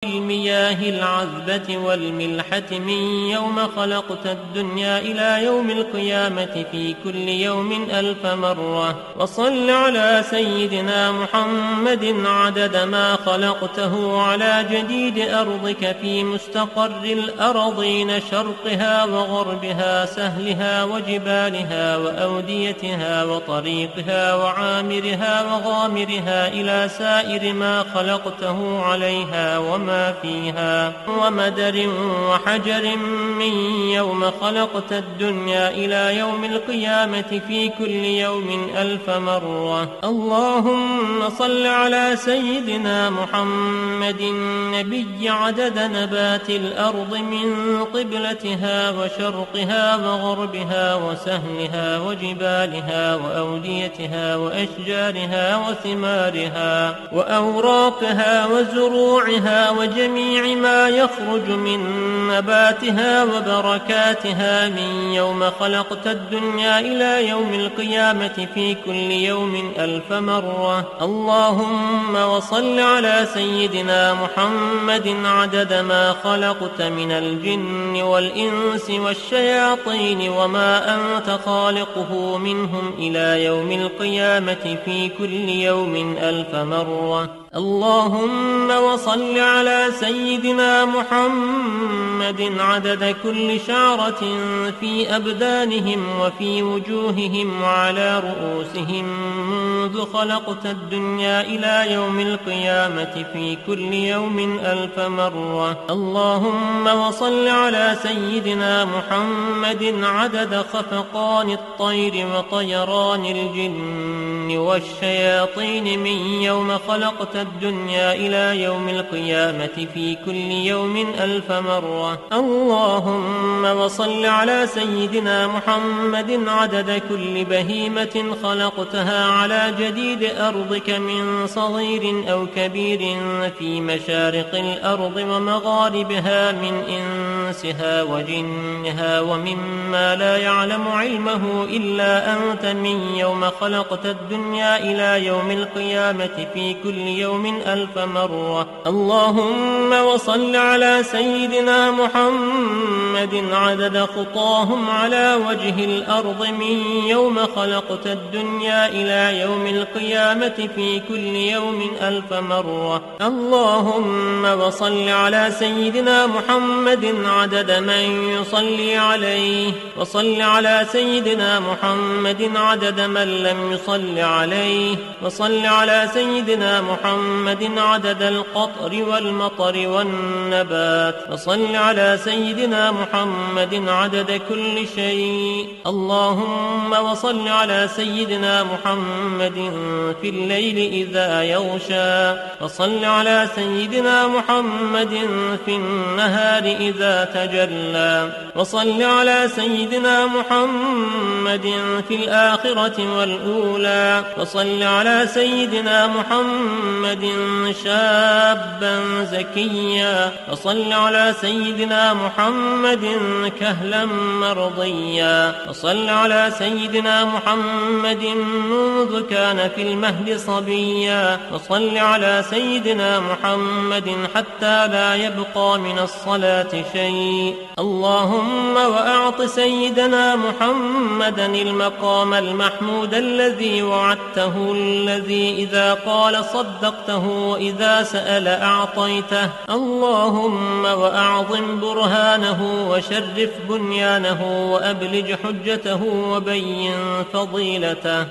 المياه العذبة والملحة من يوم خلقت الدنيا إلى يوم القيامة في كل يوم 1000 مرة. وصل على سيدنا محمد عدد ما خلقته على جديد أرضك في مستقر الأرضين شرقها وغربها سهلها وجبالها وأوديتها وطريقها وعامرها وغامرها إلى سائر ما خلقته عليها وما فيها ومدر وحجر من يوم خلقت الدنيا إلى يوم القيامة في كل يوم 1000 مرة. اللهم صل على سيدنا محمد النبي عدد نبات الأرض من قبلتها وشرقها وغربها وسهلها وجبالها وأوديتها وأشجارها وثمارها وأوراقها وزروعها وجميع ما يخرج من نباتها وبركاتها من يوم خلقت الدنيا إلى يوم القيامة في كل يوم 1000 مرة. اللهم وصل على سيدنا محمد عدد ما خلقت من الجن والإنس والشياطين وما أنت خالقه منهم إلى يوم القيامة في كل يوم 1000 مرة. اللهم وصل على سيدنا محمد عدد كل شعرة في أبدانهم وفي وجوههم وعلى رؤوسهم منذ خلقت الدنيا إلى يوم القيامة في كل يوم 1000 مرة. اللهم وصل على سيدنا محمد عدد خفقان الطير وطيران الجن والشياطين من يوم خلقت الدنيا إلى يوم القيامة في كل يوم 1000 مرة. اللهم وصل على سيدنا محمد عدد كل بهيمة خلقتها على جديد أرضك من صغير أو كبير في مشارق الأرض ومغاربها من إنسها وجنها ومما لا يعلم علمه إلا أنت من يوم خلقت الدنيا إلى يوم القيامة في كل يوم 1000 مرة. اللهم وصل على سيدنا محمد عدد خطاهم على وجه الأرض من يوم خلقت الدنيا إلى يوم القيامة في كل يوم 1000 مرة. اللهم وصل على سيدنا محمد عدد من يصلي عليه وصل على سيدنا محمد عدد من لم يصل عليه وصل على سيدنا محمد عدد القطر والمطر والنبات وصل على سيدنا محمد عدد كل شيء. اللهم وصل على سيدنا محمد في الليل إذا يغشى وصل على سيدنا محمد في النهار إذا تجلى وصل على سيدنا محمد في الآخرة والأولى وصل على سيدنا محمد شابا زكيا وصل على سيدنا محمد كهلا مرضيا وصل على سيدنا محمد منذ كان في المهد صبيا وصل على سيدنا محمد حتى لا يبقى من الصلاة شيء. اللهم وأعط سيدنا محمدا المقام المحمود الذي وعدته الذي إذا قال صدقته وإذا سأل أعطيته. اللهم وأعظم برهانه وشرف بنيانه وأبلج حجته وبين فضيلته.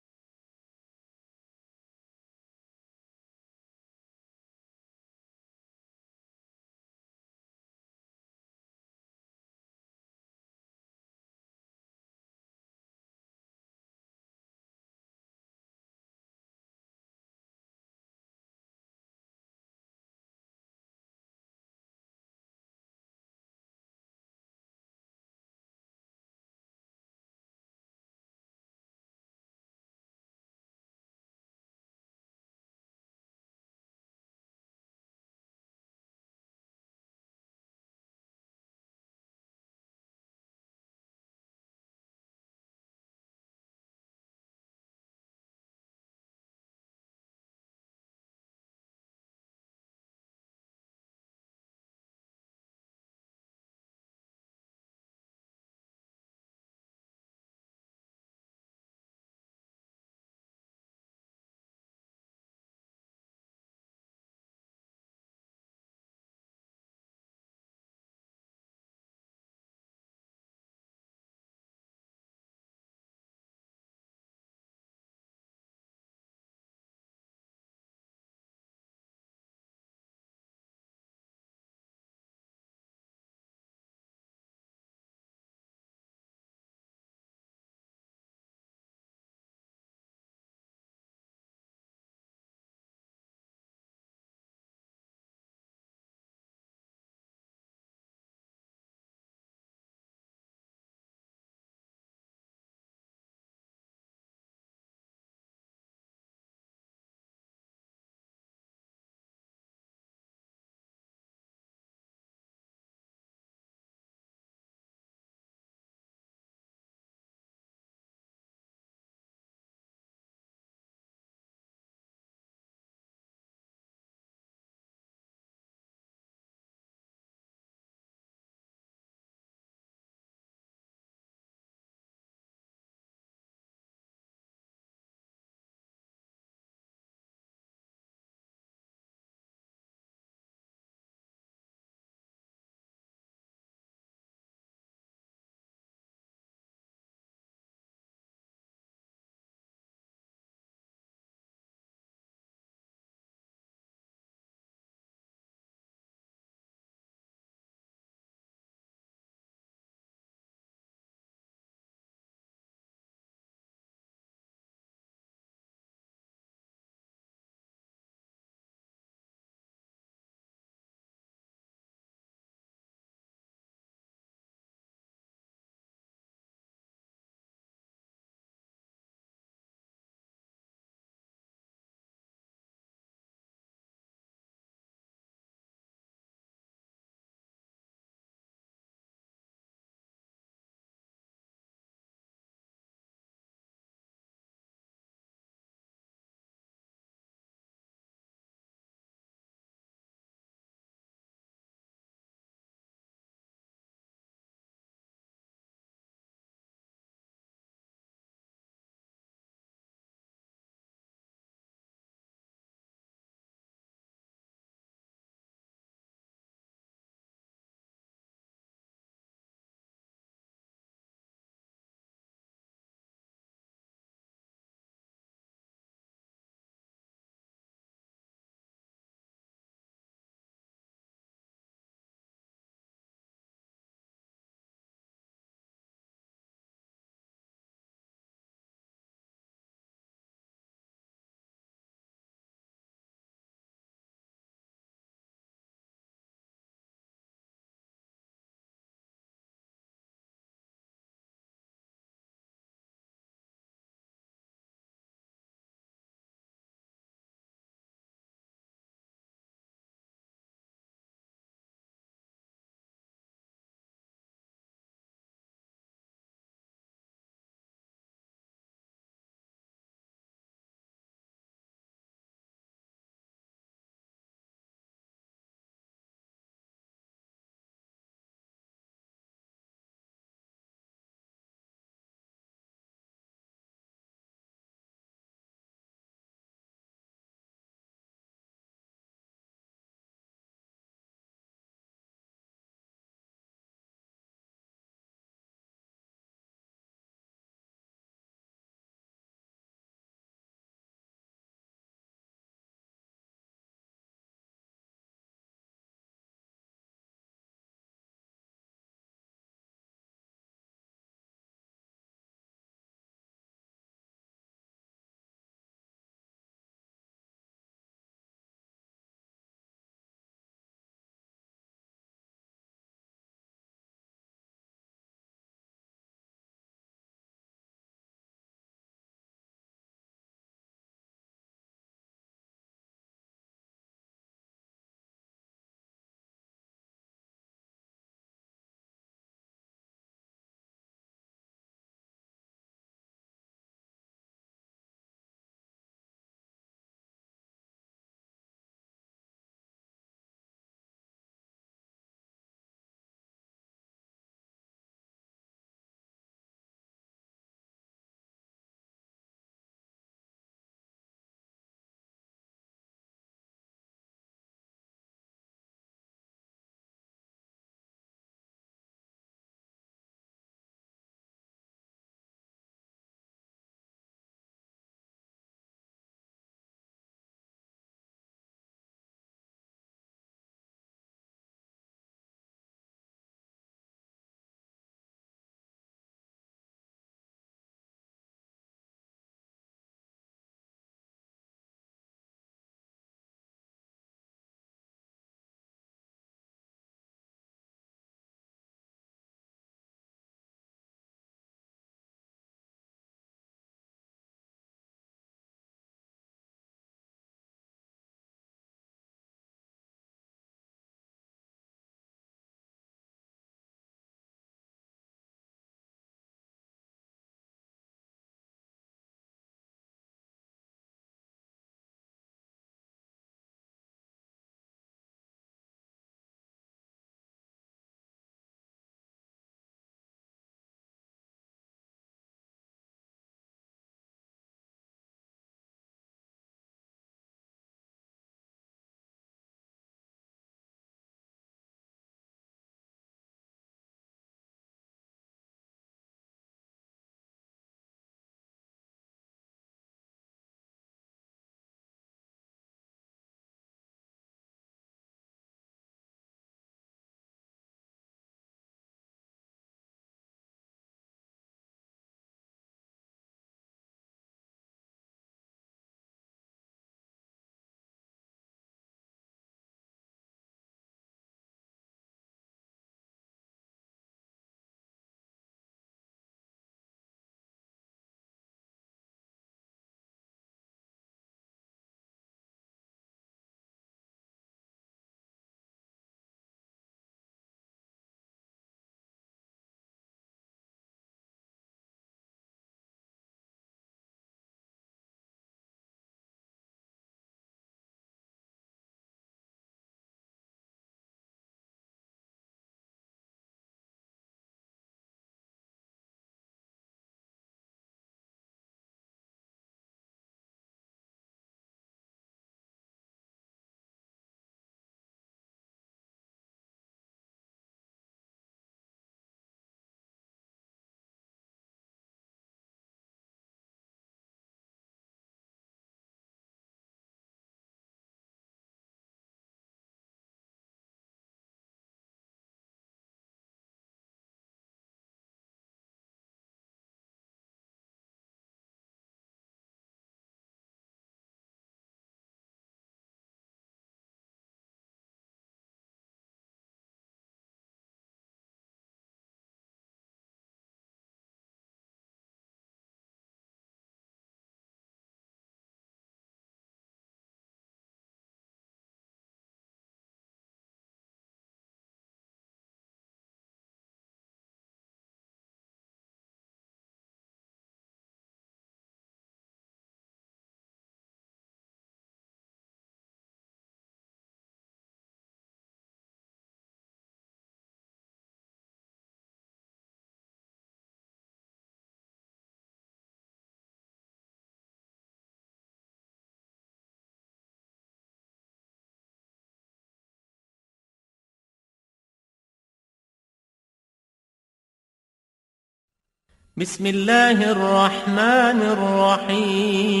بسم الله الرحمن الرحيم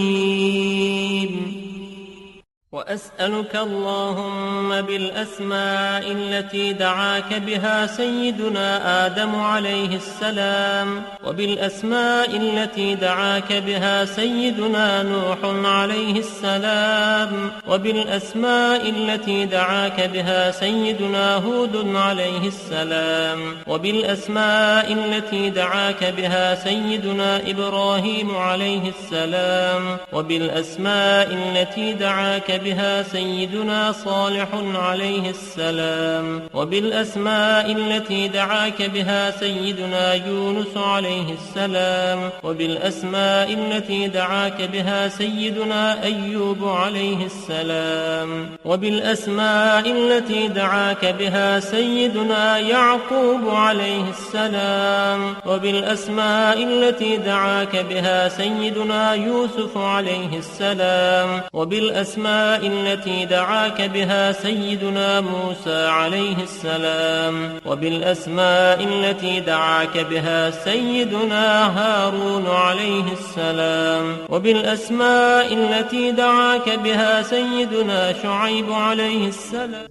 وأسألك اللهم بالأسماء التي دعاك بها سيدنا آدم عليه السلام وبالأسماء التي دعاك بها سيدنا نوح عليه السلام وبالأسماء التي دعاك بها سيدنا هود عليه السلام وبالأسماء التي دعاك بها سيدنا إبراهيم عليه السلام وبالأسماء التي دعاك بها سيدنا صالح عليه السلام وبالأسماء التي دعاك بها سيدنا يونس عليه السلام وبالأسماء التي دعاك بها سيدنا أيوب عليه السلام وبالأسماء التي دعاك بها سيدنا يعقوب عليه السلام وبالأسماء التي دعاك بها سيدنا يوسف عليه السلام وبالأسماء التي دعاك بها سيدنا موسى عليه السلام وبالأسماء التي دعاك بها سيدنا هارون عليه السلام وبالأسماء التي دعاك بها سيدنا شعيب عليه السلام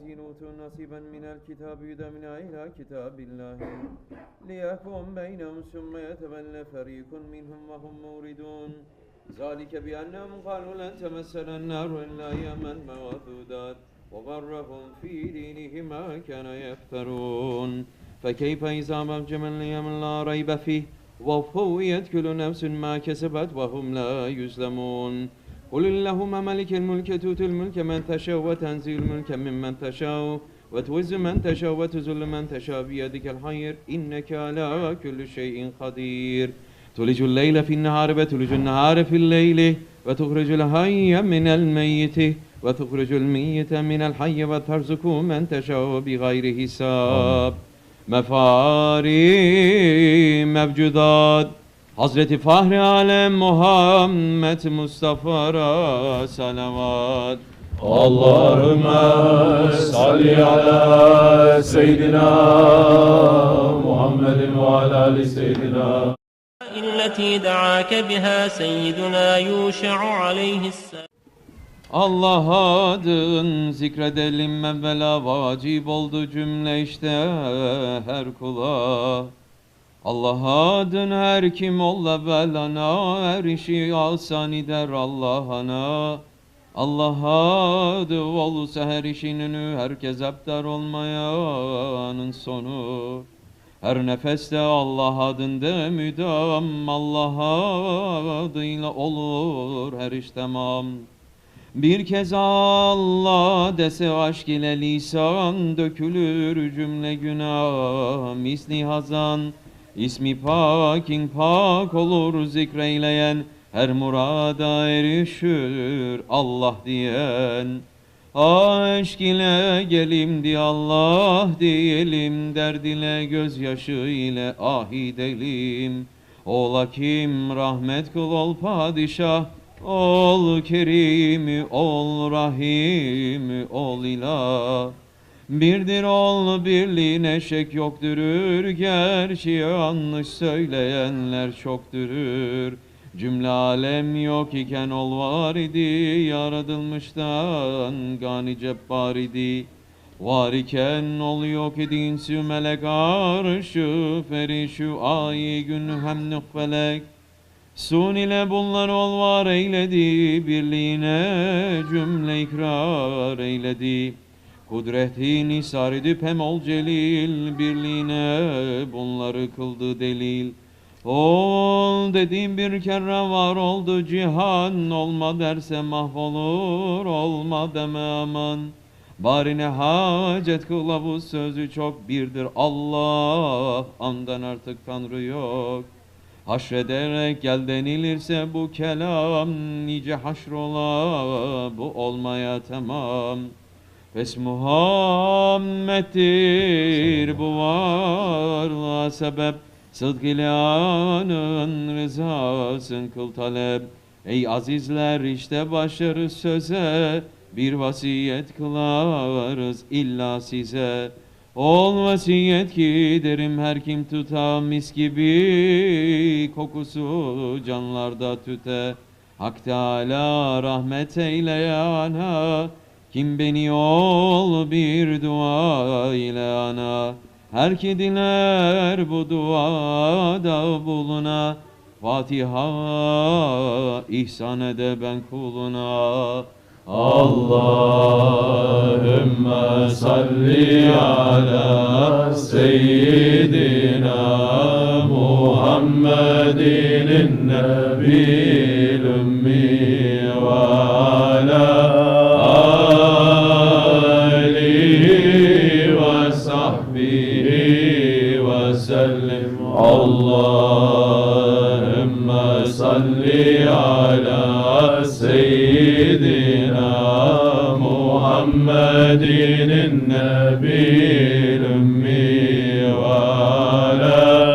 نصيبا من الكتاب يدمنا إلى كتاب الله ليحكم بينهم ثم يتولى فريق منهم وهم موردون ذلك بأنهم قالوا لن تمسنا النار إلا أياما معدودات وغرهم في دينهم ما كانوا يفترون فكيف إذا ما جمعنا ليوم لا ريب فيه وفويت كل نفس ما كسبت وهم لا يظلمون قل اللهم ملك الملك تؤتي الملك من تشاء وتنزل الملك ممن تشاء وتعز من تشاء وتذل من تشاء بيدك الخير إنك على كل شيء قدير تولج الليل في النهار وتولج النهار في الليل وتخرج الحي من الميت وتخرج الميت من الحي وترزق من تشاء بغير حساب مفاري mevcudat Hazreti Fahri Alem Muhammed Mustafa'ra salavat. Allahümme salli ala seyyidina Muhammedin ve ala ali seyyidina. التي دعاك بها سيدنا يوشع عليه السلام Allah adın zikredelim evvela vacip oldu cümle işte her kula. Allah adın her kim ol evvelana her işi alsan eder Allah'ana. Allah adı olsa her işin önü herkes ebdar olmayanın sonu. Her nefeste Allah adında müdam Allah adıyla olur her iş tamam. Bir kez Allah dese aşk ile lisan dökülür cümle günah misli hazan. İsmi pakin pak olur zikreyleyen her murada erişir Allah diyen. Aşk ile gelim di Allah diyelim derd ile gözyaşı ile ah edelim. Ola kim rahmet kıl ol padişah. Ol Kerim, ol Rahim, ol ilah. Birdir ol birliğine şek yokturur. Gerçi yanlış söyleyenler çokturur. Cümle alem yok iken ol var idi. Yaratılmıştan gani cebbar idi. Var iken ol yok idin sü melek arşı. Ferişu ay gün hem nükfelek. Sun ile bunlar ol var eyledi, birliğine cümle ikrar eyledi. Kudretin isar edip hem ol celil, birliğine bunları kıldı delil. Ol dediğim bir kere var oldu cihan, olma derse mahvolur, olma deme aman. Bari ne hacet kılavuz sözü çok birdir Allah, andan artık Tanrı yok. Haşrederek gel denilirse bu kelam, nice haşrola bu olmaya tamam. Pes Muhammed'dir bu varlığa sebep, sıdk ile anın rızasın kıl talep. Ey azizler işte başlarız söze, bir vasiyet kılarız illa size. Ol vasiyet ki derim her kim tuta mis gibi kokusu canlarda tüte. Hak Teala rahmet eyleyana kim beni ol bir dua ile ana. Her ki diler bu duada buluna Fatiha ihsan ede ben kuluna. Allahümme salli ala seyyidina Muhammedin nebil ümmi ve ala alihi ve sahbihi ve sellim. Allahümme salli ala seyyidina Muhammedin nebil ümmi ve ala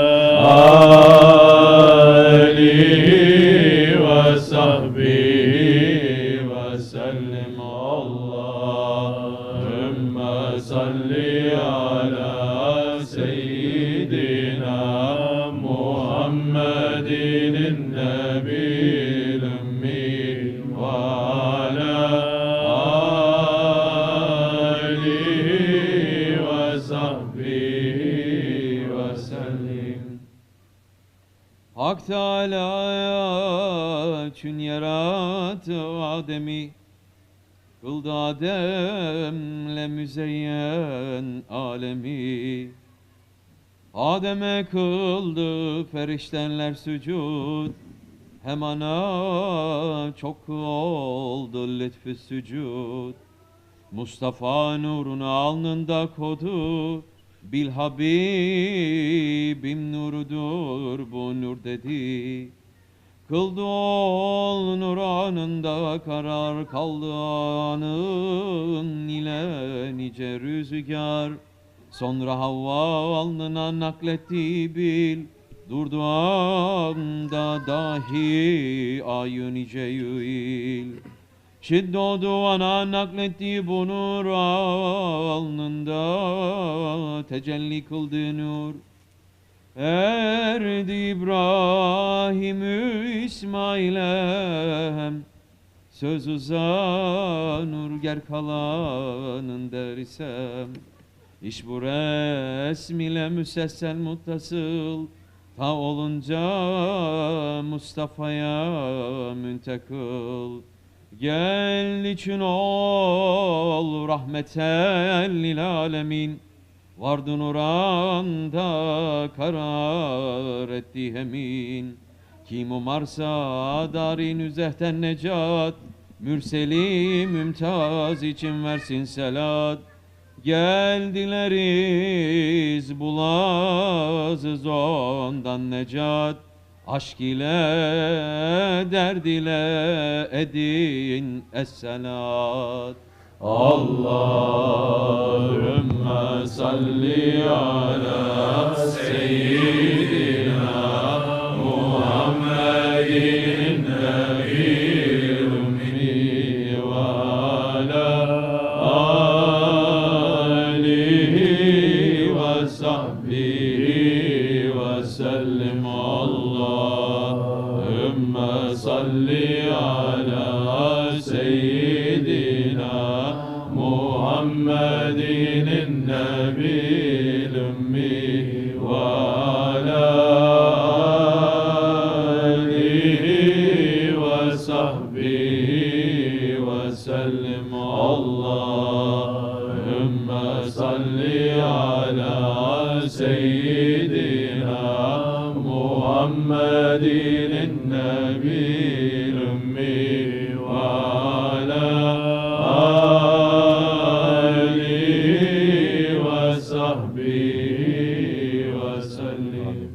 alihi ve sahbihi ve sellim. Allahümme salli ala seyyidina Muhammedin nebil ümmi ve ala alihi ve sahbihi ve sellim. Hak Teala çün yarattı Adem'i, kıldı Adem'le müzeyyen alemi. Adem'e kıldı feriştenler sücud, hem ana çok oldu lütfü sücud. Mustafa nurunu alnında kodu, bil Habibim nurudur bu nur dedi. Kıldı ol nur anında karar, kaldı anın ile nice rüzgar. Sonra Havva alnına nakletti bil, durdu anda dahi ayı nice yüil. Şiddodu ana nakletti bu nur alnında, tecelli kıldı nur. Erdi İbrahim İsmail'e hem, söz uzanur ger kalanın dersem. İş bu resm ile müsessel muttasıl, ta olunca Mustafa'ya müntekıl. Gel için ol rahmeten lil alemin, vardı nuranda karar etti hemin. Kim umarsa darin üzehten necat, mürseli mümtaz için versin selat. Gel dileriz bulazız ondan necat, aşk ile derd ile edin esselat. Allahümme salli ala seyyidina Muhammedin nebil ümmi ve ala alihi ve sahbihi ve sellim. Allahümme salli ala seyyidina Muhammedin nebil ümmi ve ala alihi ve sahbihi ve sellim. Allahümme salli ala seyyidina Muhammedin nebil ümmi ve ala alihi ve sahbihi ve sellim.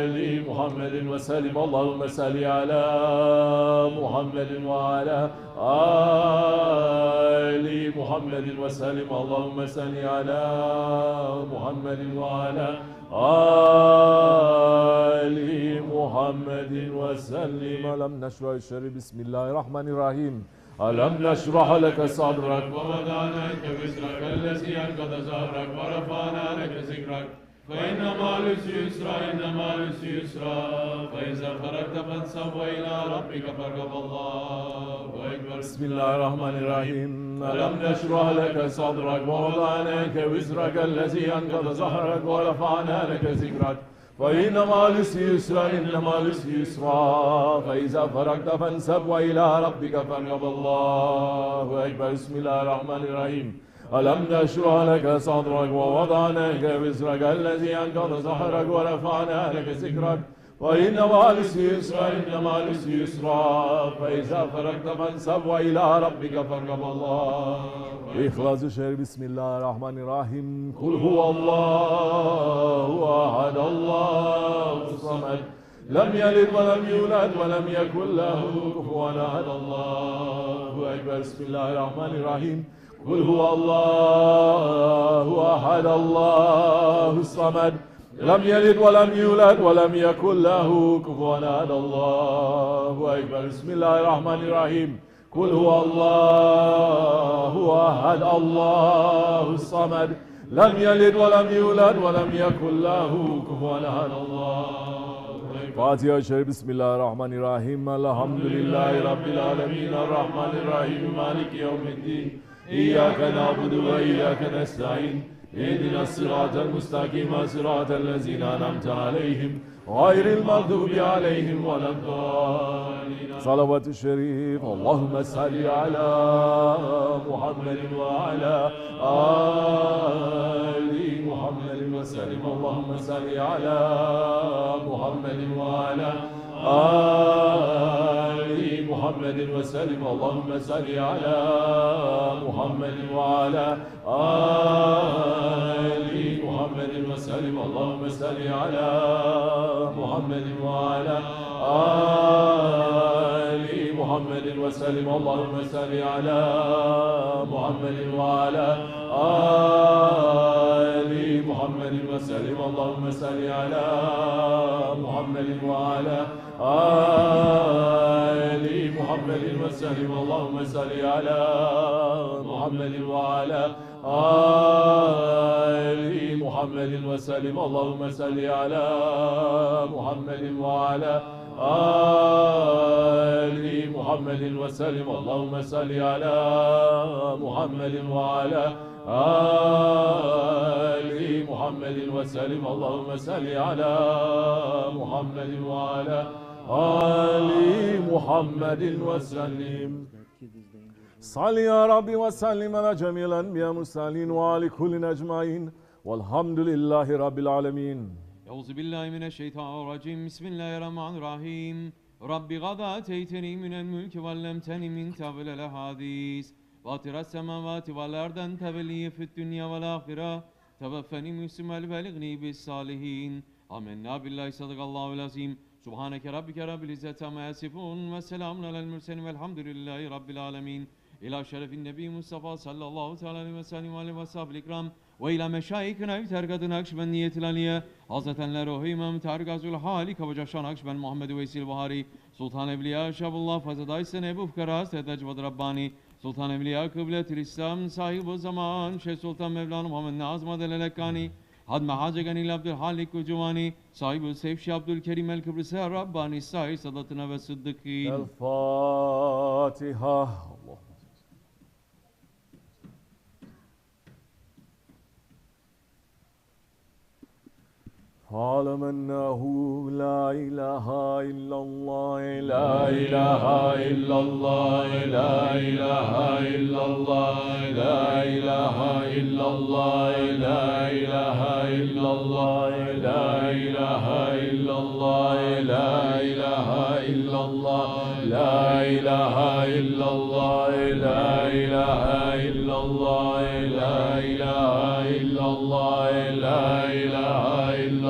آل محمد وسلم اللهم صل على محمد وعلى آل محمد وسلم اللهم صل على محمد وعلى آل محمد وسلم. ألم نشرح الشر بسم الله الرحمن الرحيم. ألم نشرح لك صدرك ووضعنا عنك وزرك الذي أنقض ظهرك ورفعنا لك ذكرك فإن مع العسر يسرا إن مع العسر يسرا فإذا فرغت فانصب وإلى ربك فارغب. الله أكبر. بسم الله الرحمن الرحيم. ألم نشرح لك صدرك ووضعنا عنك وزرك الذي أنقض ظهرك ورفعنا لك ذكرك فإن مع العسر يسرا إن مع العسر يسرا فإذا فرغت فانصب وإلى ربك فارغب. الله أكبر. بسم الله الرحمن الرحيم. ألم نشرح لك صدرك ووضعنا عنك وزرك الذي أنقض ظهرك ورفعنا لك ذكرك وإن مع العسر يسرا إن مع العسر يسرا فإذا فرغت فانصب وإلى ربك فارغب. الله. إخلاص الشهر. بسم الله الرحمن الرحيم. قل هو الله أحد الله الصمد لم يلد ولم يولد ولم يكن له كفوا أحد. الله أكبر. بسم الله الرحمن الرحيم. قل هو الله أحد الله الصمد لم يلد ولم يولد ولم يكن له كفوا أحد. الله أكبر. بسم الله الرحمن الرحيم. قل هو الله أحد الله الصمد لم يلد ولم يولد ولم يكن له كفوا أحد. الله. فاتحة الشريف. بسم الله الرحمن الرحيم. الحمد لله رب العالمين الرحمن الرحيم مالك يوم الدين إياك نعبد وإياك نستعين اهدنا الصراط المستقيم صراط الذين أنعمت عليهم غير المغضوب عليهم ولا الضالين. صلوات الشريف. اللهم صل على محمد وعلى آل محمد وسلم اللهم صل على محمد وعلى آل محمد وسلم اللهم صل على محمد وعلى آل محمد وسلم اللهم صل على محمد وعلى آل محمد وسلم اللهم صل على محمد وعلى آل محمد وسلم اللهم صل على محمد وعلى آل محمد وسلم اللهم صل على محمد وعلى آل محمد وسلم اللهم صل على محمد وعلى آل محمد وسلم اللهم صل على محمد وعلى آل محمد وسلم اللهم صل على محمد وعلى آل محمد وسلم. صل يا ربي وسلم على جميع الأنبياء والمرسلين وعلى كل أجمعين والحمد لله رب العالمين. أعوذ بالله من الشيطان الرجيم. بسم الله الرحمن الرحيم. رب قد آتيتني من الملك وعلمتني من تأويل الأحاديث فاطر السماوات والأرض أنت ولي في الدنيا والآخرة توفني مسلما وبلغني بالصالحين. آمنا بالله صدق الله العظيم. سبحانك ربك رب العزة عما يصفون وسلام على المرسلين والحمد لله رب العالمين. إلى شرف النبي مصطفى صلى الله عليه وسلم وعلى وصحبه الكرام وإلى مشايخنا ترقد نقشبندية العليا حضرة الروح إمام ترقز الحالي كوجشان نقشبند محمد ويسيل بهاري سلطان أولياء شاب الله فزدايسن أبو فكراس تدجود رباني سلطان أولياء قبلة الإسلام صاحب الزمان شيخ سلطان مولانا محمد ناظم الدلالكاني حد محاجگانی عبدالحالق الجوانی صاحب السيف شاه عبدالكريم الكبرسي الرباني صاحب صدتنا والصدقين. الفاتحة. فاعلم أنه لا إله إلا الله لا إله إلا الله لا إله إلا الله لا إله إلا الله لا إله إلا الله لا إله إلا الله لا إله إلا الله لا إله إلا الله لا إله إلا الله لا إله إلا الله لا إله إلا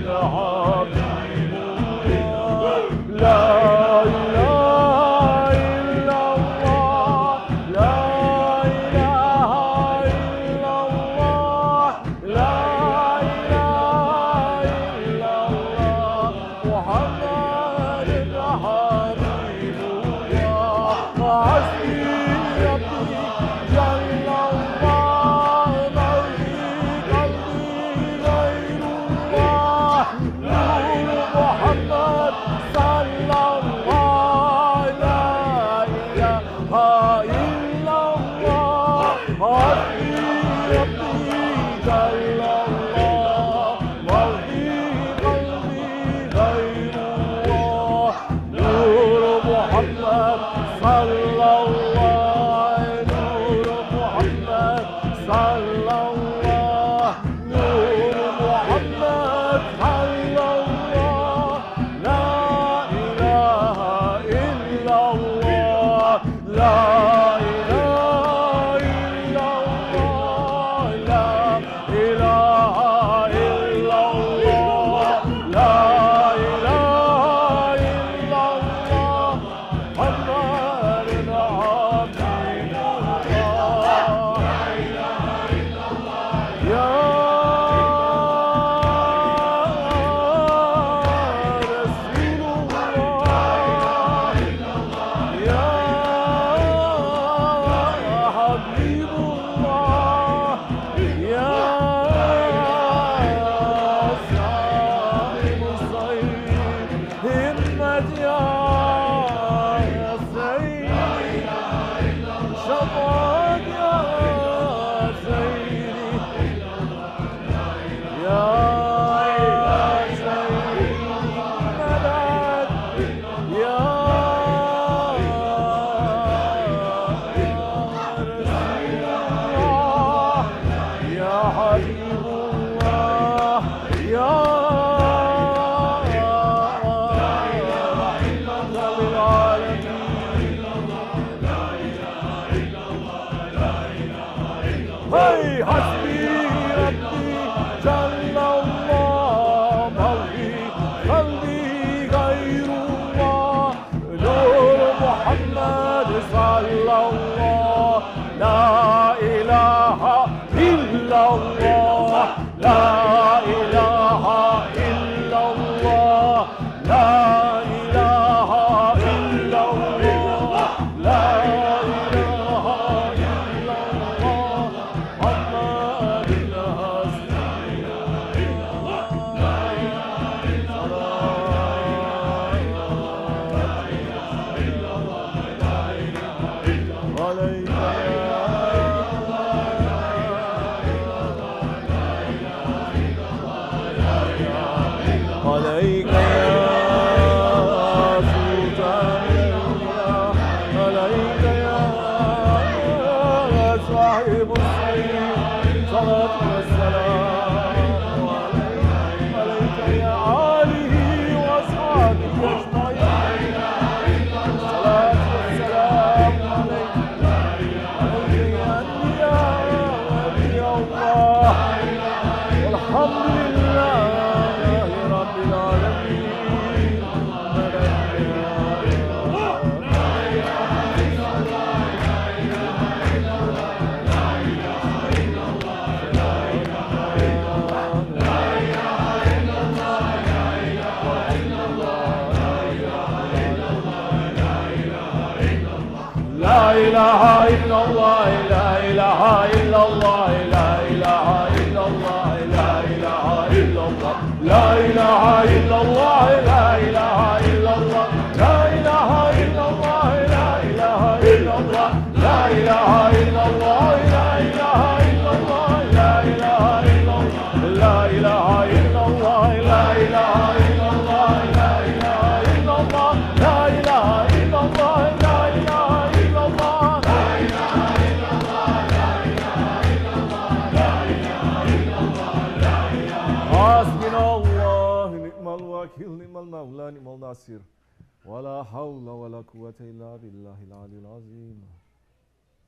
ولا حول ولا قوة إلا بالله العلي العظيم.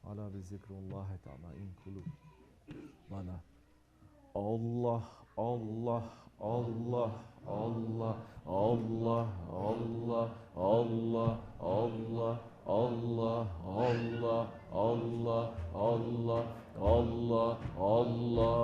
على بذكر الله تطمئن قلوب. معنى الله الله الله الله الله الله الله الله الله الله الله الله الله الله الله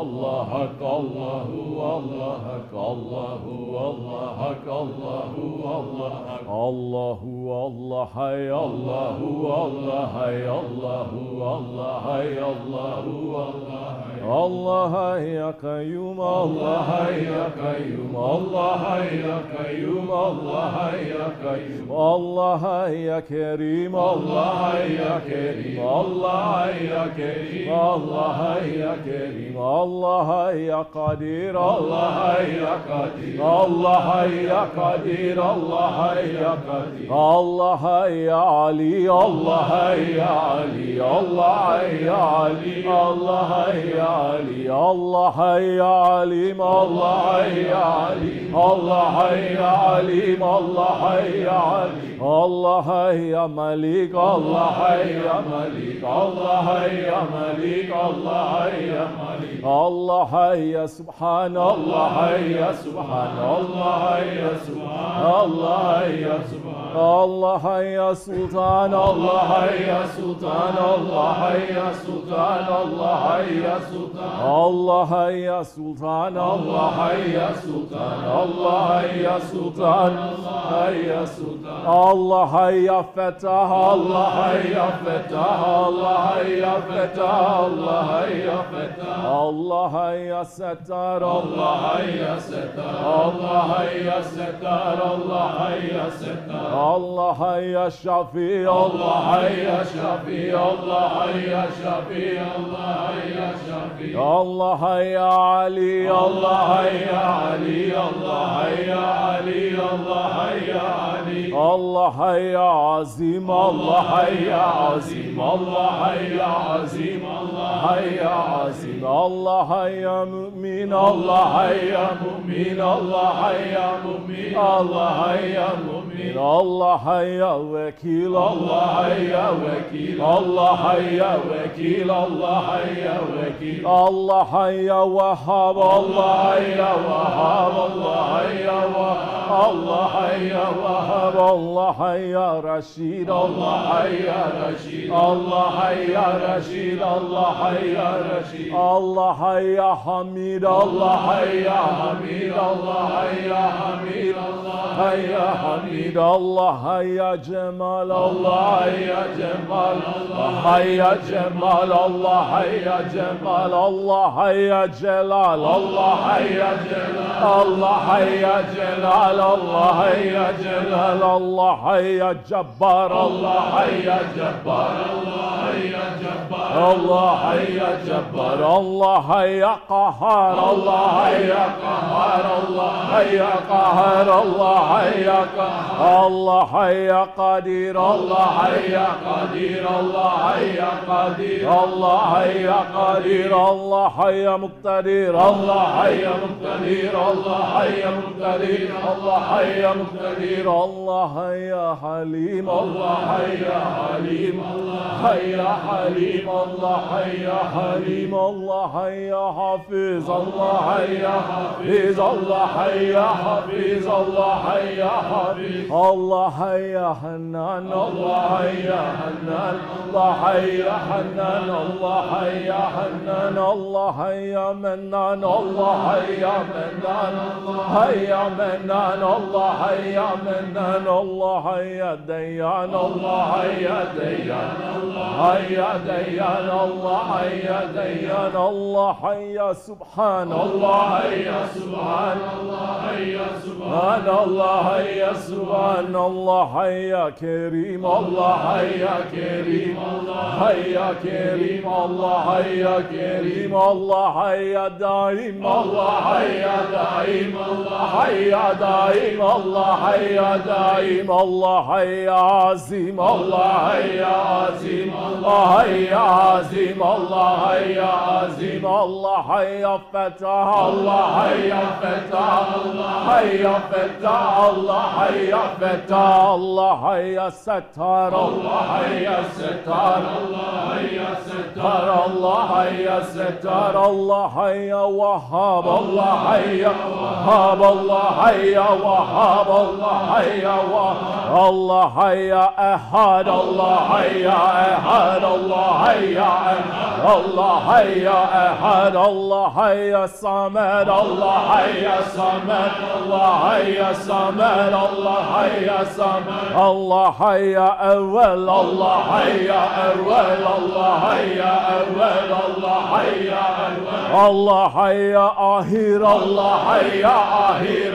Allah hak, Allahu Allah hak, Allahu Allah hak, Allahu Allah hak. Allahu Allah hay, Allahu Allah hay, Allahu Allah hay, Allahu Allah hay. Allah hay ya kayyum, Allah hay ya kayyum, Allah hay ya kayyum, Allah hay ya kayyum. Allah hay ya kerim, Allah hay ya kerim, Allah hay ya kerim, Allah hay ya kerim. Allah hay ya kadir, Allah hay ya kadir, Allah hay ya kadir, Allah hay ya kadir. Allah hay ya Ali, Allah hay ya Ali, Allah hay ya Ali, Allah hay ya Ali, Allah hay ya alim, Allah hay ya alim, Allah hay ya alim, Allah hay ya alim. Allah hay ya malik, Allah hay ya malik, Allah hay ya malik, Allah hay ya malik. Allah hay ya subhan, Allah hay ya subhan, Allah hay ya subhan, Allah hay ya subhan. Allah hay ya sultan, Allah hay ya sultan, Allah hay ya sultan, Allah hay ya sultan. Allah hay ya sultan, Allah hay ya sultan, Allah hay ya sultan, Allah hay ya sultan. Allah hay ya fetah, Allah hay ya fetah, Allah hay ya fetah, Allah hay ya fetah. Allah hay ya settar, Allah hay ya settar, Allah hay ya settar, Allah hay ya settar. Allah hay ya shafi, Allah hay ya shafi, Allah hay ya shafi, Allah hay ya shafi. Allah hay ya Ali, Allah hay ya Ali, Allah hay ya Ali, Allah hay ya Ali. Allah hay ya azim, Allah hay ya azim, Allah hay ya azim, Allah hay ya azim. Allah hay ya mümin, Allah hay ya mümin, Allah hay ya mümin, Allah hay ya mümin. Allah hay ya vekil, Allah hay ya vekil, Allah hay ya vekil, Allah hay ya vekil. Allah hay ya vahhab, Allah hay ya vahhab, Allah hay ya vahhab, Allah hay ya vahhab. Allah hay ya Rashid, Allah hay ya Rashid, Allah hay ya Rashid, Allah hay ya Rashid. Allah hay ya Hamid, Allah hay ya Hamid, Allah hay ya Hamid, Allah hay ya Hamid. Allah hay ya Cemal, Allah hay ya Cemal, Allah hay ya Cemal, Allah hay ya Cemal. Allah hay ya Celal, Allah hay ya Celal, Allah hay ya Celal, Allah hay ya Celal. Allah hay ya Jabbar, Allah hay ya Jabbar, Allah hay ya Jabbar, Allah hay ya Jabbar. Allah hay ya Qahhar, Allah hay ya Qahhar, Allah hay ya Qahhar, Allah hay ya Qahhar. Allah hay ya Qadir, Allah hay ya Qadir, Allah hay ya Qadir, Allah hay ya Qadir. Allah hay ya Muqtadir, Allah hay ya Muqtadir, Allah hay ya Muqtadir, Allah hay ya Muqtadir. Allah hay ya Halim, Allah hay ya Halim, Allah hay ya Halim, Allah hay ya Halim. Allah hay ya Hafiz, Allah hay ya Hafiz, Allah hay ya Hafiz, Allah hay ya Hafiz. Allah hay ya Hannan, Allah hay ya Hannan, Allah hay ya Hannan, Allah hay ya Hannan. Allah hay ya Mennan, Allah hay ya Mennan, Allah hay ya Mennan, Allah hay ya Mennan. Allah hay ya Dayyan, Allah hay ya Dayyan, Allah hay ya Dayyan, Allah hay ya Dayyan. Allah hay ya Subhan, Allah hay ya Subhan, Allah hay ya Subhan, Allah hay ya Subhan. Allah hay ya Kerim, Allah hay ya Kerim, Allah hay ya Kerim, Allah hay ya Kerim. Allah hay ya Daim, Allah hay ya Daim, Allah hay ya Daim, Allah hay ya Daim. Allah hay ya Azim, Allah hay ya Azim, Allah hay ya Azim, Allah hay ya Azim. Allah hay ya Fetah, Allah hay ya Fetah, Allah hay ya Fetah, Allah hay ya Fetah. Allah hay ya Settar, Allah hay ya Settar, Allah hay ya Settar, Allah hay ya Settar. Allah hay ya Wahhab, Allah hay ya Wahhab, Allah hay ya Wahhab, Allah hay ya Wahhab. Allah hay ya Ahad, Allah hay ya Ahad, Allah hay ya Ahad. الله حي أحد الله حي الصمد الله حي الصمد الله حي الصمد الله حي الصمد الله حي أول الله حي أول الله حي أول الله حي أول الله حي آخر الله حي آخر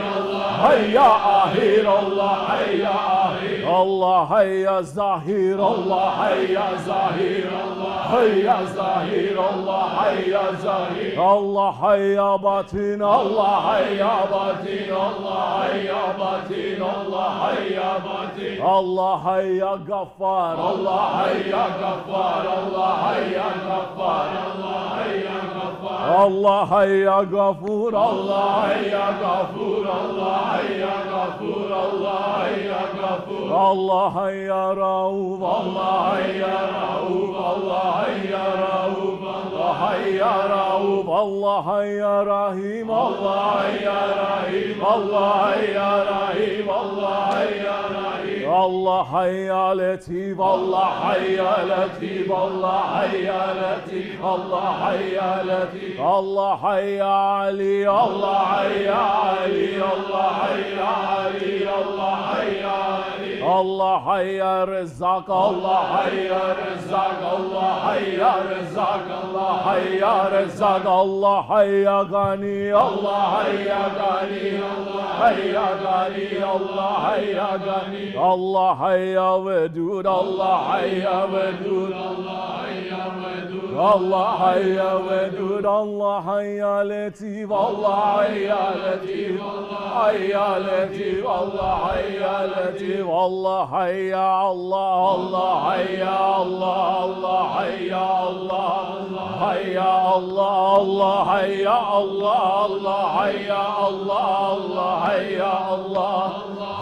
حي آخر الله حي آخر الله حي ظاهر الله حي ظاهر الله حي ظاهر الله حي ظاهر الله حي باطن الله حي باطن الله حي باطن الله حي باطن الله حي غفار الله حي غفار الله حي غفار الله حي غفار الله حي غفور الله حي غفور الله حي غفور الله حي غفور الله حي رؤوف الله حي رؤوف الله حي رؤوف الله حي رؤوف الله حي رحيم الله حي رحيم الله حي رحيم الله حي رحيم الله حي لطيف الله حي لطيف الله حي لطيف الله حي لطيف الله حي علي الله حي علي الله حي علي الله حي علي الله حي رزاق الله حي رزاق الله حي رزاق الله حي رزاق الله حي غني الله حي غني الله حي غني الله حي غني الله حي ودود الله حي ودود الله حي ودود الله حي ودود الله حي لطيف الله حي لطيف الله حي لطيف الله حي لطيف الله حي الله الله حي الله الله حي الله الله حي الله الله حي الله الله حي الله الله حي الله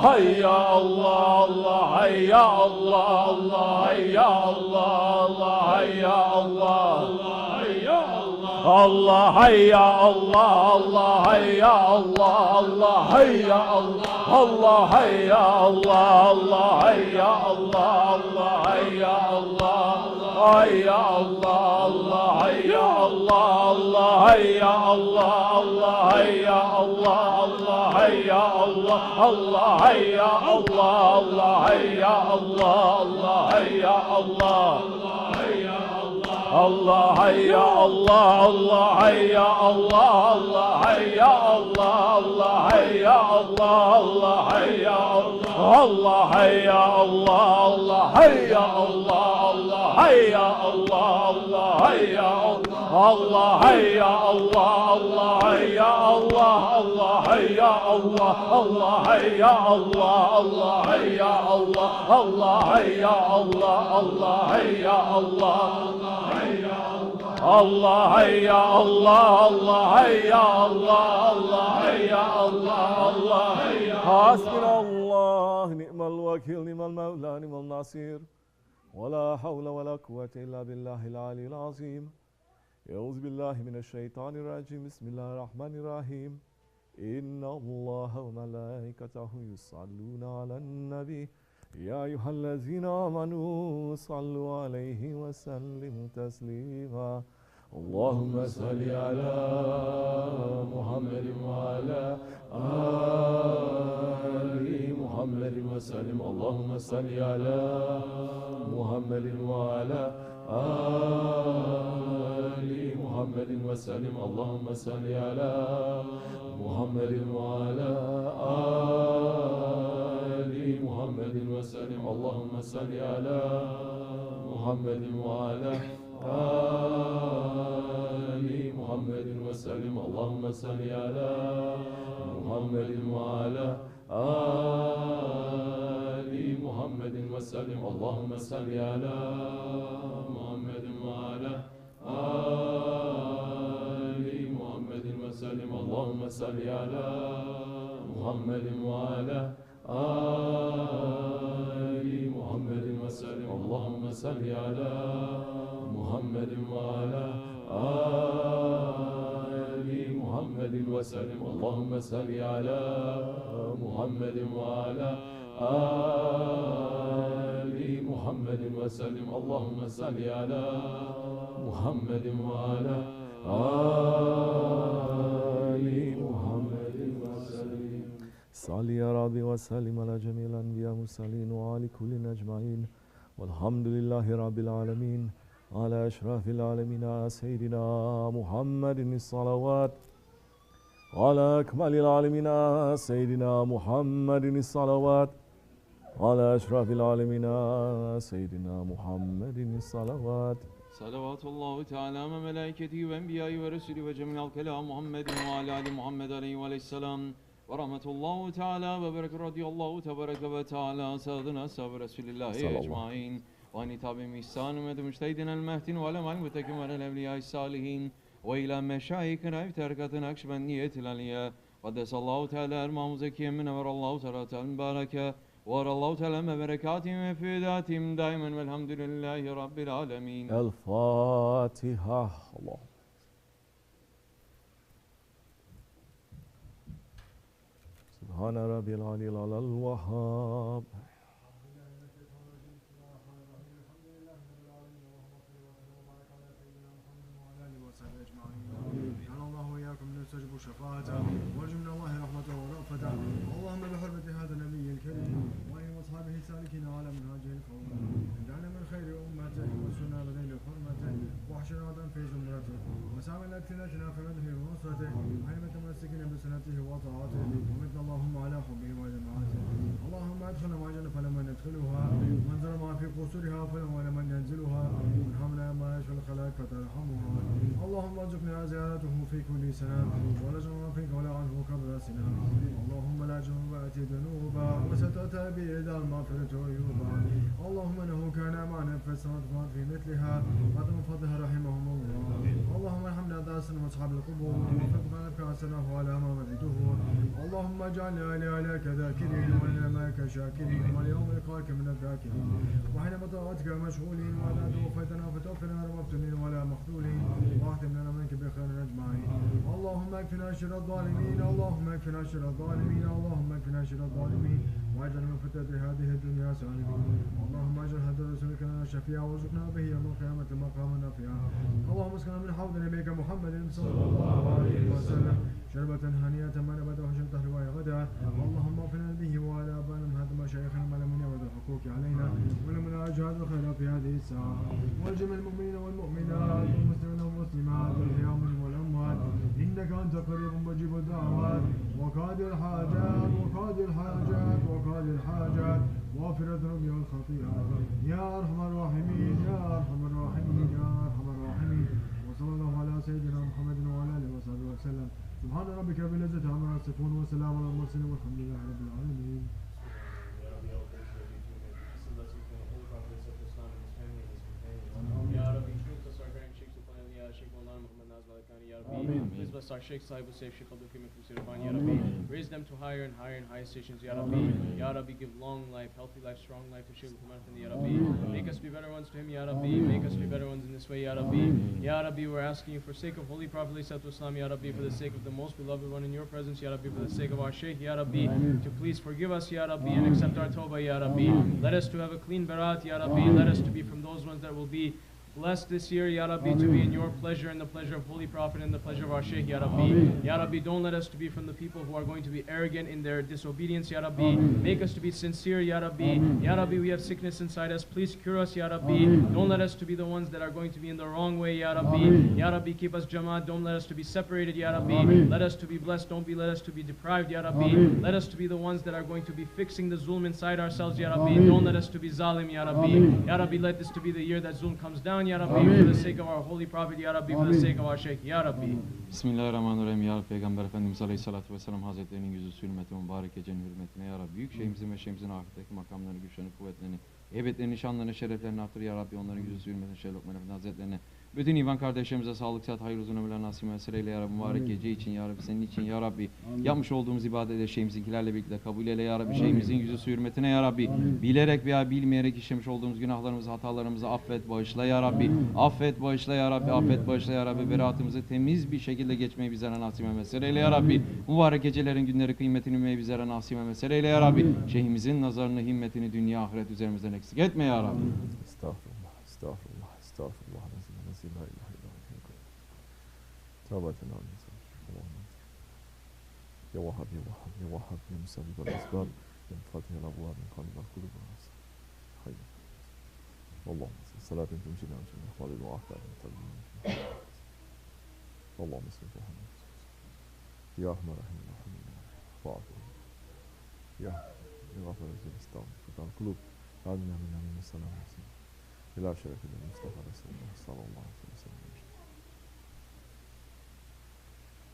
حي الله الله حي الله الله حي الله الله حي الله الله حي الله الله حي الله الله حي الله الله حي الله الله حي الله الله حي الله حي الله الله حي الله الله حي الله الله حي الله الله حي الله الله حي الله الله حي الله الله حي الله الله حي الله الله حي الله الله حي الله الله حي الله الله حي الله حي الله الله حي الله الله حي الله الله حي الله حي الله الله حي الله الله حي الله الله حي الله الله حي الله الله حي الله الله حي الله الله حي الله الله حي الله الله حي الله الله حسبنا الله نعم الوكيل نعم المولى نعم النصير ولا حول ولا قوة إلا بالله العلي العظيم أعوذ بالله من الشيطان الرجيم بسم الله الرحمن الرحيم إن الله وملائكته يصلون على النبي يا أيها الذين آمنوا صلوا عليه وسلموا تسليما اللهم صل على محمد وعلى آل محمد وسلم اللهم صل على محمد وعلى آل محمد وسلم اللهم صل على محمد وعلى آل محمد وسلم اللهم صل على محمد وعلى آل محمد وسلم اللهم صل على محمد وعلى آل محمد وسلم اللهم صل على محمد وعلى آل محمد وسلم اللهم صل على محمد وعلى آل محمد وسلم اللهم صل على محمد وعلى آل محمد وسلم اللهم صل على محمد وعلى آل محمد وسلم اللهم صل على محمد وعلى آل محمد وسلم. صل يا ربي وسلم على جميع الأنبياء والمرسلين وعلى كل أجمعين والحمد لله رب العالمين. على أشرف العالمين سيدنا محمد الصلوات. على أكمل العالمين سيدنا محمد الصلوات. على أشرف العالمين سيدنا محمد الصلوات. صلوات الله تعالى وملائكته وأنبيائه ورسله وجميع الكلام محمد وعلى آل محمد عليه السلام. ورحمة الله تعالى وبركاته رضي الله تبارك وتعالى سيدنا أصحاب رسول الله أجمعين وأن تابعهم إحسان ومجتهدنا المهتين وعلماء المتقين والأولياء الصالحين وإلى مشايخنا في تركة نقشبندية العليا قدس الله تعالى أرمام زكيا من أمر الله تعالى المباركة وأرى الله تعالى بركاتهم وفيداتهم دائما والحمد لله رب العالمين. الفاتحة. الله سبحان ربي العلي العلى الوهاب. نستجب شفاعته وارجو من الله رحمته ورأفته. اللهم بحرمة هذا النبي الكريم وإن أصحابه سالكين على منهاجه القوم اجعلنا من خير أمته وسنا بذيل حرمته واحشرنا في زمرته وسامنا أكتنتنا في مدحه ونصرته وحين متمسكين بسنته وطاعته ومتنا اللهم على حبه وجماعته. اللهم ادخلنا مع جنة فلما ندخلها وانزل ما في قصورها فلما ينزلها وارحمنا ما يشفى الخلائق فترحمها. اللهم ارزقنا زيارته في كل سنة ولا جنوب فيك ولا عنه قبل سنة. اللهم لا جنوب أتي ذنوبا وستأتى بيد المغفرة عيوبا. اللهم انه كان معنا فالسماوات في مثلها قدم فضلها رحمهم الله. اللهم ارحمنا داسنا واصحاب القبور وفقنا نبكاسنا وعلى ما الدهور. اللهم اجعلنا لك ذاكرين ولنماك شاكرين واليوم لقاك من الذاكرين وحينما طاعتك مشغولين ولا توفيتنا فتوفنا غير مفتونين ولا مخذولين واختم لنا منك بخير اجمعين. اللهم اكفنا شر الظالمين. اللهم اكفنا شر الظالمين. اللهم اكفنا شر الظالمين واجعل من فتنة هذه الدنيا سالمين. اللهم اجعل هذا رسولك لنا شفيعا وارزقنا به يوم القيامة مقاما نافعا. اللهم اسقنا من حوض نبيك محمد صلى الله عليه وسلم شربة هنيئة ما نبت وحشرة رواية غدا. اللهم اغفر به وعلى ابائنا من هذا مشايخنا ما لم يود الحقوق علينا ولم نجعل الخير في هذه الساعة والجميع المؤمنين والمؤمنات والمسلمين والمسلمات والأحياء منهم والأموات إنك أنت قريب مجيب الدعوات وقاضي الحاجات وقاضي الحاجات وقاضي الحاجات وغفر الذنوب والخطيئات يا أرحم الراحمين يا أرحم الراحمين يا أرحم الراحمين. وصلى الله على سيدنا محمد وعلى آله وصحبه وسلم. سبحان ربك رب العزة عما يصفون وسلام على المرسلين والحمد لله رب العالمين. Please bless our Sheikh Sahib Hussein Sheikh Abdul Karim Kusirban, Ya Rabbi. Raise them to higher and higher and higher stations, Ya Rabbi. Ya Rabbi, give long life, healthy life, strong life to Sheikh Uthman Effendi, Ya Rabbi. Make us be better ones to him, Ya Rabbi. Make us be better ones in this way, Ya Rabbi. Ya Rabbi, we're asking you for the sake of Holy Prophet Islam, Ya Rabbi, for the sake of the most beloved one in your presence, Ya Rabbi, for the sake of our Sheikh, Ya Rabbi, to please forgive us, Ya Rabbi, and accept our tawbah, Ya Rabbi. Let us to have a clean barat, Ya Rabbi. Let us to be from those ones that will be blessed this year, Ya Rabbi, to be in your pleasure and the pleasure of Holy Prophet and the pleasure of our Shaykh, Ya Rabbi. Ya Rabbi, don't let us to be from the people who are going to be arrogant in their disobedience, Ya Rabbi. Make us to be sincere, Ya Rabbi. Ya Rabbi, we have sickness inside us. Please cure us, Ya Rabbi. Don't let us to be the ones that are going to be in the wrong way, Ya Rabbi. Ya Rabbi, keep us Jamaat. Don't let us to be separated, Ya Rabbi. Let us to be blessed. Don't let us to be deprived, Ya Rabbi. Let us to be the ones that are going to be fixing the zulm inside ourselves, Ya Rabbi. Don't let us to be zalim, Ya Rabbi. Ya Rabbi, let this to be the year that zulm comes down, Ya Rabbi, for the sake of our Holy Prophet, Ya Rabbi, for the sake of our Shaykh, Ya Rabbi. Bismillahirrahmanirrahim. Ya Rabbi, Peygamber Efendimiz Aleyhisselatü Vesselam Hazretlerinin yüzü hürmetine, mübarek gecenin hürmetine, Ya Rabbi, büyük şeyhimizin ve şeyhimizin ahiretteki makamlarını, güçlerini, kuvvetlerini, heybetlerini, şanlarını, şereflerini artır, Ya Rabbi, onların yüzü hürmetine, Şeyh Lokman Efendi Hazretlerine, bütün iman kardeşlerimize sağlık, sıhhat, hayır, uzun ömürler nasip meseleyle, Ya Rabbi, mübarek gece için, Ya Rabbi, senin için, Ya Rabbi, yapmış olduğumuz ibadeti şeyhimizinkilerle birlikte kabul eyle, Ya Rabbi, şeyhimizin yüzü hürmetine, Ya Rabbi, bilerek veya bilmeyerek işlemiş olduğumuz günahlarımızı, hatalarımızı affet, bağışla, Ya Rabbi, affet, bağışla, Ya Rabbi, affet, bağışla, Ya Rabbi, beraatımızı temiz bir şekilde geçmeyi bizlere nasip meseleyle, Ya Rabbi, mübarek gecelerin, günleri, kıymetini bilmeyi bizlere nasip meseleyle, Ya Rabbi, şeyhimizin nazarını, himmetini dünya, ahiret üzerimizden eksik etme, Ya Rabbi. Estağfurullah, estağfurullah, estağfurullah. La ilahe توبتنا والنساء اللهم يا وهاب يا وهاب يا وهاب يا مسبب الأسباب يا فاتح الأبواب من قلب القلوب والعسى حي اللهم صلاة تمشينا من جميع أخبار وأحكام الطيبين اللهم صل على يا أرحم الراحمين ارحمنا واعف يا غفر الذنوب استغفر القلوب آمنا من أمين السلام عليكم إلى شرف المصطفى رسول الله صلى الله عليه وسلم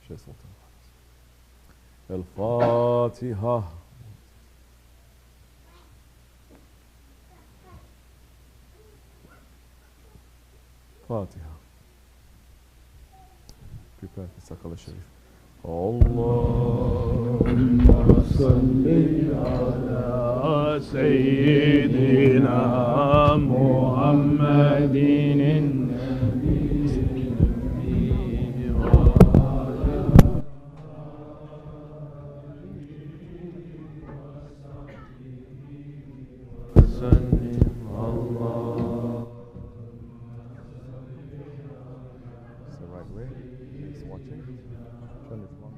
شيء سلطان الفاتحة فاتحة prepare for Sakala Sharif اللهم صل على سيدنا محمد النبي وسلم الله. It's the right way. He's watching. Turn it wrong.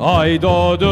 Ay doğdu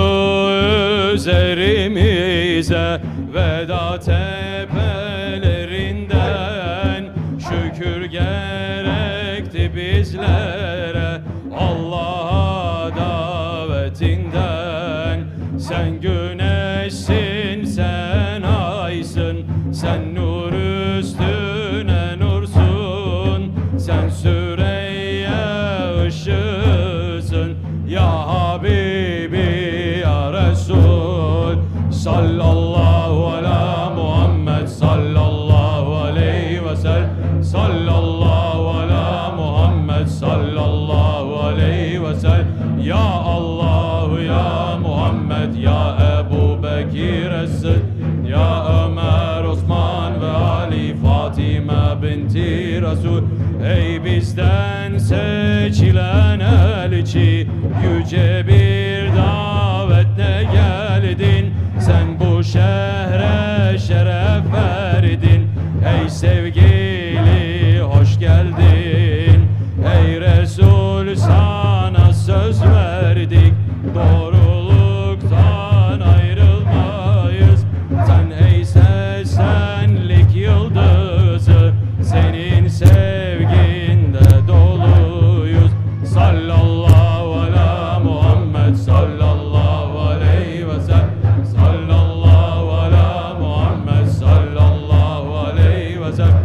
üzerimize veda tepelerinden. Şükür gerekti bizlere Allah'a davetinden. Sen güneşsin, sen aysın, sen nur üstüne nursun, sen Süreyya ışığısın ya Habibi ya Resul. Sallallahu ala Muhammed sallallahu aleyhi ve sellem. Sallallahu ala Muhammed sallallahu aleyhi ve sellem. Ya Allah ya Muhammed ya Ebu Bekir es-Sıddık ya Ömer Osman ve Ali Fatime binti Resul. Ey bizden seçilen elçi, yüce bir davetle geldin. Sen bu şehre şeref verdin. Ey sevgili hoş geldin. Ey Resul sana söz verdik, doğruluktan ayrılmayız. Sen ey seslenlik yıldızı, senin sevginde doluyuz. Sallallahu ala Muhammed sallallahu aleyhi ve sellem. Sallallahu ala Muhammed sallallahu aleyhi ve sellem.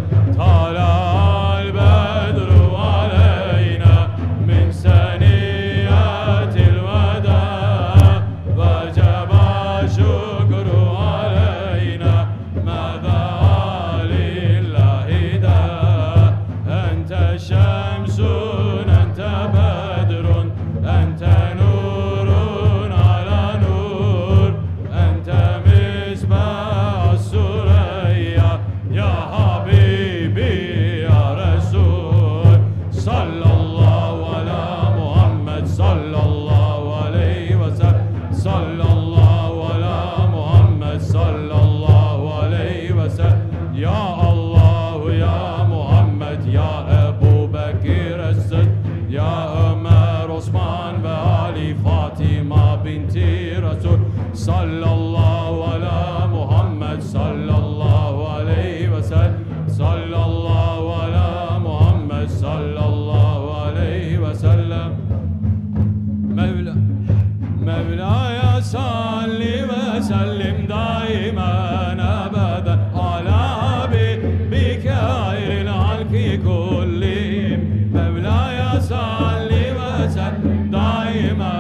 الخلق كلهم مولاي صل وسلم دائما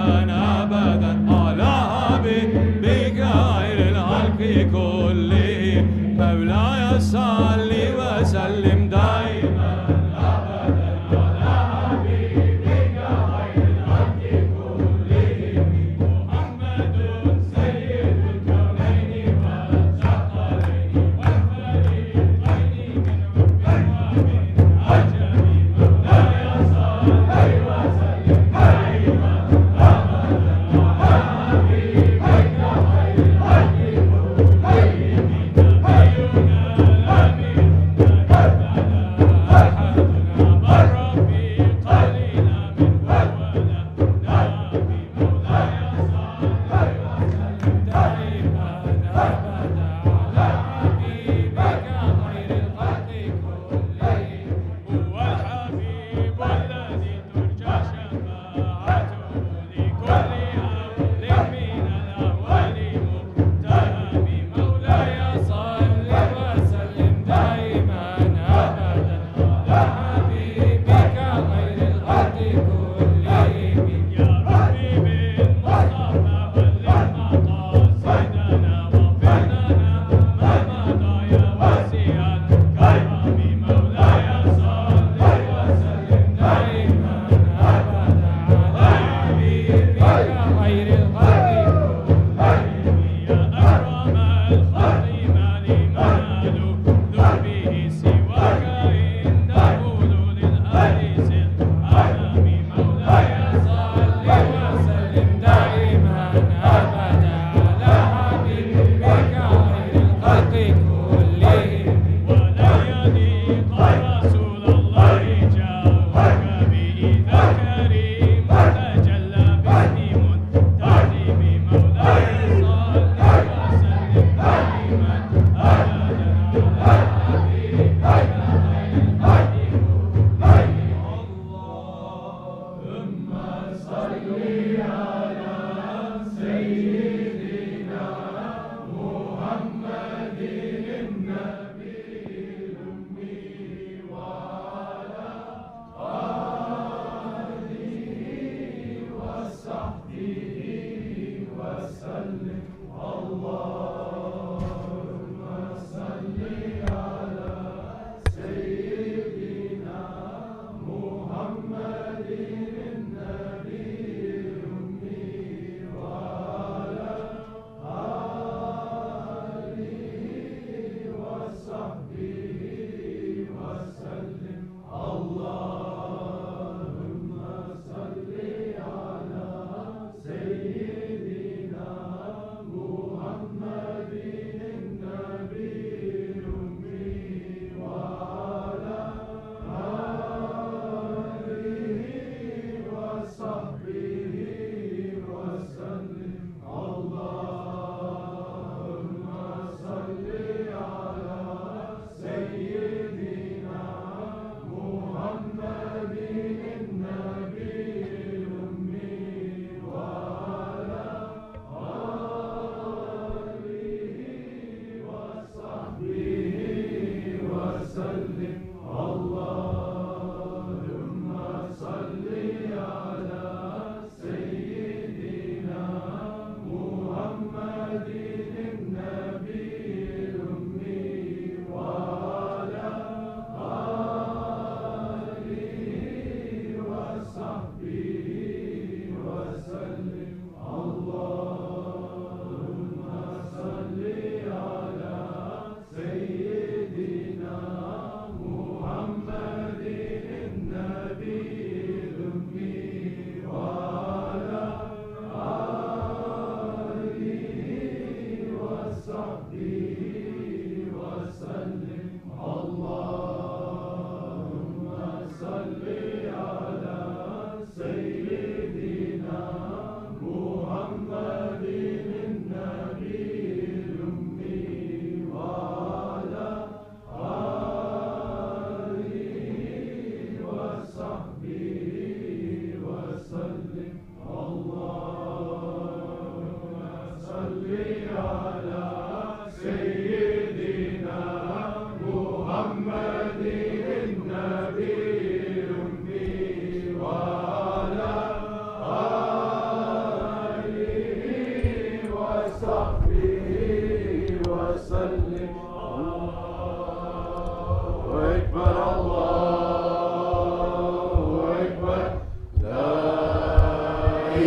أبدا على حبيبك خير الخلق كلهم مولاي صل وسلم دائما أبدا على حبيبك خير الخلق كلهم محمد سيد الكونين والثقلين والفريقين من عرب ومن عجم مولاي صل وسلم دائما أبدا على حبيبك خير الخلق كلهم نبينا الأمين كفنا أحدنا مر في قليلا من ولا نبي مولاي صل وسلم دائما أبدا على حبيبك خير الخلق كلهم هو الحبيب الذي ترجى شفاعته لكل أول من الأول متهم مولاي صل وسلم دائما أبدا على حبيبك خير الخلق كلهم يا ربي بالمصطفى بلغ مقاصدنا واغفر لنا ما مضى يا واسع الكرم مولاي صل وسلم دائما أبدا على حبيبك خير الخلق كلهم يا أكرم الخلق ما لي مال ذو به سواك إن تقول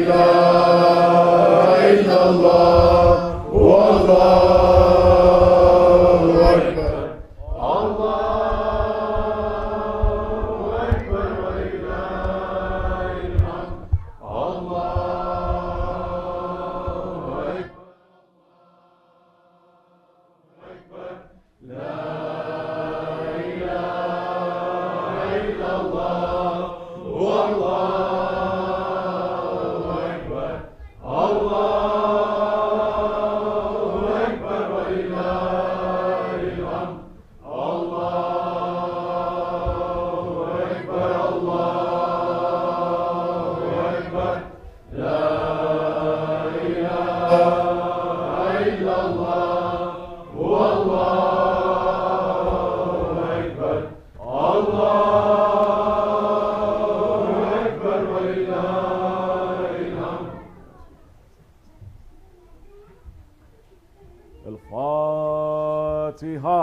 إله إلا الله والله أكبر الله أكبر ولله الحمد الله أكبر لا إله إلا الله والله أكبر الله أكبر ولله الحمد الله أكبر الله أكبر لا إله إلا الله والله أكبر الله أكبر ولله الحمد. الفاتحة.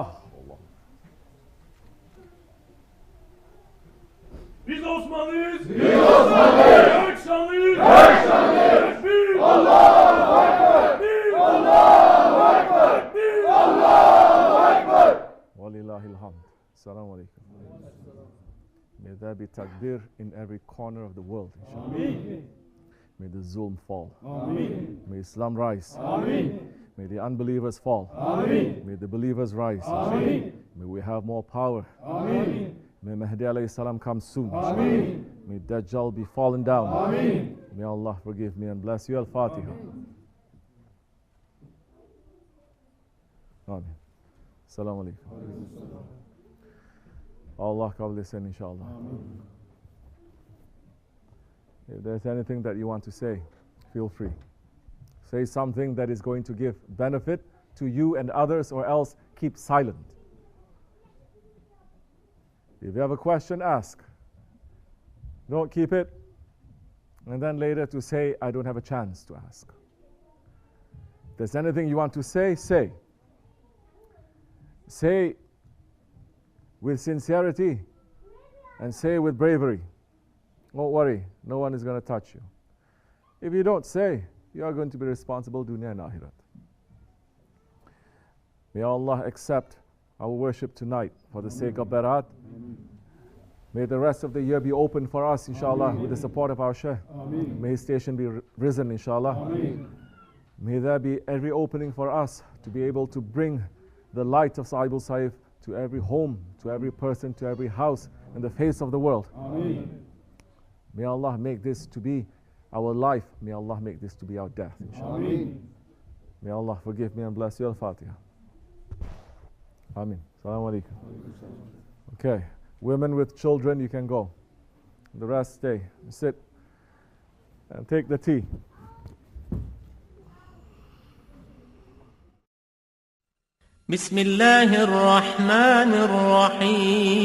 Biz Osmanlıyız. Biz Osmanlıyız. Erkşanlıyız. Erkşanlıyız. Tekbir. Allahu Ekber. Tekbir. Allahu Ekber. Tekbir. Allahu Ekber. Walillahil hamd. Assalamu alaikum. May there be takbir in every corner of the world, inshallah. Amin. May the zulm fall. Amin. May Islam rise. Amin. May the unbelievers fall. Amin. May the believers rise. Amin. May we have more power. Amin. May Mahdi alayhi salam come soon. Amin. May Dajjal be fallen down. Amin. May Allah forgive me and bless you. Al-Fatiha. Amin. Assalamu alaikum. Allah kabul etsin inshallah. If there's anything that you want to say, feel free. Say something that is going to give benefit to you and others, or else keep silent. If you have a question, ask. Don't keep it, and then later to say, I don't have a chance to ask. If there's anything you want to say, say. Say with sincerity and say with bravery. Don't worry, no one is going to touch you. If you don't say, you are going to be responsible dunya and akhirat. May Allah accept our worship tonight for the sake of Barat. May the rest of the year be open for us, inshallah, with the support of our Shaykh. May his station be risen, inshallah. May there be every opening for us to be able to bring the light of Sahibul Saif to every home, to every person, to every house in the face of the world. May Allah make this to be our life. May Allah make this to be our death, inshallah. May Allah forgive me and bless you. Al-Fatiha. Ameen. Assalamu alaikum. Okay. Women with children, you can go. The rest stay. Sit and take the tea. بسم الله الرحمن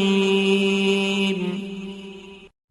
الرحيم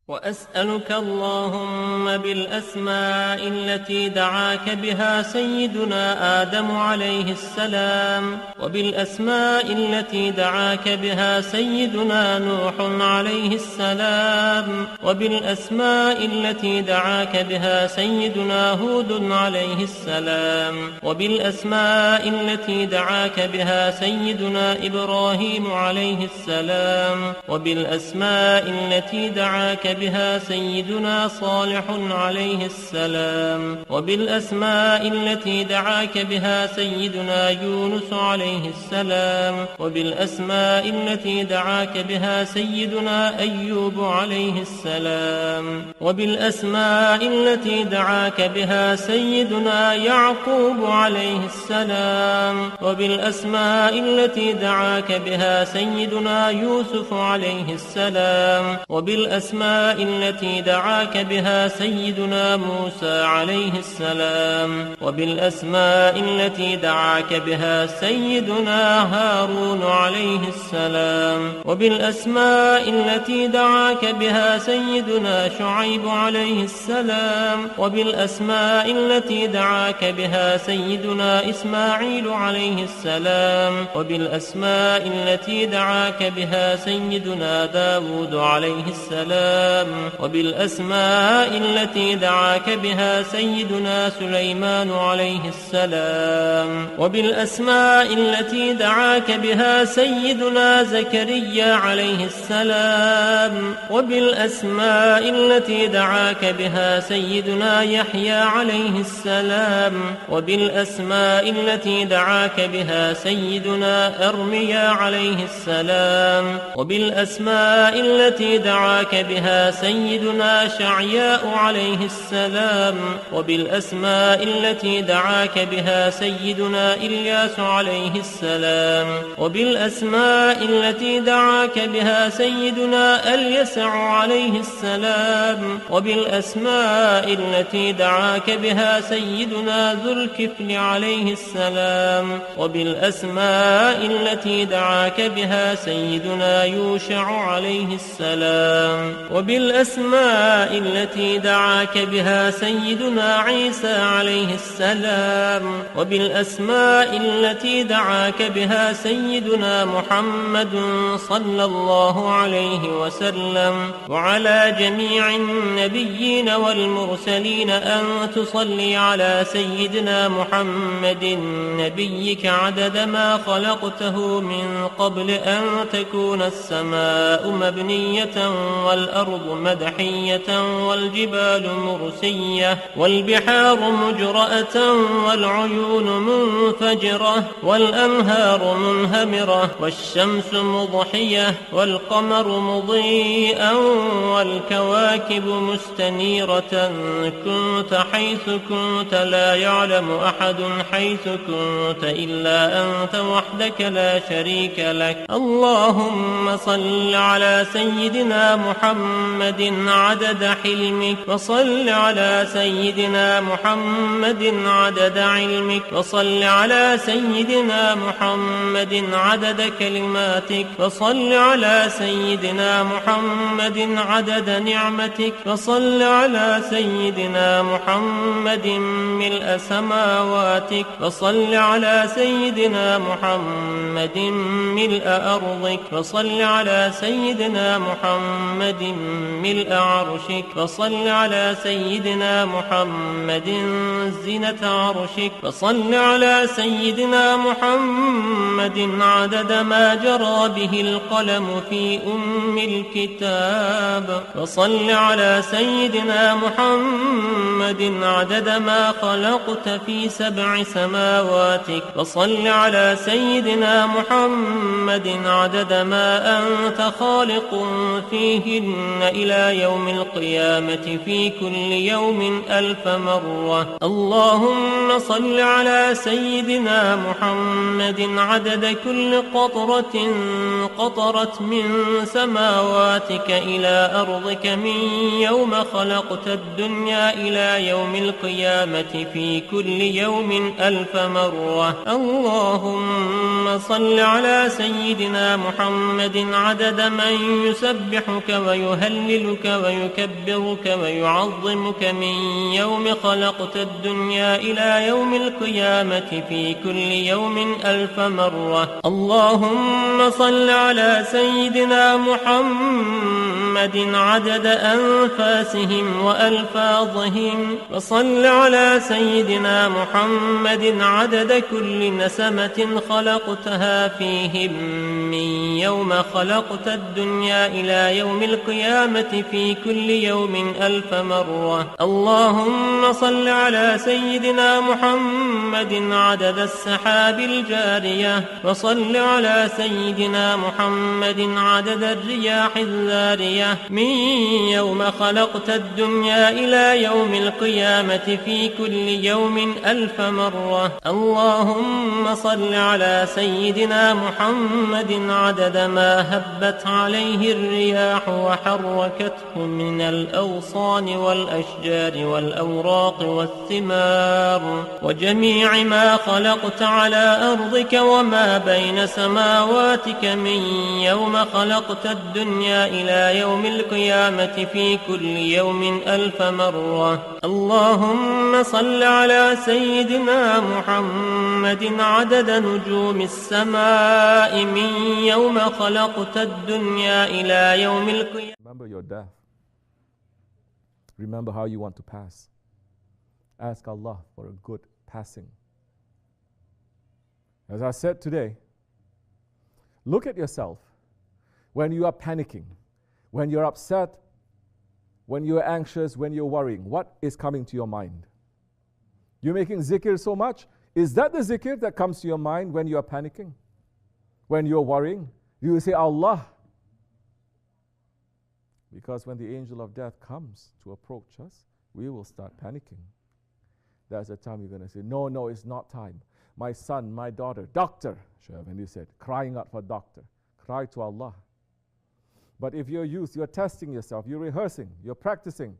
وأسألك اللهم بالأسماء التي دعاك بها سيدنا آدم عليه السلام وبالأسماء التي دعاك بها سيدنا نوح عليه السلام وبالأسماء التي دعاك بها سيدنا هود عليه السلام وبالأسماء التي دعاك بها سيدنا إبراهيم عليه السلام وبالأسماء التي دعاك بها سيدنا صالح عليه السلام وبالأسماء التي دعاك بها سيدنا يونس عليه السلام وبالأسماء التي دعاك بها سيدنا أيوب عليه السلام وبالأسماء التي دعاك بها سيدنا يعقوب عليه السلام وبالأسماء التي دعاك بها سيدنا يوسف عليه السلام وبالأسماء التي دعاك بها سيدنا موسى عليه السلام وبالأسماء التي دعاك بها سيدنا هارون عليه السلام وبالأسماء التي دعاك بها سيدنا شعيب عليه السلام وبالأسماء التي دعاك بها سيدنا إسماعيل عليه السلام وبالأسماء التي دعاك بها سيدنا داود عليه السلام السلام وبالأسماء التي دعاك بها سيدنا سليمان عليه السلام وبالأسماء التي دعاك بها سيدنا زكريا عليه السلام وبالأسماء التي دعاك بها سيدنا يحيى عليه السلام وبالأسماء التي دعاك بها سيدنا أرميا عليه السلام وبالأسماء التي دعاك بها سيدنا شعياء عليه السلام وبالأسماء التي دعاك بها سيدنا إلياس عليه السلام وبالأسماء التي دعاك بها سيدنا اليسع عليه السلام وبالأسماء التي دعاك بها سيدنا ذو الكفل عليه السلام وبالأسماء التي دعاك بها سيدنا يوشع عليه السلام وبالأسماء التي دعاك بها سيدنا عيسى عليه السلام وبالأسماء التي دعاك بها سيدنا محمد صلى الله عليه وسلم وعلى جميع النبيين والمرسلين أن تصلي على سيدنا محمد نبيك عدد ما خلقته من قبل أن تكون السماء مبنية والأرض مدحية والجبال مرسية والبحار مجرأة والعيون منفجرة والأنهار منهمرة والشمس مضحية والقمر مضيئا والكواكب مستنيرة كنت حيث كنت لا يعلم أحد حيث كنت إلا أنت وحدك لا شريك لك اللهم صل على سيدنا محمد عدد حلمك وصل على سيدنا محمد عدد علمك وصل على سيدنا محمد عدد كلماتك وصل على سيدنا محمد عدد نعمتك وصل على سيدنا محمد ملء سماواتك وصل على سيدنا محمد ملء أرضك وصل على سيدنا محمد ملء عرشك وصل على سيدنا محمد زينة عرشك وصل على سيدنا محمد عدد ما جرى به القلم في الكتاب وصل على سيدنا محمد عدد ما خلقت في 7 سماواتك وصل على سيدنا محمد عدد ما أنت خالق فيهن إلى يوم القيامة في كل يوم 1000 مرة اللهم صل على سيدنا محمد عدد كل قطرة قطرت من سماواتك إلى أرضك من يوم خلقت الدنيا إلى يوم القيامة في كل يوم 1000 مرة اللهم صل على سيدنا محمد عدد من يسبحك ويهللك ويكبرك ويعظمك من يوم خلقت الدنيا إلى يوم القيامة في كل يوم 1000 مرة اللهم صل على سيدنا محمد عدد أنفاسهم وألفاظهم وصل على سيدنا محمد عدد كل نسمة خلقتها فيهم من يوم خلقت الدنيا إلى يوم القيامة في كل يوم 1000 مرة اللهم صل على سيدنا محمد عدد السحاب الجارية وصل على سيدنا محمد عدد الرياح الذارية من يوم خلقت الدنيا إلى يوم القيامة في كل يوم 1000 مرة اللهم صل على سيدنا محمد عدد ما هبت عليه الرياح وحركته من الأغصان والأشجار والأوراق والثمار وجميع ما خلقت على أرضك وما بين سماواتك من يوم خلقت الدنيا إلى يوم القيامة في كل يوم 1000 مرة اللهم صل على سيدنا محمد عدد نجوم السماء من يوم خلقت الدنيا إلى يوم القيامة Remember your death. Remember how you want to pass. Ask Allah for a good passing. As I said today, look at yourself when you are panicking, when you're upset, when you're anxious, when you're worrying. What is coming to your mind? You're making zikr so much. Is that the zikr that comes to your mind when you are panicking? When you're worrying? You will say Allah. Because when the angel of death comes to approach us, we will start panicking. That's the time you're going to say, no, it's not time. My son, my daughter, doctor, Shavandi said, crying out for doctor. Cry to Allah. But if you're youth, you're testing yourself, you're rehearsing, you're practicing.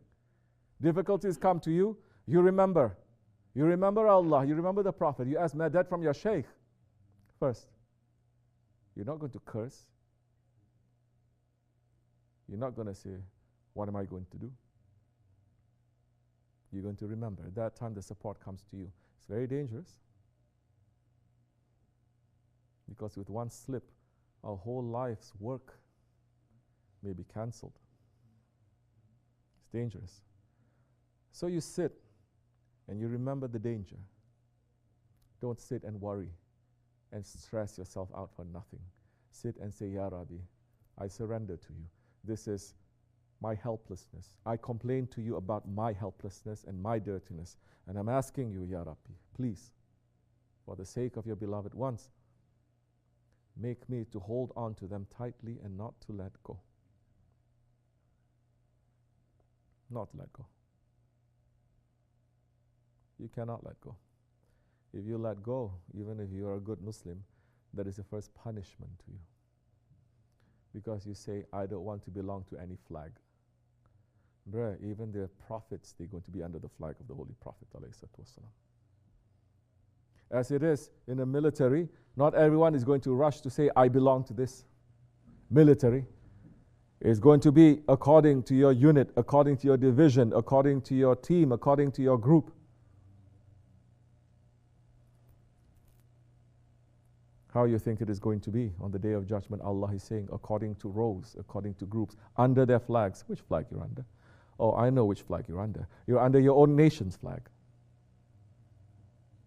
Difficulties come to you, you remember. You remember Allah, you remember the Prophet. You ask madad from your shaykh first. You're not going to curse. You're not going to say, what am I going to do? You're going to remember. At that time the support comes to you. It's very dangerous. Because with one slip, our whole life's work may be cancelled. It's dangerous. So you sit and you remember the danger. Don't sit and worry and stress yourself out for nothing. Sit and say, Ya Rabbi, I surrender to you. This is my helplessness. I complain to you about my helplessness and my dirtiness. And I'm asking you, Ya Rabbi, please, for the sake of your beloved ones, make me to hold on to them tightly and not to let go. Not let go. You cannot let go. If you let go, even if you are a good Muslim, that is the first punishment to you. Because you say, I don't want to belong to any flag. Bruh, even the prophets, they're going to be under the flag of the Holy Prophet ﷺ. As it is in the military, not everyone is going to rush to say, I belong to this military. It's going to be according to your unit, according to your division, according to your team, according to your group. How you think it is going to be on the Day of Judgment? Allah is saying, according to rows, according to groups, under their flags. Which flag you're under? Oh, I know which flag you're under. You're under your own nation's flag.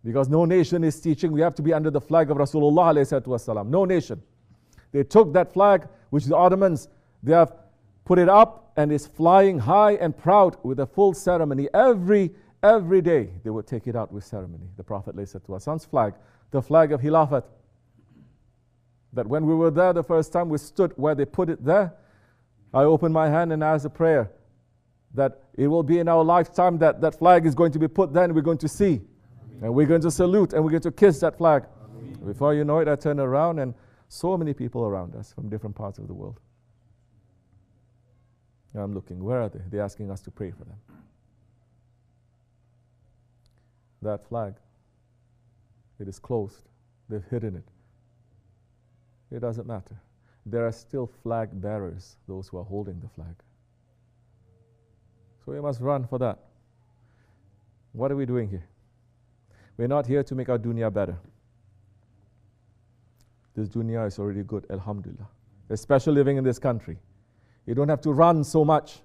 Because no nation is teaching we have to be under the flag of Rasulullah ﷺ. No nation. They took that flag, which the Ottomans, they have put it up and it's flying high and proud with a full ceremony. Every day they would take it out with ceremony. The Prophet ﷺ's flag, the flag of Khilafat. That when we were there the first time, we stood where they put it there. I opened my hand and asked a prayer that it will be in our lifetime that that flag is going to be put there and we're going to see. And we're going to salute and we're going to kiss that flag. Before you know it, I turn around and so many people around us from different parts of the world. And I'm looking, where are they? They're asking us to pray for them. That flag, it is closed. They've hidden it. It doesn't matter. There are still flag bearers, those who are holding the flag. So we must run for that. What are we doing here? We're not here to make our dunya better. This dunya is already good, alhamdulillah. Especially living in this country. You don't have to run so much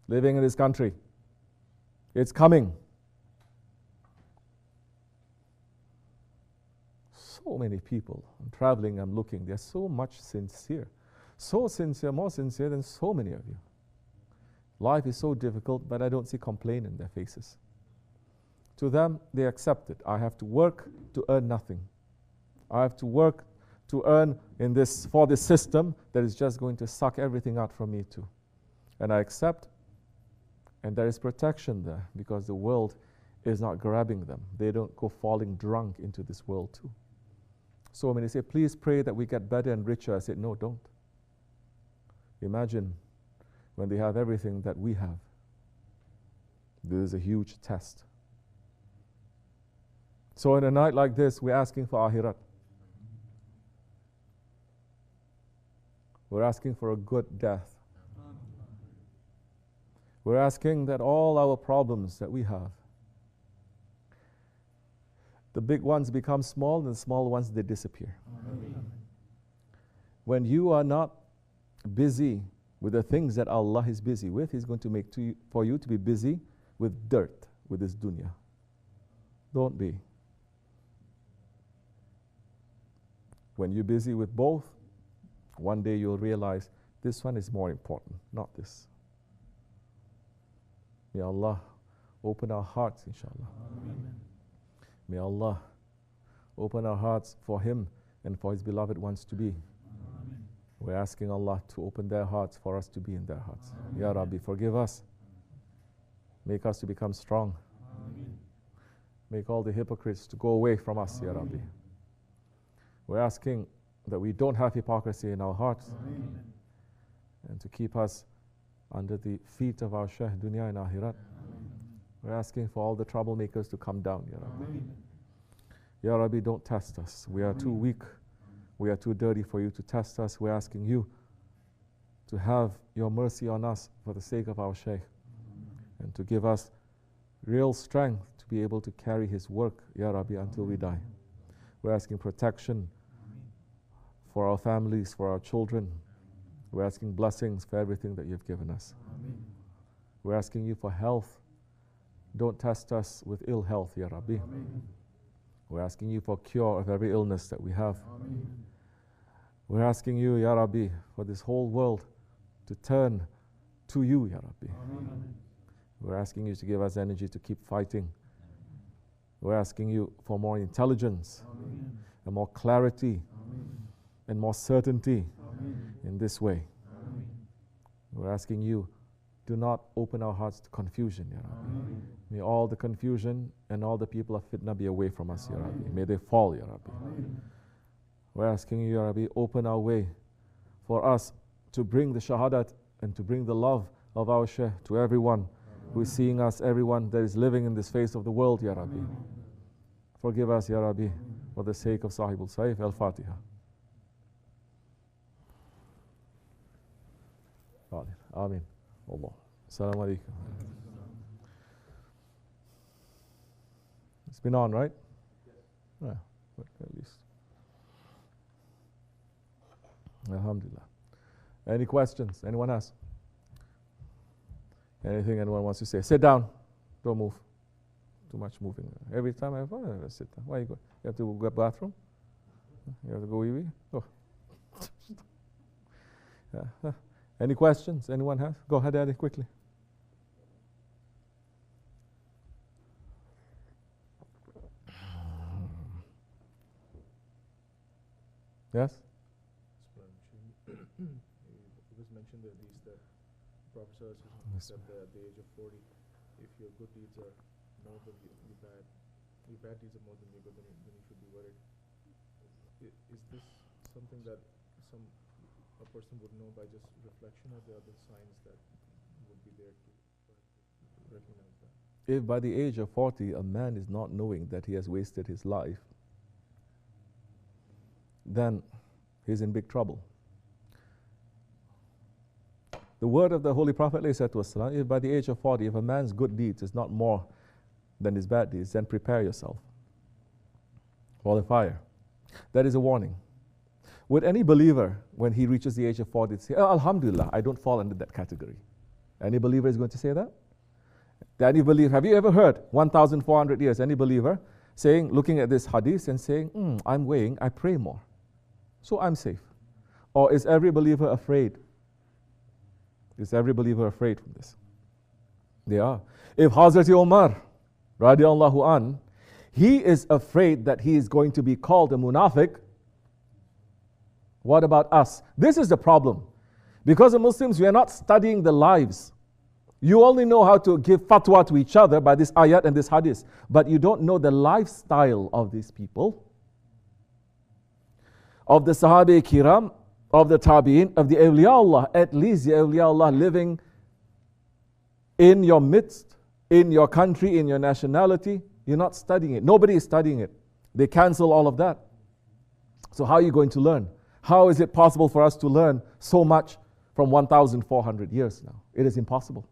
living in this country. It's coming. So many people. I'm traveling, I'm looking. They're so much sincere. So sincere, more sincere than so many of you. Life is so difficult, but I don't see complaint in their faces. To them, they accept it. I have to work to earn nothing. I have to work to earn for this system that is just going to suck everything out from me too. And I accept, and there is protection there because the world is not grabbing them. They don't go falling drunk into this world too. So when they say, please pray that we get better and richer, I said, no, don't. Imagine when they have everything that we have. This is a huge test. So in a night like this, we're asking for Akhirat. We're asking for a good death. We're asking that all our problems that we have, the big ones become small, and the small ones, they disappear. Amen. When you are not busy with the things that Allah is busy with, He's going to make for you to be busy with dirt, with this dunya. Don't be. When you're busy with both, one day you'll realize this one is more important, not this. May Allah open our hearts, inshallah. Amen. May Allah open our hearts for Him and for His beloved ones to be. Amen. We're asking Allah to open their hearts for us to be in their hearts. Amen. Ya Rabbi, forgive us. Make us to become strong. Amen. Make all the hypocrites to go away from us, Ya Rabbi. We're asking that we don't have hypocrisy in our hearts. Amen. And to keep us under the feet of our Shaykh, dunya and akhirat. We're asking for all the troublemakers to come down, Ya Rabbi. Amen. Ya Rabbi, don't test us. We are too weak. We are too dirty for you to test us. We're asking you to have your mercy on us for the sake of our Shaykh, and to give us real strength to be able to carry his work, Ya Rabbi, until we die. We're asking protection for our families, for our children. We're asking blessings for everything that you've given us. Amen. We're asking you for health. Don't test us with ill health, Ya Rabbi. Amen. We're asking you for cure of every illness that we have. Amen. We're asking you, Ya Rabbi, for this whole world to turn to you, Ya Rabbi. Amen. We're asking you to give us energy to keep fighting. We're asking you for more intelligence, Amen, and more clarity, Amen, and more certainty, Amen, in this way. Amen. We're asking you, do not open our hearts to confusion, Ya Rabbi. Amen. May all the confusion and all the people of fitna be away from us, Ya Rabbi. May they fall, Ya Rabbi. Amen. We're asking you, Ya Rabbi, open our way for us to bring the shahadat and to bring the love of our Shaykh to everyone, Amen, who is seeing us, everyone that is living in this face of the world, Ya Rabbi. Amen. Forgive us, Ya Rabbi, for the sake of Sahibul Saif. Al-Fatiha. Amin. Allah. Assalamu alaikum. It's been on, right? Yes. Yeah, at least. Alhamdulillah. Any questions? Anyone has? Anything anyone wants to say? Sit down. Don't move. Too much moving. Every time I sit down. Why you go? You have to go to the bathroom? You have to go wee-wee? Oh. Yeah. Any questions anyone has? Go ahead, Daddy, quickly. Yes? It was mentioned that the Prophet said that at the age of 40, if your good deeds are more than your bad deeds are more than your good, then you should be worried. Is this something that a person would know by just reflection, or there are other signs that would be there to recognize that? If by the age of 40 a man is not knowing that he has wasted his life, then he's in big trouble. The word of the Holy Prophet ﷺ, if by the age of 40, if a man's good deeds is not more than his bad deeds, then prepare yourself for the fire. That is a warning. Would any believer, when he reaches the age of 40, say, oh, Alhamdulillah, I don't fall under that category? Any believer is going to say that? Any believer, have you ever heard 1,400 years, any believer saying, looking at this hadith and saying, I'm weighing, I pray more, so I'm safe? Or is every believer afraid? Is every believer afraid from this? They are. If Hazrat Umar, radiallahu an, he is afraid that he is going to be called a munafiq, what about us? This is the problem. Because the Muslims, we are not studying the lives. You only know how to give fatwa to each other by this ayat and this hadith, but you don't know the lifestyle of these people, of the Sahabe Kiram, of the Tabi'in, of the Awliya Allah, at least the Awliya Allah living in your midst, in your country, in your nationality. You're not studying it. Nobody is studying it. They cancel all of that. So how are you going to learn? How is it possible for us to learn so much from 1,400 years now? It is impossible.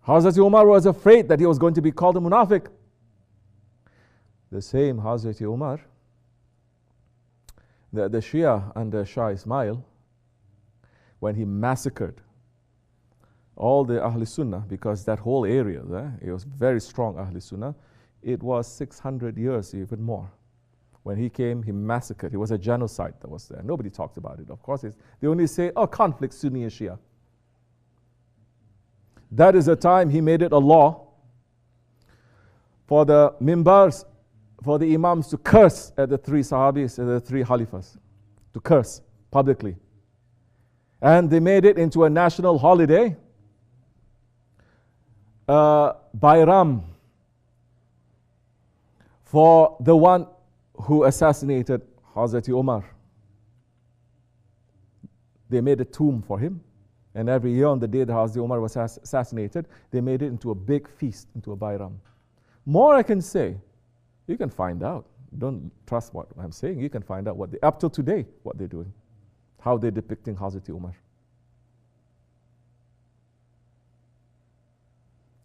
Hazrat Umar was afraid that he was going to be called a munafiq. The same Hazrat Umar, the Shia under Shah Ismail, when he massacred all the Ahl Sunnah, because that whole area there, it was very strong Ahl Sunnah. It was 600 years, even more. When he came, he massacred. It was a genocide that was there. Nobody talked about it. Of course, they only say, oh, conflict, Sunni and Shia. That is the time he made it a law for the mimbars, for the imams to curse at the three sahabis, at the three khalifas, to curse publicly. And they made it into a national holiday, Bayram, for the one who assassinated Hazrat Umar. They made a tomb for him. And every year on the day that Hazrat Umar was assassinated, they made it into a big feast, into a Bayram. More I can say, you can find out. Don't trust what I'm saying. You can find out up till today, what they're doing. How they're depicting Hazrat Umar.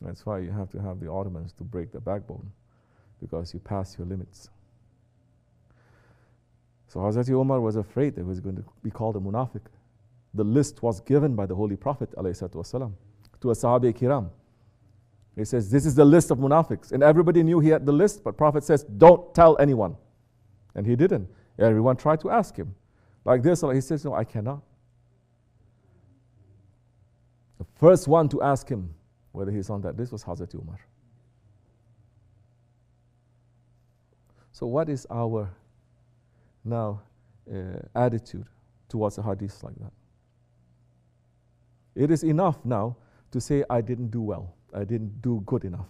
That's why you have to have the Ottomans to break the backbone, because you pass your limits. So Hazrat Umar was afraid that he was going to be called a munafiq. The list was given by the Holy Prophet ﷺ to a Sahabi Kiram. He says, this is the list of munafiqs. And everybody knew he had the list, but Prophet says, don't tell anyone. And he didn't. Everyone tried to ask him. Like this, he says, no, I cannot. The first one to ask him whether he's on that list was Hazrat Umar. So what is our now attitude towards a hadith like that? It is enough now to say, I didn't do well. I didn't do good enough.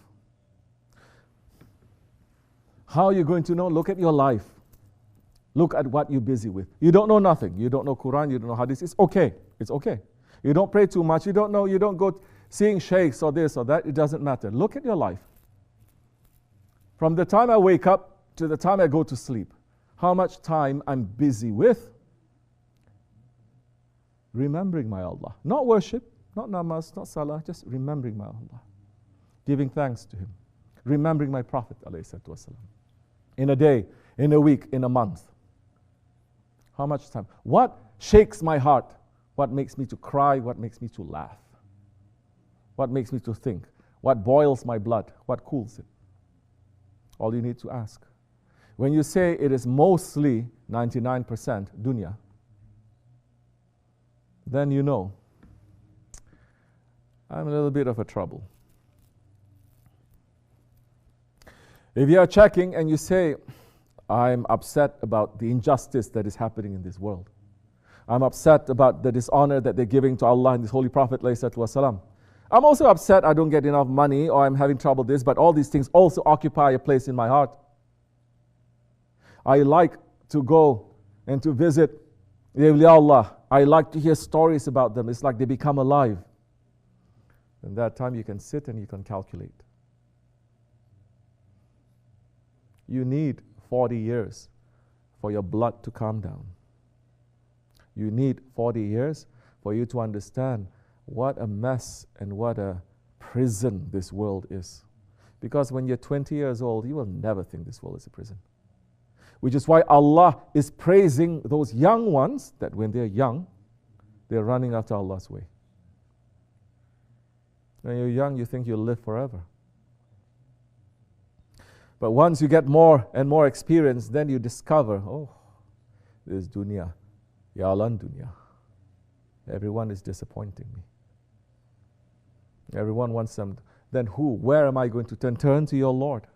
How are you going to know? Look at your life. Look at what you're busy with. You don't know nothing. You don't know Quran, you don't know hadith. It's okay. It's okay. You don't pray too much. You don't know. You don't go seeing sheikhs or this or that. It doesn't matter. Look at your life. From the time I wake up to the time I go to sleep, how much time I'm busy with remembering my Allah. Not worship, not namaz, not salah, just remembering my Allah. Giving thanks to Him. Remembering my Prophet ﷺ. In a day, in a week, in a month. How much time? What shakes my heart? What makes me to cry? What makes me to laugh? What makes me to think? What boils my blood? What cools it? All you need to ask. When you say it is mostly 99% dunya, then you know I'm a little bit of a trouble. If you are checking and you say, I'm upset about the injustice that is happening in this world. I'm upset about the dishonor that they're giving to Allah and His Holy Prophet ﷺ. I'm also upset I don't get enough money, or I'm having trouble this, but all these things also occupy a place in my heart. I like to go and to visit the awliya Allah. I like to hear stories about them. It's like they become alive. And that time you can sit and you can calculate. You need 40 years for your blood to calm down. You need 40 years for you to understand what a mess and what a prison this world is. Because when you're 20 years old, you will never think this world is a prison. Which is why Allah is praising those young ones, that when they're young, they're running after Allah's way. When you're young, you think you'll live forever. But once you get more and more experience, then you discover, oh, this dunya, yalan dunya. Everyone is disappointing me. Everyone wants some. Then who? Where am I going to turn? Turn to your Lord.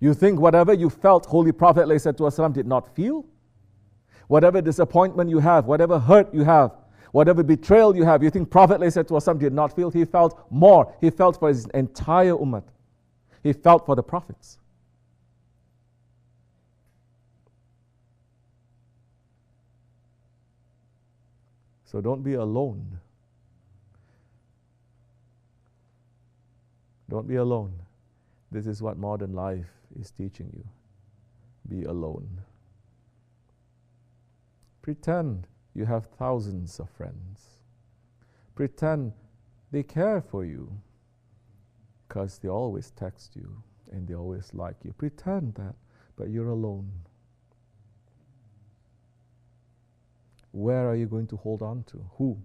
You think whatever you felt Holy Prophet ﷺ did not feel? Whatever disappointment you have, whatever hurt you have, whatever betrayal you have, you think Prophet ﷺ did not feel? He felt more. He felt for his entire ummah. He felt for the prophets. So don't be alone. Don't be alone. This is what modern life is teaching you. Be alone. Pretend you have thousands of friends. Pretend they care for you, because they always text you and they always like you. Pretend that, but you're alone. where are you going to hold on to? Who?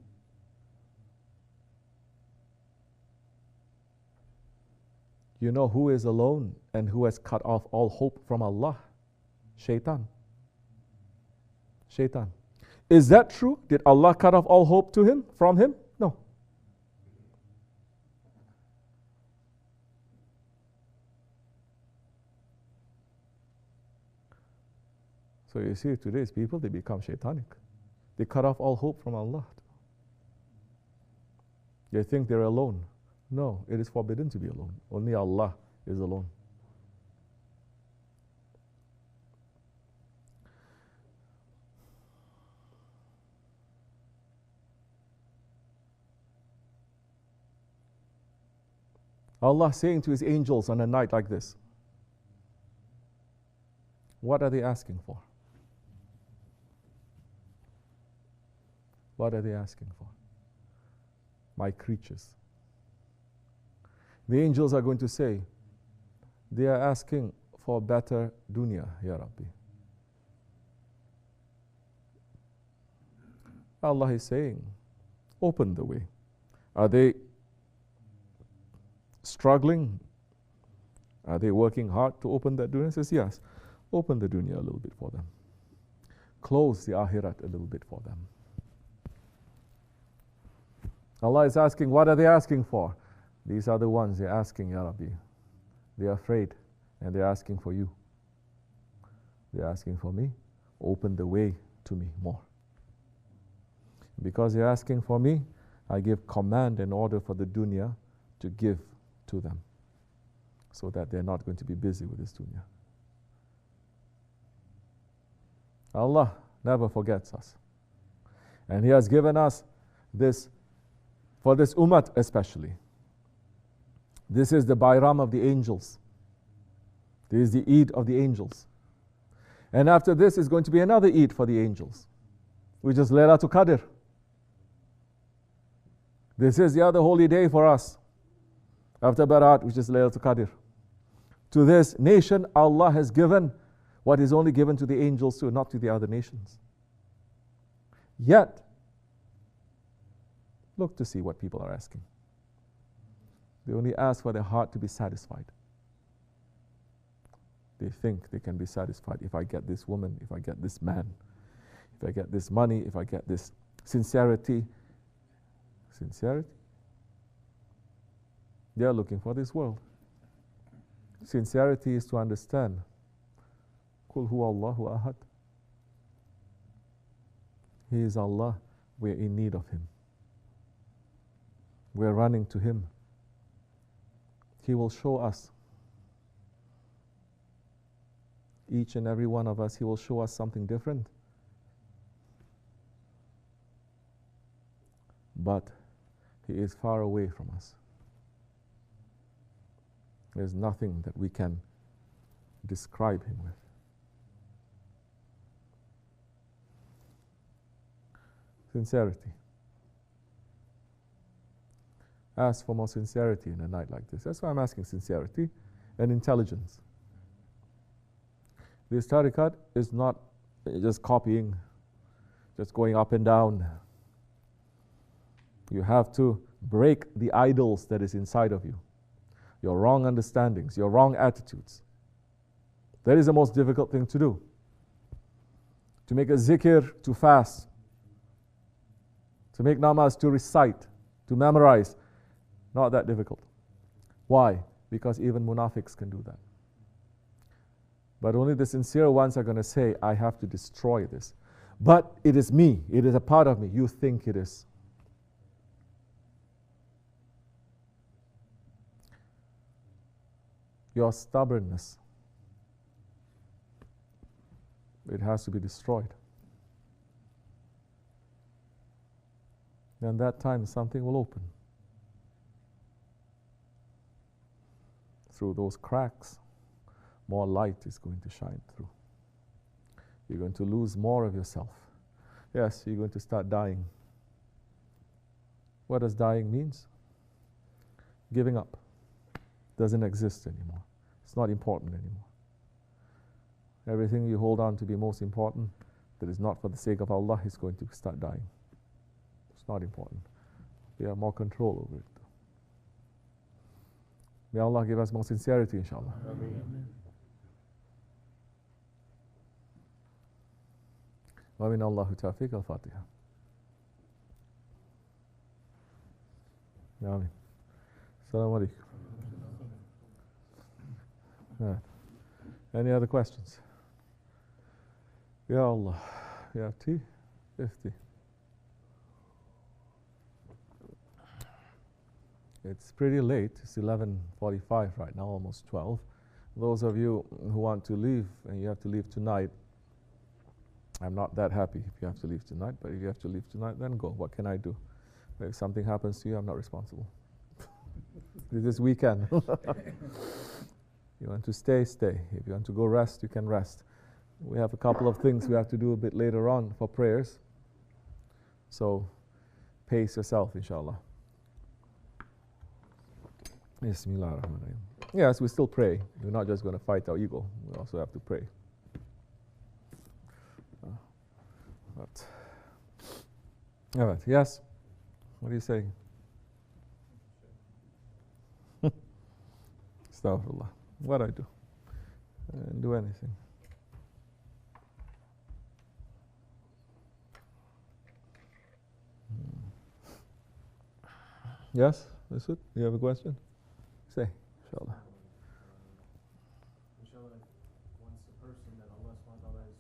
You know who is alone and who has cut off all hope from Allah? Shaitan. Shaitan. Is that true? Did Allah cut off all hope to him, from him? No. So you see, today's people, they become shaitanic. They cut off all hope from Allah. They think they're alone. No, it is forbidden to be alone. Only Allah is alone. Allah saying to His angels on a night like this, what are they asking for? What are they asking for? My creatures. The angels are going to say, they are asking for better dunya, Ya Rabbi. Allah is saying, open the way. Are they struggling? Are they working hard to open that dunya? He says, yes, open the dunya a little bit for them. Close the akhirat a little bit for them. Allah is asking, what are they asking for? These are the ones they're asking, Ya Rabbi. They're afraid and they're asking for you. They're asking for me. Open the way to me more. Because they're asking for me, I give command and order for the dunya to give to them, so that they're not going to be busy with this dunya. Allah never forgets us. And He has given us this, for this ummah especially. This is the Bayram of the angels. This is the Eid of the angels. And after this is going to be another Eid for the angels, which is Laylatul Qadr. This is the other holy day for us, after Barat, which is Laylatul Qadr. To this nation, Allah has given what is only given to the angels too, not to the other nations. Yet, look to see what people are asking. They only ask for their heart to be satisfied. They think they can be satisfied if I get this woman, if I get this man, if I get this money, if I get this sincerity. Sincerity? They are looking for this world. Sincerity is to understand, Qul huwa Allahu ahad. He is Allah, we're in need of Him. We're running to Him. He will show us. Each and every one of us, He will show us something different. But He is far away from us. There's nothing that we can describe Him with. Sincerity. Ask for more sincerity in a night like this. That's why I'm asking sincerity and intelligence. This tariqat is not just copying, just going up and down. You have to break the idols that is inside of you. Your wrong understandings, your wrong attitudes. That is the most difficult thing to do. To make a zikr, to fast. To make namaz, to recite, to memorize. Not that difficult. Why? Because even munafiqs can do that. But only the sincere ones are going to say, I have to destroy this. But it is me, it is a part of me. You think it is. Your stubbornness, it has to be destroyed. And that time something will open. Through those cracks, more light is going to shine through. You're going to lose more of yourself. Yes, you're going to start dying. What does dying means? Giving up. Doesn't exist anymore. It's not important anymore. Everything you hold on to be most important, that is not for the sake of Allah, he's going to start dying. It's not important. We have more control over it. May Allah give us more sincerity, inshallah. Wa min Allahu tawfiq al-Fatiha. Amin. Assalamu alaikum. Right. Any other questions? Ya Allah. You have tea? 50. It's pretty late. It's 11:45 right now, almost 12. Those of you who want to leave and you have to leave tonight, I'm not that happy if you have to leave tonight, but if you have to leave tonight, then go. What can I do? If something happens to you, I'm not responsible. This weekend. You want to stay, stay. If you want to go rest, you can rest. We have a couple of things we have to do a bit later on for prayers. So pace yourself, inshallah. Bismillahirrahmanirrahim. Yes, we still pray. We're not just going to fight our ego. We also have to pray. All right. Yes? What are you saying? Astaghfirullah. What I do? I didn't do anything. Yes? That's it? You have a question? Say, inshallah. Inshallah, once the person that Allah subhanahu wa ta'ala is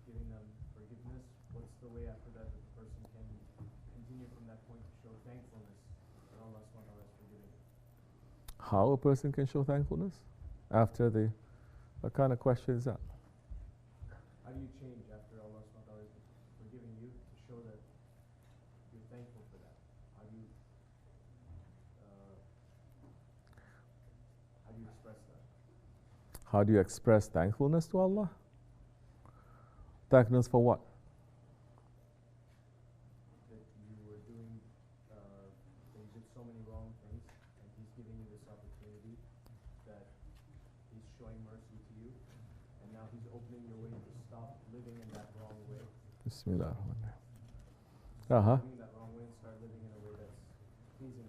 giving them forgiveness, what's the way after that the person can continue from that point to show thankfulness that Allah subhanahu wa ta'ala is forgiving? How a person can show thankfulness? After the, what kind of question is that? How do you change after Allah subhanahu wa ta'ala is forgiving you to show that you're thankful for that? How do you express that? How do you express thankfulness to Allah? Thankfulness for what? That you were doing, that you did so many wrong things, and He's giving you this opportunity that He's showing mercy to you, and now He's opening your way to stop living in that wrong way. Bismillah. Living that wrong way and start living in a way that's pleasing.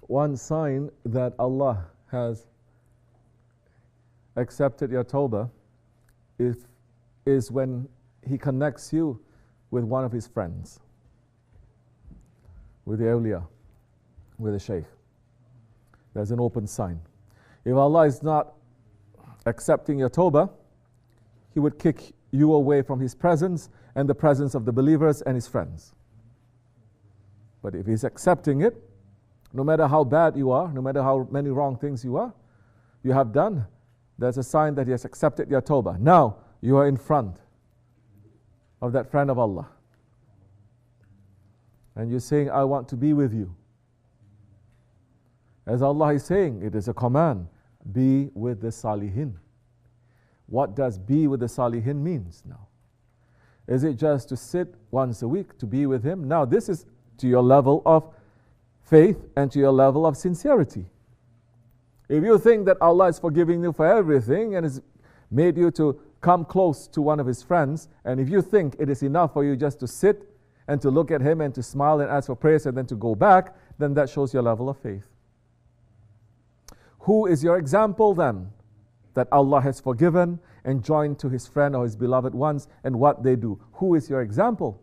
One sign that Allah has accepted your tawbah is when He connects you with one of His friends, with the awliya, with the shaykh. There's an open sign. If Allah is not accepting your tawbah, He would kick you away from His presence and the presence of the believers and His friends. But if He's accepting it, no matter how bad you are, no matter how many wrong things you have done, there's a sign that He has accepted your tawbah. Now you are in front of that friend of Allah. And you're saying, I want to be with you. As Allah is saying, it is a command, be with the salihin. What does be with the salihin means now? Is it just to sit once a week to be with him? Now this is to your level of faith and to your level of sincerity. If you think that Allah is forgiving you for everything and has made you to come close to one of His friends, and if you think it is enough for you just to sit and to look at him and to smile and ask for prayers and then to go back, then that shows your level of faith. Who is your example then? That Allah has forgiven and joined to His friend or His beloved ones, and what they do. Who is your example?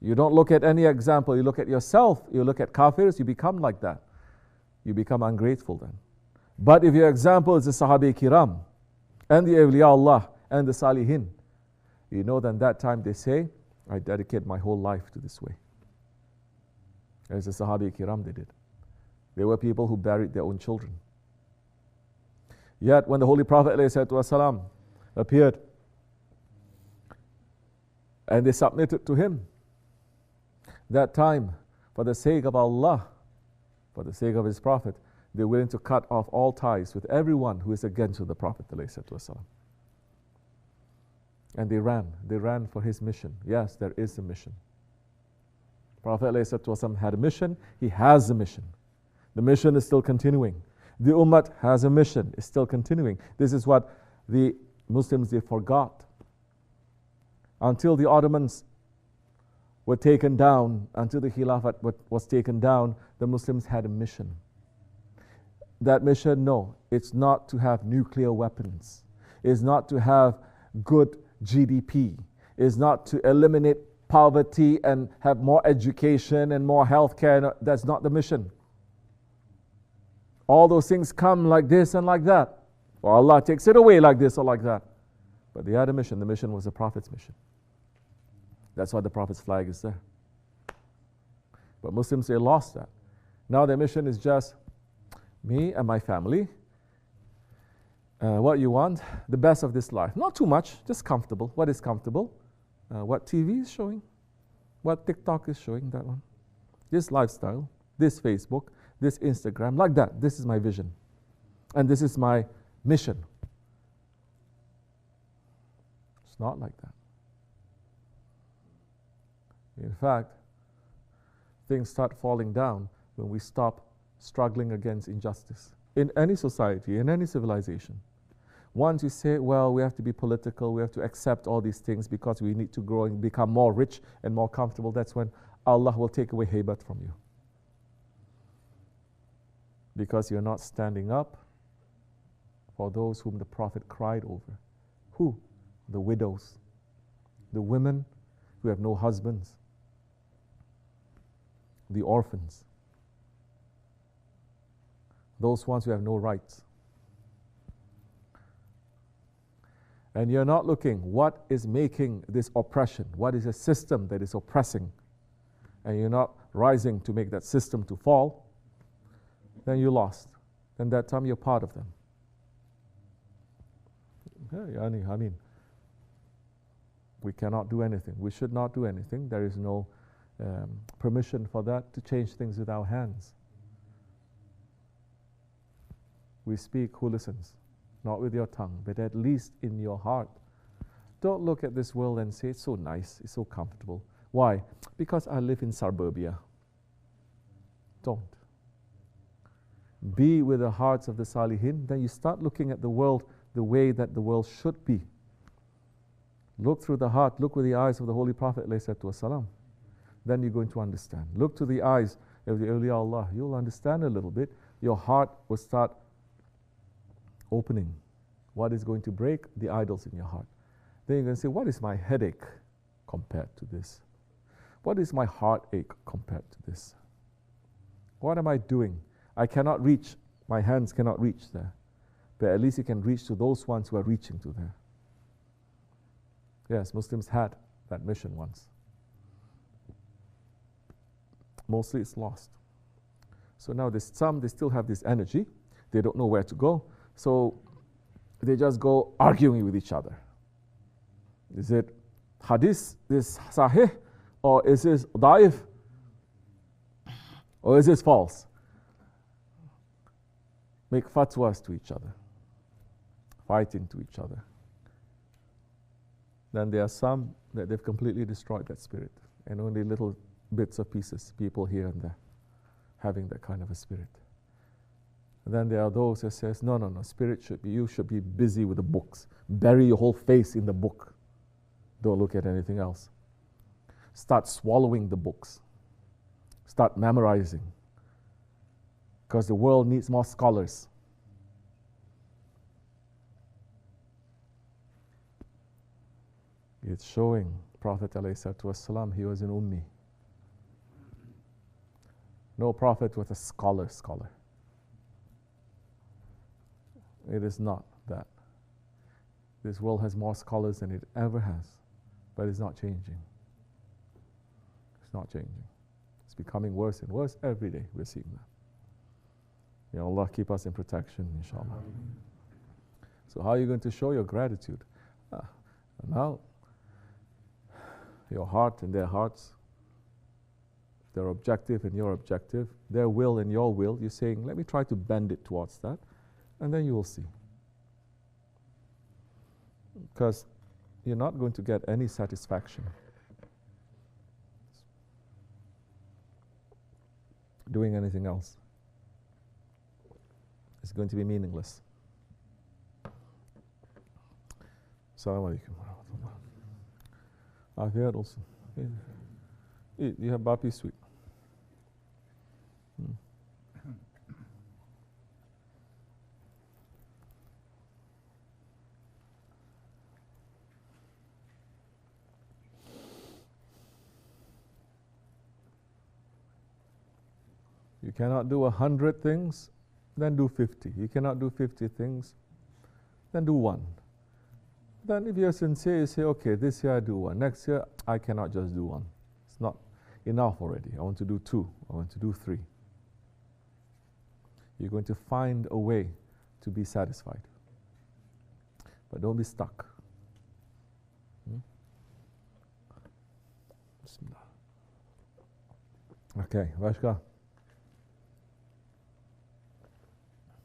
You don't look at any example, you look at yourself, you look at kafirs, you become like that. You become ungrateful then. But if your example is the Sahabi Kiram and the Awliya Allah and the Salihin, you know then that time they say, I dedicate my whole life to this way. As the Sahabi Kiram they did. They were people who buried their own children. Yet when the Holy Prophet ﷺ appeared and they submitted to him, that time, for the sake of Allah, for the sake of His Prophet, they're willing to cut off all ties with everyone who is against the Prophet ﷺ. And they ran for his mission. Yes, there is a mission. Prophet ﷺ had a mission, he has a mission. The mission is still continuing. The Ummah has a mission, it's still continuing. This is what the Muslims, they forgot. Until the Ottomans were taken down, until the Khilafat was taken down, the Muslims had a mission. That mission, no, it's not to have nuclear weapons. It's not to have good GDP. It's not to eliminate poverty and have more education and more healthcare. That's not the mission. All those things come like this and like that. Or Allah takes it away like this or like that. But they had a mission. The mission was the Prophet's mission. That's why the Prophet's flag is there. But Muslims, they lost that. Now their mission is just me and my family. What you want? The best of this life. Not too much, just comfortable. What is comfortable? What TV is showing? What TikTok is showing? That one. This lifestyle, this Facebook, this Instagram, like that. This is my vision. And this is my mission. It's not like that. In fact, things start falling down when we stop struggling against injustice. In any society, in any civilization. Once you say, well, we have to be political, we have to accept all these things because we need to grow and become more rich and more comfortable, that's when Allah will take away haybat from you. Because you're not standing up for those whom the Prophet cried over. Who? The widows, the women who have no husbands, the orphans, those ones who have no rights. And you're not looking what is making this oppression, what is a system that is oppressing, and you're not rising to make that system to fall, then you lost. Then that time you're part of them. I mean, we cannot do anything. We should not do anything. There is no permission for that to change things with our hands. We speak, who listens? Not with your tongue, but at least in your heart. Don't look at this world and say, it's so nice, it's so comfortable. Why? Because I live in suburbia. Don't. Be with the hearts of the Salihin, then you start looking at the world the way that the world should be. Look through the heart, look with the eyes of the Holy Prophet ﷺ. Then you're going to understand. Look to the eyes of the awliya Allah, you'll understand a little bit. Your heart will start opening. What is going to break? The idols in your heart. Then you're going to say, what is my headache compared to this? What is my heartache compared to this? What am I doing? I cannot reach, my hands cannot reach there. But at least you can reach to those ones who are reaching to there. Yes, Muslims had that mission once. Mostly it's lost. So now there's some, they still have this energy. They don't know where to go. So they just go arguing with each other. Is it hadith, is sahih, or is this daif, or is this false? Make fatwas to each other, fighting to each other. Then there are some that they've completely destroyed that spirit, and only little bits of pieces, people here and there, having that kind of a spirit. And then there are those that says, no, spirit should be, you should be busy with the books. Bury your whole face in the book. Don't look at anything else. Start swallowing the books. Start memorizing. Because the world needs more scholars. It's showing Prophet ﷺ, he was an ummi. No prophet was a scholar. It is not that. This world has more scholars than it ever has, but it's not changing. It's not changing. It's becoming worse and worse every day. We're seeing that. Ya Allah, keep us in protection, inshallah. So how are you going to show your gratitude? Now, your heart and their hearts, their objective and your objective, their will and your will, you're saying, let me try to bend it towards that. And then you will see. Because you're not going to get any satisfaction doing anything else. It's going to be meaningless. Assalamu alaikum. Afiyet olsun. Eat. You have bapi sweet. You cannot do 100 things, then do 50. You cannot do 50 things, then do one. Then if you're sincere, you say, okay, this year I do one. Next year, I cannot just do one. It's not enough already. I want to do 2. I want to do 3. You're going to find a way to be satisfied. But don't be stuck. Bismillah. Okay, Vashka.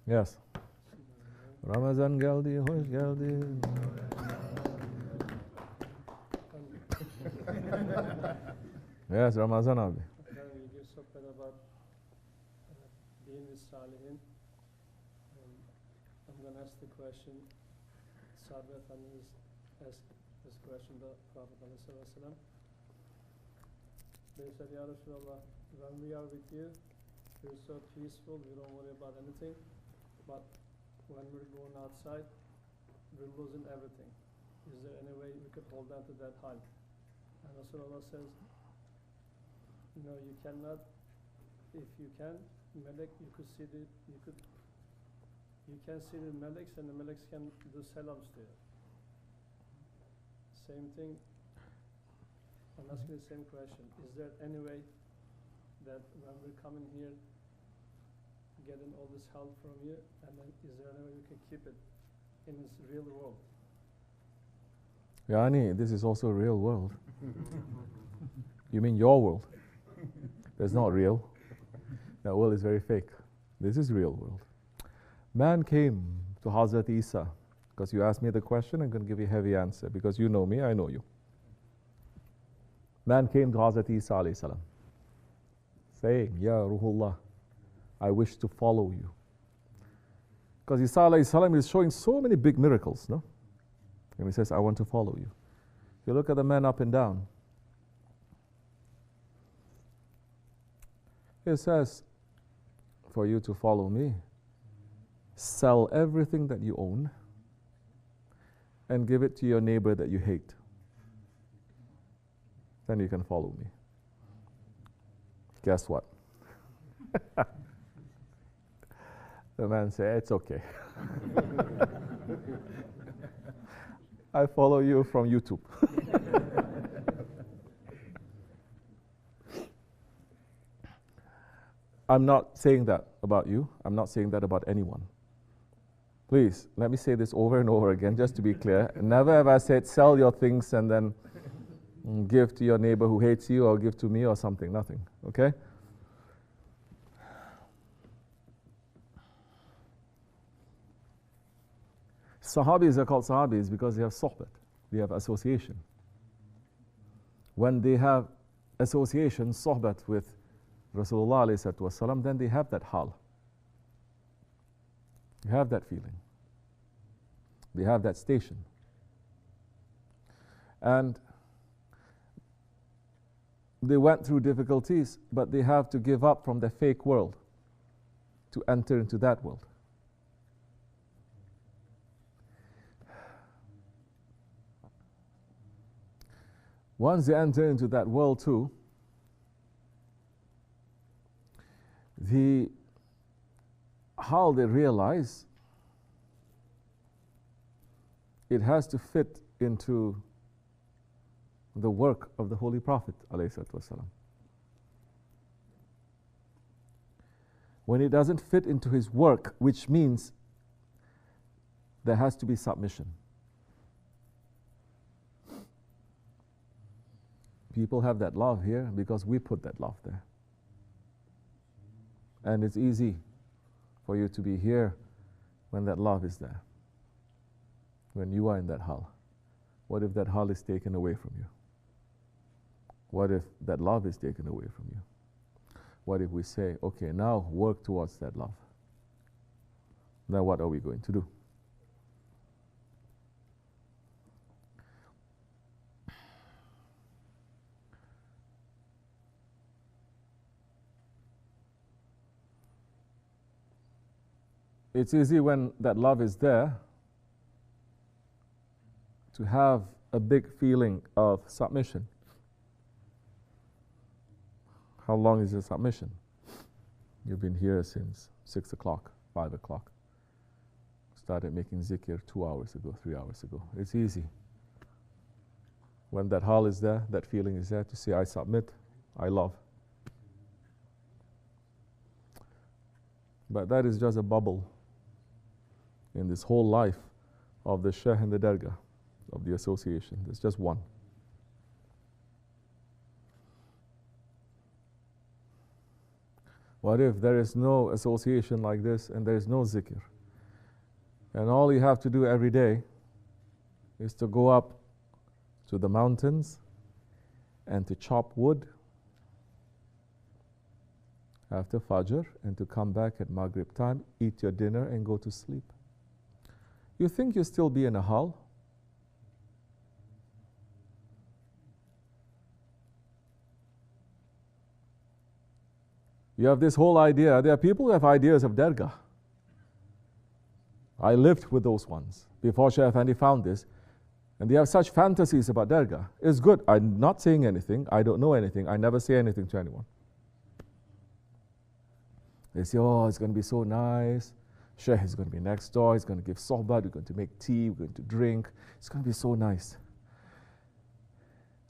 Yes. Ramazan geldi, hoş geldi. Yes, Ramazan abi. You give something about being with Salihin. I'm going to ask the question. Sadat asked this question to Prophet ﷺ. They said, Ya Rasulullah, when we are with you, we're so peaceful, we don't worry about anything. But when we're going outside, we're losing everything. Is there any way we could hold on to that high? And Rasulullah says, no, you cannot. If you can, Melek, you can see the Meleks, and the Meleks can do salams to you. Same thing. I'm asking the same question. Is there any way that when we're coming here, getting all this help from you, and then is there any way we can keep it in this real world? Yani, this is also a real world. You mean your world? That's not real. That world is very fake. This is real world. Man came to Hazrat Isa, because you asked me the question, I'm going to give you a heavy answer, because you know me, I know you. Man came to Hazrat Isa alayhi salam, saying, Ya Ruhullah, I wish to follow you. Because Isa alayhi salam is showing so many big miracles, no? And he says, I want to follow you. You look at the men up and down. It says, for you to follow me, sell everything that you own and give it to your neighbor that you hate. Then you can follow me. Guess what? The man said, it's okay. I follow you from YouTube. I'm not saying that about you. I'm not saying that about anyone. Please, let me say this over and over again, just to be clear. Never have I said, sell your things and then give to your neighbor who hates you, or give to me or something. Nothing. Okay? Sahabis are called Sahabis because they have sohbat, they have association. When they have association, sohbat with Rasulullah alayhi salatu wasalam, then they have that hal. They have that feeling. They have that station. And they went through difficulties, but they have to give up from the fake world to enter into that world. Once they enter into that world too, how they realize it has to fit into the work of the Holy Prophet ﷺ. When it doesn't fit into his work, which means there has to be submission. People have that love here because we put that love there. And it's easy for you to be here when that love is there. When you are in that hal. What if that hal is taken away from you? What if that love is taken away from you? What if we say, okay, now work towards that love? Then what are we going to do? it's easy when that love is there to have a big feeling of submission. How long is your submission? You've been here since 6 o'clock, 5 o'clock. Started making zikr 2 hours ago, 3 hours ago. It's easy. When that hal is there, that feeling is there to say, I submit, I love. But that is just a bubble in this whole life of the Shaykh and the Dergah, of the association. There's just one. What if there is no association like this and there is no zikr? And all you have to do every day is to go up to the mountains and to chop wood after Fajr and to come back at Maghrib time, eat your dinner and go to sleep. You think you'll still be in a hal? You have this whole idea. There are people who have ideas of Dergah. I lived with those ones before Shaykh Effendi found this. And they have such fantasies about Dergah. It's good. I'm not saying anything. I don't know anything. I never say anything to anyone. They say, oh, it's going to be so nice. Shaykh is going to be next door. He's going to give sohbah. We're going to make tea. We're going to drink. It's going to be so nice.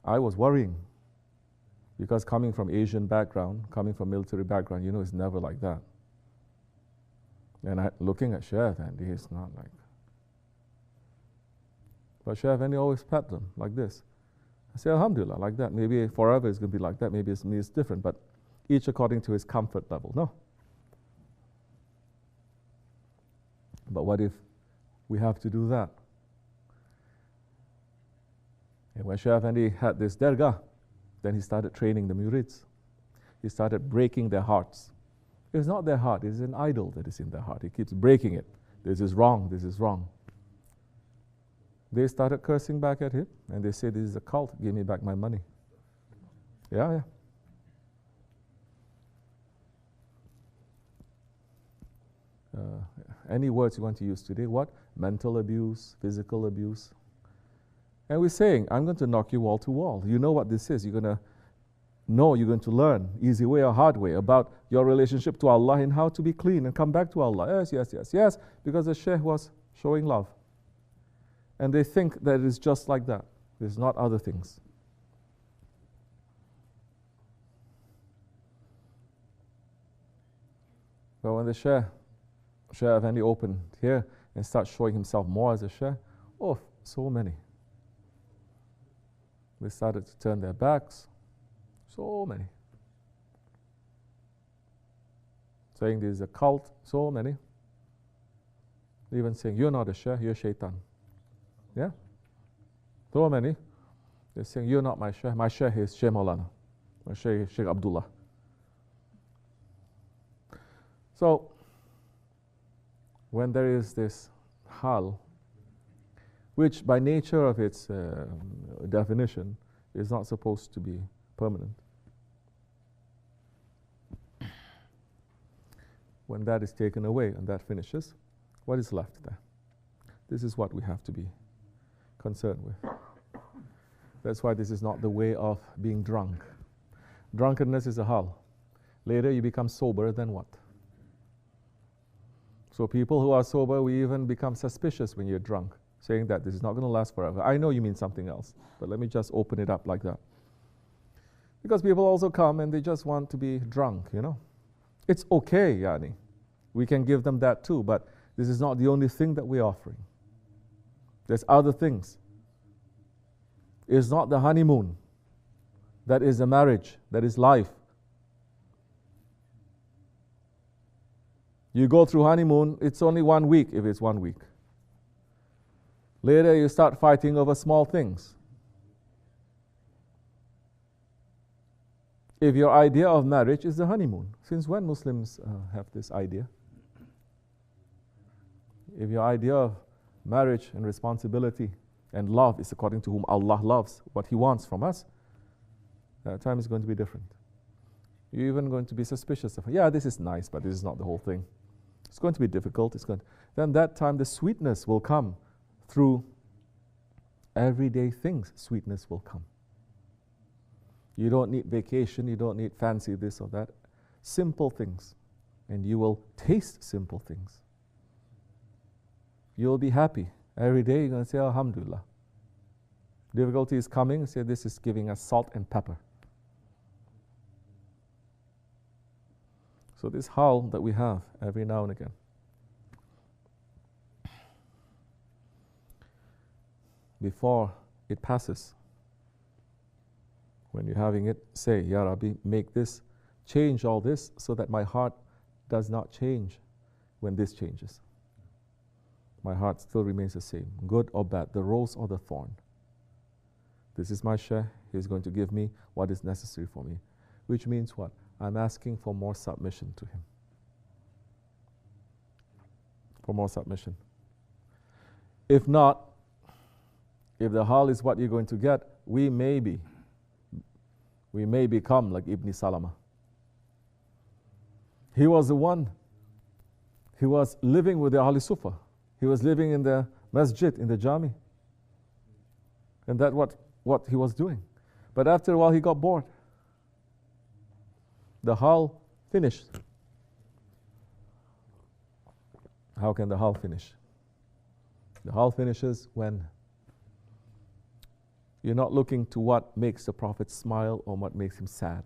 I was worrying. Because coming from Asian background, coming from military background, you know, it's never like that. And looking at Shaykh Effendi, it's not like. But Shaykh Effendi always pat them like this. I say, Alhamdulillah, like that. Maybe forever it's going to be like that. Maybe it's different, but each according to his comfort level. No. But what if we have to do that? And when Shaykh Effendi had this Dergah, then he started training the murids. He started breaking their hearts. It's not their heart, it's an idol that is in their heart. He keeps breaking it. This is wrong, this is wrong. They started cursing back at him, and they say, this is a cult, give me back my money. Yeah. Any words you want to use today? What? Mental abuse, physical abuse. And we're saying, I'm going to knock you wall to wall. You know what this is. You're going to know, you're going to learn, easy way or hard way, about your relationship to Allah and how to be clean and come back to Allah. Yes. Because the Shaykh was showing love. And they think that it is just like that. There's not other things. But when the Shaykh Effendi opened here and started showing himself more as a Shaykh, oh, so many. They started to turn their backs. So many. Saying this is a cult. So many. Even saying, you're not a Shaykh, you're Shaitan. Yeah? So many. They're saying, you're not my Shaykh. My Shaykh is Shaykh Maulana. My Shaykh is Shaykh Abdullah. So, when there is this hal, which by nature of its definition is not supposed to be permanent. When that is taken away and that finishes, what is left there? This is what we have to be concerned with. That's why this is not the way of being drunk. Drunkenness is a hal. Later you become sober, then what? So people who are sober, we even become suspicious when you're drunk, saying that this is not going to last forever. I know you mean something else, but let me just open it up like that. Because people also come and they just want to be drunk, you know. It's okay, yani. We can give them that too, but this is not the only thing that we're offering. There's other things. It's not the honeymoon. That is a marriage. That is life. You go through honeymoon, it's only 1 week if it's 1 week. Later you start fighting over small things. If your idea of marriage is the honeymoon, since when Muslims have this idea? If your idea of marriage and responsibility and love is according to whom Allah loves, what He wants from us, that time is going to be different. You're even going to be suspicious of, yeah, this is nice, but this is not the whole thing. It's going to be difficult. Then that time the sweetness will come through everyday things. Sweetness will come. You don't need vacation. You don't need fancy this or that. Simple things. And you will taste simple things. You'll be happy. Every day you're going to say, Alhamdulillah. Difficulty is coming, say this is giving us salt and pepper. So this hal that we have every now and again. Before it passes, when you're having it, say, Ya Rabbi, make this, change all this so that my heart does not change when this changes. My heart still remains the same, good or bad, the rose or the thorn. This is my Shaykh, he's going to give me what is necessary for me. Which means what? I'm asking for more submission to him. For more submission. If not, if the hal is what you're going to get, we may become like Ibn Salama. He was the one, he was living with the Ahli Sufa. He was living in the masjid, in the jami. And that's what he was doing. But after a while he got bored. The hal finished. How can the hal finish? The hal finishes when you're not looking to what makes the Prophet smile or what makes him sad.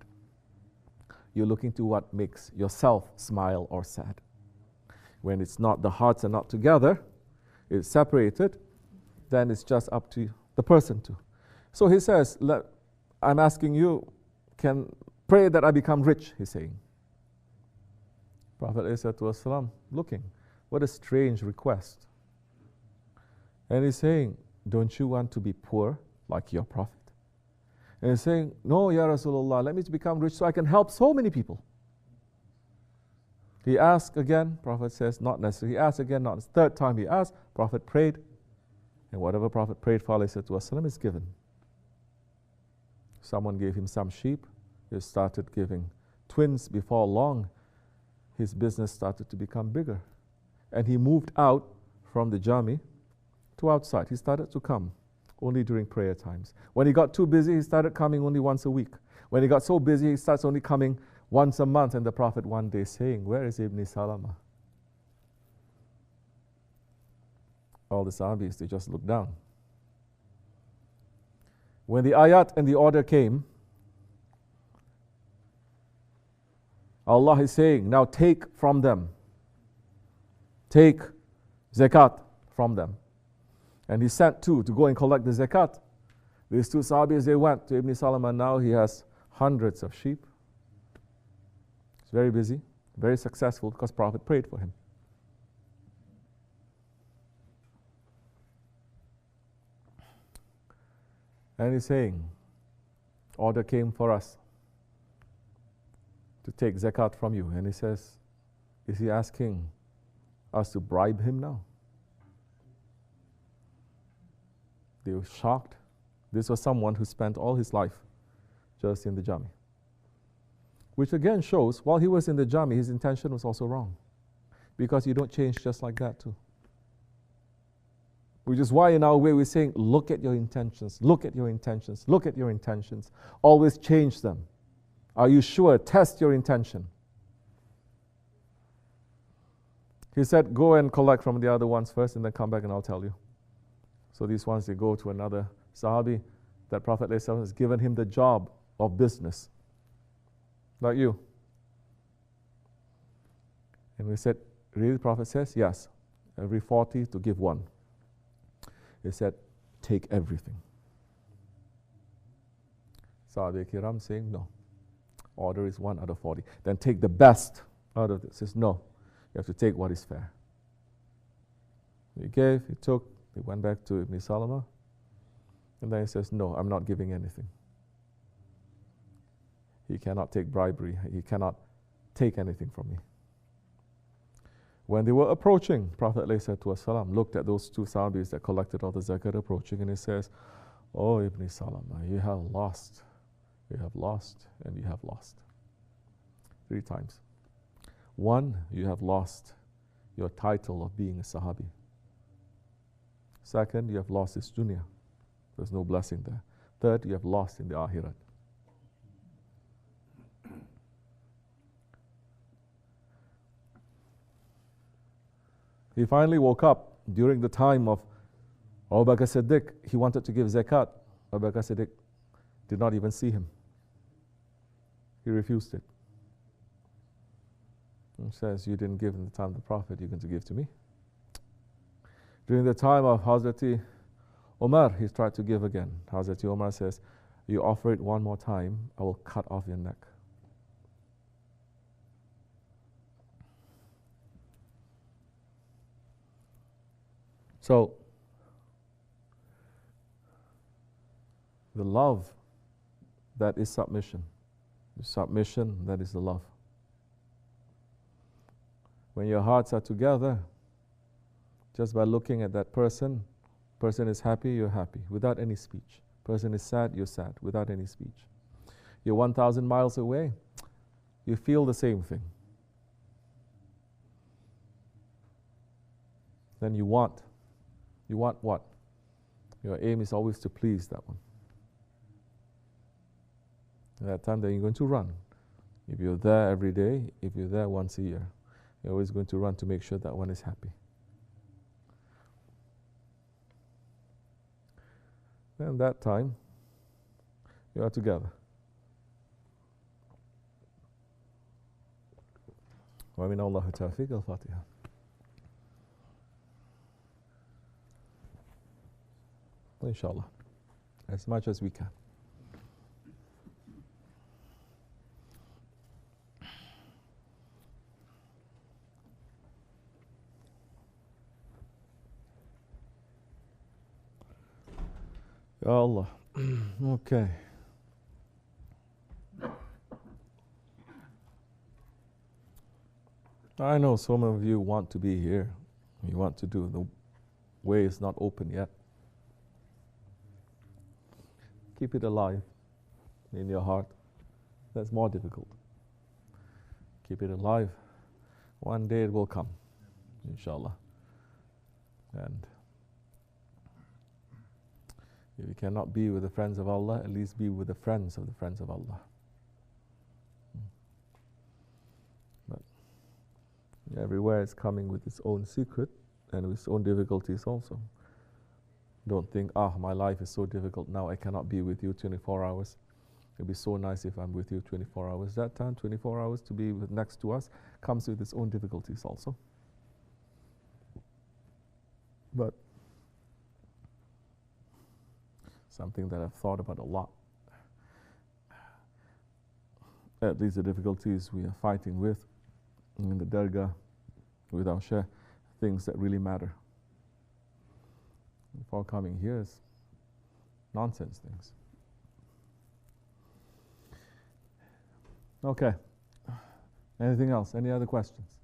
You're looking to what makes yourself smile or sad. When it's not, the hearts are not together, it's separated, then it's just up to the person to. So he says, I'm asking you, can pray that I become rich, he's saying. Prophet ﷺ looking, what a strange request. And he's saying, don't you want to be poor like your Prophet? And he's saying, no, Ya Rasulullah, let me become rich so I can help so many people. He asked again, Prophet says, not necessary. He asked again, not necessary. Third time he asked, Prophet prayed, and whatever Prophet prayed for ﷺ is given. Someone gave him some sheep, he started giving twins. Before long, his business started to become bigger. And he moved out from the jami to outside. He started to come only during prayer times. When he got too busy, he started coming only once a week. When he got so busy, he starts only coming once a month. And the Prophet one day saying, where is Ibn Salama? All the Sahabis, they just looked down. When the ayat and the order came, Allah is saying, now take from them. Take zakat from them. And he sent two to go and collect the zakat. These two Sahabis, they went to Ibn Salama. Now he has hundreds of sheep. He's very busy, very successful because Prophet prayed for him. And he's saying, order came for us to take zakat from you. And he says, is he asking us to bribe him now? They were shocked. This was someone who spent all his life just in the jami. Which again shows, while he was in the jami, his intention was also wrong. Because you don't change just like that too. Which is why in our way we're saying, look at your intentions, look at your intentions, look at your intentions. Always change them. Are you sure? Test your intention. He said, go and collect from the other ones first and then come back and I'll tell you. So these ones, they go to another Sahabi that Prophet ﷺ has given him the job of business. Like you. And we said, really, the Prophet says, yes. Every 40 to give one. He said, take everything. Sahabi Kiram saying, no. Order is 1 out of 40. Then take the best out of this. He says, no. You have to take what is fair. He gave, he took, he went back to Ibn Salama. And then he says, no, I'm not giving anything. He cannot take bribery. He cannot take anything from me. When they were approaching, Prophet ﷺ looked at those two Sahabis that collected all the zakat approaching, and he says, oh, Ibn Salama, you have lost. You have lost, and you have lost. 3 times. 1, you have lost your title of being a Sahabi. Second, you have lost this dunya. There's no blessing there. Third, you have lost in the Akhirat. He finally woke up during the time of Abu Bakr Siddiq. He wanted to give zakat. Abu Bakr Siddiq did not even see him. He refused it. He says, you didn't give in the time of the Prophet, you're going to give to me. During the time of Hazrati Umar, he tried to give again. Hazrati Umar says, you offer it one more time, I will cut off your neck. So, the love, that is submission. The submission, that is the love. When your hearts are together, just by looking at that person is happy, you're happy, without any speech. Person is sad, you're sad, without any speech. You're 1,000 miles away, you feel the same thing. Then you want what? Your aim is always to please that one. At that time, then you're going to run. If you're there every day, if you're there once a year, you're always going to run to make sure that one is happy. Then that time, you are together. وَمِنَ اللَّهِ تَوْفِيقَ الْفَاتِحَةِ. Inshallah, as much as we can. Ya Allah. Okay. I know some of you want to be here. You want to do. The way is not open yet. Keep it alive in your heart. That's more difficult. Keep it alive. One day it will come, inshallah. And if you cannot be with the friends of Allah, at least be with the friends of Allah. But everywhere it's coming with its own secret and with its own difficulties also. Don't think, my life is so difficult now, I cannot be with you 24 hours. It'd be so nice if I'm with you 24 hours. That time, 24 hours to be next to us, comes with its own difficulties also. But something that I've thought about a lot. At least the difficulties we are fighting with in the Dergahi, with our Shaykh, things that really matter. Before coming here is nonsense things. Okay. Anything else? Any other questions?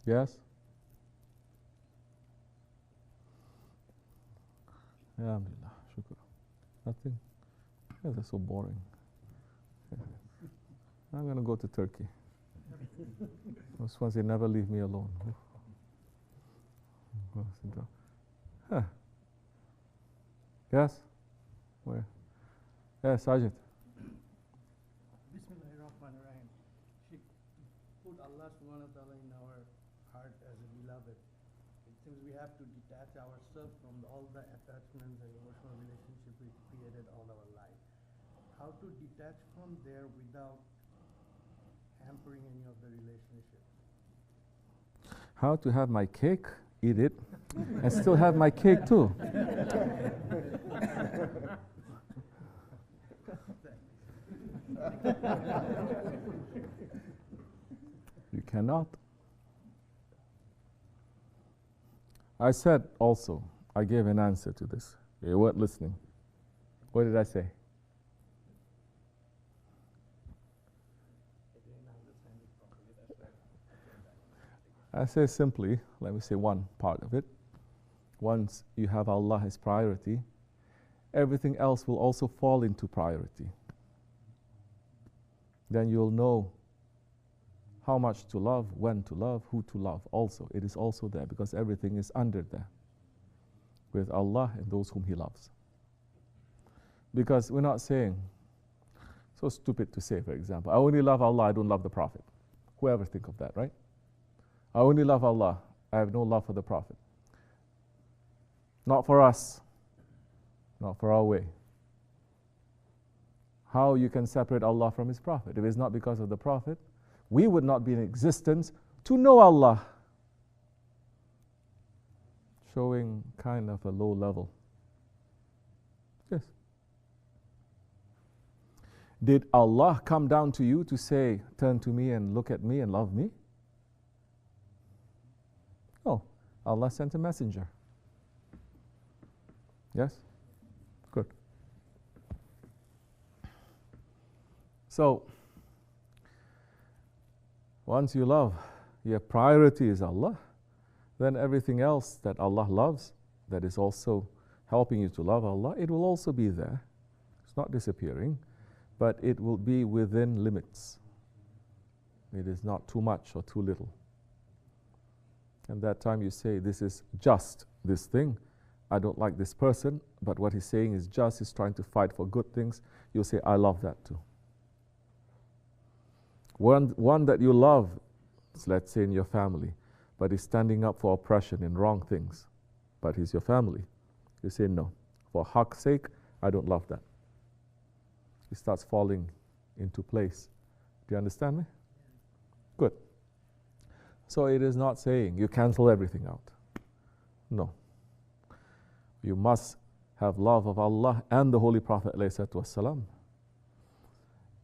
Yes? Alhamdulillah. Shukr. Nothing? Yeah, that's so boring. I'm going to go to Turkey. Those ones, they never leave me alone. Huh. Yes? Where? Yes, Sajid. Bismillahirrahmanirrahim. She put Allah subhanahu wa ta'ala in our heart as a beloved. It seems we have to detach ourselves from all the attachments and emotional relationships we created all our life. How to detach from there without hampering any of the relationships? How to have my cake, eat it, and still have my cake too. You cannot. I said also, I gave an answer to this. You weren't listening. What did I say? I say simply, let me say one part of it. Once you have Allah as priority, everything else will also fall into priority. Then you'll know how much to love, when to love, who to love also. It is also there because everything is under there with Allah and those whom He loves. Because we're not saying, so stupid to say, for example, I only love Allah, I don't love the Prophet. Whoever think of that, right? I only love Allah, I have no love for the Prophet. Not for us, not for our way. How you can separate Allah from His Prophet? If it's not because of the Prophet, we would not be in existence to know Allah. Showing kind of a low level. Yes. Did Allah come down to you to say, turn to me and look at me and love me? No. Allah sent a messenger. Yes? Good. So, once you love, your priority is Allah, then everything else that Allah loves, that is also helping you to love Allah, it will also be there. It's not disappearing, but it will be within limits. It is not too much or too little. And that time you say, this is just this thing. I don't like this person, but what he's saying is just, he's trying to fight for good things. You'll say, I love that too. One that you love, let's say in your family, but he's standing up for oppression and wrong things, but he's your family. You say, no, for haq's sake, I don't love that. He starts falling into place. Do you understand me? Good. So it is not saying you cancel everything out. No. You must have love of Allah and the Holy Prophet ﷺ,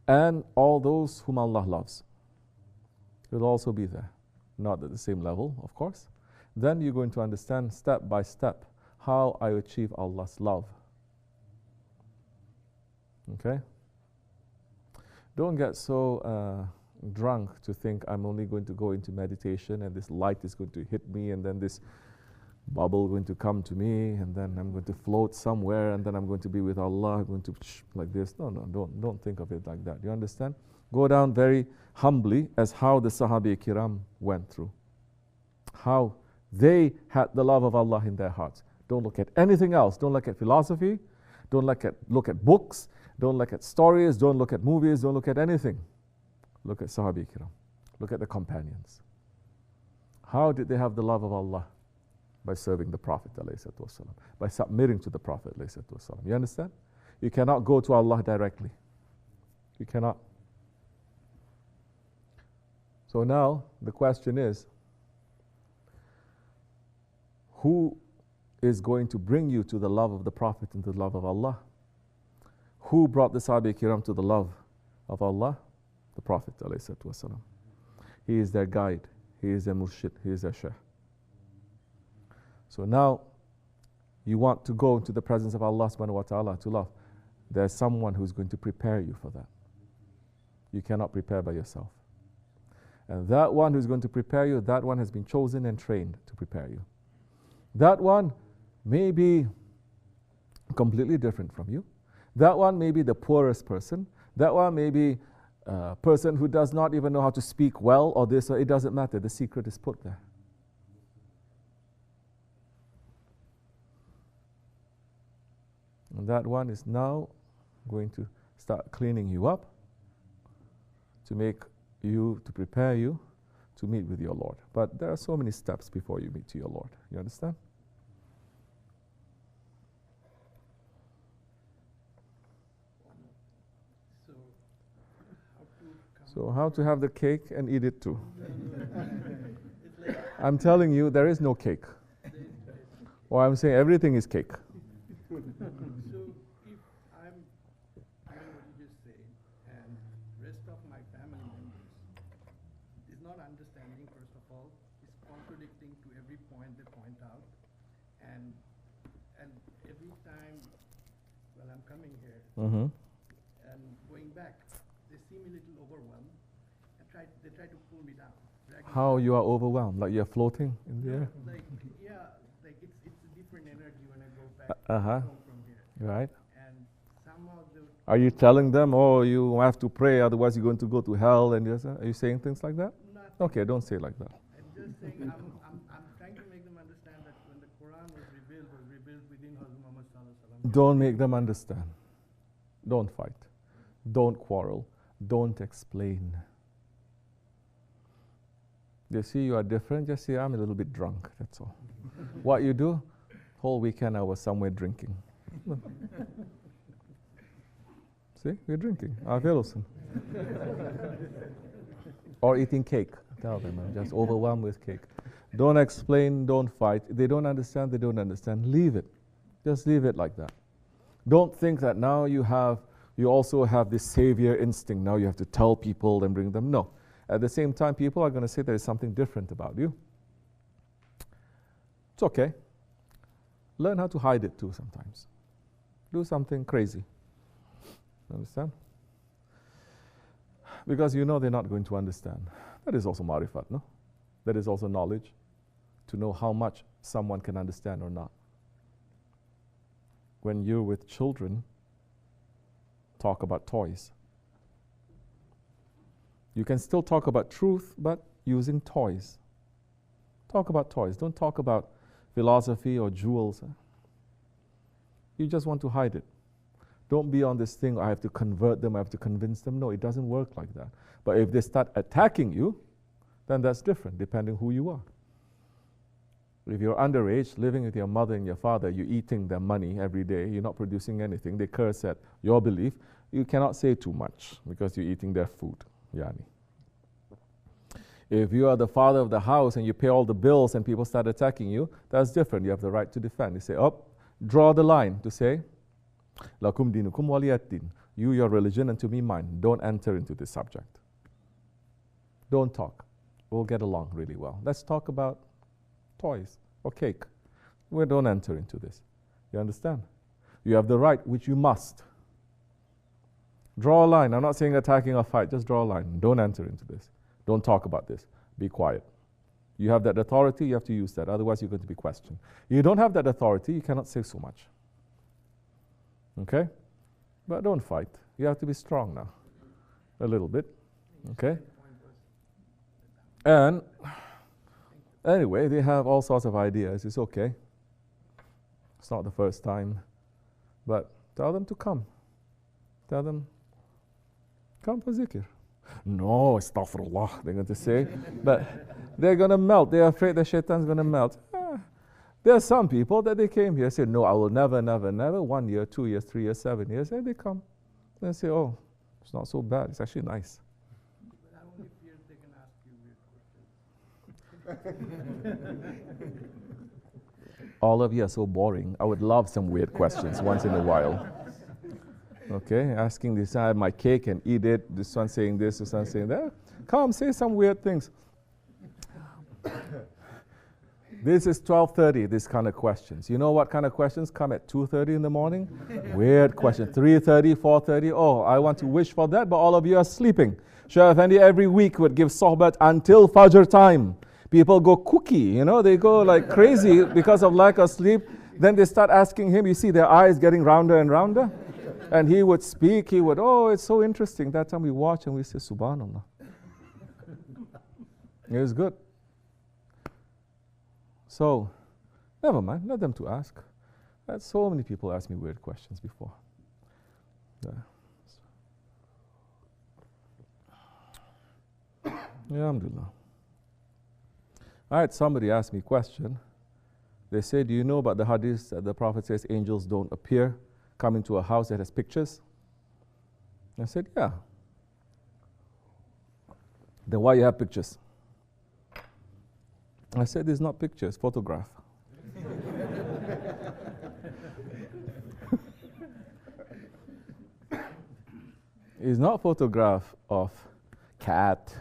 and all those whom Allah loves. Will also be there. Not at the same level, of course. Then you're going to understand step by step how I achieve Allah's love. Okay? Don't get so drunk to think I'm only going to go into meditation and this light is going to hit me and then this bubble going to come to me and then I'm going to float somewhere and then I'm going to be with Allah, I'm going to like this. No, don't think of it like that. You understand? Go down very humbly as how the Sahabi Kiram went through. How they had the love of Allah in their hearts. Don't look at anything else. Don't look at philosophy. Don't look at books. Don't look at stories. Don't look at movies. Don't look at anything. Look at Sahabi Kiram. Look at the companions. How did they have the love of Allah? By serving the Prophet ﷺ, by submitting to the Prophet ﷺ. You understand? You cannot go to Allah directly. You cannot. So now the question is, who is going to bring you to the love of the Prophet and to the love of Allah? Who brought the Sahaba Kiram to the love of Allah? The Prophet ﷺ. He is their guide. He is their murshid. He is their shaykh. So now, you want to go into the presence of Allah subhanahu wa ta'ala to love. There's someone who's going to prepare you for that. You cannot prepare by yourself. And that one who's going to prepare you, that one has been chosen and trained to prepare you. That one may be completely different from you. That one may be the poorest person. That one may be a person who does not even know how to speak well or this, or it doesn't matter. The secret is put there. And that one is now going to start cleaning you up to make you, to prepare you to meet with your Lord. But there are so many steps before you meet to your Lord. You understand? So how to have the cake and eat it too? I'm telling you, there is no cake. Or I'm saying everything is cake. So if I'm doing what you just said, and rest of my family members is not understanding, first of all, is contradicting to every point they point out, and every time when I'm coming here and going back, they seem a little overwhelmed and they try to pull me down. How you are overwhelmed? Like you're floating in the air? Like, yeah, like it's a different energy when I go back home from here. Right. And somehow are you telling them, oh, you have to pray, otherwise you're going to go to hell? And are you saying things like that? No, Okay, don't say it like that. I'm just saying, I'm trying to make them understand that when the Quran was revealed within Hazrat Muhammad Sallallahu Alaihi Wasallam. Don't make them understand. Don't fight. Don't quarrel. Don't explain. They see you are different, just say, I'm a little bit drunk, that's all. What you do? Whole weekend I was somewhere drinking. See, we're drinking. Wilson. Or eating cake. Tell them, I'm just overwhelmed with cake. Don't explain, don't fight. If they don't understand, they don't understand. Leave it. Just leave it like that. Don't think that now you also have this savior instinct. Now you have to tell people and bring them. No. At the same time, people are going to say there is something different about you. It's okay. Learn how to hide it too sometimes. Do something crazy. Understand? Because you know they're not going to understand. That is also marifat, no? That is also knowledge, to know how much someone can understand or not. When you're with children, talk about toys. You can still talk about truth, but using toys. Talk about toys. Don't talk about philosophy or jewels. You just want to hide it. Don't be on this thing, I have to convert them, I have to convince them. No, it doesn't work like that. But if they start attacking you, then that's different, depending who you are. If you're underage, living with your mother and your father, you're eating their money every day, you're not producing anything, they curse at your belief, you cannot say too much because you're eating their food. Yani. If you are the father of the house and you pay all the bills and people start attacking you, that's different. You have the right to defend. You say, draw the line to say, Lakum dinukum waliyad-din. You, your religion, and to me, mine. Don't enter into this subject. Don't talk. We'll get along really well. Let's talk about toys or cake. We don't enter into this. You understand? You have the right, which you must. Draw a line. I'm not saying attacking or fight. Just draw a line. Don't enter into this. Don't talk about this. Be quiet. You have that authority, you have to use that. Otherwise, you're going to be questioned. You don't have that authority, you cannot say so much. Okay? But don't fight. You have to be strong now. A little bit. Okay? And anyway, they have all sorts of ideas. It's okay. It's not the first time. But tell them to come. Tell them, come for zikr. No, astaghfirullah, they're going to say. But they're going to melt. They're afraid the shaitan's going to melt. There are some people that they came here, say, no, I will never, never, never. 1 year, 2 years, 3 years, 7 years. And they come. They say, oh, it's not so bad. It's actually nice. But I only fear they can ask you weird questions. All of you are so boring. I would love some weird questions once in a while. Okay, asking this, I have my cake and eat it. This one saying this one saying that. Come, say some weird things. This is 12:30, this kind of questions. You know what kind of questions come at 2:30 in the morning? Weird question. 3:30, 4:30. Oh, I want to wish for that, but all of you are sleeping. Shah Effendi every week would give sohbat until Fajr time. People go cookie, they go like crazy because of lack of sleep. Then they start asking him, you see their eyes getting rounder and rounder. And he would speak, it's so interesting. That time we watch and we say, Subhanallah. It was good. So, never mind, let them to ask. I had so many people ask me weird questions before. Alhamdulillah. I had somebody ask me a question. They say, do you know about the hadith that the Prophet says angels don't appear, come into a house that has pictures? I said, yeah. Then why you have pictures? I said, there's not pictures, photograph. It's not photograph of cat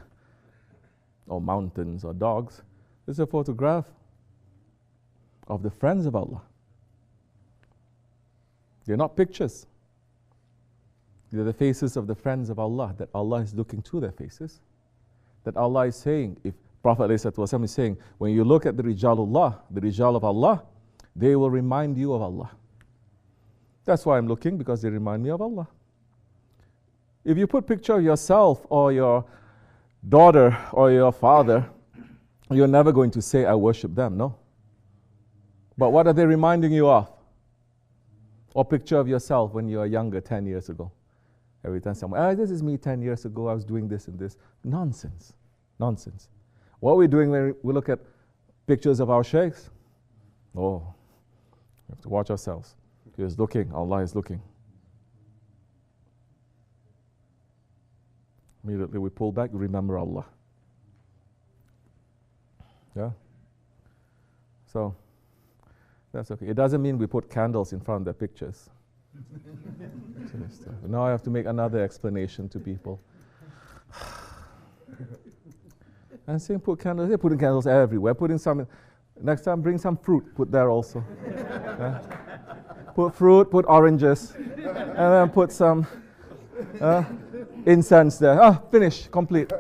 or mountains or dogs. It's a photograph of the friends of Allah. They're not pictures. They're the faces of the friends of Allah, that Allah is looking to their faces. That Allah is saying, if Prophet ﷺ is saying, when you look at the Rijalullah, the Rijal of Allah, they will remind you of Allah. That's why I'm looking, because they remind me of Allah. If you put picture of yourself or your daughter or your father, you're never going to say, I worship them, no? But what are they reminding you of? Or picture of yourself when you were younger, 10 years ago. Every time someone, this is me 10 years ago, I was doing this and this. Nonsense. Nonsense. What are we doing when we look at pictures of our sheikhs? Oh, we have to watch ourselves. He is looking, Allah is looking. Immediately we pull back, remember Allah. Yeah? So, that's okay. It doesn't mean we put candles in front of their pictures. Now I have to make another explanation to people. And saying put candles, they're putting candles everywhere. Putting some, next time bring some fruit, put there also. Yeah? Put fruit, put oranges, and then put some incense there. Finish, complete.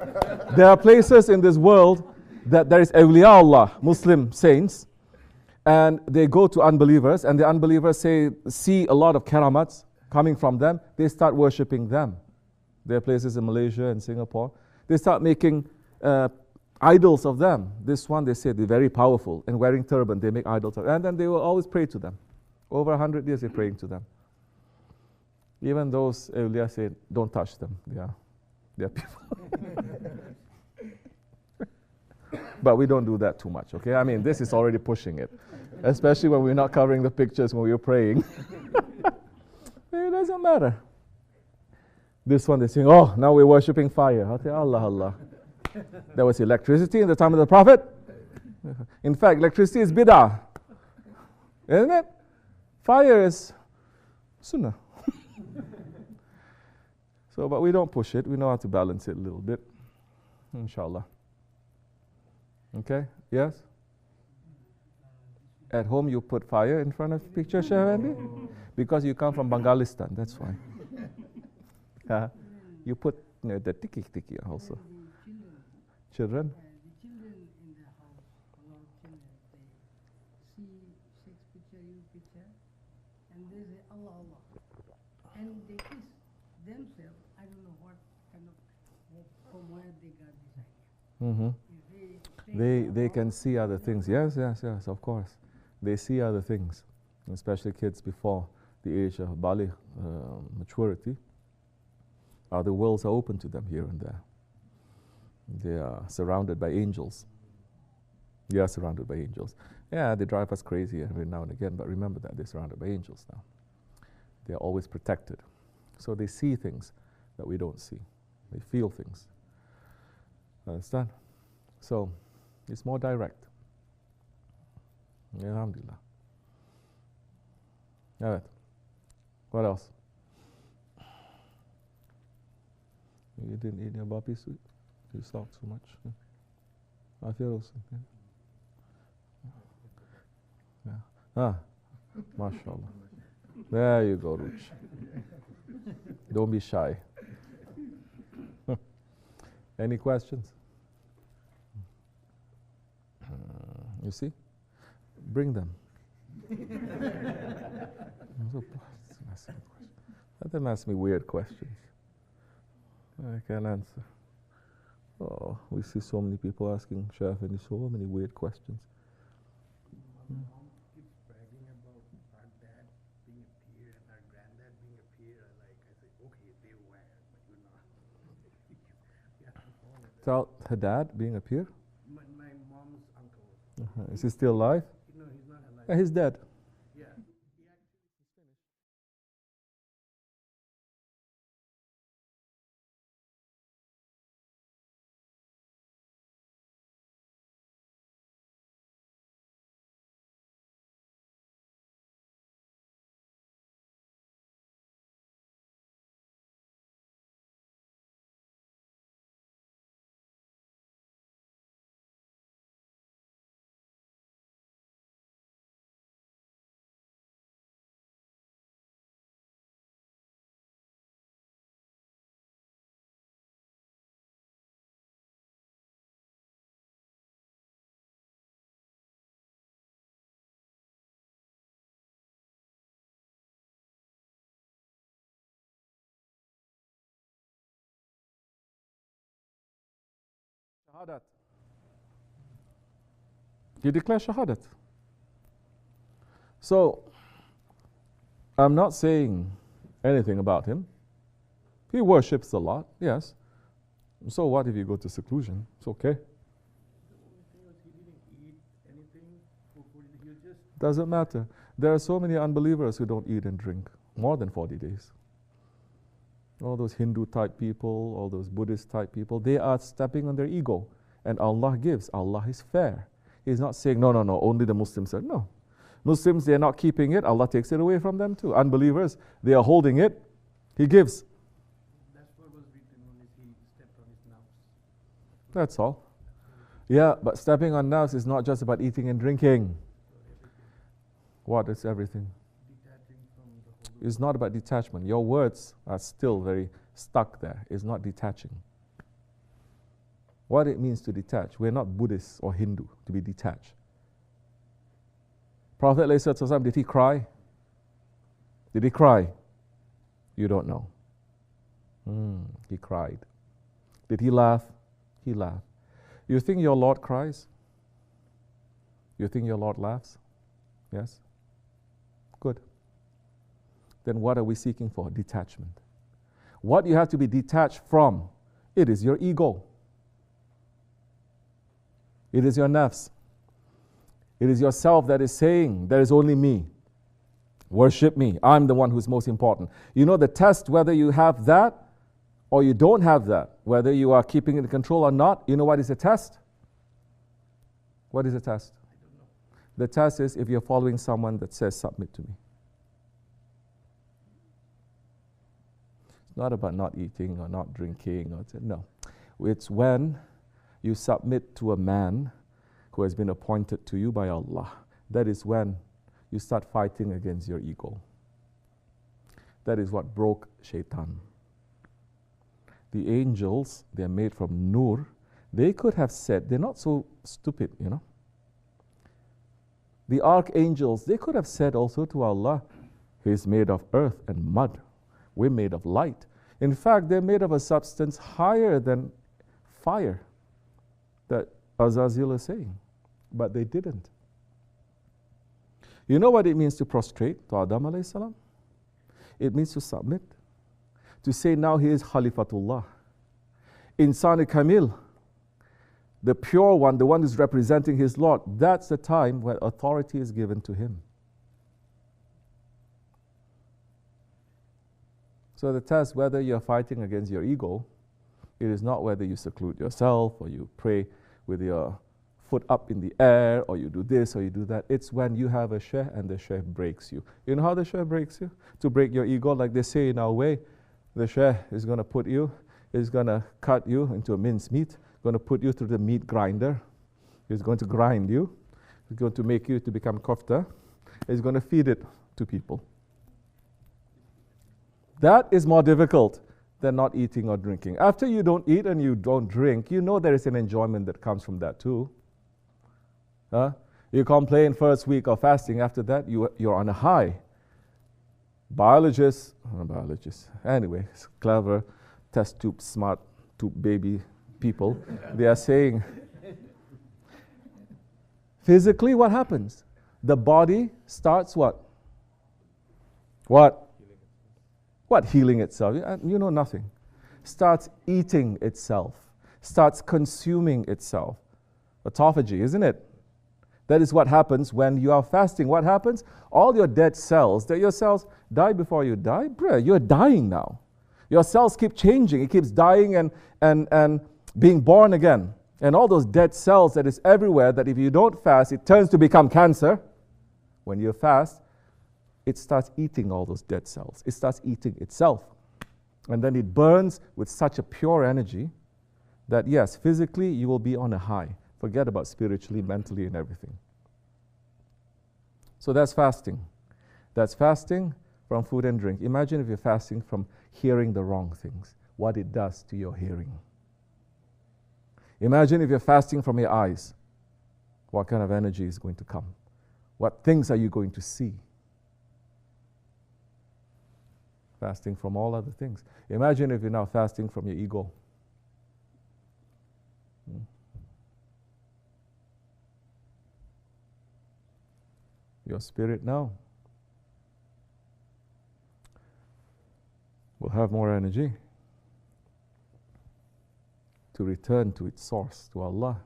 There are places in this world that there is awliya Allah, Muslim saints, and they go to unbelievers, and the unbelievers see a lot of karamats coming from them. They start worshipping them. There are places in Malaysia and Singapore. They start making idols of them. This one, they say, they're very powerful, and wearing turban, they make idols of them. And then they will always pray to them. Over 100 years, they're praying to them. Even those awliya say, don't touch them. They are people. But we don't do that too much, okay? I mean, this is already pushing it. Especially when we're not covering the pictures when we're praying. It doesn't matter. This one, they're saying, now we're worshipping fire. I say, Allah, Allah. There was electricity in the time of the Prophet. In fact, electricity is bid'ah. Isn't it? Fire is sunnah. So, but we don't push it. We know how to balance it a little bit. Inshallah. Okay? Yes? At home you put fire in front of the picture, Shahwandi? Because you come from Bangalistan, that's why. You put the tiki also. Children? The children in the house, a lot of children, they see Sheikh's picture, your picture, and they say Allah, Allah. And they kiss themselves. I don't know what kind of, from where they got this idea. Mm-hmm. They can see other things. Yes, of course. They see other things, especially kids before the age of baligh, maturity. Other worlds are open to them here and there. They are surrounded by angels. They are surrounded by angels. Yeah, they drive us crazy every now and again, but remember that they're surrounded by angels now. They are always protected. So they see things that we don't see. They feel things. Understand? So it's more direct. Alhamdulillah. All right. What else? You didn't eat your bapi soup? You salt too much. I feel also. Yeah. MashaAllah. There you go, Ruch. Don't be shy. Any questions? You see? Bring them. Let them ask me weird questions. I can answer. Oh, we see so many people asking Shafini so many weird questions. My mom keeps bragging about our dad being a peer and our granddad being a peer. I say, okay, they were, but you're not. You have to follow that. Tell her dad being a peer? My mom's uncle. Is he still alive? No, he's not alive. He's dead. Shahadat. He declares Shahadat. So, I'm not saying anything about him. He worships a lot, yes. So what if you go to seclusion? It's okay. Doesn't matter. There are so many unbelievers who don't eat and drink more than 40 days. All those Hindu type people, all those Buddhist type people, they are stepping on their ego. And Allah gives. Allah is fair. He's not saying, no, only the Muslims are. No. Muslims, they're not keeping it. Allah takes it away from them too. Unbelievers, they are holding it. He gives. That's what was written when he stepped on his nafs. That's all. Yeah, but stepping on nafs is not just about eating and drinking. What is everything? Detaching from the whole. It's not about detachment. Your words are still very stuck there. It's not detaching. What it means to detach. We're not Buddhists or Hindu to be detached. Prophet ﷺ, did he cry? Did he cry? You don't know. He cried. Did he laugh? He laughed. You think your Lord cries? You think your Lord laughs? Yes? Good. Then what are we seeking for? Detachment. What you have to be detached from, it is your ego. It is your nafs. It is yourself that is saying, there is only me. Worship me. I'm the one who's most important. You know the test whether you have that or you don't have that, whether you are keeping it in control or not, you know what is the test? What is the test? I don't know. The test is if you're following someone that says, submit to me. It's not about not eating or not drinking. No. It's when you submit to a man who has been appointed to you by Allah. That is when you start fighting against your ego. That is what broke Shaitan. The angels, they're made from nur. They could have said, they're not so stupid, you know. The archangels, they could have said also to Allah, He is made of earth and mud. We're made of light. In fact, they're made of a substance higher than fire that Azazil is saying. But they didn't. You know what it means to prostrate to Adam alayhi salam? It means to submit. To say now he is Khalifatullah. Insan Kamil, the pure one, the one who's representing his Lord, that's the time where authority is given to him. So the test whether you're fighting against your ego, it is not whether you seclude yourself or you pray with your foot up in the air or you do this or you do that. It's when you have a sheh and the sheh breaks you. You know how the sheh breaks you? To break your ego, like they say in our way, the sheh is going to put you, is going to cut you into a mince meat, going to put you through the meat grinder. He's going to grind you. He's going to make you to become kofta. He's going to feed it to people. That is more difficult than not eating or drinking. After you don't eat and you don't drink, you know there is an enjoyment that comes from that too. You complain first week of fasting, after that you're on a high. Biologists, anyway, clever, test tube, smart tube baby people, they are saying, physically what happens? The body starts what? What? What? Healing itself. You know nothing. Starts eating itself. Starts consuming itself. Autophagy, isn't it? That is what happens when you are fasting. What happens? All your dead cells, that your cells die before you die, you're dying now. Your cells keep changing. It keeps dying and being born again. And all those dead cells that is everywhere, that if you don't fast, it turns to become cancer. When you fast, it starts eating all those dead cells. It starts eating itself. And then it burns with such a pure energy that yes, physically you will be on a high. Forget about spiritually, mentally, and everything. So that's fasting. That's fasting from food and drink. Imagine if you're fasting from hearing the wrong things, what it does to your hearing. Imagine if you're fasting from your eyes, what kind of energy is going to come? What things are you going to see? Fasting from all other things. Imagine if you're now fasting from your ego. your spirit now will have more energy to return to its source, to Allah.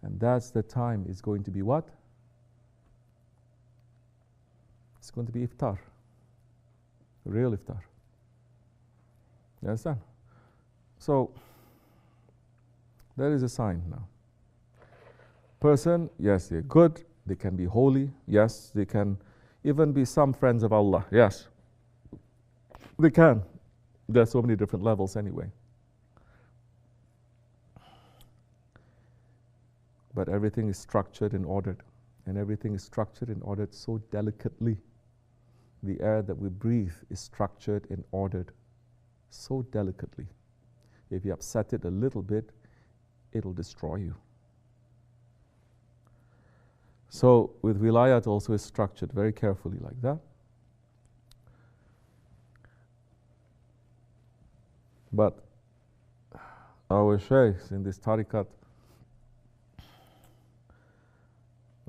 And that's the time it's going to be what? It's going to be iftar, real iftar. You understand? So, that is a sign now. Person, yes, they're good, they can be holy, yes, they can even be some friends of Allah, yes. They can. There are so many different levels anyway. But everything is structured and ordered. And everything is structured and ordered so delicately. The air that we breathe is structured and ordered so delicately. If you upset it a little bit, it'll destroy you. So with wilayat also is structured very carefully like that. But our shaykhs in this tariqat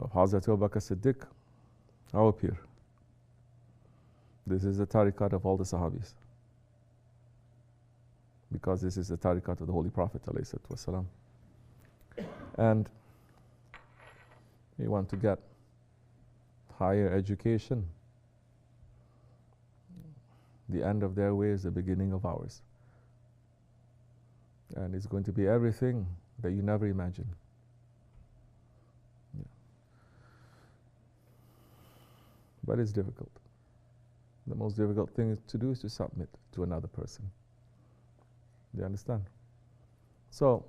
of Hazrat Abu Bakr Siddiq, our peer, this is the tariqat of all the Sahabis. Because this is the tariqat of the Holy Prophet ﷺ. And you want to get higher education, the end of their way is the beginning of ours. And it's going to be everything that you never imagined. Yeah. But it's difficult. The most difficult thing to do is to submit to another person. Do you understand? So,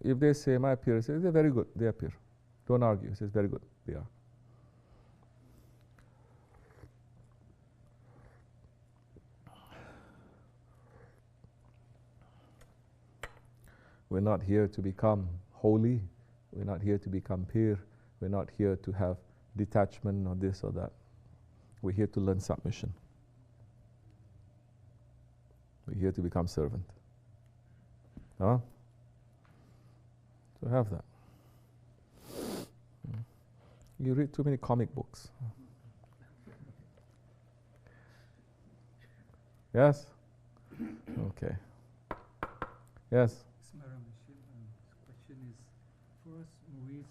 if they say, my peer says, they're very good, they are peer. Don't argue, he says, very good, they are. We're not here to become holy. We're not here to become peer. We're not here to have detachment or this or that. We're here to learn submission. We're here to become servant. Huh? So have that. You read too many comic books. Yes? Okay. Yes? Question is, for us movies,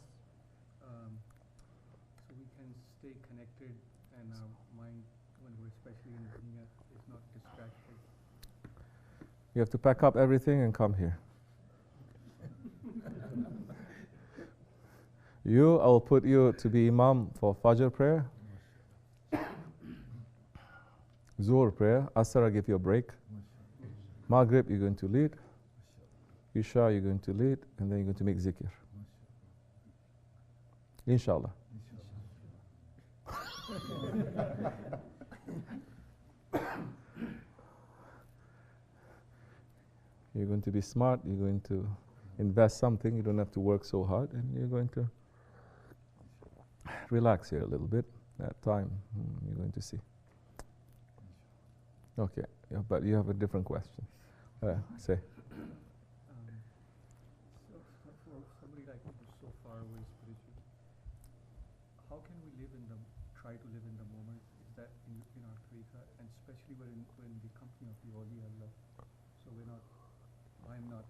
so we can stay connected and our mind, when we're especially in dunya, is not distracted. You have to pack up everything and come here. I'll put you to be Imam for Fajr prayer, Zuhr prayer, Asr I'll give you a break, Maghrib you're going to lead, Isha you're going to lead, and then you're going to make zikr. Inshallah. You're going to be smart, you're going to invest something, you don't have to work so hard, and you're going to relax here a little bit. That time, you're going to see. Okay, yeah, but you have a different question. Say. So for somebody like who's so far away spiritually, how can we try to live in the moment? Is that in our tariqah, and especially when in the company of the Awliya Allah? So I'm not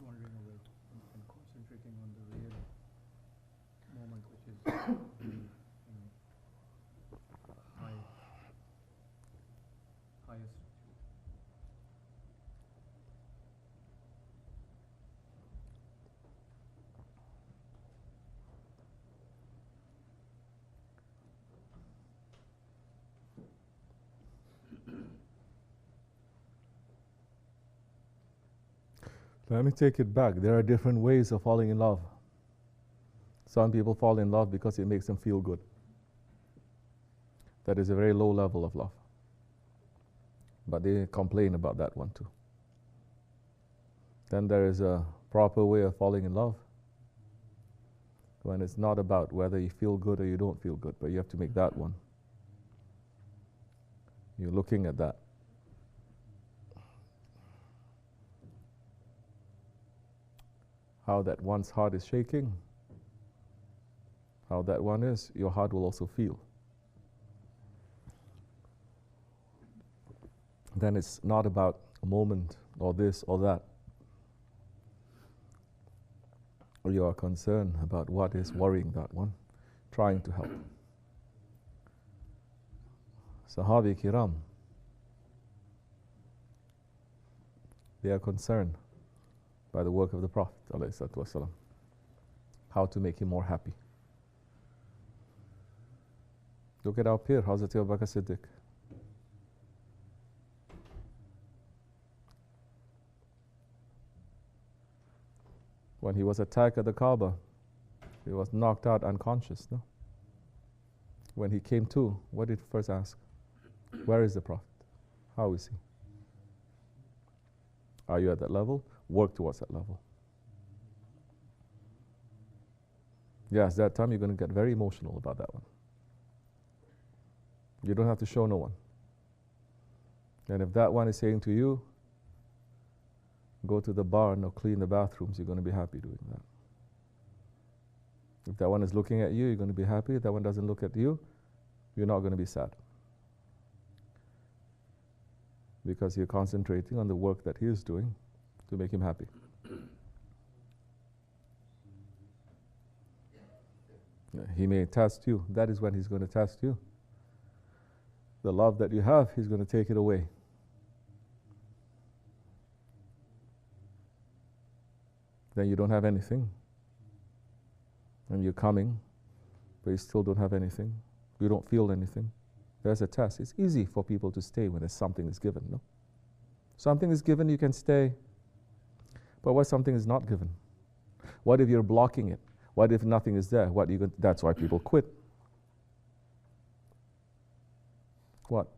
wandering away and concentrating on the real moment, which is the highest. Let me take it back. There are different ways of falling in love. Some people fall in love because it makes them feel good. That is a very low level of love. But they complain about that one too. Then there is a proper way of falling in love, when it's not about whether you feel good or you don't feel good, but you have to make that one. You're looking at that. How that one's heart is shaking, how that one is, your heart will also feel. Then it's not about a moment or this or that. Or you are concerned about what is worrying that one, trying to help. Sahabi Kiram, they are concerned by the work of the Prophet ﷺ, how to make him more happy. Look at our peer, Hazrat Abu Bakr Siddiq. When he was attacked at the Kaaba, he was knocked out unconscious, no? When he came to, what did he first ask? Where is the Prophet? How is he? Are you at that level? Work towards that level. Yes, that time you're going to get very emotional about that one. You don't have to show no one. And if that one is saying to you, go to the barn or clean the bathrooms, you're going to be happy doing that. If that one is looking at you, you're going to be happy. If that one doesn't look at you, you're not going to be sad. Because you're concentrating on the work that he is doing to make him happy. He may test you. That is when he's going to test you. The love that you have, he's going to take it away. Then you don't have anything. And you're coming, but you still don't have anything. You don't feel anything. There's a test. It's easy for people to stay when there's something is given, no? Something is given, you can stay. But what something is not given? What if you're blocking it? What if nothing is there? That's why people quit. What?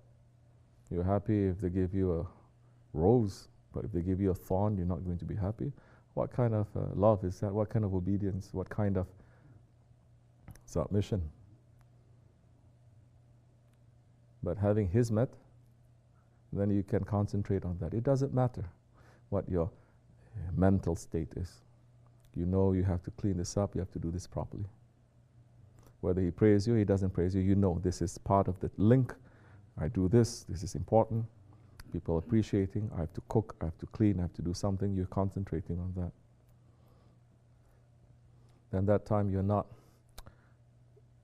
You're happy if they give you a rose, but if they give you a thorn, you're not going to be happy. What kind of love is that? What kind of obedience? What kind of submission? But having hizmat, then you can concentrate on that. It doesn't matter what your mental state is. You know you have to clean this up, you have to do this properly. Whether he praise you, he doesn't praise you, you know this is part of the link. I do this is important. People appreciating, I have to cook, I have to clean, I have to do something. You're concentrating on that. Then that time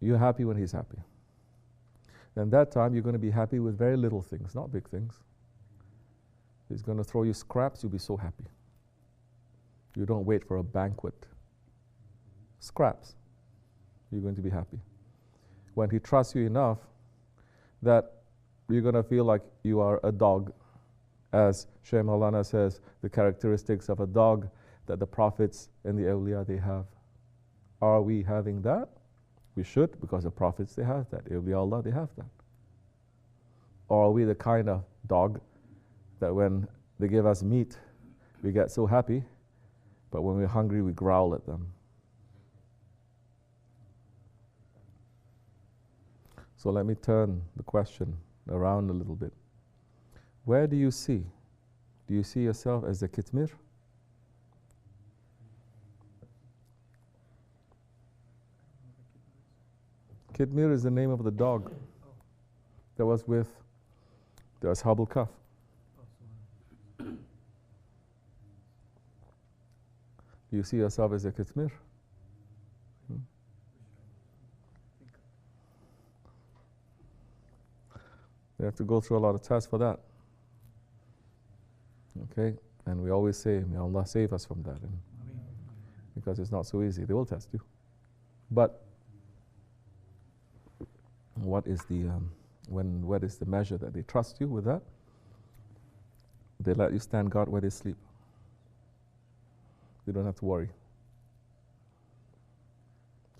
you're happy when he's happy. Then that time you're going to be happy with very little things, not big things. He's going to throw you scraps, you'll be so happy. You don't wait for a banquet. Scraps, you're going to be happy. When he trusts you enough that you're going to feel like you are a dog. As Shaykh Maulana says, the characteristics of a dog that the prophets and the awliya they have. Are we having that? We should, because the prophets they have that. Awliya Allah they have that. Or are we the kind of dog that when they give us meat, we get so happy, but when we're hungry, we growl at them? So let me turn the question around a little bit. Where do you see? Do you see yourself as a kitmir? Kitmir is the name of the dog that was with the Ashab al-Kahf. Do you see yourself as a kitmir? We have to go through a lot of tests for that. Okay? And we always say, may Allah save us from that. And because it's not so easy. They will test you. But what is the measure that they trust you with that? They let you stand guard where they sleep. You don't have to worry.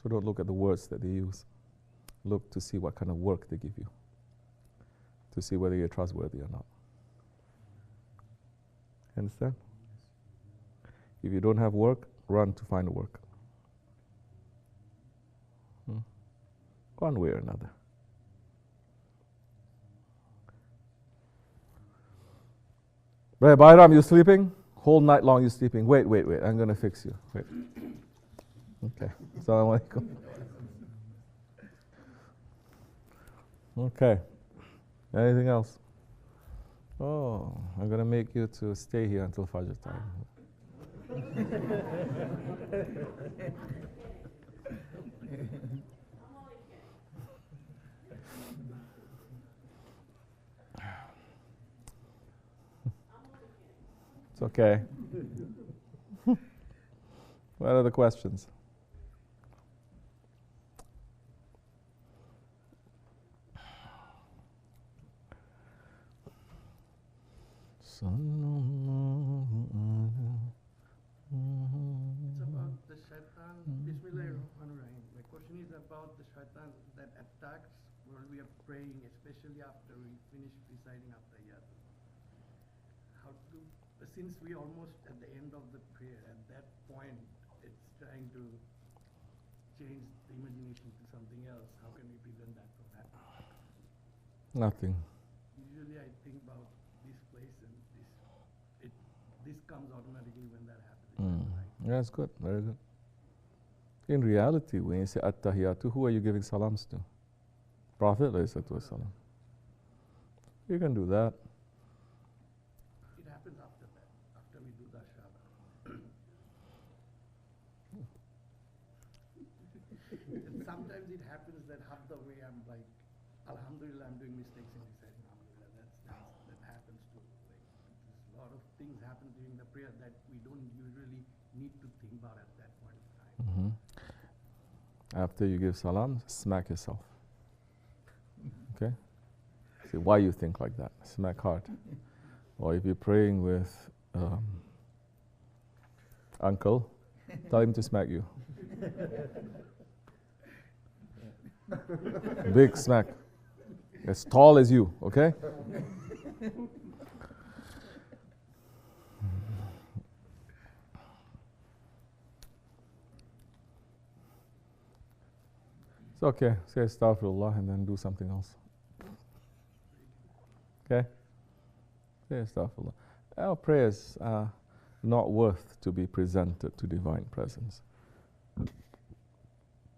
So don't look at the words that they use. Look to see what kind of work they give you, to see whether you're trustworthy or not. Understand? If you don't have work, run to find work. One way or another. Right, Bayram, you sleeping? Whole night long you sleeping. Wait, I'm going to fix you. Wait. Okay. Assalamu alaikum. Okay. Anything else? Oh, I'm going to make you to stay here until Fajr time. It's okay. What are the questions? It's about the shaitan. Bismillahirrahmanirrahim. My question is about the shaitan that attacks while we are praying, especially after we finish reciting At-Tahiyyat. Since we are almost at the end of the prayer, at that point, it's trying to change the imagination to something else. How can we prevent that from happening? Nothing. Usually I think about this place and this comes automatically when that happens. Yeah, that's good. Very good. In reality, when you say At-Tahiyatu, who are you giving salams to? Prophet ﷺ. You can do that. It happens after that, after we do the ashhadu. And sometimes it happens that half the way I'm like, Alhamdulillah, I'm doing mistakes in reciting Alhamdulillah. That happens too. Like, a lot of things happen during the prayer that we don't usually need to think about at that point in time. After you give salam, smack yourself. Okay? See why you think like that. Smack hard. Or if you're praying with uncle, tell him to smack you. Big smack. As tall as you, okay? It's okay. Say astaghfirullah and then do something else. Okay? Say astaghfirullah. Our prayers are not worth to be presented to divine presence.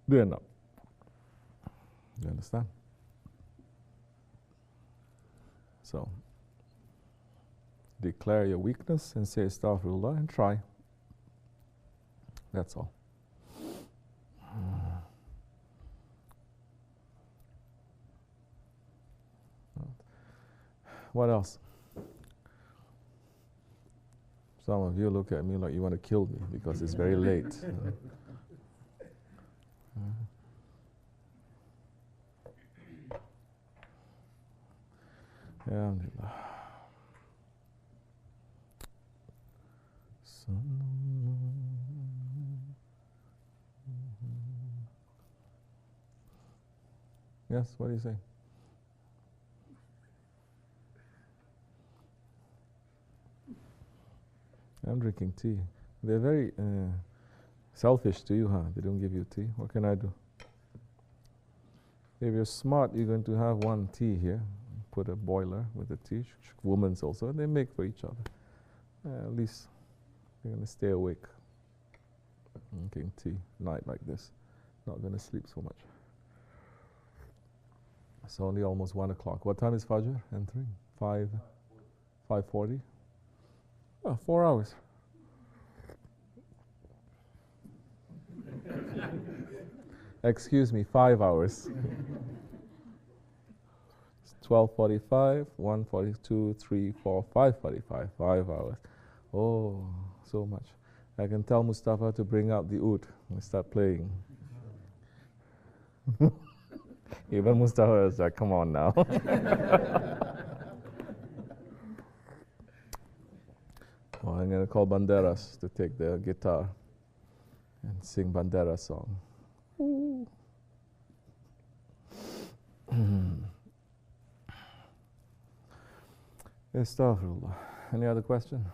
They're not. You understand? So, declare your weakness and say astaghfirullah and try. That's all. What else? Some of you look at me like you want to kill me because it's very late. Alhamdulillah. Yes, what do you say? I'm drinking tea. They're very selfish to you, huh? They don't give you tea. What can I do? If you're smart, you're going to have one tea here. Put a boiler with the tea. Women's also. They make for each other. At least you're going to stay awake. Drinking tea night like this. Not going to sleep so much. It's only almost 1 o'clock. What time is Fajr? And 3? 5:40? Oh, 4 hours. Excuse me, 5 hours. 12:45, 1:42, 3, 4, 5:45. 5 hours. Oh, so much. I can tell Mustafa to bring out the oud and start playing. Even Mustafa is like, come on now. Well, I'm going to call Banderas to take the guitar and sing Bandera song. Ooh. Astaghfirullah. Any other question?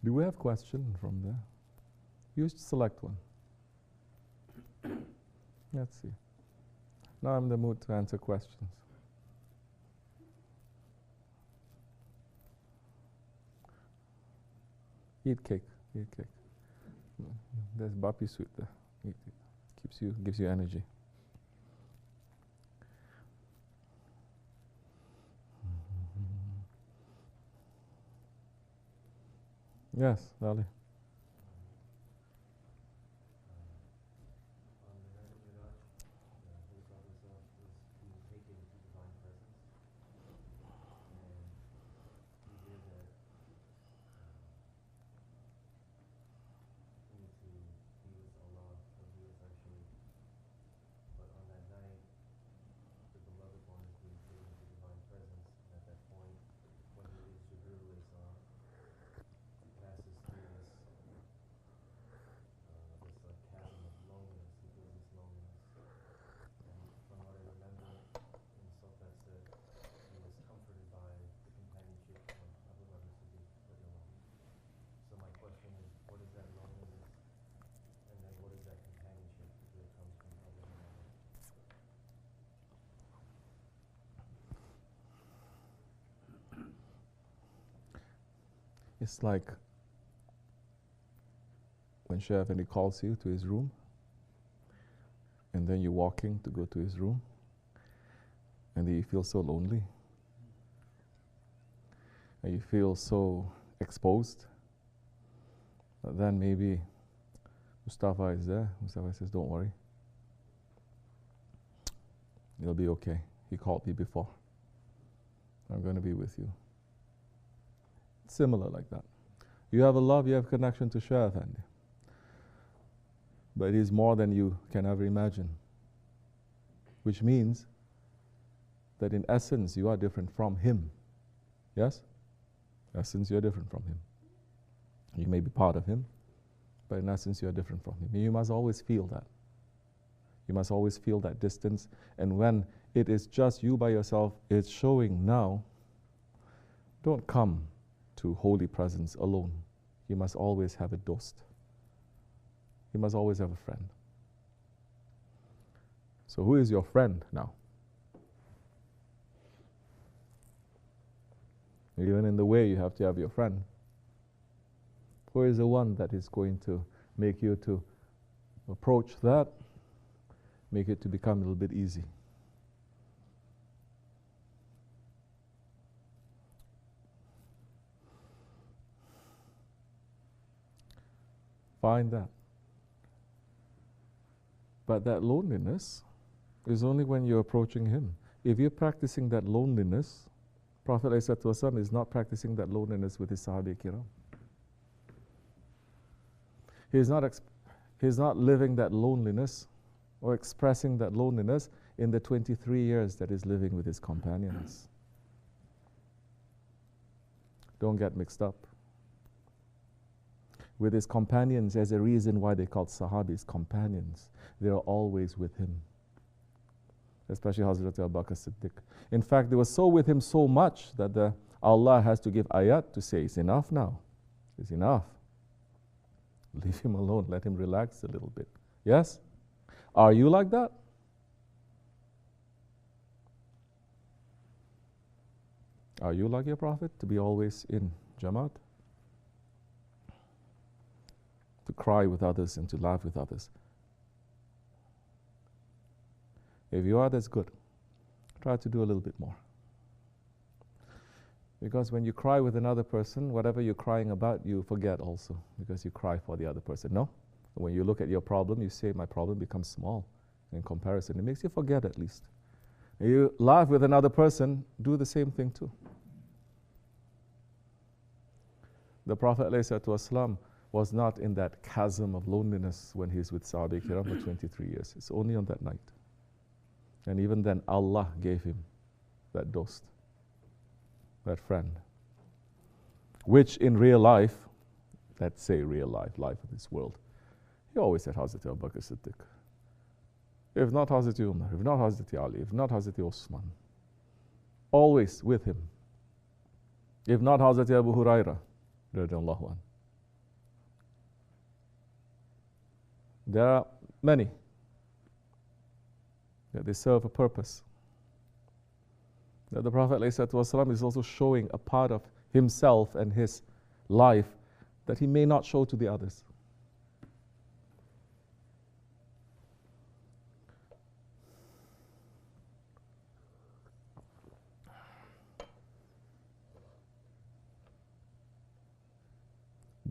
Do we have question from there? You select one. Let's see. Now I'm in the mood to answer questions. Eat cake. Eat cake. There's bapi sweet there. It gives you energy. Yes, Ali. It's like when Shaykh Effendi calls you to his room, and then you're walking to go to his room, and then you feel so lonely, and you feel so exposed. But then maybe Mustafa is there. Mustafa says, "Don't worry, it'll be okay. He called me before. I'm going to be with you." Similar like that. You have a love, you have connection to Shaykh Effendi. But it is more than you can ever imagine. Which means that in essence you are different from him. Yes? In essence you are different from him. You may be part of him, but in essence you are different from him. And you must always feel that. You must always feel that distance. And when it is just you by yourself, it's showing now. Don't come to holy presence alone. You must always have a dost. You must always have a friend. So who is your friend now? Even in the way you have to have your friend. Who is the one that is going to make you to approach that, make it to become a little bit easy? Find that. But that loneliness is only when you're approaching him. If you're practicing that loneliness, Prophet ﷺ is not practicing that loneliness with his Sahabi Kiram. He's not living that loneliness or expressing that loneliness in the 23 years that he's living with his companions. Don't get mixed up. With his companions, there's a reason why they called Sahabis companions. They are always with him. Especially Hazrat Abu Bakr Siddiq. In fact, they were so with him so much that Allah has to give ayat to say, it's enough now. It's enough. Leave him alone. Let him relax a little bit. Yes? Are you like that? Are you like your Prophet to be always in Jamaat? To cry with others and to laugh with others. If you are, that's good. Try to do a little bit more. Because when you cry with another person, whatever you're crying about, you forget also. Because you cry for the other person. No? When you look at your problem, you say, my problem becomes small in comparison. It makes you forget at least. If you laugh with another person, do the same thing too. The Prophet ﷺ was not in that chasm of loneliness when he's with Sahaba Kiram for 23 years. It's only on that night. And even then, Allah gave him that dost, that friend. Which in real life, let's say real life, life of this world, he always said Hazrat Abu Bakr Siddiq. If not Hazrat Umar, if not Hazrat Ali, if not Hazrat Osman, always with him. If not Hazrat Abu Hurairah, radiallahu anhu. There are many that they serve a purpose. That the Prophet ﷺ is also showing a part of himself and his life that he may not show to the others.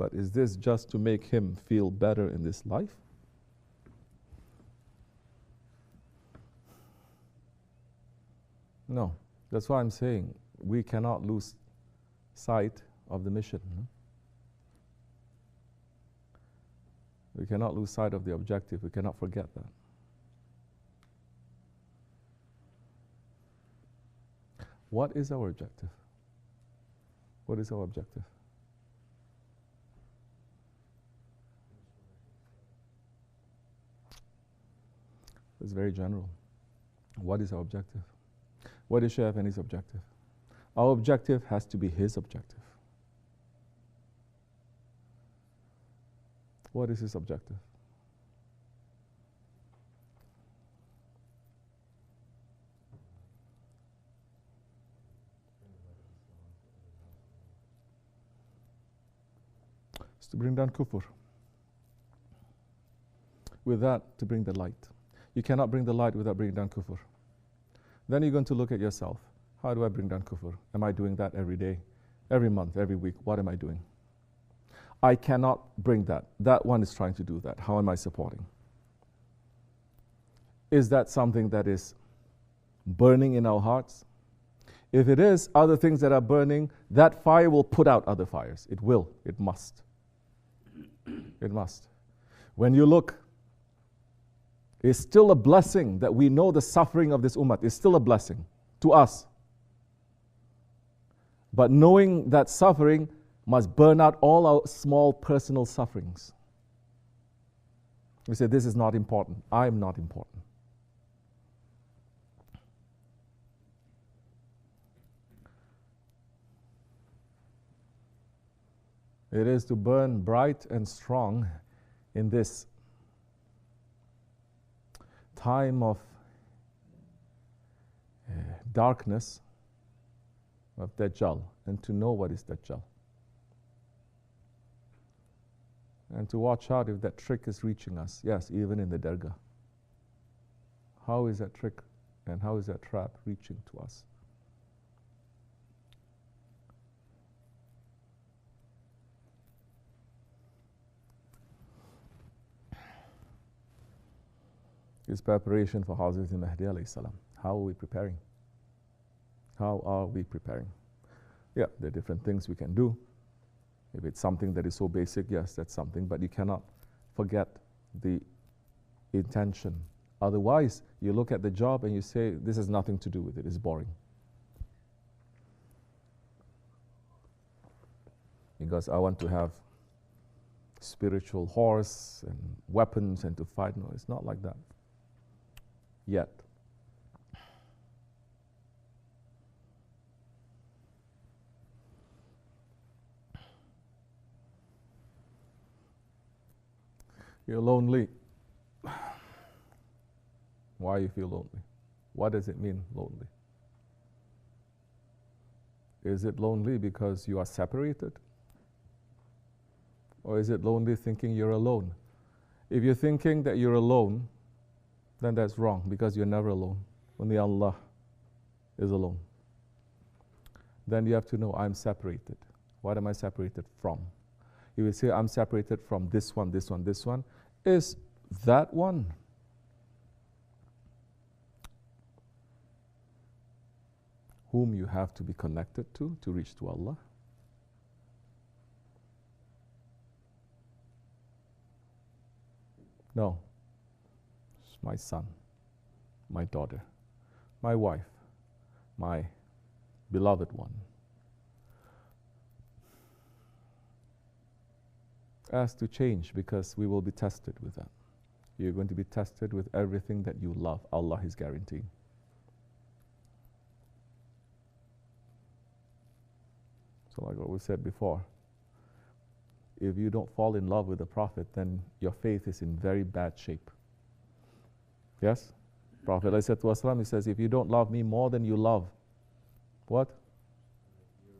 but is this just to make him feel better in this life? No. That's why I'm saying we cannot lose sight of the mission. We cannot lose sight of the objective. We cannot forget that. What is our objective? What is our objective? It's very general. What is our objective? What is Shaykh Afendi's objective? Our objective has to be his objective. What is his objective? It's to bring down kufr. With that, to bring the light. You cannot bring the light without bringing down kufr. Then you're going to look at yourself. How do I bring down kufr? Am I doing that every day, every month, every week? What am I doing? I cannot bring that. That one is trying to do that. How am I supporting? Is that something that is burning in our hearts? If it is other things that are burning, that fire will put out other fires. It will. It must. It must. When you look, it's still a blessing that we know the suffering of this ummah. It's still a blessing to us. But knowing that suffering must burn out all our small personal sufferings. We say, this is not important. I am not important. It is to burn bright and strong in this time of darkness of Dajjal, and to know what is Dajjal. And to watch out if that trick is reaching us. Yes, even in the Dergah. How is that trick and how is that trap reaching to us? Is preparation for Hazrat Mahdi alayhi salam. How are we preparing? How are we preparing? Yeah, there are different things we can do. If it's something that is so basic, yes, that's something, but you cannot forget the intention. Otherwise, you look at the job and you say, this has nothing to do with it, it's boring. Because I want to have spiritual horse and weapons and to fight. No, it's not like that. Yet. You're lonely. Why you feel lonely? What does it mean, lonely? Is it lonely because you are separated? Or is it lonely thinking you're alone? If you're thinking that you're alone, then that's wrong, because you're never alone. Only Allah is alone. Then you have to know, I'm separated. What am I separated from? You will say, I'm separated from this one, this one, this one. Is that one whom you have to be connected to reach to Allah? No. It's my son, my daughter, my wife, my beloved one. As to change, because we will be tested with that. You're going to be tested with everything that you love. Allah is guaranteeing. So like what we said before, if you don't fall in love with the Prophet, then your faith is in very bad shape. Yes? Prophet ﷺ, he says, if you don't love me more than you love, what? Your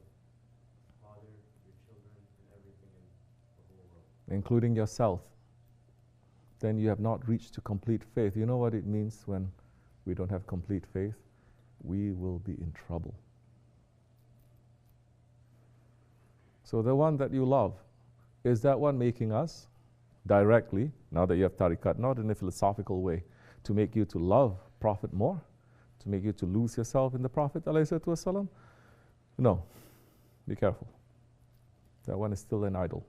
father, your children, and everything in the whole world. Including yourself, then you have not reached to complete faith. You know what it means when we don't have complete faith? We will be in trouble. So the one that you love, is that one making us directly, now that you have tariqat, not in a philosophical way, to make you to love Prophet more, to make you to lose yourself in the Prophet ﷺ? No. Be careful. That one is still an idol.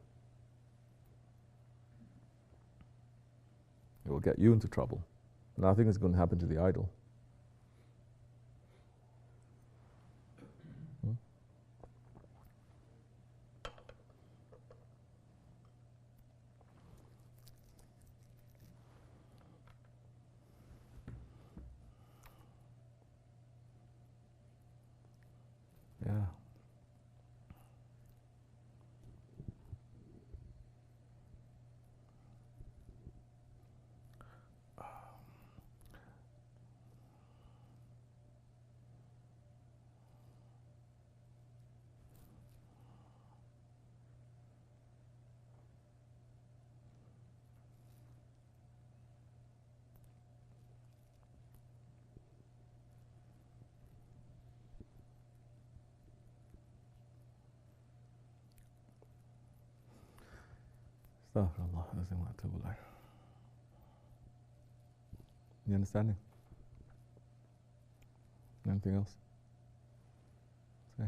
It will get you into trouble. Nothing is going to happen to the idol. Yeah. Astaghfirullah. You understanding? Anything else? Say.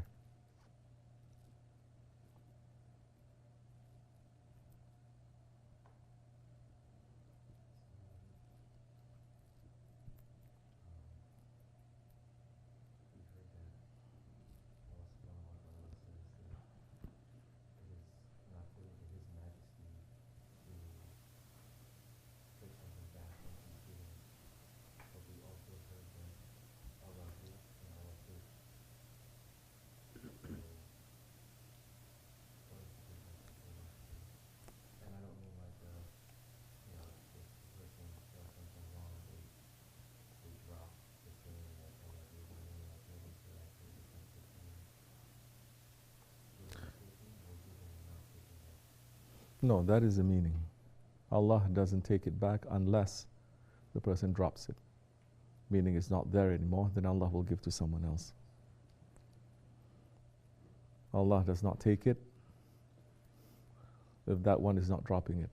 No, that is the meaning. Allah doesn't take it back unless the person drops it. Meaning it's not there anymore, then Allah will give to someone else. Allah does not take it if that one is not dropping it.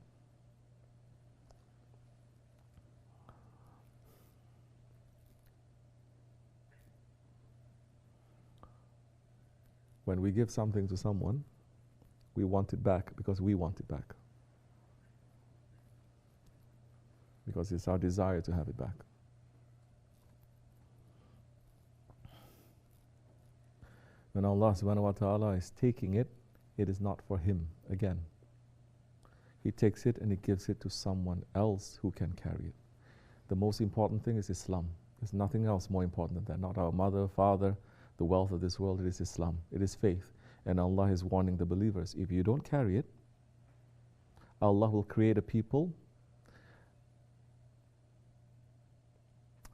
When we give something to someone, we want it back because we want it back. Because it's our desire to have it back. When Allah subhanahu wa ta'ala is taking it, it is not for Him again. He takes it and He gives it to someone else who can carry it. The most important thing is Islam. There's nothing else more important than that. Not our mother, father, the wealth of this world. It is Islam. It is faith. And Allah is warning the believers, if you don't carry it, Allah will create a people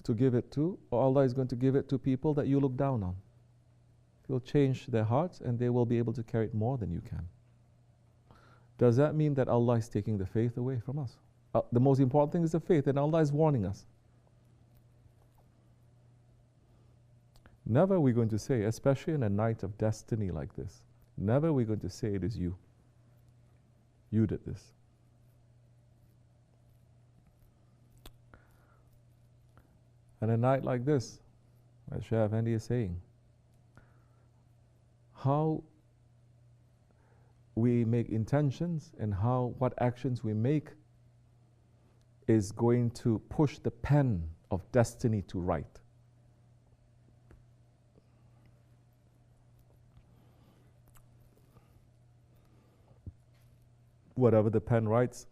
to give it to, or Allah is going to give it to people that you look down on. He'll change their hearts and they will be able to carry it more than you can. Does that mean that Allah is taking the faith away from us? The most important thing is the faith, and Allah is warning us. Never are we going to say, especially in a night of destiny like this, never are we going to say it is you. You did this. And a night like this, as Shah Effendi is saying, how we make intentions and what actions we make is going to push the pen of destiny to write. Whatever the pen writes,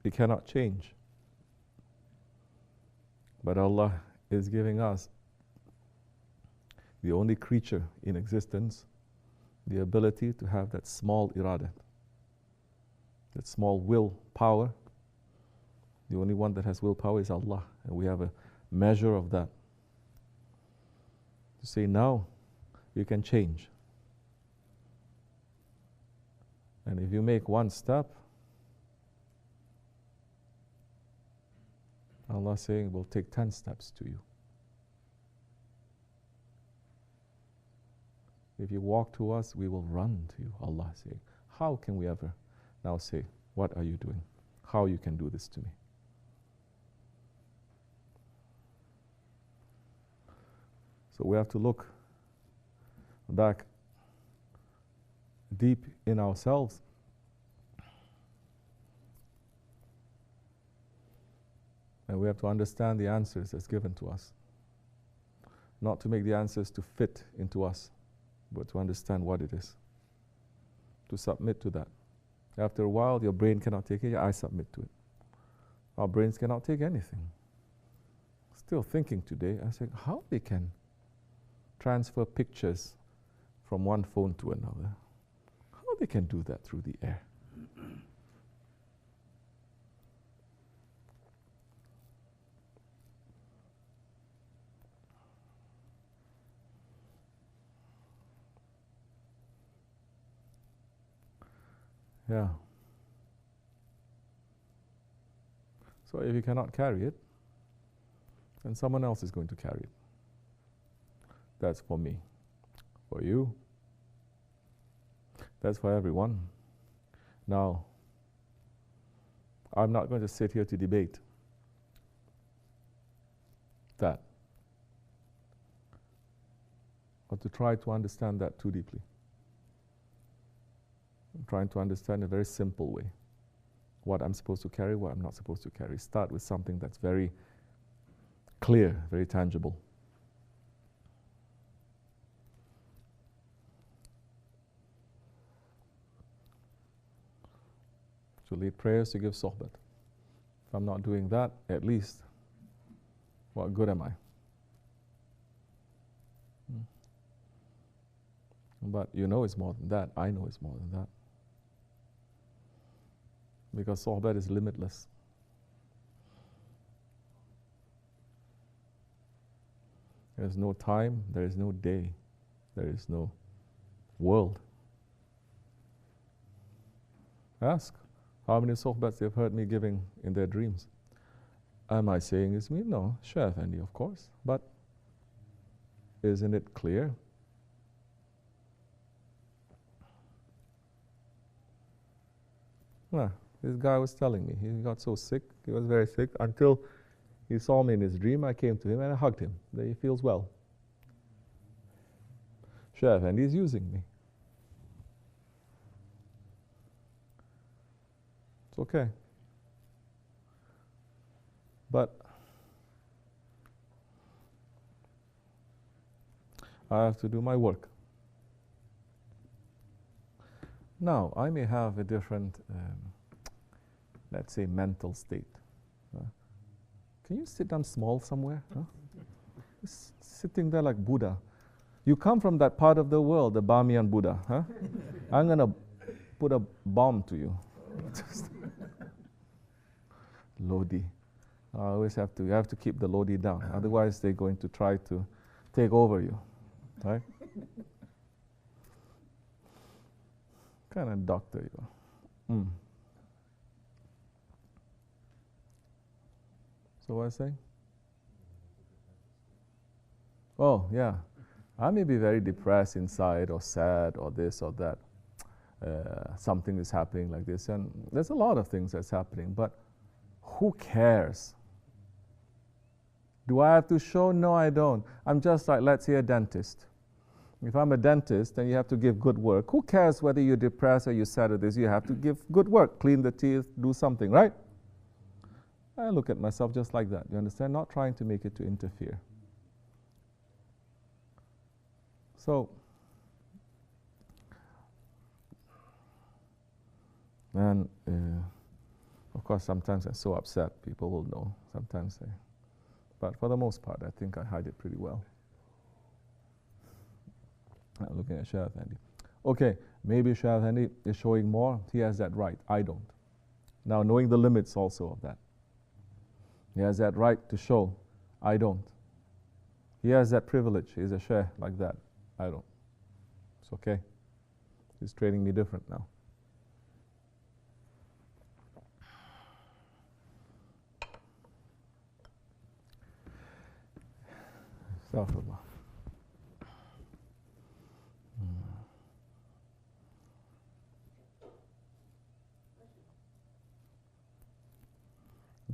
it cannot change. But Allah is giving us, the only creature in existence, the ability to have that small irada, that small will power. The only one that has willpower is Allah, and we have a measure of that. To say now, you can change. And if you make one step, Allah saying will take 10 steps to you. If you walk to us, we will run to you, Allah saying. How can we ever now say, what are you doing? How you can do this to me? So we have to look back deep in ourselves. And we have to understand the answers that's given to us. Not to make the answers to fit into us, but to understand what it is. To submit to that. After a while, your brain cannot take it, I submit to it. Our brains cannot take anything. Still thinking today, I say, how they can transfer pictures from one phone to another? How they can do that through the air? Yeah. So if you cannot carry it, then someone else is going to carry it. That's for me. For you. That's for everyone. Now, I'm not going to sit here to debate that, or to try to understand that too deeply. I'm trying to understand in a very simple way what I'm supposed to carry, what I'm not supposed to carry. Start with something that's very clear, very tangible. To lead prayers, to give sohbat. If I'm not doing that, at least, what good am I? But you know it's more than that. I know it's more than that. Because sohbat is limitless. There is no time, there is no day, there is no world. Ask how many sohbats they've heard me giving in their dreams. Am I saying it's me? No, Shah Effendi, of course. But isn't it clear? This guy was telling me, he got so sick, he was very sick, until he saw me in his dream. I came to him and I hugged him. Then he feels well. Shah Effendi is using me. It's okay. But I have to do my work. Now, I may have a different, let's say, mental state. Can you sit down small somewhere? Just sitting there like Buddha. You come from that part of the world, the Bamiyan Buddha. I'm going to put a bomb to you. Lodi. I always have to keep the Lodi down. Otherwise, they're going to try to take over you. Right? Kind of doctor you are. So what I say? Oh, yeah. I may be very depressed inside or sad or this or that. Something is happening like this. And there's a lot of things that's happening. But who cares? Do I have to show? No, I don't. I'm just like, let's say, a dentist. If I'm a dentist, then you have to give good work. Who cares whether you're depressed or you're sad or this? You have to give good work. Clean the teeth, do something, right? I look at myself just like that. You understand? Not trying to make it to interfere. So, and of course, sometimes I'm so upset, people will know. Sometimes but for the most part, I think I hide it pretty well. I'm looking at Shah Effendi. Okay, maybe Shah Effendi is showing more. He has that right. I don't. Now, knowing the limits also of that. He has that right to show. I don't. He has that privilege. He's a Shaykh like that. I don't. It's okay. He's treating me different now. Astaghfirullah.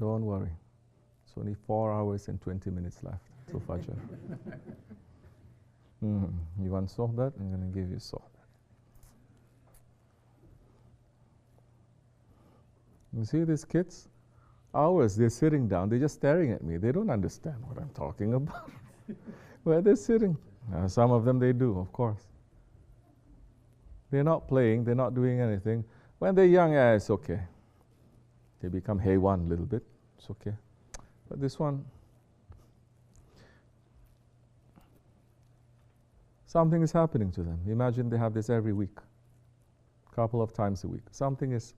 Don't worry. It's only 4 hours and 20 minutes left till Fajr. You want sohbat? I'm going to give you sohbat. You see these kids? Hours, they're sitting down, they're just staring at me. They don't understand what I'm talking about. Where they're sitting. Some of them they do, of course. They're not playing, they're not doing anything. When they're young, it's okay. They become haywan a little bit, it's okay. But this one, something is happening to them. Imagine they have this every week, couple of times a week. Something is,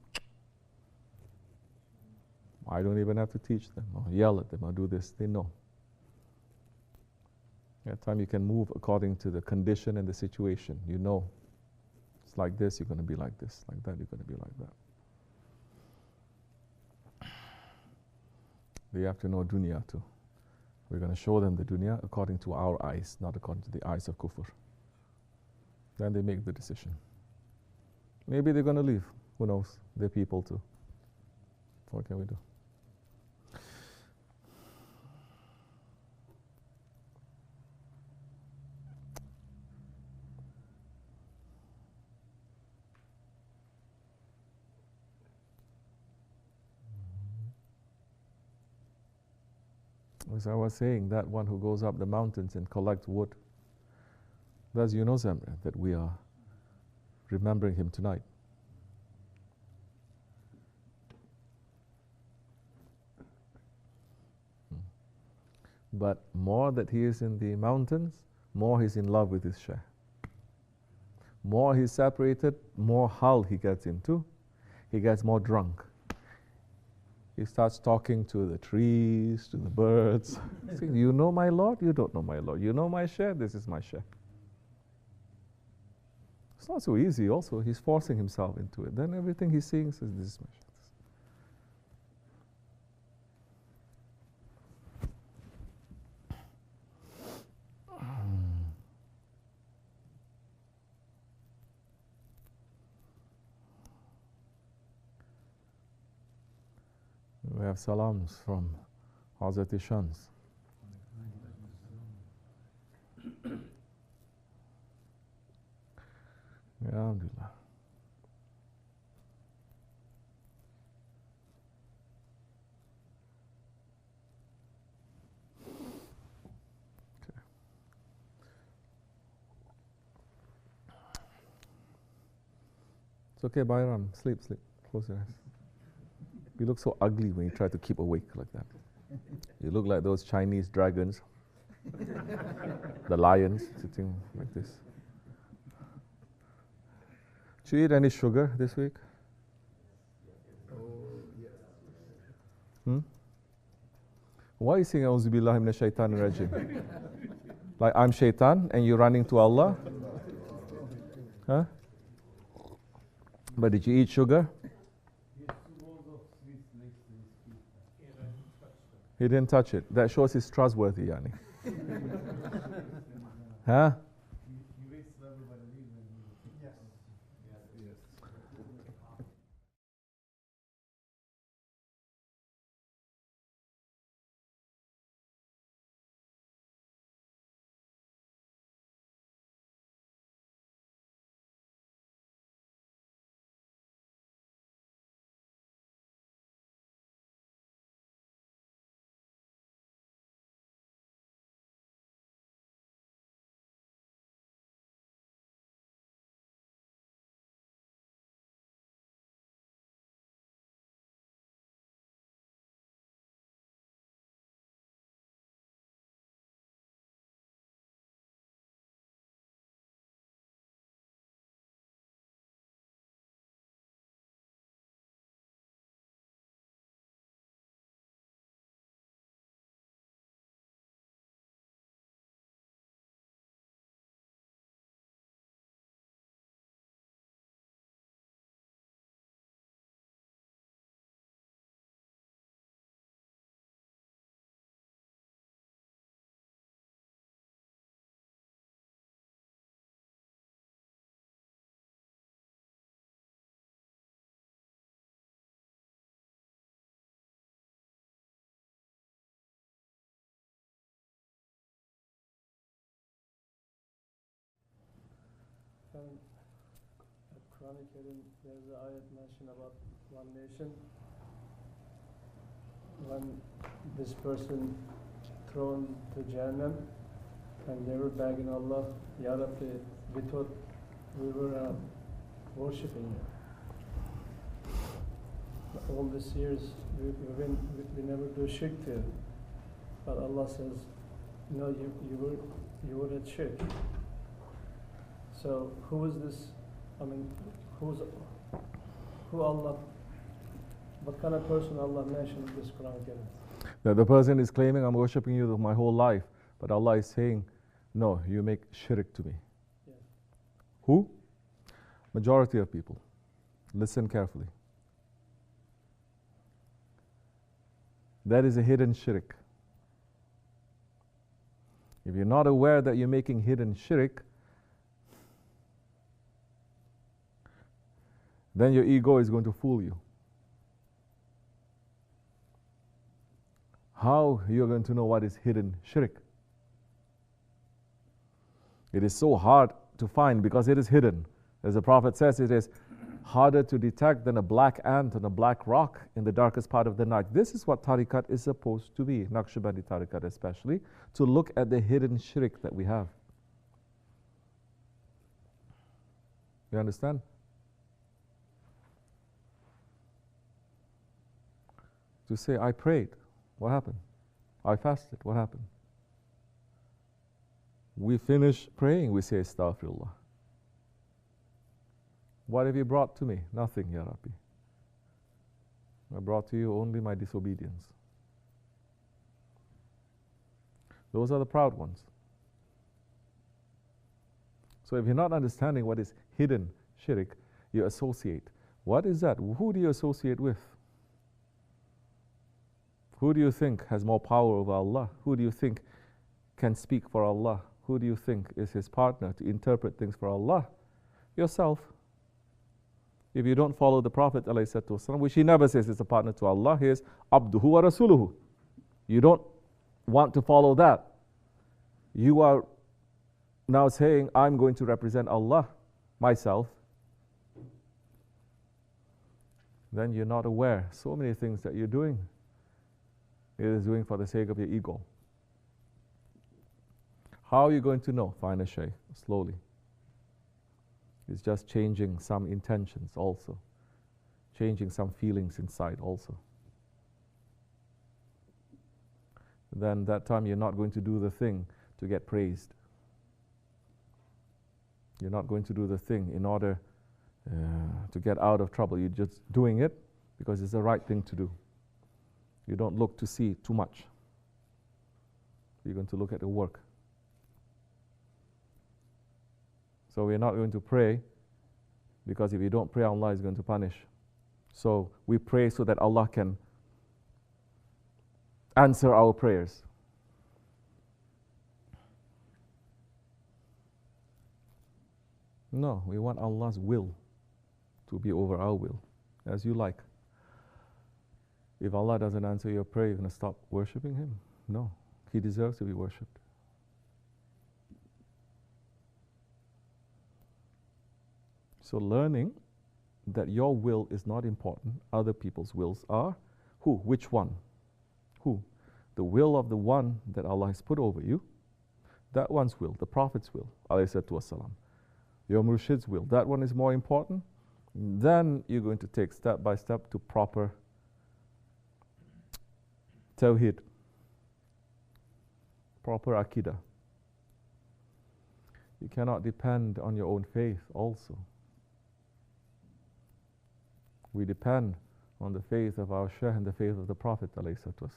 I don't even have to teach them or yell at them or do this, they know. At time you can move according to the condition and the situation. You know, it's like this, you're going to be like this. Like that, you're going to be like that. They have to know dunya too. We're going to show them the dunya according to our eyes, not according to the eyes of kufr. Then they make the decision. Maybe they're going to leave. Who knows? They're people too. What can we do? As I was saying, that one who goes up the mountains and collects wood, does you know, Zamra, that we are remembering him tonight? But more that he is in the mountains, more he's in love with his Shaykh. More he's separated, more hull he gets into. He gets more drunk. He starts talking to the trees, to the birds. Saying, you know my Lord? You don't know my Lord. You know my Shaykh? This is my Shaykh. It's not so easy also. He's forcing himself into it. Then everything he's seeing says, this is my Shaykh. We have salams from Hazrat Shams. Alhamdulillah. Okay. It's okay, Bayram. Sleep. Close your eyes. You look so ugly when you try to keep awake like that. You look like those Chinese dragons, the lions sitting like this. Did you eat any sugar this week? Why are you saying Auzu billahi minash shaitanir rajim? Like I'm shaitan and you're running to Allah? Huh? But did you eat sugar? He didn't touch it. That shows he's trustworthy, Yani. Huh? And at Quranic Karim, there's an ayat mentioned about one nation. When this person thrown to Jahannam, and they were begging Allah, Ya Rabbi, we thought we were worshipping you. All these years, we never do shirk to you. But Allah says, no, you were at shirk. So who is this? I mean, who Allah? What kind of person Allah mentioned in this Quran? That the person is claiming, I'm worshipping you my whole life, but Allah is saying, no, you make shirk to me. Yes. Who? Majority of people. Listen carefully. That is a hidden shirk. If you're not aware that you're making hidden shirk, then your ego is going to fool you. How you're going to know what is hidden shirk? It is so hard to find because it is hidden. As the Prophet says, it is harder to detect than a black ant on a black rock in the darkest part of the night. This is what tariqat is supposed to be, Naqshbandi tariqat especially, to look at the hidden shirk that we have. You understand? To say, I prayed, what happened? I fasted, what happened? We finish praying, we say, Astaghfirullah. What have you brought to me? Nothing, Ya Rabbi. I brought to you only my disobedience. Those are the proud ones. So if you're not understanding what is hidden shirk, you associate. What is that? Who do you associate with? Who do you think has more power over Allah? Who do you think can speak for Allah? Who do you think is his partner to interpret things for Allah? Yourself. If you don't follow the Prophet ﷺ, which he never says is a partner to Allah, he is Abduhu wa Rasuluhu. You don't want to follow that. You are now saying, I'm going to represent Allah, myself. Then you're not aware. So many things that you're doing, it is doing for the sake of your ego. How are you going to know? Find a shaykh, slowly. It's just changing some intentions also. Changing some feelings inside also. Then that time you're not going to do the thing to get praised. You're not going to do the thing in order to get out of trouble. You're just doing it because it's the right thing to do. You don't look to see too much. You're going to look at the work. So we're not going to pray because if you don't pray, Allah is going to punish. So we pray so that Allah can answer our prayers. No, we want Allah's will to be over our will, as you like. If Allah doesn't answer your prayer, you're going to stop worshipping Him? No, He deserves to be worshipped. So learning that your will is not important, other people's wills are. Who? Which one? Who? The will of the one that Allah has put over you, that one's will, the Prophet's will, alayhi salatu wasalam. Your murshid's will, that one is more important. Then you're going to take step by step to proper tawhid, proper akidah. You cannot depend on your own faith also. We depend on the faith of our Shaykh and the faith of the Prophet ﷺ.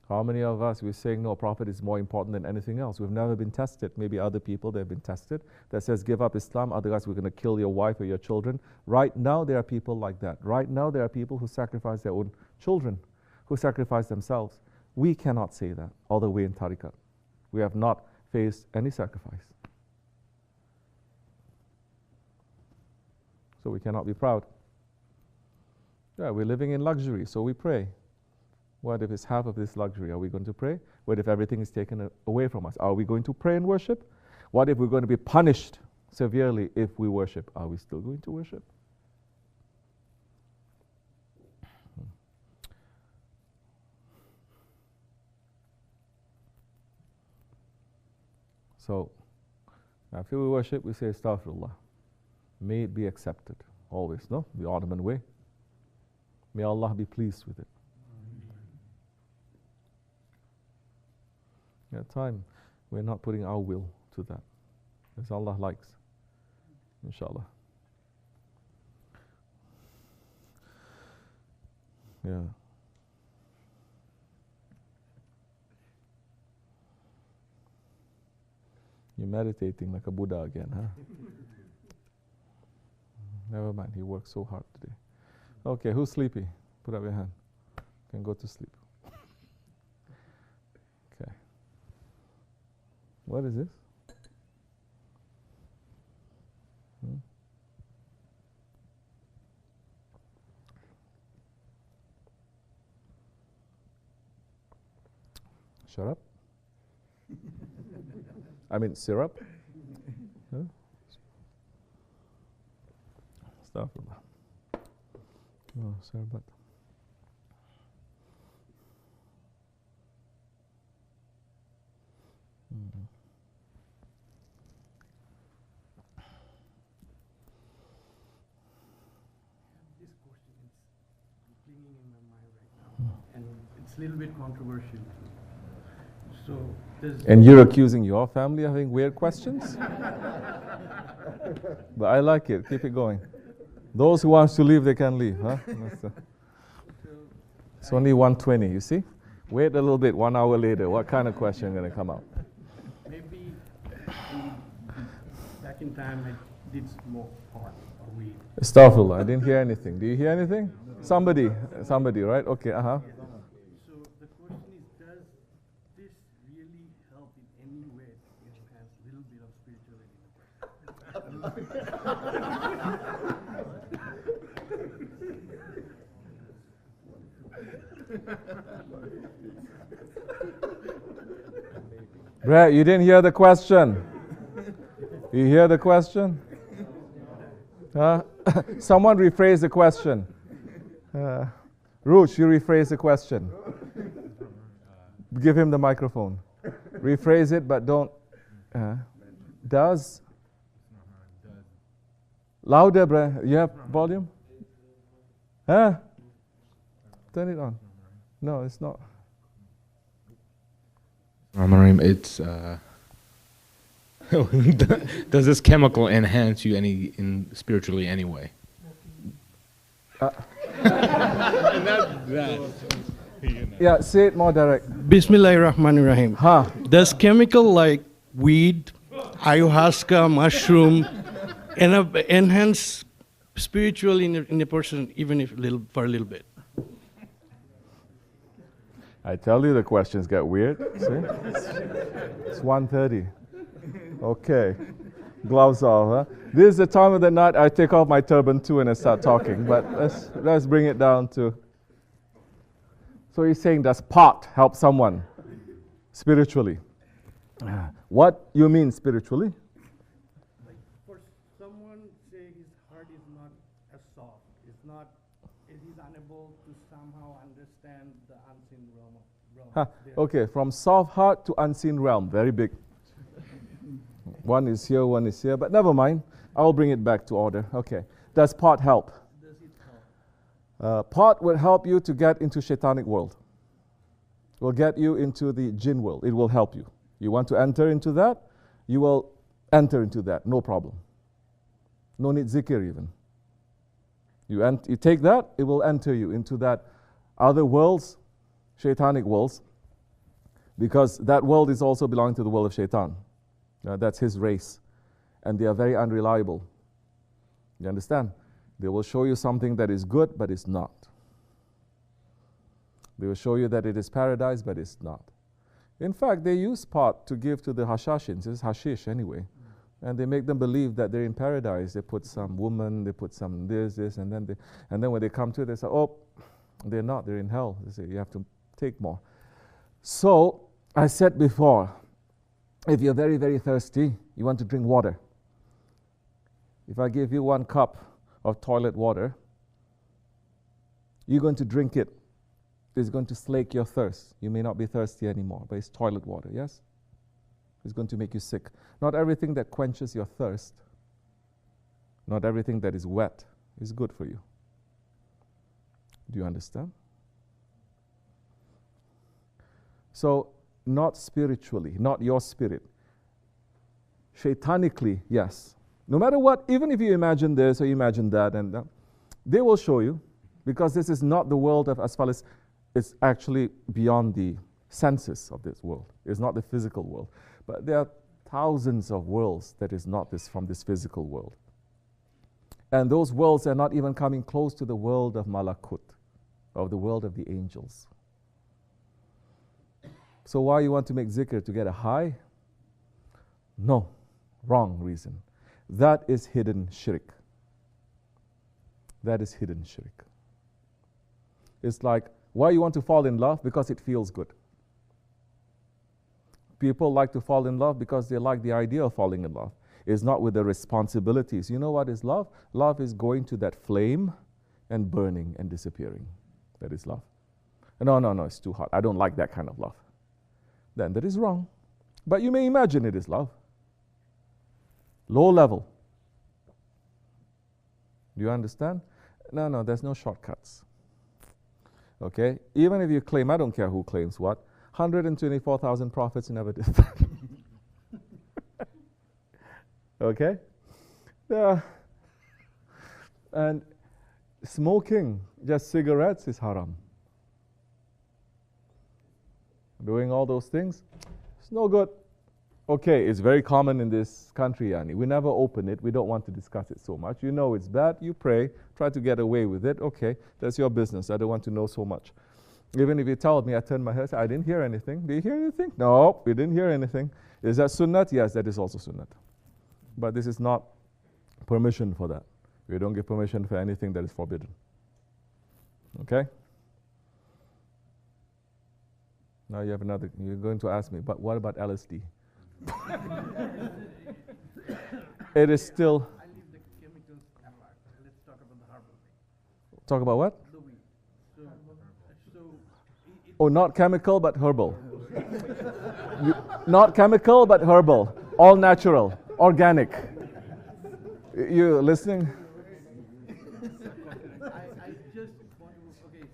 How many of us, we're saying, no, Prophet is more important than anything else. We've never been tested. Maybe other people, they've been tested. That says, give up Islam, otherwise we're going to kill your wife or your children. Right now, there are people like that. Right now, there are people who sacrifice their own children, who sacrifice themselves. We cannot say that, although we're in tariqat. We have not faced any sacrifice. So we cannot be proud. Yeah, we're living in luxury, so we pray. What if it's half of this luxury? Are we going to pray? What if everything is taken away from us? Are we going to pray and worship? What if we're going to be punished severely if we worship? Are we still going to worship? So, after we worship, we say Astaghfirullah. May it be accepted. Always, no? The Ottoman way. May Allah be pleased with it. At time, we're not putting our will to that, as Allah likes, inshallah. Yeah. You're meditating like a Buddha again, huh? Never mind, he worked so hard today. Okay, who's sleepy? Put up your hand. Can go to sleep. Okay. What is this? Shut up. I mean syrup. Huh? Astaghfirullah. Oh, syrup. This question is clinging in my mind right now, and it's a little bit controversial. So, and you're accusing your family of having weird questions? But I like it. Keep it going. Those who want to leave, they can leave. Huh? It's only 1:20, you see? Wait a little bit, 1 hour later. What kind of question is going to come out? Maybe back in time I did smoke pot or weed. Astaghfirullah, I didn't hear anything. Do you hear anything? Somebody, right? Okay, So the question is, does this really help in any way to enhance a little bit of Brett, you didn't hear the question. You hear the question? Huh? Someone rephrase the question. Ruch, you rephrase the question. Give him the microphone. Rephrase it, but don't. Does? Louder, Brett. You have volume? Huh? Turn it on. No, it's not. It's does this chemical enhance you spiritually anyway? Yeah, say it more direct. Bismillahirrahmanirrahim. Huh. Does chemical like weed, ayahuasca, mushroom, enhance spiritually in a person, even if for a little bit? I tell you the questions get weird. See? It's 1:30. Okay. Gloves off, huh? This is the time of the night I take off my turban too and I start talking. But let's bring it down to. So he's saying, does pot help someone spiritually? What you mean spiritually? Like for someone, say his heart is not as soft, he's unable to somehow understand the unseen realm. Okay, from soft heart to unseen realm, very big. One is here, but never mind. I'll bring it back to order. Okay. Does pot help? Does it help? Pot will help you to get into shaitanic world. It will get you into the jinn world. It will help you. You want to enter into that? You will enter into that, no problem. No need zikr even. You take that, it will enter you into that other worlds, shaitanic worlds, because that world is also belonging to the world of shaitan. That's his race. And they are very unreliable. You understand? They will show you something that is good, but it's not. They will show you that it is paradise, but it's not. In fact, they use pot to give to the hashashins. It's hashish anyway. And they make them believe that they're in paradise. They put some woman, they put some this, and then when they come to it, they say, oh, they're not, they're in hell. They say, you have to take more. So, I said before, if you're very, very thirsty, you want to drink water. If I give you 1 cup of toilet water, you're going to drink it. It's going to slake your thirst. You may not be thirsty anymore, but it's toilet water, yes? It's going to make you sick. Not everything that quenches your thirst, not everything that is wet is good for you. Do you understand? So, not spiritually, not your spirit. Shaitanically, yes. No matter what, even if you imagine this or you imagine that, and they will show you, because this is not the world of as far as it's actually beyond the senses of this world. It's not the physical world. But there are thousands of worlds that is not this from this physical world. And those worlds are not even coming close to the world of Malakut, of the world of the angels. So why you want to make zikr? To get a high? No, wrong reason. That is hidden shirk. That is hidden shirk. It's like, why you want to fall in love? Because it feels good. People like to fall in love because they like the idea of falling in love. It's not with the responsibilities. You know what is love? Love is going to that flame and burning and disappearing. That is love. No, it's too hot. I don't like that kind of love. Then that is wrong. But you may imagine it is love. Low level. Do you understand? No, there's no shortcuts. Okay? Even if you claim, I don't care who claims what, 124,000 prophets never did that. Okay? Yeah. And smoking, just cigarettes, is haram. Doing all those things, it's no good. Okay, it's very common in this country, Yani. We never open it. We don't want to discuss it so much. You know it's bad. You pray. Try to get away with it. Okay, that's your business. I don't want to know so much. Even if you told me, I turned my head, I didn't hear anything. Did you hear anything? No, we didn't hear anything. Is that sunnat? Yes, that is also sunnat. But this is not permission for that. We don't give permission for anything that is forbidden. Okay? Now you have another, you're going to ask me, but what about LSD? It is still. I leave the chemicals apart. Let's talk about the herbal thing. Talk about what? The weed. Oh, not chemical, but herbal. Not chemical, but herbal. All natural, organic. You listening? I just want to, okay,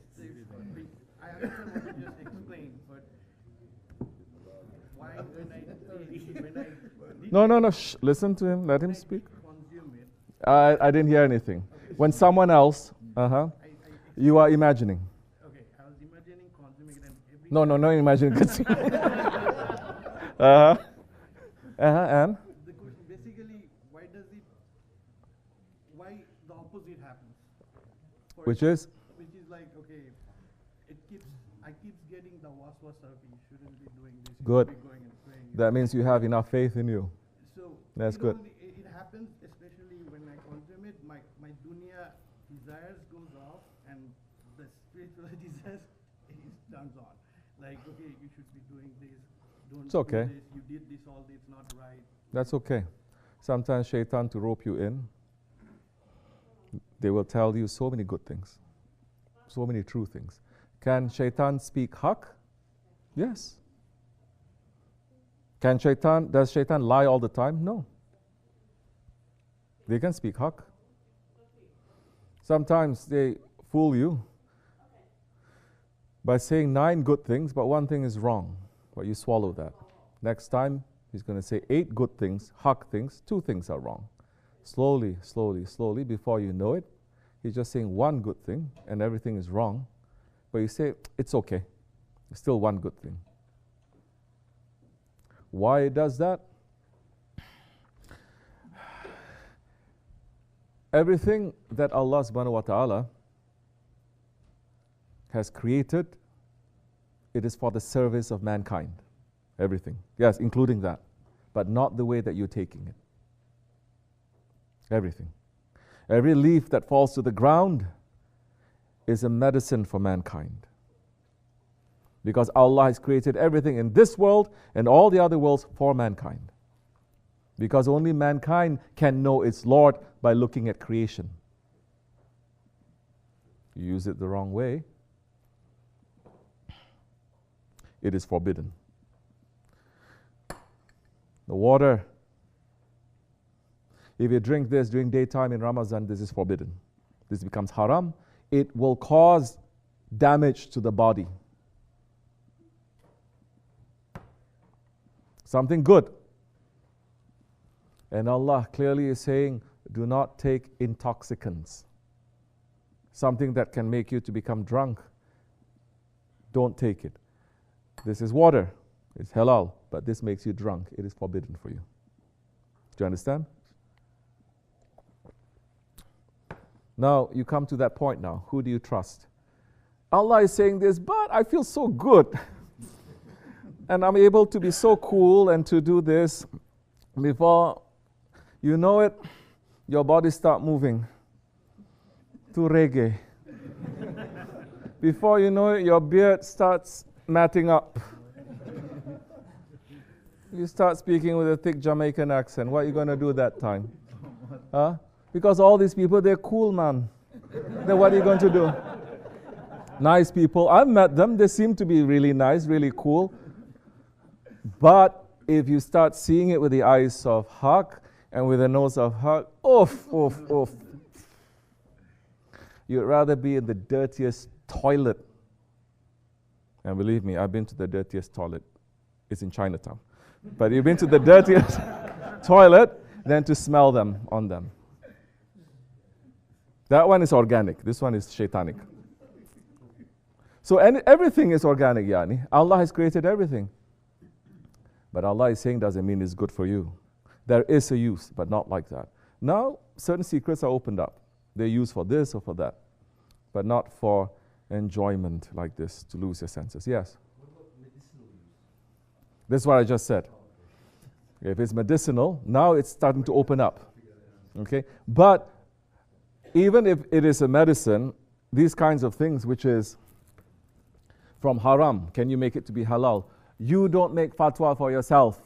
I understand what you just explained, but why when I No, shh, listen to him, let him speak. consume it, I didn't hear anything. When someone else, you are imagining. okay, I was imagining consuming it and every No, imagining. And? The question basically, why the opposite happens? Which is? Which is like, okay, I keep getting the waswasa, you shouldn't be doing this, you Good. should be going and praying. That means you have enough faith in you. So That's good. It happens, especially when I consume it, my dunya desires goes off and the spiritual desires turns on. Like, okay, you should be doing this, don't It's okay. do this, you did this all day, it's not right. That's okay. Sometimes shaitan, to rope you in, they will tell you so many good things, so many true things. Can shaitan speak haq? Yes. Does shaitan lie all the time? No. They can speak haq. Sometimes they fool you by saying 9 good things, but 1 thing is wrong, but you swallow that. Next time, he's going to say 8 good things, haq things, 2 things are wrong. Slowly, before you know it, he's just saying 1 good thing and everything is wrong, but you say, it's okay, it's still 1 good thing. Why it does that? Everything that Allah subhanahu wa ta'ala has created, it is for the service of mankind. Everything. Yes, including that. But not the way that you're taking it. Everything. Every leaf that falls to the ground is a medicine for mankind. Because Allah has created everything in this world and all the other worlds for mankind. Because only mankind can know its Lord by looking at creation. You use it the wrong way, it is forbidden. The water, if you drink this during daytime in Ramadan, this is forbidden. This becomes haram. It will cause damage to the body. Something good. And Allah clearly is saying, do not take intoxicants. Something that can make you to become drunk. Don't take it. This is water. It's halal, but this makes you drunk. It is forbidden for you. Do you understand? Now, you come to that point now. Who do you trust? Allah is saying this, but I feel so good. And I'm able to be so cool and to do this. Before you know it, your body start moving to reggae. Before you know it, your beard starts matting up. You start speaking with a thick Jamaican accent. What are you going to do that time? Huh? Because all these people, they're cool, man. Then what are you going to do? Nice people. I've met them. They seem to be really nice, really cool. But if you start seeing it with the eyes of haq and with the nose of haq, oof, oof, oof. You'd rather be in the dirtiest toilet. And believe me, I've been to the dirtiest toilet. It's in Chinatown. But you've been to the dirtiest toilet than to smell them on them. That one is organic. This one is shaitanic. So everything is organic, yani. Allah has created everything. But Allah is saying doesn't mean it's good for you. There is a use, but not like that. Now, certain secrets are opened up. They're used for this or for that. But not for enjoyment like this, to lose your senses. Yes? What about medicinal use? This is what I just said. If it's medicinal, now it's starting to open up. Okay? But even if it is a medicine, these kinds of things which is from haram, can you make it to be halal? You don't make fatwa for yourself.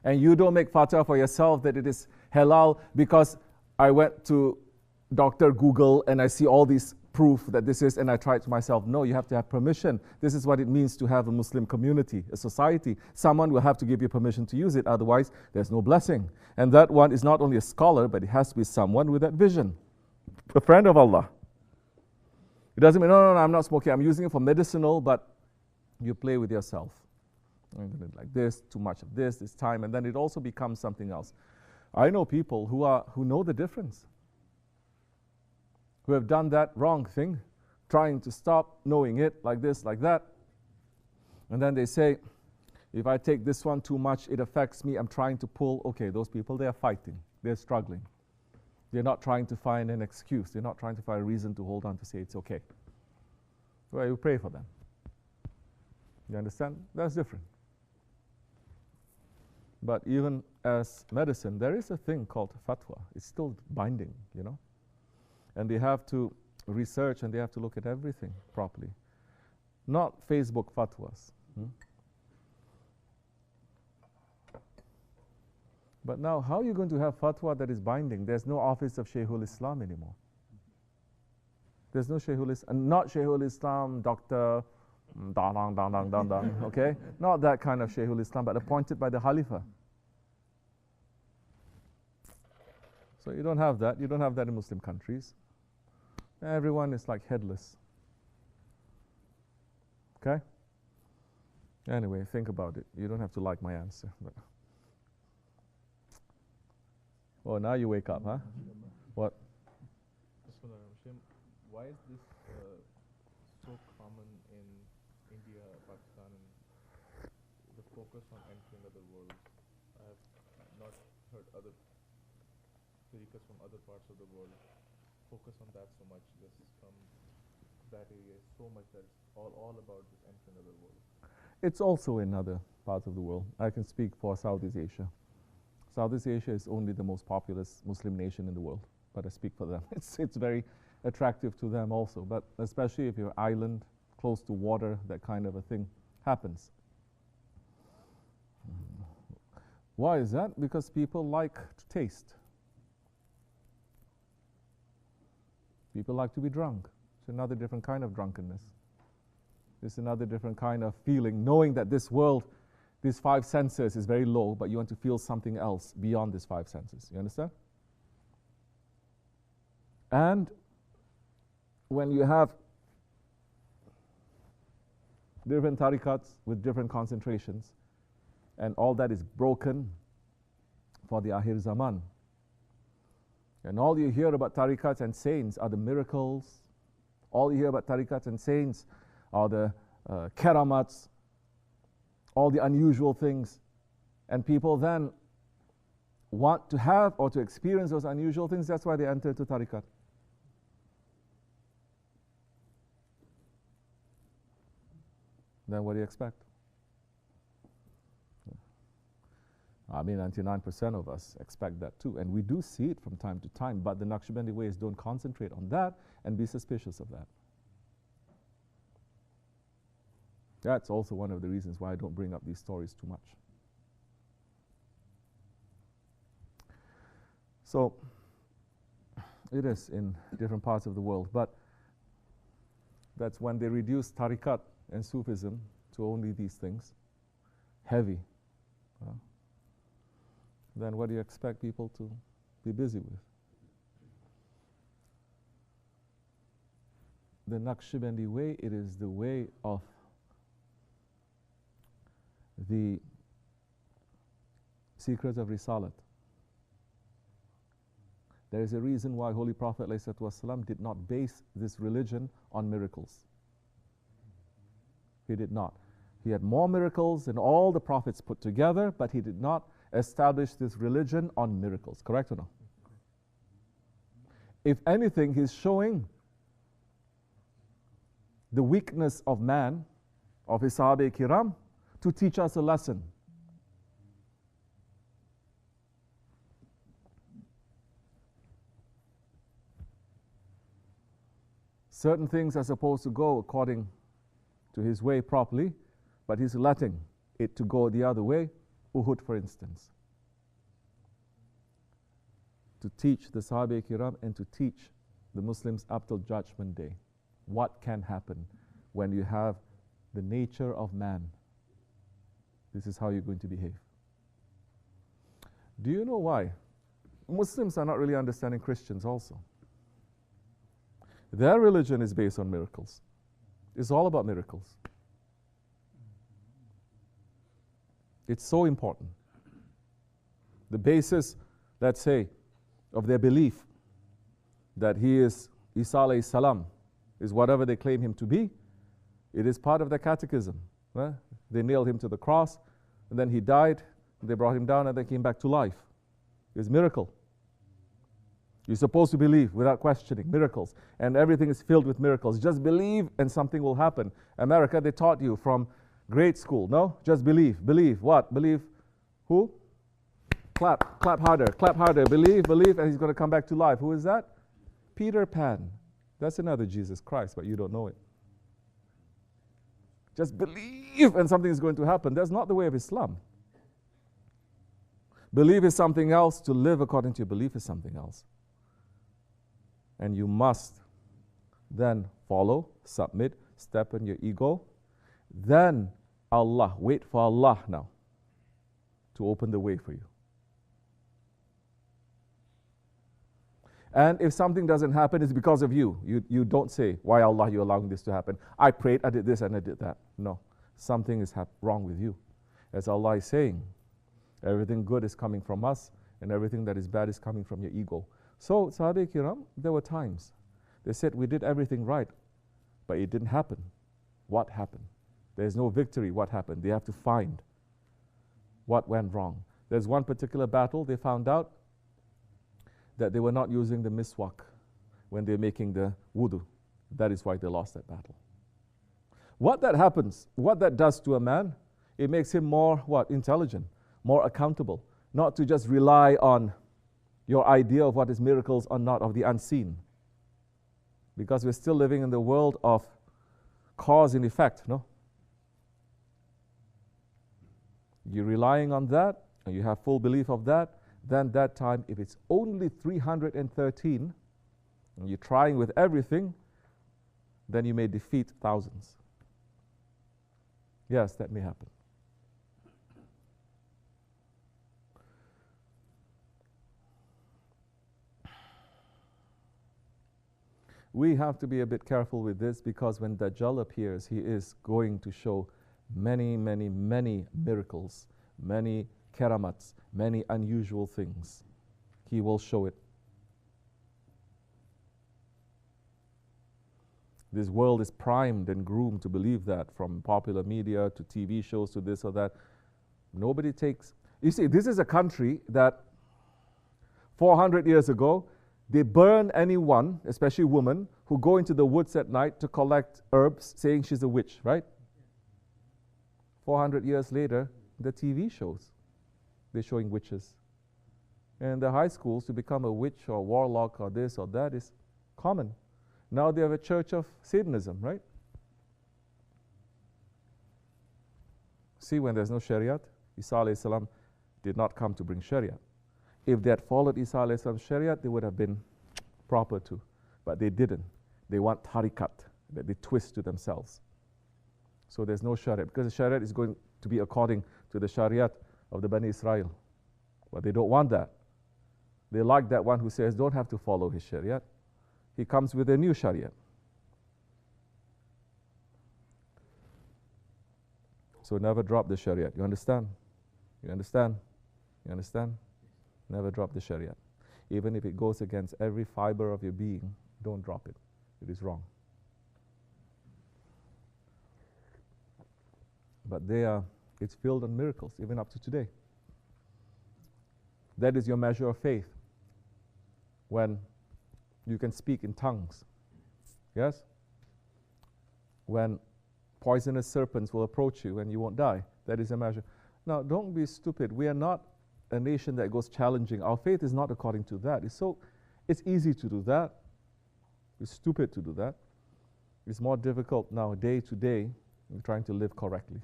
And you don't make fatwa for yourself that it is halal because I went to Dr. Google and I see all these proof that this is, and I try it myself. No, you have to have permission. This is what it means to have a Muslim community, a society. Someone will have to give you permission to use it, otherwise there's no blessing. And that one is not only a scholar, but it has to be someone with that vision. A friend of Allah. It doesn't mean, no, I'm not smoking. I'm using it for medicinal, but you play with yourself. Like this, too much of this time, and then it also becomes something else. I know people who know the difference, who have done that wrong thing, trying to stop knowing it, like this, like that. And then they say, if I take this one too much, it affects me, I'm trying to pull. Okay, those people, they are fighting, they're struggling. They're not trying to find an excuse. They're not trying to find a reason to hold on to say it's okay. Well, you pray for them. You understand? That's different. But even as medicine, there is a thing called fatwa. It's still binding, you know. And they have to research and they have to look at everything properly. Not Facebook fatwas. But now, how are you going to have fatwa that is binding? There's no office of Shaykhul Islam anymore. There's no Shaykhul Islam, not Shaykhul Islam, Dr. Okay? Not that kind of Shaykhul Islam, but appointed by the Khalifa. So you don't have that. You don't have that in Muslim countries. Everyone is like headless. Okay? Anyway, think about it. You don't have to like my answer. But oh, now you wake up, huh? What? Why is this so common in India, Pakistan, and the focus on entering other worlds? I have not heard other tariqas from other parts of the world focus on that so much. This from that area is so much that it's all about this entering other worlds. It's also in other parts of the world. I can speak for Southeast Asia. Southeast Asia is only the most populous Muslim nation in the world, but I speak for them. It's very attractive to them also, but especially if you're island close to water, that kind of a thing happens. Why is that? Because people like to taste. People like to be drunk. It's another different kind of drunkenness. It's another different kind of feeling, knowing that this world, these five senses is very low, but you want to feel something else beyond these five senses. You understand? And when you have different tarikats with different concentrations, and all that is broken for the Akhir Zaman, and all you hear about tarikats and saints are the miracles, all you hear about tarikats and saints are the karamats, all the unusual things, and people then want to have or to experience those unusual things. That's why they enter into tarikat. Then what do you expect? I mean, 99% of us expect that too, and we do see it from time to time, but the Naqshbandi ways don't concentrate on that and be suspicious of that. That's also one of the reasons why I don't bring up these stories too much. So, it is in different parts of the world, but that's when they reduce tariqat and Sufism to only these things, heavy. Then what do you expect people to be busy with? The Naqshbandi way, it is the way of the secrets of Risalat. There is a reason why Holy Prophet ﷺ did not base this religion on miracles. He did not. He had more miracles than all the prophets put together, but he did not establish this religion on miracles. Correct or no? If anything, he's showing the weakness of man, of his Sahabe Kiram, to teach us a lesson. Certain things are supposed to go according to his way properly, but he's letting it to go the other way. Uhud, for instance. To teach the Sahabe Kiram and to teach the Muslims up till Judgment Day what can happen when you have the nature of man. This is how you're going to behave. Do you know why? Muslims are not really understanding Christians also. Their religion is based on miracles. It's all about miracles. It's so important. The basis, let's say, of their belief that he is Isa alayhi salam, is whatever they claim him to be. It is part of their catechism. They nailed him to the cross, and then he died, they brought him down, and then came back to life. It's a miracle. You're supposed to believe without questioning, miracles. And everything is filled with miracles. Just believe and something will happen. America, they taught you from grade school, no? Just believe. Believe what? Believe who? Clap harder. Believe, and he's going to come back to life. Who is that? Peter Pan. That's another Jesus Christ, but you don't know it. Just believe and something is going to happen. That's not the way of Islam. Belief is something else. To live according to your belief is something else. And you must then follow, submit, step on your ego. Then Allah, wait for Allah now to open the way for you. And if something doesn't happen, it's because of you. You don't say, why Allah, you're allowing this to happen. I prayed, I did this, and I did that. No, something is wrong with you. As Allah is saying, everything good is coming from us, and everything that is bad is coming from your ego. So, Sahabe Kiram, there were times they said, we did everything right, but it didn't happen. What happened? There's no victory. What happened? They have to find what went wrong. There's one particular battle, they found out that they were not using the miswak when they're making the wudu. That is why they lost that battle. What that happens, what that does to a man, it makes him more intelligent, more accountable, not to just rely on your idea of what is miracles or not, of the unseen. Because we're still living in the world of cause and effect, no? You're relying on that, and you have full belief of that, then that time, if it's only 313, and you're trying with everything, then you may defeat thousands. Yes, that may happen. We have to be a bit careful with this, because when Dajjal appears, he is going to show many, many, many miracles, many karamats, many unusual things. He will show it. This world is primed and groomed to believe that, from popular media to TV shows to this or that. Nobody takes... You see, this is a country that 400 years ago, they burn anyone, especially women, who go into the woods at night to collect herbs, saying she's a witch, right? 400 years later, the TV shows, they're showing witches. And the high schools, to become a witch or warlock or this or that is common. Now they have a church of Satanism, right? See, when there's no Shariat, Isa alayhi salam did not come to bring Shariat. If they had followed Isa alayhi salam's Shariat, they would have been proper too. But they didn't. They want tariqat, that they twist to themselves. So there's no Shariat, because the Shariat is going to be according to the Shariat of the Bani Israel. But they don't want that. They like that one who says, don't have to follow his Shariat. He comes with a new Shariat. So never drop the Shariat. You understand? You understand? You understand? Never drop the Shariat. Even if it goes against every fiber of your being, don't drop it. It is wrong. But it's filled on miracles, even up to today. That is your measure of faith. When you can speak in tongues. Yes? When poisonous serpents will approach you and you won't die. That is a measure. Now, don't be stupid. We are not a nation that goes challenging. Our faith is not according to that. It's easy to do that. It's stupid to do that. It's more difficult now, day to day, in trying to live correctly.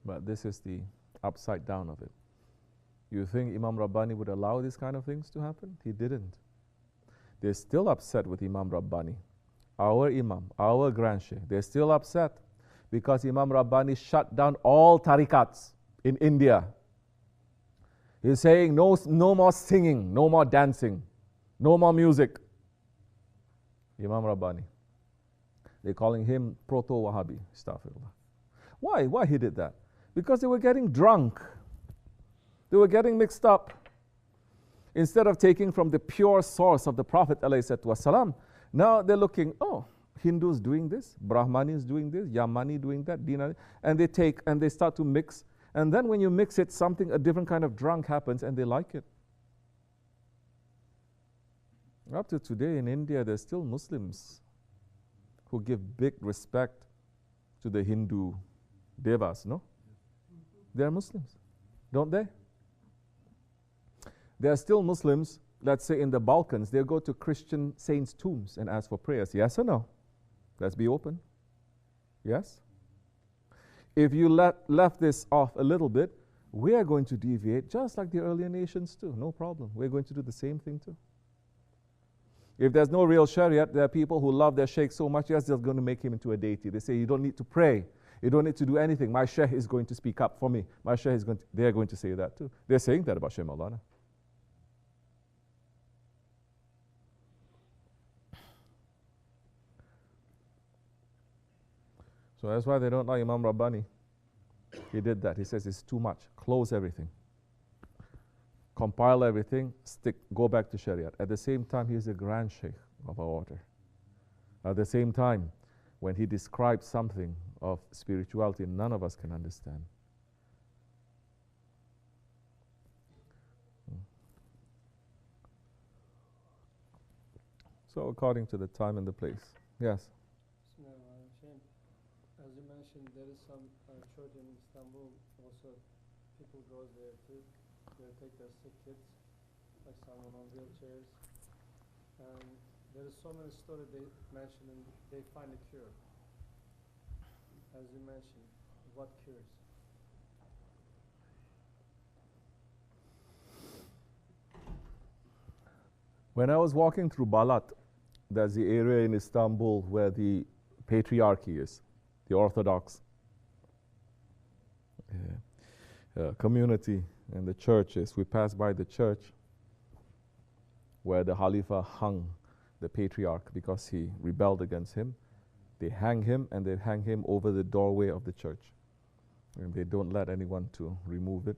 But this is the upside down of it. You think Imam Rabbani would allow these kind of things to happen? He didn't. They're still upset with Imam Rabbani. Our Imam, our Grand Sheikh, they're still upset because Imam Rabbani shut down all tariqats in India. He's saying no more singing, no more dancing, no more music. Imam Rabbani. They're calling him proto-Wahhabi. Astaghfirullah. Why he did that? Because they were getting drunk. They were getting mixed up. Instead of taking from the pure source of the Prophet ﷺ, now they're looking, Hindus doing this, Brahmanis doing this, Yamani doing that, Dina, and they take and they start to mix. And then when you mix it, a different kind of drunk happens and they like it. Up to today in India, there's still Muslims who give big respect to the Hindu devas, no? They're Muslims, don't they? There are still Muslims, let's say in the Balkans, they go to Christian saints' tombs and ask for prayers. Yes or no? Let's be open. Yes? If you left this off a little bit, we are going to deviate just like the earlier nations too. No problem. We're going to do the same thing too. If there's no real Shariat, there are people who love their sheikh so much, yes, they're going to make him into a deity. They say, you don't need to pray. You don't need to do anything. My sheikh is going to speak up for me. My sheikh is going to, they're going to say that too. They're saying that about Shaykh Maulana. So that's why they don't like Imam Rabbani. He did that. He says it's too much. Close everything. Compile everything. Go back to Shariat. At the same time, he's a grand sheikh of our order. At the same time, when he describes something of spirituality, none of us can understand. So according to the time and the place. Yes? As you mentioned, there is some church in Istanbul also. People go there too. They take their sick kids like someone on wheelchairs. And there is so many stories they mention and they find a cure. As you mentioned, what cures? When I was walking through Balat, that's the area in Istanbul where the patriarchy is, the Orthodox community and the churches. We passed by the church where the Khalifa hung the patriarch because he rebelled against him. They hang him, and they hang him over the doorway of the church. And they don't let anyone to remove it.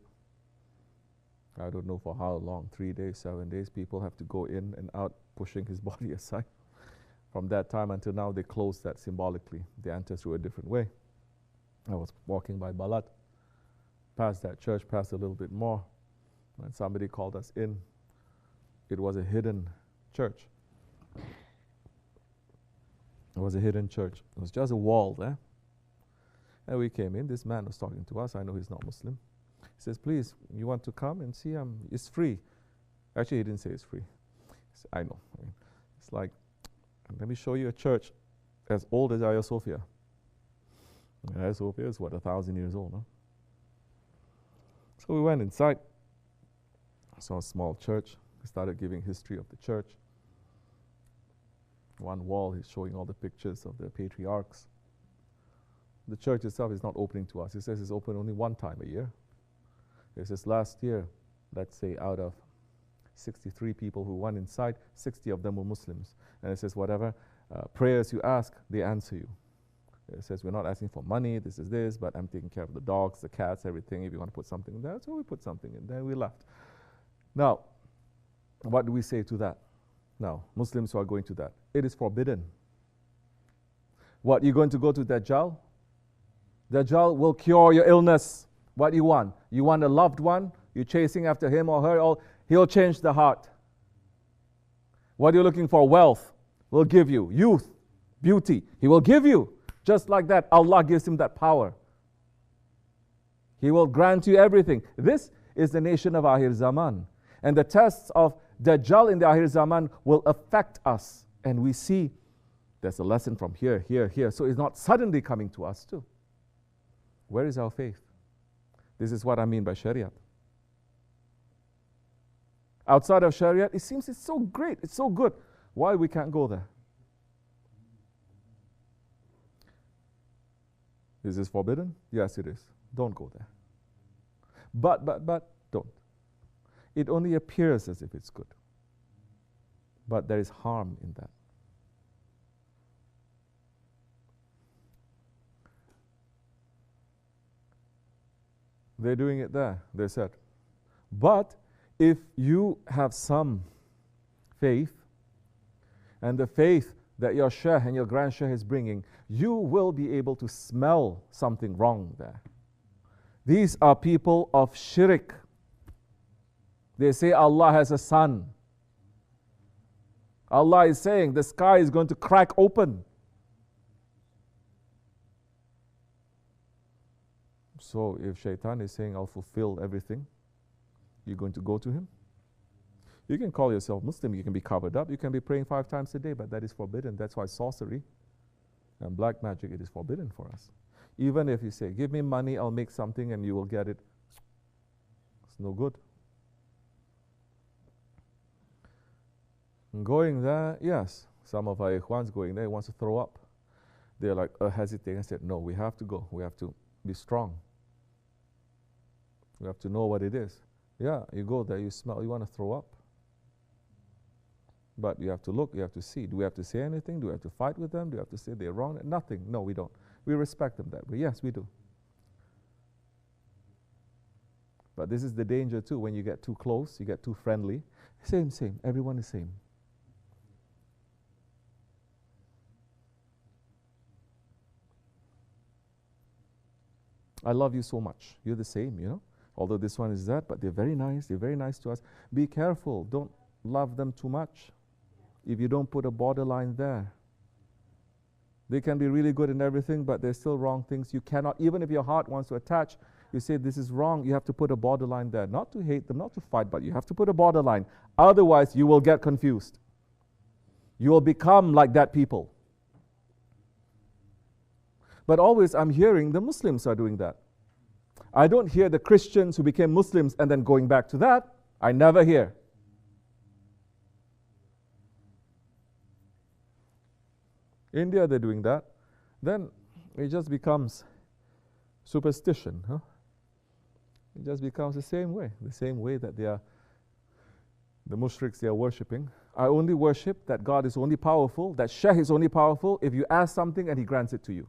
I don't know for how long, 3 days, 7 days, people have to go in and out pushing his body aside. From that time until now, they closed that symbolically. They enter through a different way. I was walking by Balat, past that church, past a little bit more, and somebody called us in. It was a hidden church. It was a hidden church. It was just a wall there. And we came in. This man was talking to us. I know he's not Muslim. He says, please, you want to come and see? It's free. Actually, he didn't say it's free. I know. It's like, let me show you a church as old as Hagia Sophia. Hagia Sophia is, 1,000 years old, huh? So we went inside. I saw a small church. We started giving history of the church. One wall, he's showing all the pictures of the patriarchs. The church itself is not opening to us. It says it's open only one time a year. It says last year, let's say out of 63 people who went inside, 60 of them were Muslims. And it says whatever prayers you ask, they answer you. It says we're not asking for money, this is this, but I'm taking care of the dogs, the cats, everything. If you want to put something in there, so we put something in there, we left. Now, what do we say to that? Now, Muslims who are going to that, it is forbidden. What, you're going to go to Dajjal? Dajjal will cure your illness. What you want? You want a loved one? You're chasing after him or her? Or he'll change the heart. What you're looking for? Wealth. Will give you. Youth. Beauty. He will give you. Just like that, Allah gives him that power. He will grant you everything. This is the nation of Akhir Zaman. And the tests of Dajjal in the Akhir Zaman will affect us. And we see there's a lesson from here, here, here. So it's not suddenly coming to us too. Where is our faith? This is what I mean by Shariat. Outside of Shariat, it seems it's so great, it's so good. Why we can't go there? Is this forbidden? Yes, it is. Don't go there. But, don't. It only appears as if it's good. But there is harm in that. They're doing it there, they said. But if you have some faith, and the faith that your Shaykh and your Grand Shaykh is bringing, you will be able to smell something wrong there. These are people of shirk. They say Allah has a son. Allah is saying the sky is going to crack open. So if Shaitan is saying, I'll fulfill everything, you're going to go to him? You can call yourself Muslim, you can be covered up, you can be praying 5 times a day, but that is forbidden. That's why sorcery and black magic, it is forbidden for us. Even if you say, give me money, I'll make something and you will get it. It's no good. Going there, yes. Some of our ikhwans going there wants to throw up. They're like hesitating. I said, no, we have to go. We have to be strong. We have to know what it is. Yeah, you go there, you smell, you want to throw up. But you have to look, you have to see. Do we have to say anything? Do we have to fight with them? Do we have to say they're wrong? Nothing. No, we don't. We respect them that way. Yes, we do. But this is the danger too. When you get too close, you get too friendly. Same. Everyone is same. I love you so much. You're the same, you know. Although this one is that, but they're very nice. They're very nice to us. Be careful. Don't love them too much. If you don't put a borderline there. They can be really good in everything, but there's still wrong things. You cannot, even if your heart wants to attach you say this is wrong, you have to put a borderline there. Not to hate them, not to fight, but you have to put a borderline. Otherwise, you will get confused. You will become like that people. But always I'm hearing the Muslims are doing that. I don't hear the Christians who became Muslims and then going back to that. I never hear. India, they're doing that. Then it just becomes superstition. It just becomes the same way that the mushriks, they are worshipping. I only worship that God is only powerful, that Shaykh is only powerful if you ask something and he grants it to you.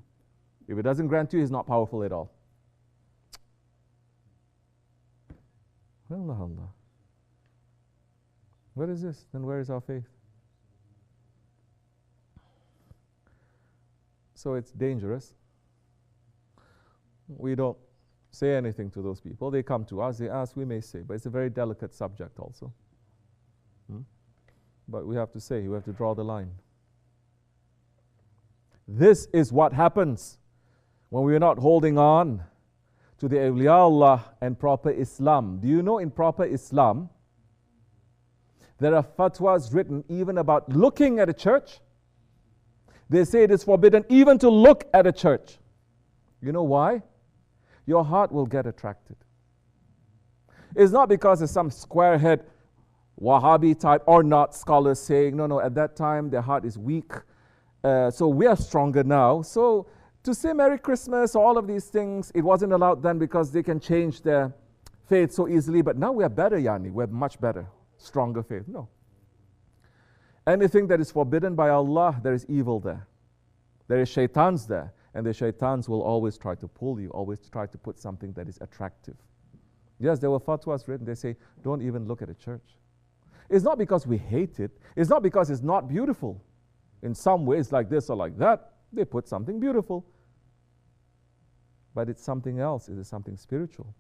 If it doesn't grant you, he's not powerful at all. Allah, Allah. What is this? Then where is our faith? So it's dangerous. We don't say anything to those people. They come to us, they ask, we may say, but it's a very delicate subject also. But we have to say, we have to draw the line. This is what happens when we are not holding on to the awliya Allah and proper Islam. Do you know in proper Islam, there are fatwas written even about looking at a church? They say it is forbidden even to look at a church. You know why? Your heart will get attracted. It's not because there's some squarehead Wahhabi type or not scholars saying, no, at that time their heart is weak. So we are stronger now. So to say Merry Christmas, all of these things, it wasn't allowed then because they can change their faith so easily. But now we are better, Yani. We're much better, stronger faith. No. Anything that is forbidden by Allah, there is evil there. There is shaitans there. And the shaitans will always try to pull you, always try to put something that is attractive. Yes, there were fatwas written. They say, don't even look at a church. It's not because we hate it. It's not because it's not beautiful. In some ways, like this or like that, they put something beautiful. But it's something else. It is something spiritual.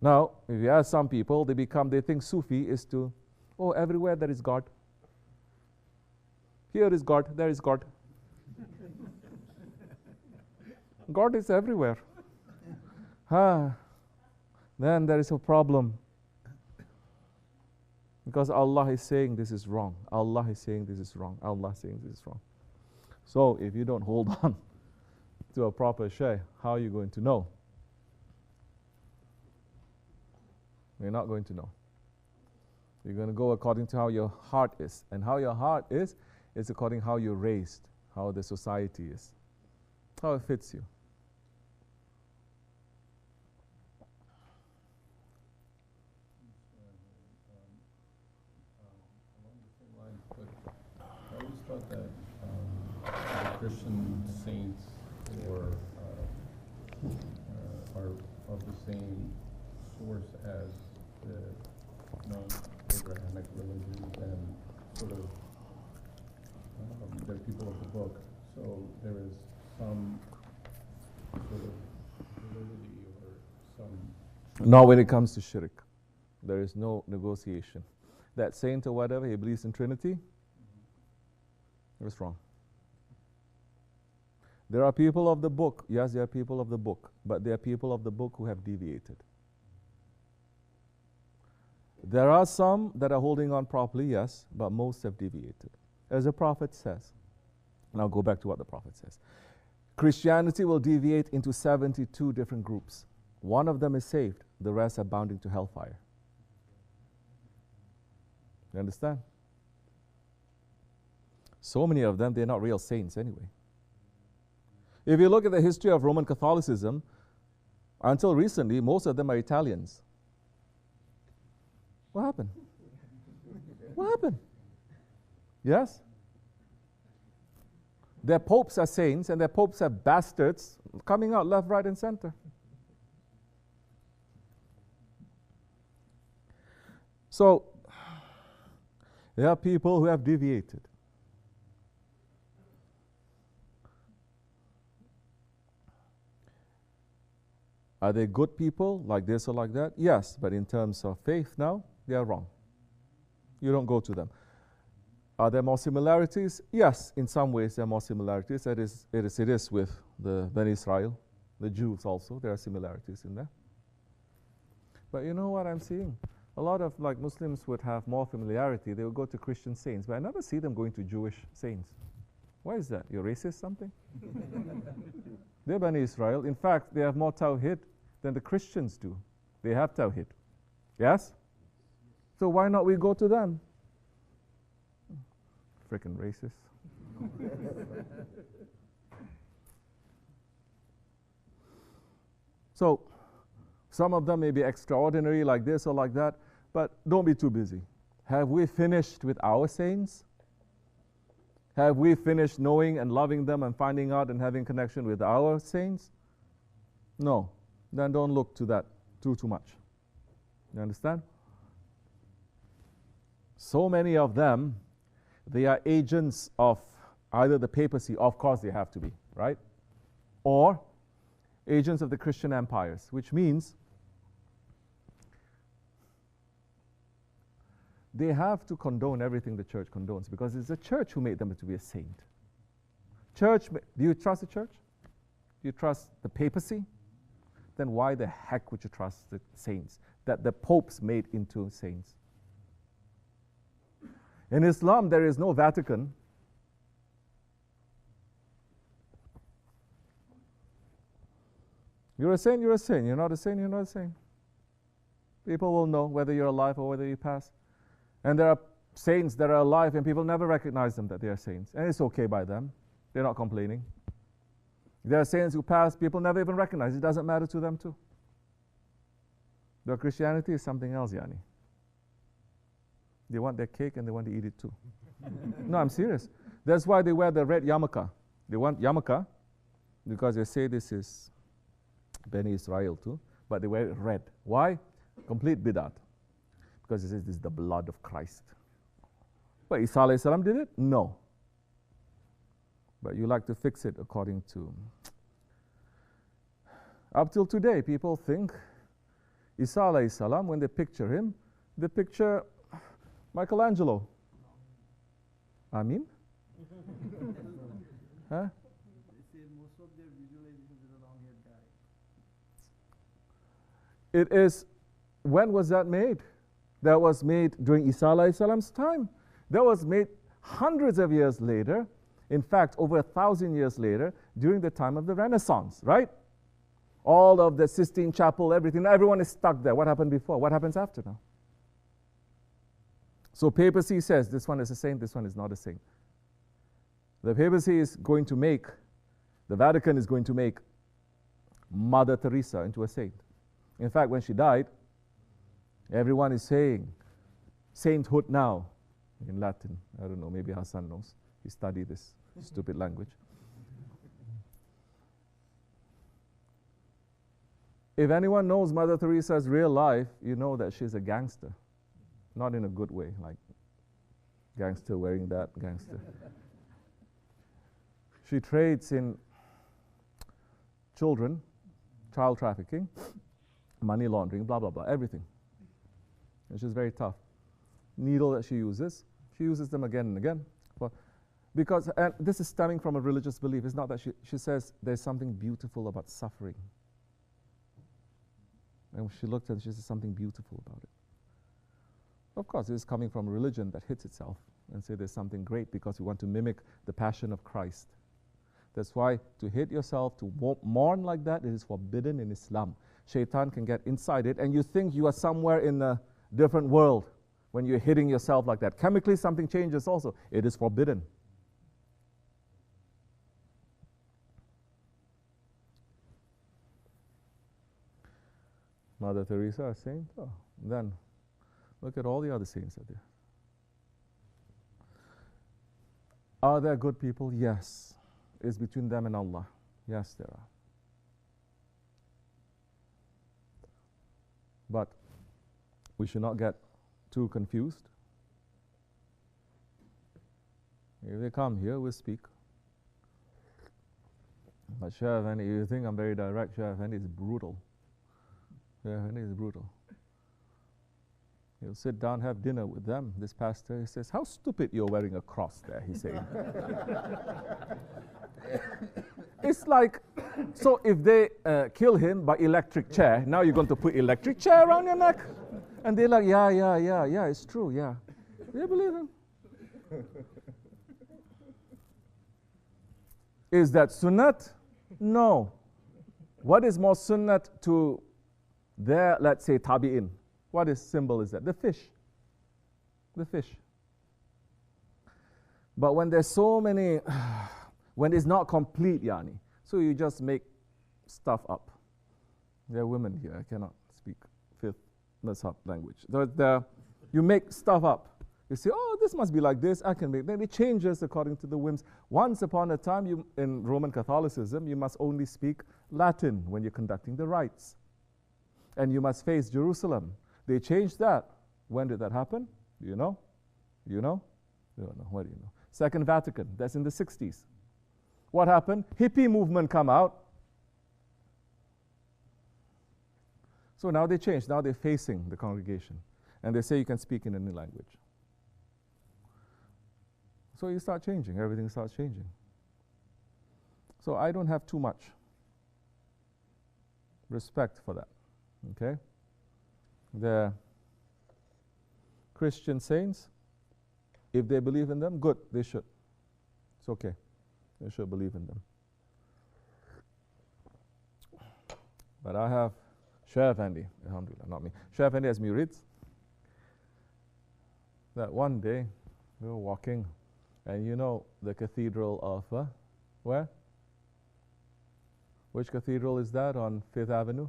Now, if you ask some people, they think Sufi is to, everywhere there is God. Here is God, there is God. God is everywhere. Then there is a problem. Because Allah is saying this is wrong. Allah is saying this is wrong. Allah is saying this is wrong. So if you don't hold on to a proper shaykh, how are you going to know? You're not going to know. You're going to go according to how your heart is. And how your heart is according to how you're raised, how the society is, how it fits you. I always thought that the Christian saints are of the same source as the non-Abrahamic religions and sort of they're people of the book. So there is some sort of validity or some... Not when it comes to shirk. There is no negotiation. That saint or whatever, he believes in Trinity, it's wrong. There are people of the book. Yes, there are people of the book. But there are people of the book who have deviated. There are some that are holding on properly, yes, but most have deviated. As the Prophet says, and I'll go back to what the Prophet says. Christianity will deviate into 72 different groups. One of them is saved. The rest are bound into hellfire. You understand? So many of them, they're not real saints anyway. If you look at the history of Roman Catholicism, until recently, most of them are Italians. What happened? What happened? Yes? Their popes are saints and their popes are bastards coming out left, right, and center. So, there are people who have deviated. Are they good people like this or like that? Yes, but in terms of faith now, they are wrong. You don't go to them. Are there more similarities? Yes, in some ways there are more similarities. It is with the Bani Israel. The Jews also, there are similarities in there. But you know what I'm seeing? A lot of like Muslims would have more familiarity. They would go to Christian saints, but I never see them going to Jewish saints. Why is that? You're racist something? They're Bani Israel. In fact, they have more Tawhid than the Christians do. They have Tawhid. Yes? So why not we go to them? Freaking racist. So, some of them may be extraordinary like this or like that, but don't be too busy. Have we finished with our saints? Have we finished knowing and loving them and finding out and having connection with our saints? No. Then don't look to that too much. You understand? So many of them, they are agents of either the papacy, of course they have to be, right? Or agents of the Christian empires, which means they have to condone everything the church condones because it's the church who made them to be a saint. Church, do you trust the church? Do you trust the papacy? Then why the heck would you trust the saints that the popes made into saints? In Islam, there is no Vatican. You're a saint, you're a saint. You're not a saint, you're not a saint. People will know whether you're alive or whether you pass. And there are saints that are alive and people never recognize them that they are saints. And it's okay by them. They're not complaining. There are saints who pass, people never even recognize. It doesn't matter to them too. Their Christianity is something else, Yani. They want their cake and they want to eat it too. No, I'm serious. That's why they wear the red yarmulke. They want yarmulke because they say this is Bani Israel too, but they wear it red. Why? Complete bid'at. Because it says this is the blood of Christ. But Isa alayhi salam did it? No. But you like to fix it according to. Up till today, people think Isa alayhi salam, when they picture him, they picture Michelangelo. I mean? Huh? They say most of their visualizations is a long-haired guy. It is, when was that made? That was made during Isa alayhi salam's time. That was made hundreds of years later. In fact, over 1,000 years later, during the time of the Renaissance, right? All of the Sistine Chapel, everything, everyone is stuck there. What happened before? What happens after now? So papacy says this one is a saint, this one is not a saint. The papacy is going to make, the Vatican is going to make Mother Teresa into a saint. In fact, when she died, everyone is saying sainthood now in Latin. I don't know, maybe Hassan knows. He studied this stupid language. If anyone knows Mother Teresa's real life, you know that she's a gangster. Not in a good way, like gangster wearing that, gangster. She trades in children, child trafficking, money laundering, blah, blah, blah, everything. And she's very tough. Needle that she uses them again and again. Because, and this is stemming from a religious belief. It's not that she says there's something beautiful about suffering. And when she looked at it, she said something beautiful about it. Of course, it is coming from a religion that hits itself and say there's something great because we want to mimic the passion of Christ. That's why to hate yourself, to mourn like that, it is forbidden in Islam. Shaitan can get inside it and you think you are somewhere in a different world when you're hitting yourself like that. Chemically, something changes also. It is forbidden. Mother Teresa, a saint? Oh, then look at all the other saints out there. Are there good people? Yes. It's between them and Allah. Yes, there are. But we should not get too confused. If they come here, we'll speak. But Shaykh Effendi, you think I'm very direct, Shaykh Effendi is brutal. Shaykh Effendi is brutal. He'll sit down, have dinner with them. This pastor, he says, how stupid you're wearing a cross there, he's saying. It's like, So if they kill him by electric chair, now you're going to put electric chair around your neck? And they're like, yeah, it's true, yeah. They believe him. Is that sunnat? No. What is more sunnat to their, let's say, tabi'in? What is symbol is that? The fish. The fish. But when there's so many, when it's not complete, yani, so you just make stuff up. There are women here, I cannot speak fifth mazhab language. You make stuff up. You say, oh, this must be like this, I can make. Then it changes according to the whims. Once upon a time, in Roman Catholicism, you must only speak Latin when you're conducting the rites. And you must face Jerusalem. They changed that. When did that happen? Do you know? You know? You don't know. What do you know? Second Vatican, that's in the 60s. What happened? Hippie movement come out. So now they changed. Now they're facing the congregation. And they say you can speak in any language. So you start changing. Everything starts changing. So I don't have too much respect for that. Okay? The Christian saints, if they believe in them, good, they should. It's okay. They should believe in them. But I have Shaykh Effendi, alhamdulillah, not me. Shaykh Effendi has murids. That one day we were walking, and you know the cathedral of where? Which cathedral is that on 5th Avenue?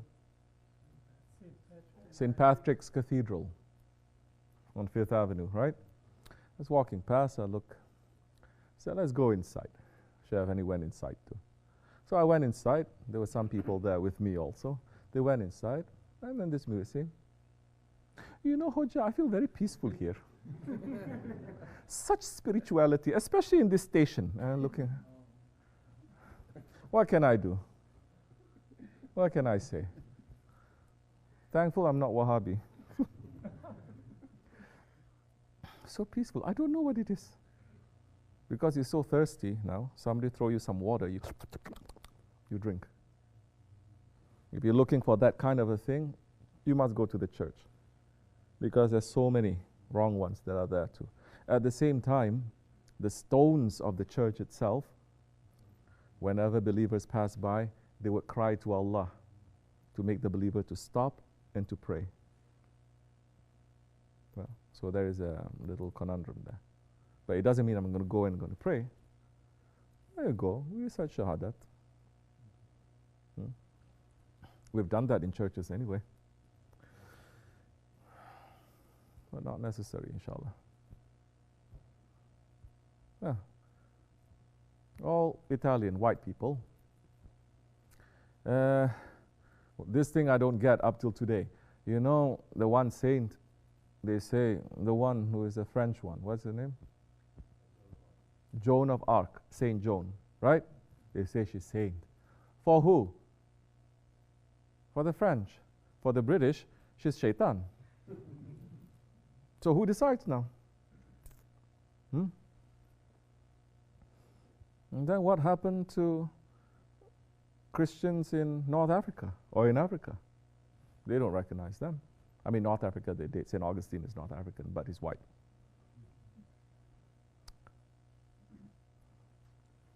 St. Patrick's Cathedral on 5th Avenue, right? I was walking past, I look, said, let's go inside. Shaykh Effendi went inside too. So I went inside, there were some people there with me also. They went inside, and then this murid said, you know, Hoja, I feel very peaceful here. Such spirituality, especially in this station. And looking, what can I do? What can I say? Thankful I'm not Wahhabi. So peaceful. I don't know what it is. Because you're so thirsty now, somebody throw you some water, you drink. If you're looking for that kind of a thing, you must go to the church. Because there's so many wrong ones that are there too. At the same time, the stones of the church itself, whenever believers pass by, they would cry to Allah to make the believer to stop and to pray. Well, so there is a little conundrum there. But it doesn't mean I'm going to go and going to pray. There you go, we recite Shahadat. We've done that in churches anyway. But not necessary, inshallah. Yeah. All Italian white people. This thing I don't get up till today. You know, the one saint, they say, the one who is a French one, what's her name? Joan of Arc, Saint Joan, right? They say she's saint. For who? For the French. For the British, she's shaitan. So who decides now? And then what happened to Christians in North Africa or in Africa? They don't recognize them. I mean, North Africa, they did. St. Augustine is North African, but he's white.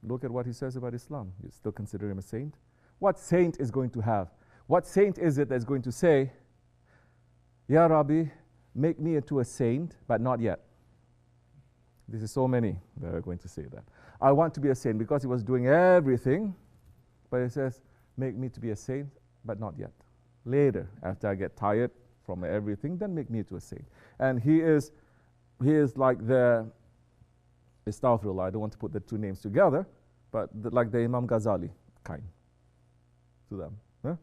Look at what he says about Islam. You still consider him a saint? What saint is going to have? What saint is it that's going to say, Ya Rabbi, make me into a saint, but not yet? This is so many that are going to say that. I want to be a saint because he was doing everything, but he says, make me to be a saint, but not yet. Later, after I get tired from everything, then make me into a saint. And he is like the, astaghfirullah, I don't want to put the two names together, but like the Imam Ghazali kind to them. Huh?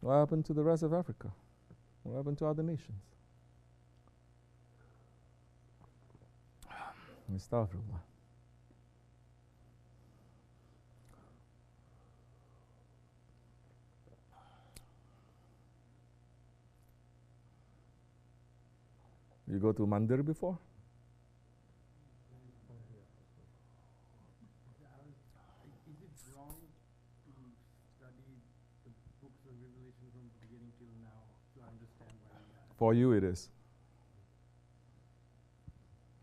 What happened to the rest of Africa? What happened to other nations? Astaghfirullah. You go to Mandir before? Is it wrong study the books of Revelation from the beginning till now to understand why we are. For you, it is.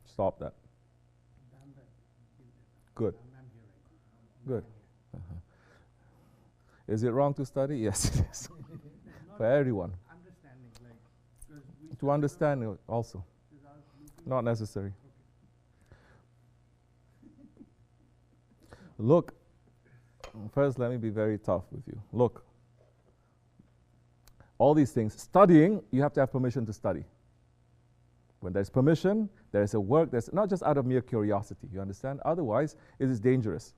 Stop that. Done that. Good. I'm here right now. Good. Is it wrong to study? Yes, it is. For everyone. Understanding, like, 'cause we To understand it also. without looking Not necessary. Look, first let me be very tough with you. Look, all these things, studying, you have to have permission to study. When there's permission, there's a work, there's not just out of mere curiosity, you understand? Otherwise, it is dangerous.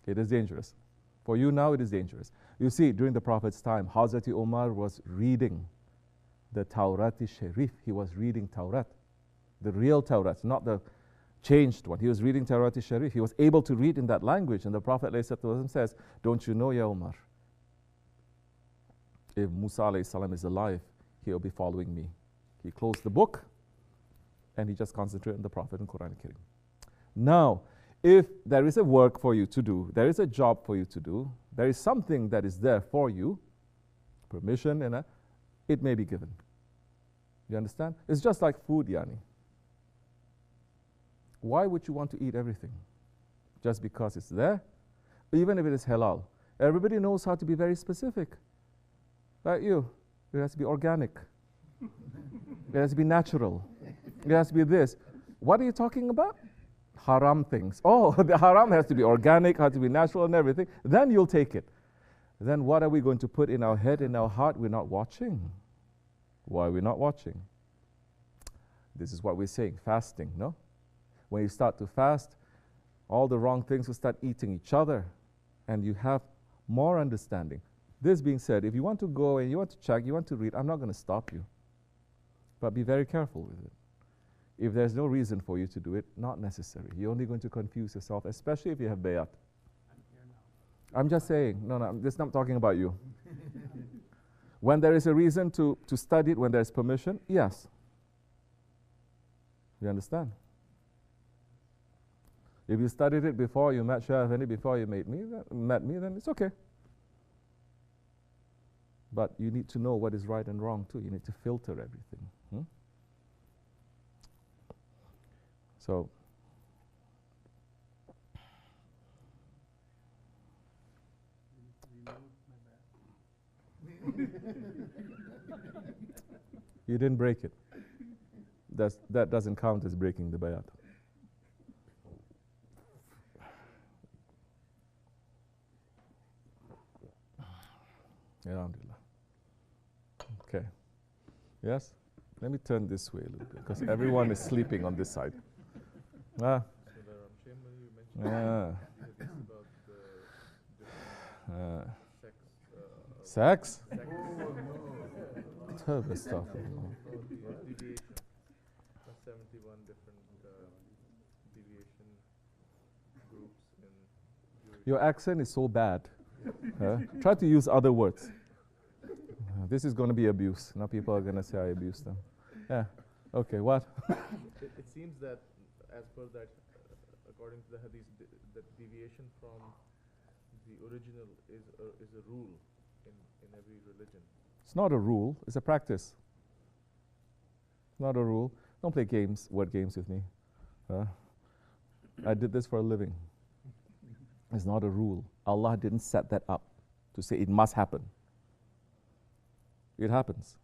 It is dangerous. For you now, it is dangerous. You see, during the Prophet's time, Hazrati Umar was reading the Tawrat Sharif. He was reading Tawrat, the real Tawrat, not the changed one. He was reading Tawrat Sharif. He was able to read in that language. And the Prophet ﷺ says, don't you know, Ya Umar, if Musa ﷺ is alive, he'll be following me. He closed the book and he just concentrated on the Prophet and Quran Kareem. Now, if there is a work for you to do, there is a job for you to do, there is something that is there for you, permission, and it may be given. You understand? It's just like food, Yani. Why would you want to eat everything? Just because it's there? Even if it is halal. Everybody knows how to be very specific. Like you, it has to be organic. It has to be natural. It has to be this. What are you talking about? Haram things. Oh, the haram has to be organic, has to be natural and everything. Then you'll take it. Then what are we going to put in our head, in our heart? We're not watching. Why are we not watching? This is what we're saying, fasting, no? When you start to fast, all the wrong things will start eating each other and you have more understanding. This being said, if you want to go and you want to check, you want to read, I'm not going to stop you. But be very careful with it. If there's no reason for you to do it, not necessary. You're only going to confuse yourself, especially if you have bayat. I'm just saying, no, this is not talking about you. When there is a reason to study it, when there's permission, yes. You understand? If you studied it before you met Shah Effendi, before you met me, then it's okay. But you need to know what is right and wrong too. You need to filter everything. So, you didn't break it. That doesn't count as breaking the bayat. Alhamdulillah. Okay. Yes? Let me turn this way a little bit because everyone is sleeping on this side. Ah. Yeah. Sex? Terrible stuff. 71 different deviation groups in Your accent is so bad. Try to use other words. This is going to be abuse. Now people are going to say I abuse them. Yeah. Okay, what? It seems that as per that, according to the hadith, that deviation from the original is a rule in every religion. It's not a rule. It's a practice. It's not a rule. Don't play games, word games with me. I did this for a living. It's not a rule. Allah didn't set that up to say it must happen. It happens.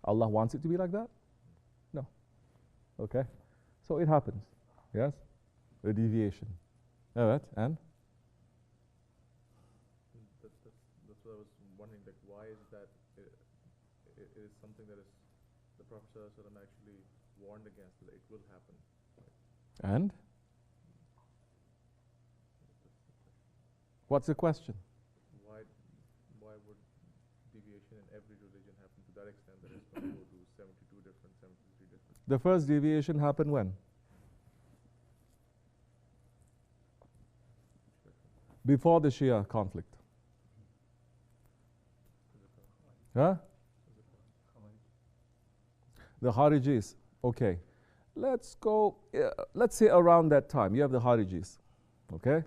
Allah wants it to be like that? No. Okay? So it happens. Yes? A deviation. All right, and? That's what I was wondering, like, why is that it is something that is the Prophet ﷺ actually warned against, that it will happen. And? What's the question? Why would deviation in every religion happen to that extent that it's going to go to 72 different, 73 different? The first deviation happened when? Before the Shia conflict. Huh? The Kharijis. Okay. Let's go, let's say around that time. You have the Kharijis. Okay?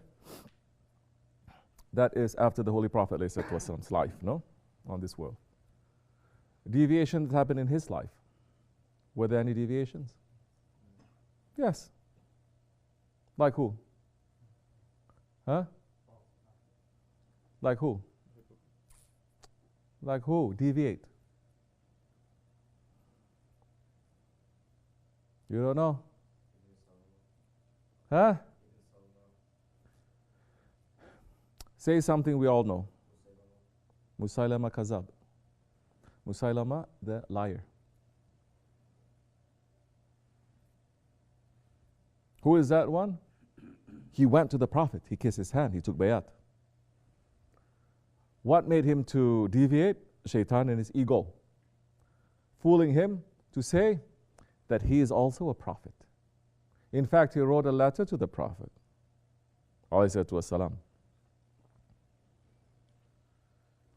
That is after the Holy Prophet ﷺ's life, no? On this world. Deviations happened in his life. Were there any deviations? Yes. Like who? Huh? Like who? Like who? Deviate. You don't know? Huh? Say something we all know. Musaylama Kazab. Musaylama, the liar. Who is that one? He went to the Prophet. He kissed his hand. He took bayat. What made him to deviate? Shaitan and his ego. Fooling him to say that he is also a prophet. In fact, he wrote a letter to the Prophet. ﷺ.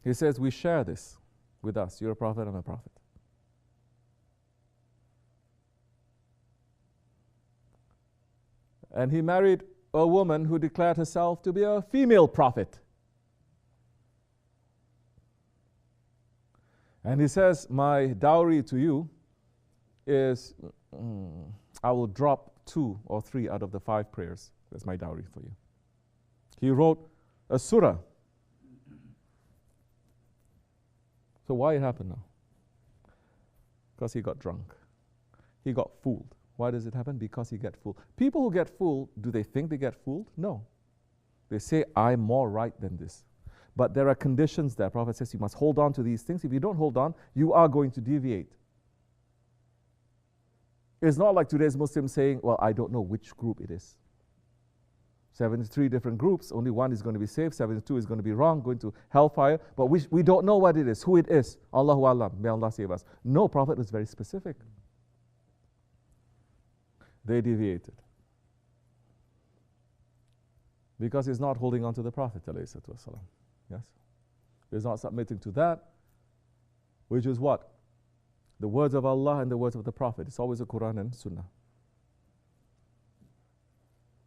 He says, we share this with us. You're a prophet, I'm a prophet. And he married a woman who declared herself to be a female prophet. And he says, my dowry to you is, I will drop 2 or 3 out of the 5 prayers. That's my dowry for you. He wrote a surah. So why it happened now? Because he got drunk. He got fooled. Why does it happen? Because he get fooled. People who get fooled, do they think they get fooled? No. They say, I'm more right than this. But there are conditions there. Prophet says you must hold on to these things. If you don't hold on, you are going to deviate. It's not like today's Muslims saying, well, I don't know which group it is. 73 different groups, only one is going to be saved, 72 is going to be wrong, going to hellfire, but we don't know what it is, who it is. Allahu Alam, may Allah save us. No, Prophet was very specific. They deviated. Because he's not holding on to the Prophet, yes? He's not submitting to that, which is what? The words of Allah and the words of the Prophet. It's always the Quran and Sunnah.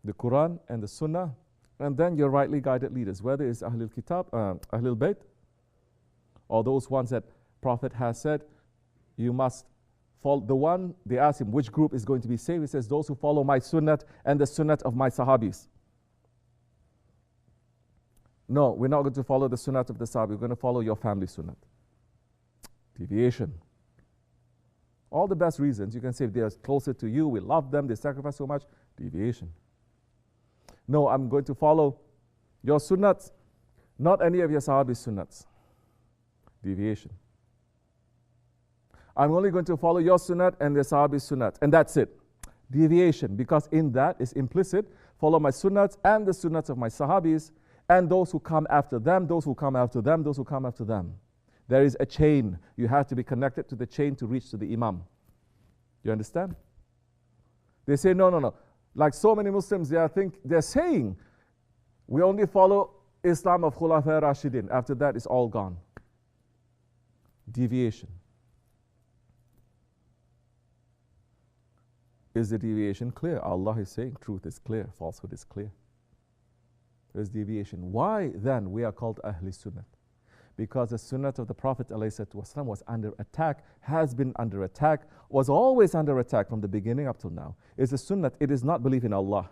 The Quran and the Sunnah, and then your rightly guided leaders, whether it's Ahlul Kitab, Ahlul Bayt, or those ones that Prophet has said, you must follow. The one, they ask him, which group is going to be saved? He says, those who follow my Sunnat and the Sunnat of my Sahabis. No, we're not going to follow the Sunnat of the Sahabi, we're going to follow your family Sunnat. Deviation. All the best reasons, you can say they're closer to you, we love them, they sacrifice so much. Deviation. No, I'm going to follow your sunnats, not any of your Sahabi's sunnats. Deviation. I'm only going to follow your sunnat and the Sahabi's sunnat, and that's it. Deviation, because in that is implicit, follow my sunnats and the sunnats of my Sahabis, and those who come after them, those who come after them, those who come after them. There is a chain. You have to be connected to the chain to reach to the Imam. You understand? They say, no. Like so many Muslims, they're saying, we only follow Islam of Khulafa Rashidin. After that, it's all gone. Deviation. Is the deviation clear? Allah is saying truth is clear, falsehood is clear. There's deviation. Why then we are called Ahli Sunnah? Because the Sunnah of the Prophet ﷺ was under attack, has been under attack, was always under attack from the beginning up till now. It's a Sunnah. It is not belief in Allah.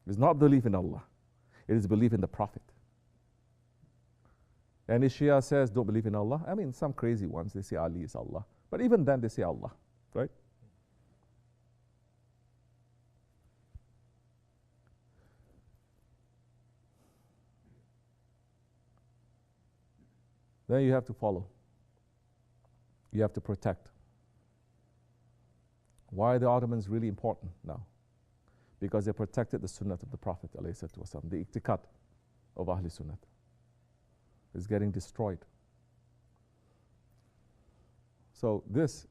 It is not belief in Allah. It is belief in the Prophet. And if Shia says, don't believe in Allah, I mean, some crazy ones, they say Ali is Allah. But even then, they say Allah, right? Then you have to follow. You have to protect. Why are the Ottomans really important now? Because they protected the Sunnah of the Prophet ﷺ. The Iktiqat of Ahl Sunnah is getting destroyed. So this,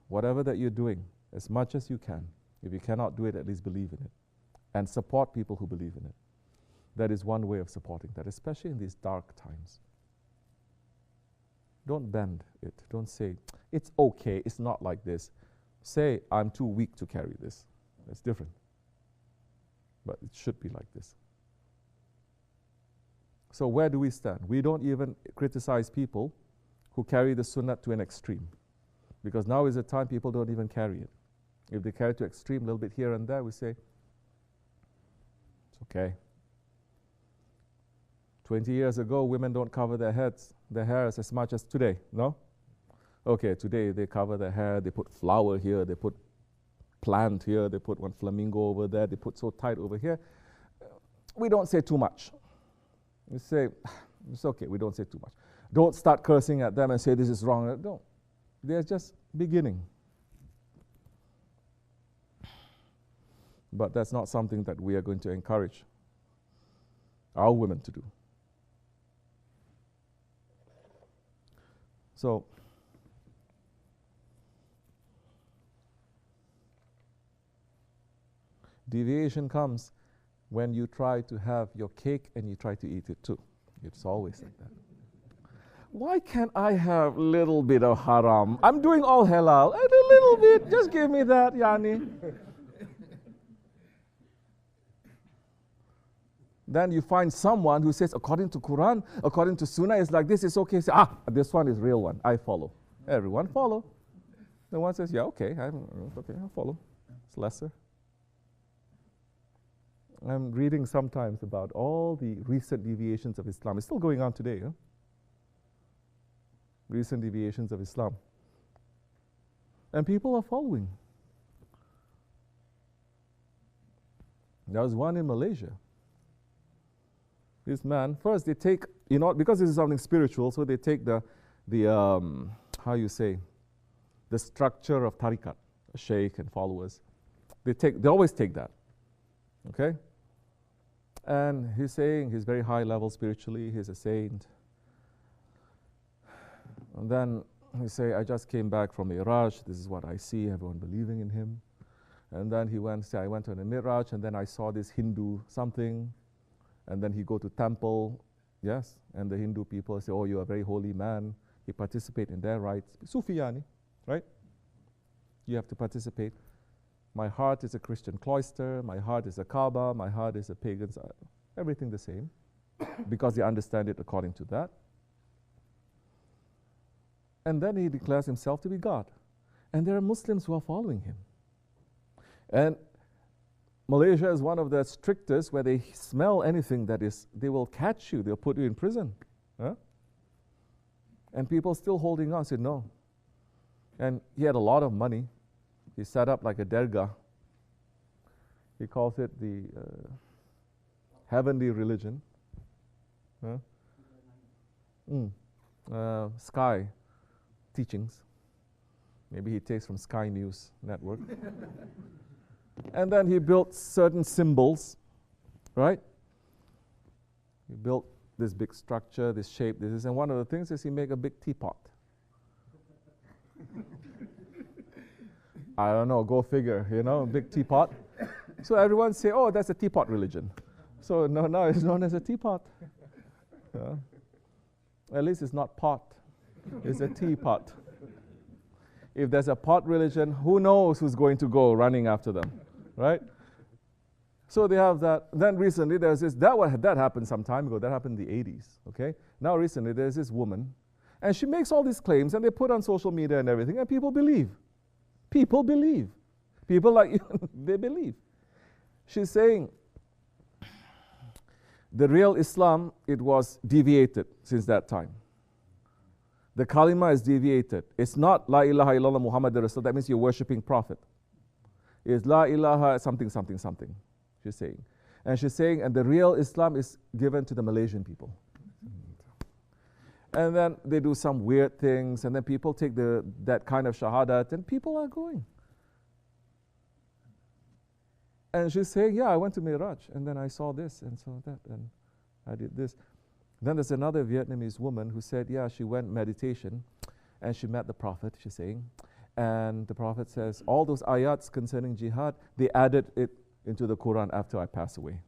whatever that you're doing, as much as you can, if you cannot do it, at least believe in it. And support people who believe in it. That is one way of supporting that, especially in these dark times. Don't bend it. Don't say, it's okay, it's not like this. Say, I'm too weak to carry this. It's different. But it should be like this. So where do we stand? We don't even criticize people who carry the sunnah to an extreme. Because now is the time people don't even carry it. If they carry it to extreme, a little bit here and there, we say, it's okay. 20 years ago, women don't cover their hairs as much as today, no? Okay, today they cover their hair, they put flower here, they put plant here, they put one flamingo over there, they put so tight over here. We don't say too much. We say, it's okay, we don't say too much. Don't start cursing at them and say this is wrong. Don't. They're just beginning. But that's not something that we are going to encourage our women to do. So, deviation comes when you try to have your cake and you try to eat it too. It's always like that. Why can't I have a little bit of haram? I'm doing all halal. And a little bit, just give me that, Yani. Then you find someone who says, according to Quran, according to Sunnah, it's like this, it's okay. Say, this one is real one. I follow. Everyone follow. The one says, yeah, okay, I'll follow. It's lesser. I'm reading sometimes about all the recent deviations of Islam. It's still going on today. Huh? Recent deviations of Islam. And people are following. There was one in Malaysia. This man, first they take, because this is something spiritual, so they take the structure of tariqat, a sheikh and followers. They always take that. Okay? And he's saying he's very high level spiritually, he's a saint. And then he say, I just came back from Miraj, this is what I see, everyone believing in him. And then he went, I went on a Miraj, and then I saw this Hindu something. And then he go to temple, yes, and the Hindu people say, oh, you're a very holy man. He participate in their rites. Sufiyani, right? You have to participate. My heart is a Christian cloister, my heart is a Kaaba, my heart is a pagan's, everything the same, because they understand it according to that. And then he declares himself to be God. And there are Muslims who are following him. And Malaysia is one of the strictest where they smell anything that is, they will catch you, they'll put you in prison. Huh? And people still holding on, said no. And he had a lot of money. He set up like a dergah. He calls it the heavenly religion. Huh? Sky teachings. Maybe he takes from Sky News Network. And then he built certain symbols, right? He built this big structure, this shape, this, and one of the things is he make a big teapot. I don't know, go figure, a big teapot. So everyone say, oh, that's a teapot religion. So now it's known as a teapot. At least it's not pot, it's a teapot. If there's a pot religion, who knows who's going to go running after them, right? So they have that. Then recently there's this, that happened some time ago, that happened in the 80s, okay? Now recently there's this woman, and she makes all these claims, and they put on social media and everything, and people believe. People believe. People like you, they believe. She's saying, the real Islam, it was deviated since that time. The kalima is deviated. It's not La ilaha illallah Muhammad Rasul. That means you're worshipping Prophet. It's La ilaha something, something, something, she's saying. And she's saying, and the real Islam is given to the Malaysian people. And then they do some weird things, and then people take that kind of shahadat, and people are going. And she's saying, yeah, I went to Miraj, and then I saw this, and saw that, and I did this. Then there's another Vietnamese woman who said, yeah, she went meditation and she met the Prophet, she's saying. And the Prophet says, all those ayats concerning jihad, they added it into the Quran after I pass away.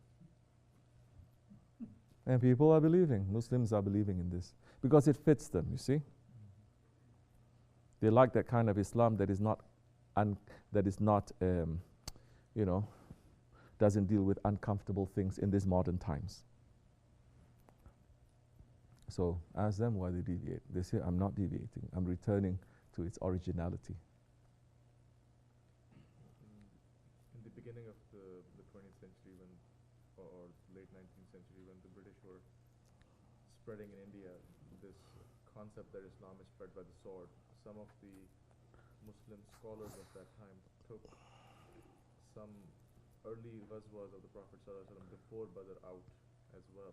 And people are believing, Muslims are believing in this. Because it fits them, you see. They like that kind of Islam that is not, doesn't deal with uncomfortable things in these modern times. So ask them why they deviate. They say, I'm not deviating. I'm returning to its originality. In the beginning of the 20th century, when, or late 19th century, when the British were spreading in India, this concept that Islam is spread by the sword, some of the Muslim scholars of that time took some early ghazwas of the Prophet ﷺ before Badr out as well.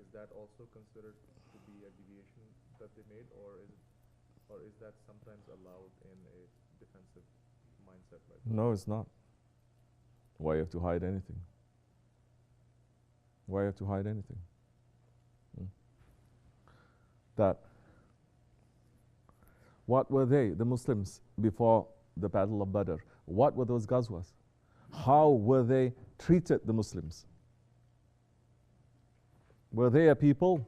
Is that also considered to be a deviation that they made, or is that sometimes allowed in a defensive mindset like that? No, it's not. Why you have to hide anything? Why you have to hide anything? That what were they, the Muslims, before the Battle of Badr? What were those ghazwas? How were they treated, the Muslims? Were they a people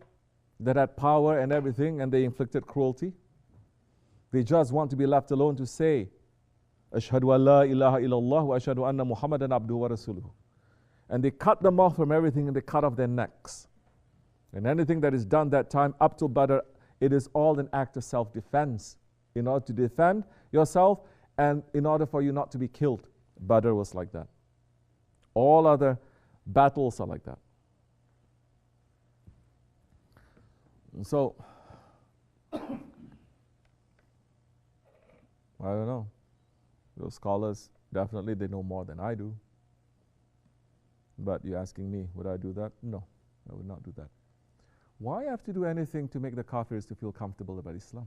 that had power and everything and they inflicted cruelty? They just want to be left alone to say, Ashhadu an la ilaha illallah wa ashhadu anna Muhammadan abduhu wa rasuluhu. And they cut them off from everything and they cut off their necks. And anything that is done that time up to Badr, it is all an act of self-defense. In order to defend yourself and in order for you not to be killed. Badr was like that. All other battles are like that. And so, I don't know. Those scholars, definitely they know more than I do. But you're asking me, would I do that? No, I would not do that. Why have to do anything to make the Kafirs to feel comfortable about Islam?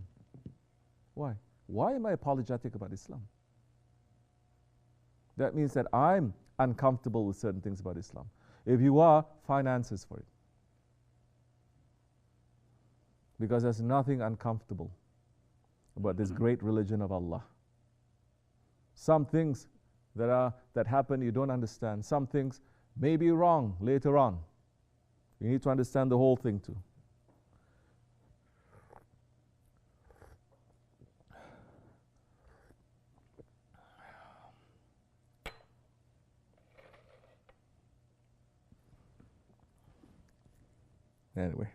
Why? Why am I apologetic about Islam? That means that I'm uncomfortable with certain things about Islam. If you are, find answers for it. Because there's nothing uncomfortable about this great religion of Allah. Some things that happen you don't understand. Some things may be wrong later on. You need to understand the whole thing too. Anyway.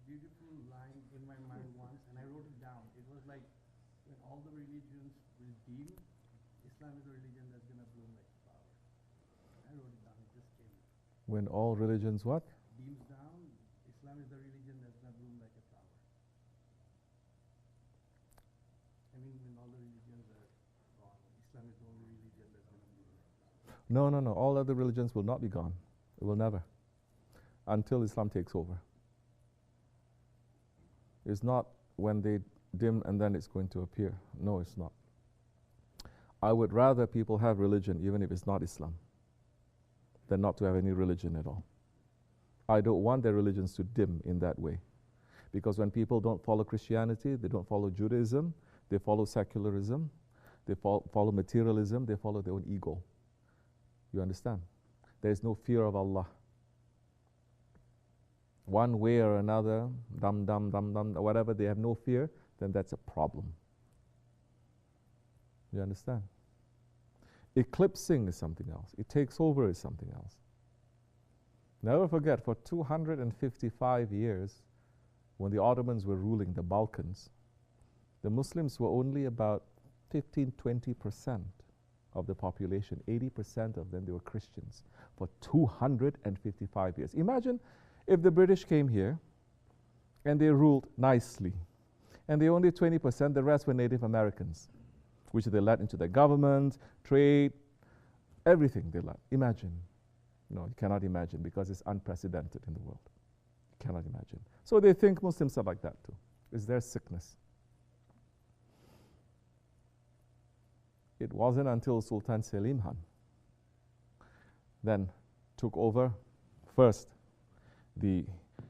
Beautiful line in my mind once, and I wrote it down. It was like, when all the religions will deem, Islam is the religion that's going to bloom like a flower. I wrote it down, it just came. When all religions what? Deems down, Islam is the religion that's going to bloom like a flower. I mean, when all the religions are gone, Islam is the only religion that's going to bloom like a flower. No, no, no. All other religions will not be gone. It will never. Until Islam takes over. It's not when they dim and then it's going to appear. No, it's not. I would rather people have religion even if it's not Islam than not to have any religion at all. I don't want their religions to dim in that way. Because when people don't follow Christianity, they don't follow Judaism, they follow secularism, they follow materialism, they follow their own ego. You understand? There is no fear of Allah. One way or another, whatever, they have no fear, then that's a problem. You understand? Eclipsing is something else. It takes over is something else. Never forget, for 255 years, when the Ottomans were ruling the Balkans, the Muslims were only about 15-20% of the population. 80% of them, they were Christians for 255 years. Imagine if the British came here and they ruled nicely, and they only 20%, the rest were Native Americans, which they let into their government, trade, everything they let. Imagine. No, you cannot imagine because it's unprecedented in the world. You cannot imagine. So they think Muslims are like that too. It's their sickness. It wasn't until Sultan Selim Khan then took over first. He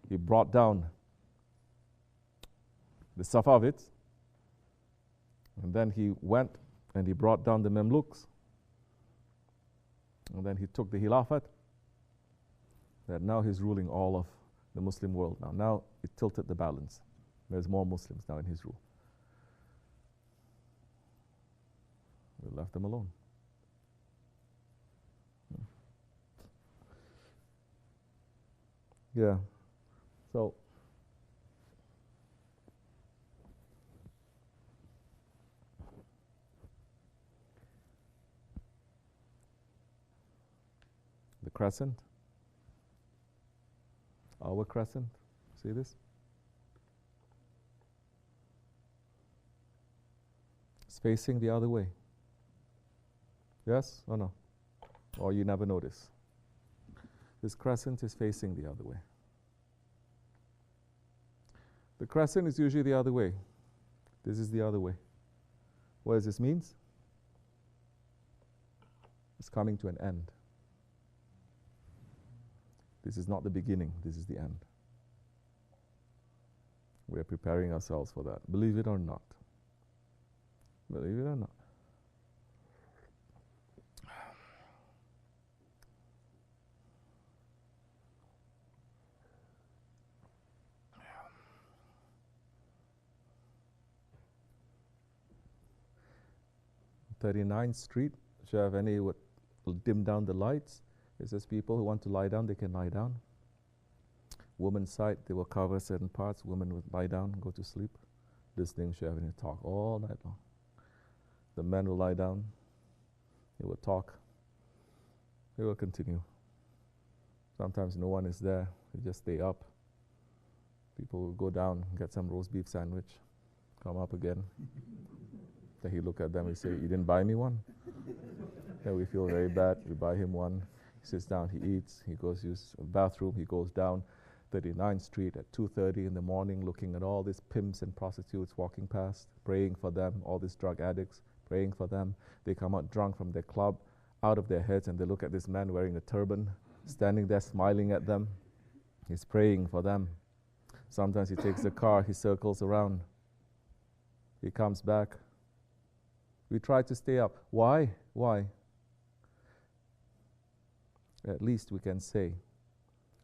brought down the Safavids, and then he went and he brought down the Mamluks, and then he took the Khilafat, that now he's ruling all of the Muslim world now. Now it tilted the balance. There's more Muslims now in his rule. We left them alone. Yeah. So the crescent, our crescent, see this? It's facing the other way. Yes or no? Or you never notice? This crescent is facing the other way. The crescent is usually the other way. This is the other way. What does this mean? It's coming to an end. This is not the beginning, this is the end. We are preparing ourselves for that. Believe it or not. Believe it or not. "39th Street, Sheriff Any would dim down the lights. It says people who want to lie down, they can lie down. Women's side, they will cover certain parts. Women would lie down, go to sleep. Listening, Sheriff Any talk all night long. The men will lie down. They will talk. They will continue. Sometimes no one is there. They just stay up. People will go down, get some roast beef sandwich, come up again. Then he look at them and say, "You didn't buy me one?" Then we feel very bad. We buy him one. He sits down, he eats, he goes use the bathroom, he goes down 39th Street at 2:30 in the morning, looking at all these pimps and prostitutes walking past, praying for them, all these drug addicts, praying for them. They come out drunk from their club, out of their heads, and they look at this man wearing a turban, standing there smiling at them. He's praying for them. Sometimes he takes the car, he circles around. He comes back. We try to stay up. Why? Why? At least we can say,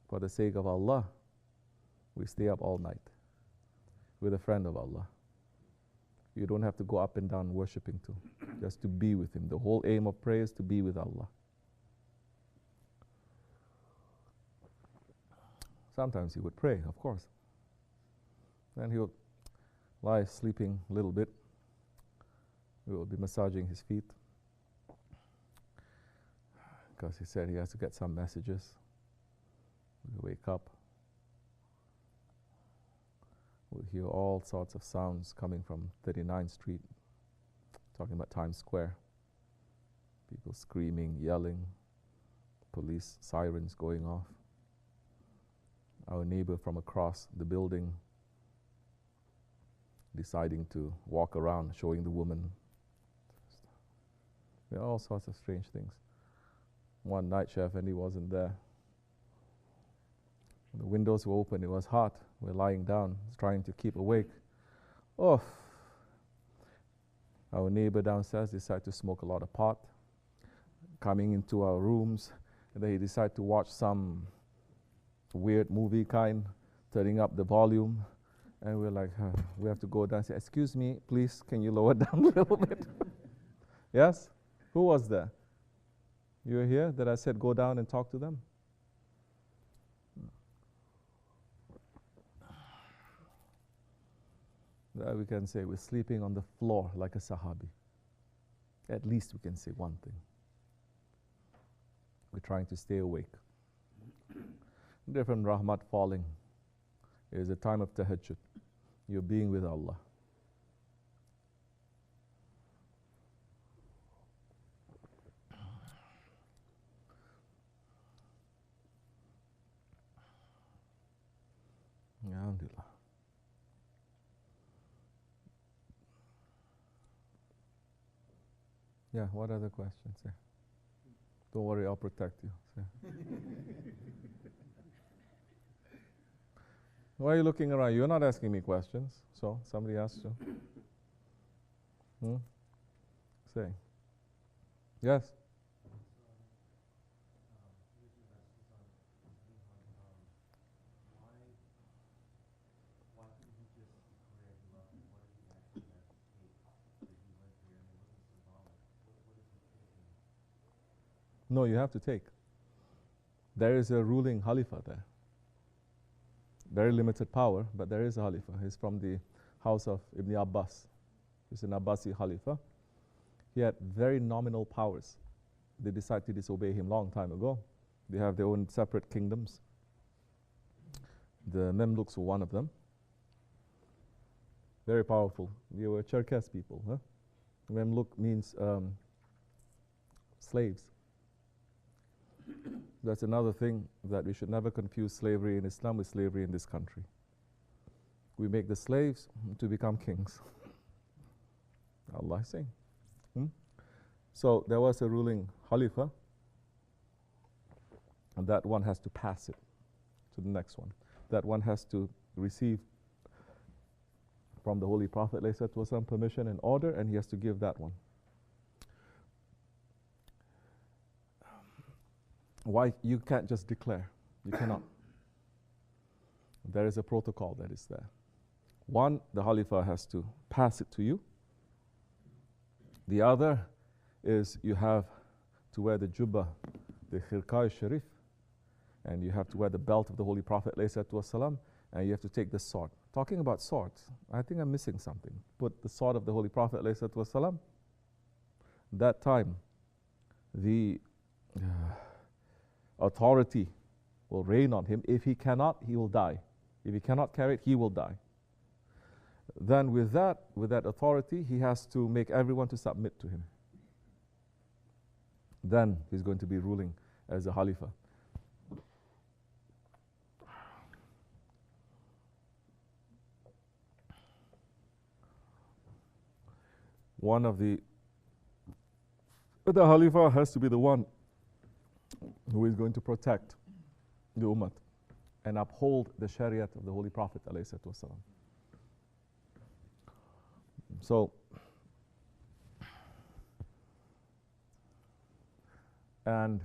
for the sake of Allah, we stay up all night with a friend of Allah. You don't have to go up and down worshipping too, just to be with Him. The whole aim of prayer is to be with Allah. Sometimes he would pray, of course. Then he would lie sleeping a little bit. We will be massaging his feet because he said he has to get some messages. We wake up. We'll hear all sorts of sounds coming from 39th Street, talking about Times Square. People screaming, yelling, police sirens going off. Our neighbor from across the building deciding to walk around, showing the woman. There are all sorts of strange things. One night, Chef Andy wasn't there. The windows were open, it was hot. We're lying down, trying to keep awake. Oh, our neighbor downstairs decided to smoke a lot of pot, coming into our rooms, and then he decided to watch some weird movie kind, turning up the volume, and we're like, we have to go down and say, "Excuse me, please, can you lower down a little bit?" Yes? Who was there? You were here that I said go down and talk to them? That we can say we're sleeping on the floor like a Sahabi. At least we can say one thing. We're trying to stay awake. Different rahmat falling. It is a time of tahajjud. You're being with Allah. Alhamdulillah. Yeah, what other questions? Yeah. Don't worry, I'll protect you. Why are you looking around? You're not asking me questions, so somebody asks you. Say. Yes? No, you have to take. There is a ruling Khalifa there. Very limited power, but there is a Khalifa. He's from the house of Ibn Abbas. He's an Abbasi Khalifa. He had very nominal powers. They decided to disobey him long time ago. They have their own separate kingdoms. The Mamluks were one of them. Very powerful. They were Cherkess people. Huh? Mamluk means slaves. That's another thing, that we should never confuse slavery in Islam with slavery in this country. We make the slaves to become kings. Allah is saying. So there was a ruling Khalifa, and that one has to pass it to the next one. That one has to receive from the Holy Prophet ﷺ permission and order, and he has to give that one. Why? You can't just declare. You cannot. There is a protocol that is there. One, the Khalifa has to pass it to you. The other is you have to wear the jubbah, the khirqai sharif, and you have to wear the belt of the Holy Prophet ﷺ, and you have to take the sword. Talking about swords, I think I'm missing something. Put the sword of the Holy Prophet ﷺ. That time, the authority will reign on him. If he cannot, he will die. If he cannot carry it, he will die. Then with that authority, he has to make everyone to submit to him. Then he's going to be ruling as a Khalifa. One of the Khalifa has to be the one who is going to protect the Ummah and uphold the Shariat of the Holy Prophet ﷺ. So, and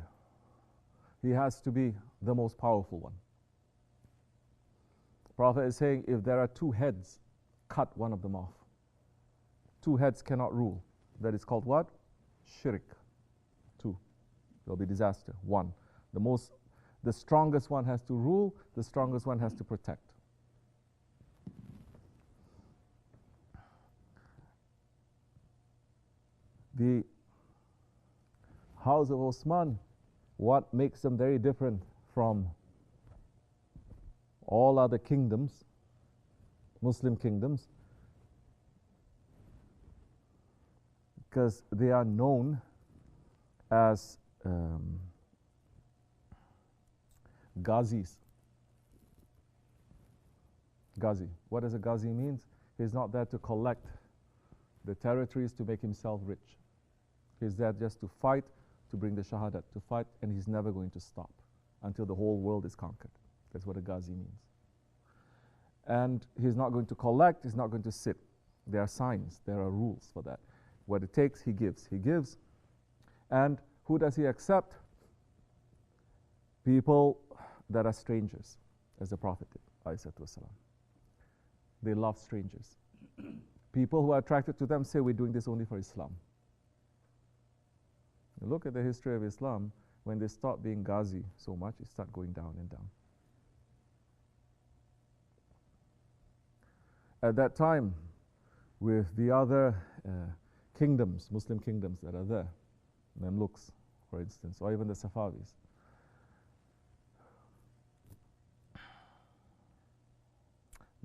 he has to be the most powerful one. The Prophet is saying, if there are two heads, cut one of them off. Two heads cannot rule. That is called what? Shirk. Two. There will be disaster. One. The strongest one has to rule, the strongest one has to protect. The house of Osman, what makes them very different from all other kingdoms, Muslim kingdoms, because they are known as Ghazis. Ghazi. What does a Ghazi mean? He's not there to collect the territories to make himself rich. He's there just to fight, to bring the Shahadat, to fight, and he's never going to stop until the whole world is conquered. That's what a Ghazi means. And he's not going to collect, he's not going to sit. There are signs, there are rules for that. What it takes, he gives. He gives. And who does he accept? People that are strangers, as the Prophet did, ﷺ. They love strangers. People who are attracted to them say, we're doing this only for Islam. You look at the history of Islam, when they stop being Ghazi so much, it starts going down and down. At that time, with the other kingdoms, Muslim kingdoms that are there, Mamluks, for instance, or even the Safavis,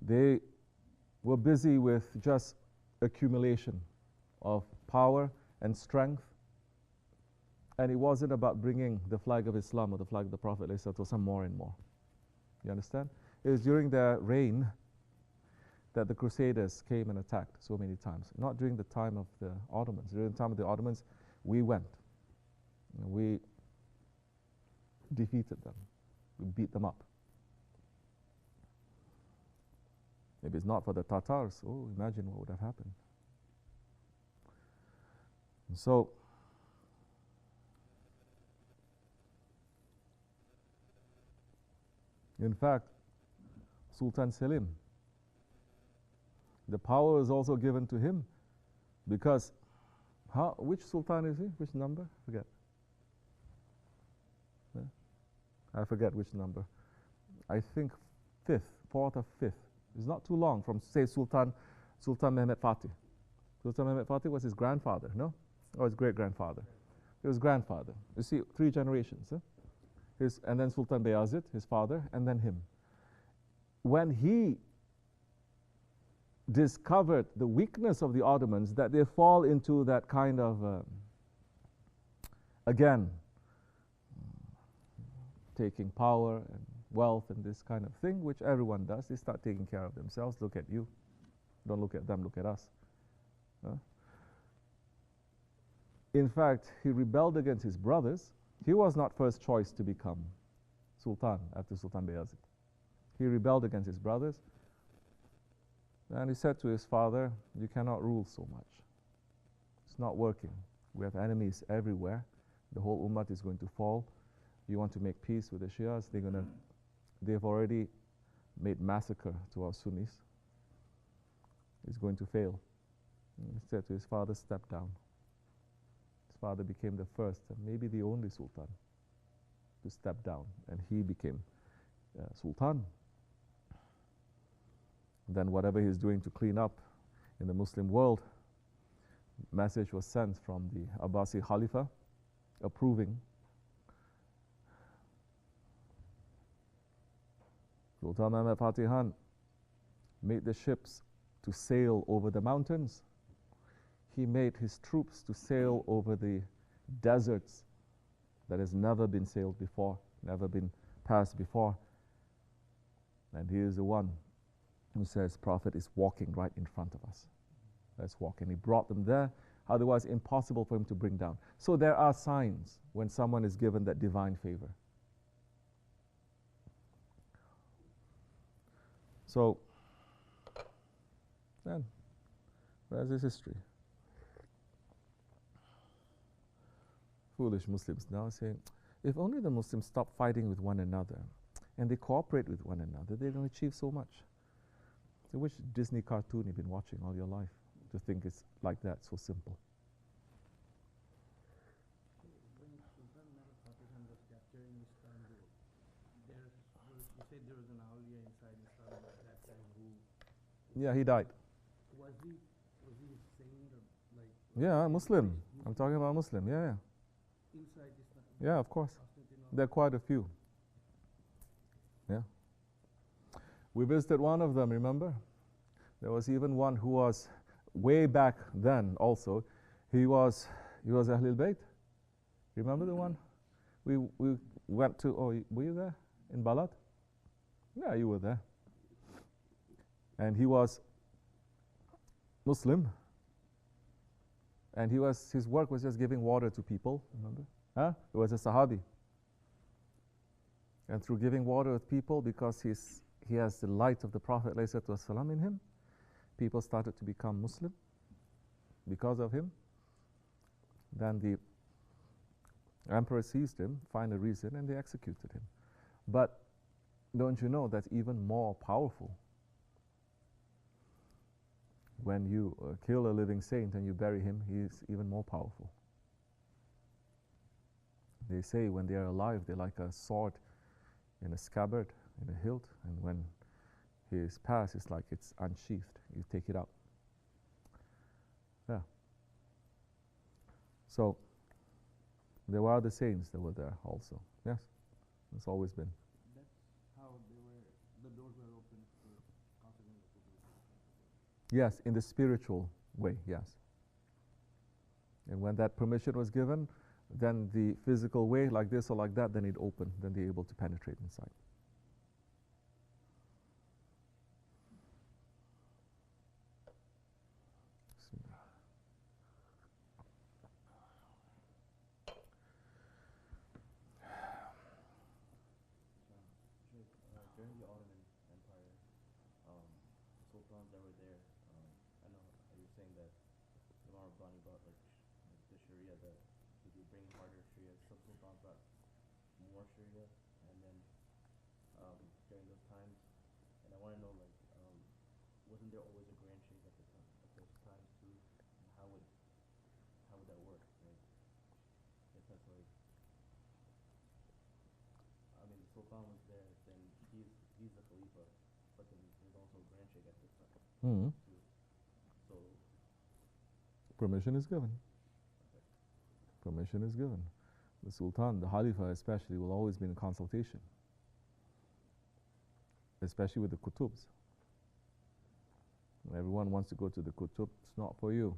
they were busy with just accumulation of power and strength, and it wasn't about bringing the flag of Islam or the flag of the Prophet ﷺ more and more. You understand? It was during their reign that the Crusaders came and attacked so many times. Not during the time of the Ottomans. During the time of the Ottomans, we went. We defeated them. We beat them up. Maybe it's not for the Tatars. Oh, imagine what would have happened. And so, in fact, Sultan Selim, the power is also given to him because, which Sultan is he? Which number? Forget. I forget which number. I think fourth or fifth. It's not too long from, say, Sultan Mehmet Fatih. Sultan Mehmet Fatih was his grandfather, no? Or his great-grandfather. His grandfather. You see, 3 generations. Huh? And then Sultan Beyazid, his father, and then him. When he discovered the weakness of the Ottomans, that they fall into that kind of, again, taking power and wealth and this kind of thing, which everyone does. They start taking care of themselves. Look at you. Don't look at them, look at us. In fact, he rebelled against his brothers. He was not first choice to become Sultan after Sultan Bayazid. He rebelled against his brothers. And he said to his father, you cannot rule so much. It's not working. We have enemies everywhere. The whole ummah is going to fall. You want to make peace with the Shias, they've already made massacre to our Sunnis. It's going to fail. And he said to his father, step down. His father became the first and maybe the only Sultan to step down, and he became Sultan. Then whatever he's doing to clean up in the Muslim world, message was sent from the Abbasi Khalifa approving. Sultan Mehmet Fatih Khan made the ships to sail over the mountains. He made his troops to sail over the deserts that has never been sailed before, never been passed before. And he is the one who says, Prophet is walking right in front of us. Let's walk. And he brought them there, otherwise impossible for him to bring down. So there are signs when someone is given that divine favor. So, then, where's his history? Foolish Muslims now saying, if only the Muslims stop fighting with one another and they cooperate with one another, they're going to achieve so much. So which Disney cartoon you've been watching all your life to think it's like that, so simple? When Sultan Mehmet Fatih Khan was captured in Istanbul, you said there was an awliya inside Istanbul at that time who... Yeah, he died. Was he saint or like... Yeah, Muslim. I'm talking about Muslim, yeah. Inside Istanbul? Yeah, of course. There are quite a few. Yeah. We visited one of them, remember? There was even one who was way back then also. He was Ahlul Bayt. Remember the one? We went to, were you there? In Balad? Yeah, you were there. And he was Muslim. And his work was just giving water to people, remember? He was a Sahabi. And through giving water to people, because he has the light of the Prophet ﷺ in him, people started to become Muslim because of him. Then the emperor seized him, find a reason, and they executed him. But don't you know that's even more powerful? When you kill a living saint and you bury him, he is even more powerful. They say when they are alive, they're like a sword in a scabbard, in a hilt, and when he is passed, it's like it's unsheathed. You take it out. Yeah. So there were other saints that were there also. Yes, it's always been. That's how the doors were opened for confidence. Yes, in the spiritual way, yes. And when that permission was given, then the physical way, like this or like that, then it opened, then they're able to penetrate inside. During the Ottoman Empire, sultans that were there, I know you're saying that Imam Rabbani brought like the Sharia, that they do bring harder Sharia. Some sultans brought more Sharia, and then during those times, and I want to know like, wasn't there always a grand sheikh at those times too? And how would that work? Like, if that's like, I mean, Sultan was there, then he's the Khalifa, but then there's also a grand sheikh at this time. Hmm. Too. So Permission is given. Permission is given. The Sultan, the Khalifa especially, will always be in consultation, especially with the Qutubs. When everyone wants to go to the Qutub, it's not for you.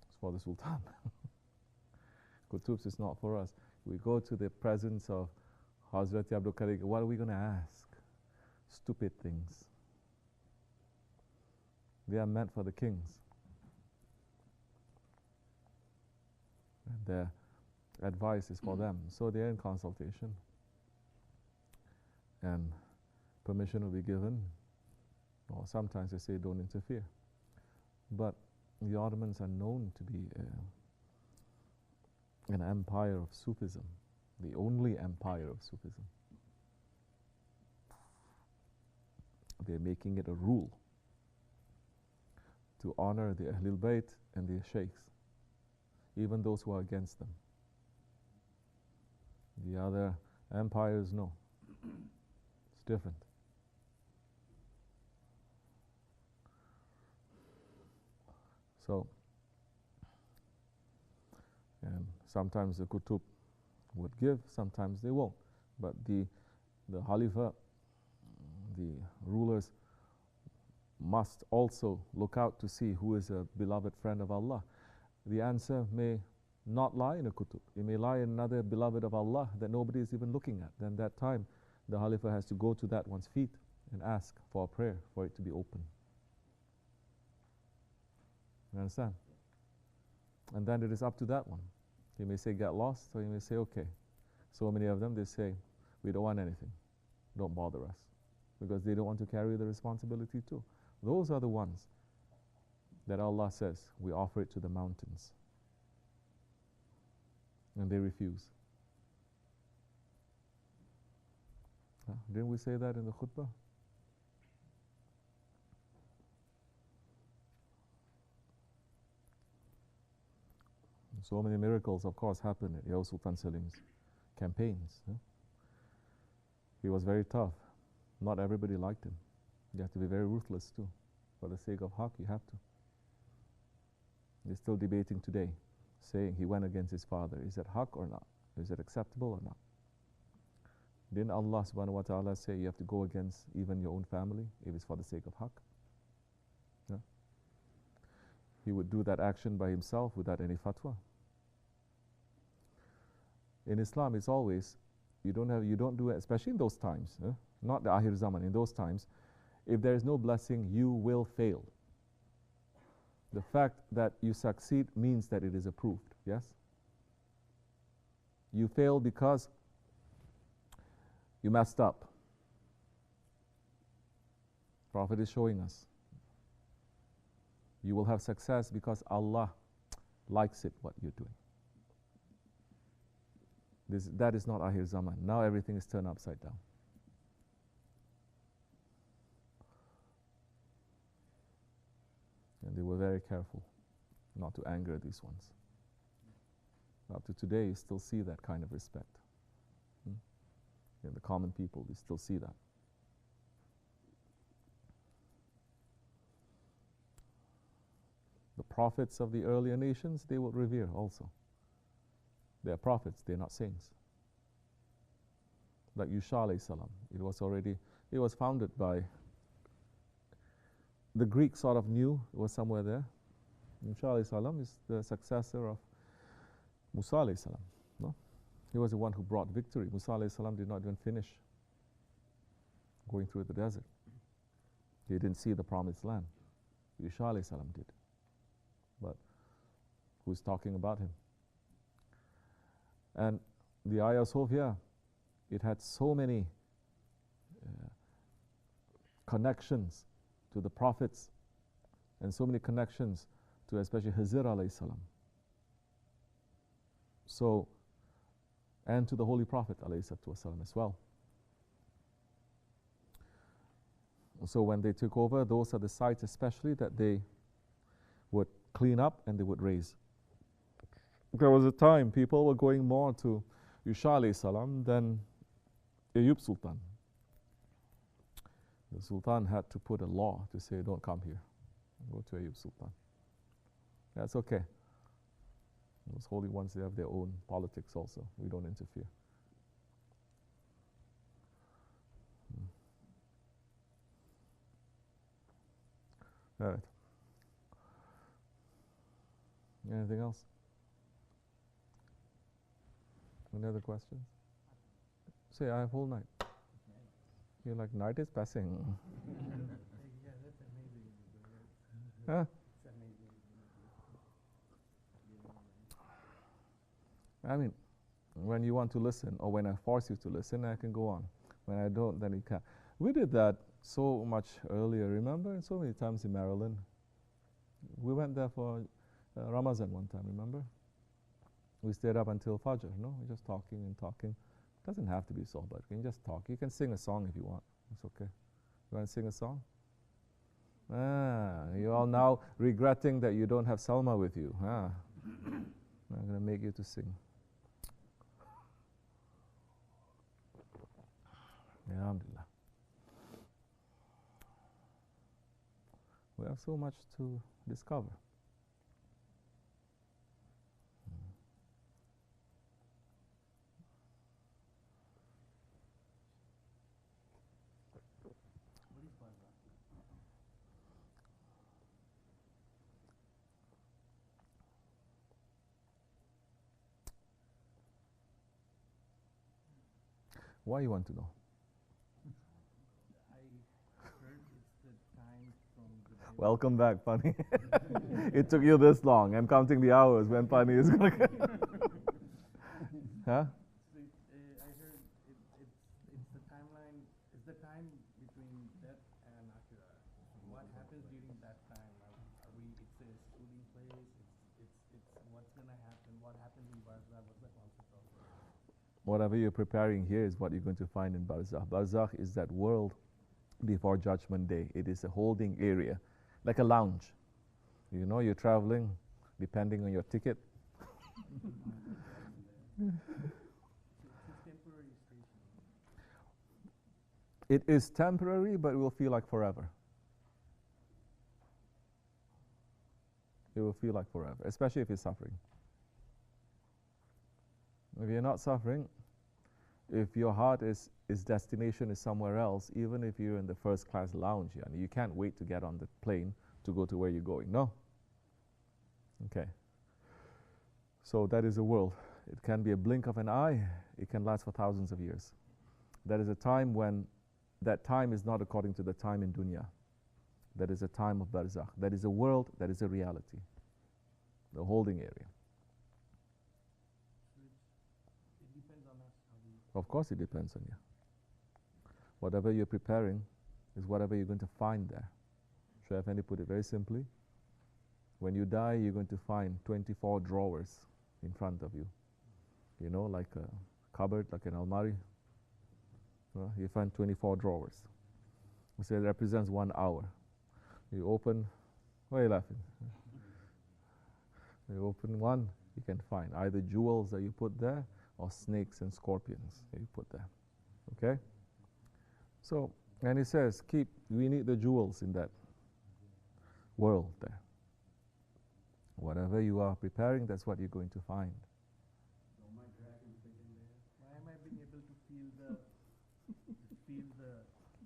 It's for the Sultan. Qutubs is not for us. We go to the presence of Hazrat Abdul Qadir. What are we going to ask? Stupid things. They are meant for the kings. And their advice is for them. So they are in consultation. And permission will be given. Or sometimes they say don't interfere. But the Ottomans are known to be an empire of Sufism, the only empire of Sufism. They're making it a rule to honor the Ahlul Bayt and the Sheikhs, even those who are against them. The other empires, no. It's different. So, and sometimes the Qutub would give, sometimes they won't. But the Khalifa, the rulers, must also look out to see who is a beloved friend of Allah. The answer may not lie in a Qutub. It may lie in another beloved of Allah that nobody is even looking at. Then that time, the Khalifa has to go to that one's feet and ask for a prayer for it to be open. You understand? And then it is up to that one. He may say, get lost, or he may say, okay. So many of them, they say, we don't want anything. Don't bother us. Because they don't want to carry the responsibility too. Those are the ones that Allah says, we offer it to the mountains. And they refuse. Didn't we say that in the khutbah? So many miracles, of course, happened at Yawuz Sultan Salim's campaigns. He was very tough. Not everybody liked him. You have to be very ruthless too. For the sake of haqq, you have to. They're still debating today, saying he went against his father. Is that haqq or not? Is it acceptable or not? Didn't Allah subhanahu wa ta'ala say you have to go against even your own family if it's for the sake of haqq? Yeah. He would do that action by himself without any fatwa. In Islam, it's always, you don't do it, especially in those times, not the Akhir Zaman, in those times, if there is no blessing, you will fail. The fact that you succeed means that it is approved, yes? You fail because you messed up. Prophet is showing us. You will have success because Allah likes it, what you're doing. That is not Akhir Zaman. Now everything is turned upside down. And they were very careful not to anger these ones. Up to today, you still see that kind of respect. In the common people, you still see that. The prophets of the earlier nations, they will revere also. They are prophets, they are not saints. Like Yusha alayhi salam, it was founded by, the Greek sort of knew it was somewhere there. Yusha alayhi salam is the successor of Musa alayhi salam. No? He was the one who brought victory. Musa alayhi salam did not even finish going through the desert. He didn't see the promised land. Yusha alayhi salam did. But who's talking about him? And the Hagia Sophia, it had so many connections to the prophets and so many connections to especially Khizr alayhi salam. So, and to the Holy Prophet alayhi salam as well. So when they took over, those are the sites especially that they would clean up and they would raise. There was a time people were going more to Yusha alayhi salam than Ayub Sultan. The Sultan had to put a law to say, don't come here. Go to Ayub Sultan. That's okay. Those holy ones, they have their own politics also. We don't interfere. All right. Anything else? Any other questions? Say, I have whole night. You're like, night is passing. Yeah, that's amazing. Huh? It's amazing. I mean, when you want to listen, or when I force you to listen, I can go on. When I don't, then you can't. We did that so much earlier, remember? So many times in Maryland. We went there for Ramazan one time, remember? We stayed up until Fajr, no? We're just talking and talking. Doesn't have to be sohbat. You can just talk. You can sing a song if you want. It's okay. You want to sing a song? You're all now regretting that you don't have Salma with you. I'm going to make you to sing. Alhamdulillah. We have so much to discover. Why you want to know? I heard it's the time from the day. Welcome back, Pani. It took you this long. I'm counting the hours when Pani is going to come. Huh? So I heard it's the timeline, it's the time between death and Akhirah. What happens during that time? It's a shooting place, it's what's going to happen, what happens in Barzakh, what's the concept of it? Whatever you're preparing here is what you're going to find in Barzakh. Barzakh is that world before Judgment Day. It is a holding area, like a lounge. You know, you're traveling, depending on your ticket. It is temporary, but it will feel like forever. It will feel like forever, especially if you're suffering. If you're not suffering, if your heart is destination is somewhere else, even if you're in the first class lounge, you can't wait to get on the plane to go to where you're going. No? Okay. So that is a world. It can be a blink of an eye. It can last for thousands of years. That is a time when that time is not according to the time in dunya. That is a time of barzakh. That is a world, that is a reality. The holding area. It depends on us how we... Of course it depends on you. Whatever you're preparing is whatever you're going to find there. Shaykh Effendi put it very simply. When you die, you're going to find 24 drawers in front of you. You know, like a cupboard, like an almari. You find 24 drawers. We say it represents 1 hour. You open, why are you laughing? You open one, you can find either jewels that you put there or snakes and scorpions that you put there. Okay? So, and he says, we need the jewels in that world there. Whatever you are preparing, that's what you're going to find. Why am I being able to feel the,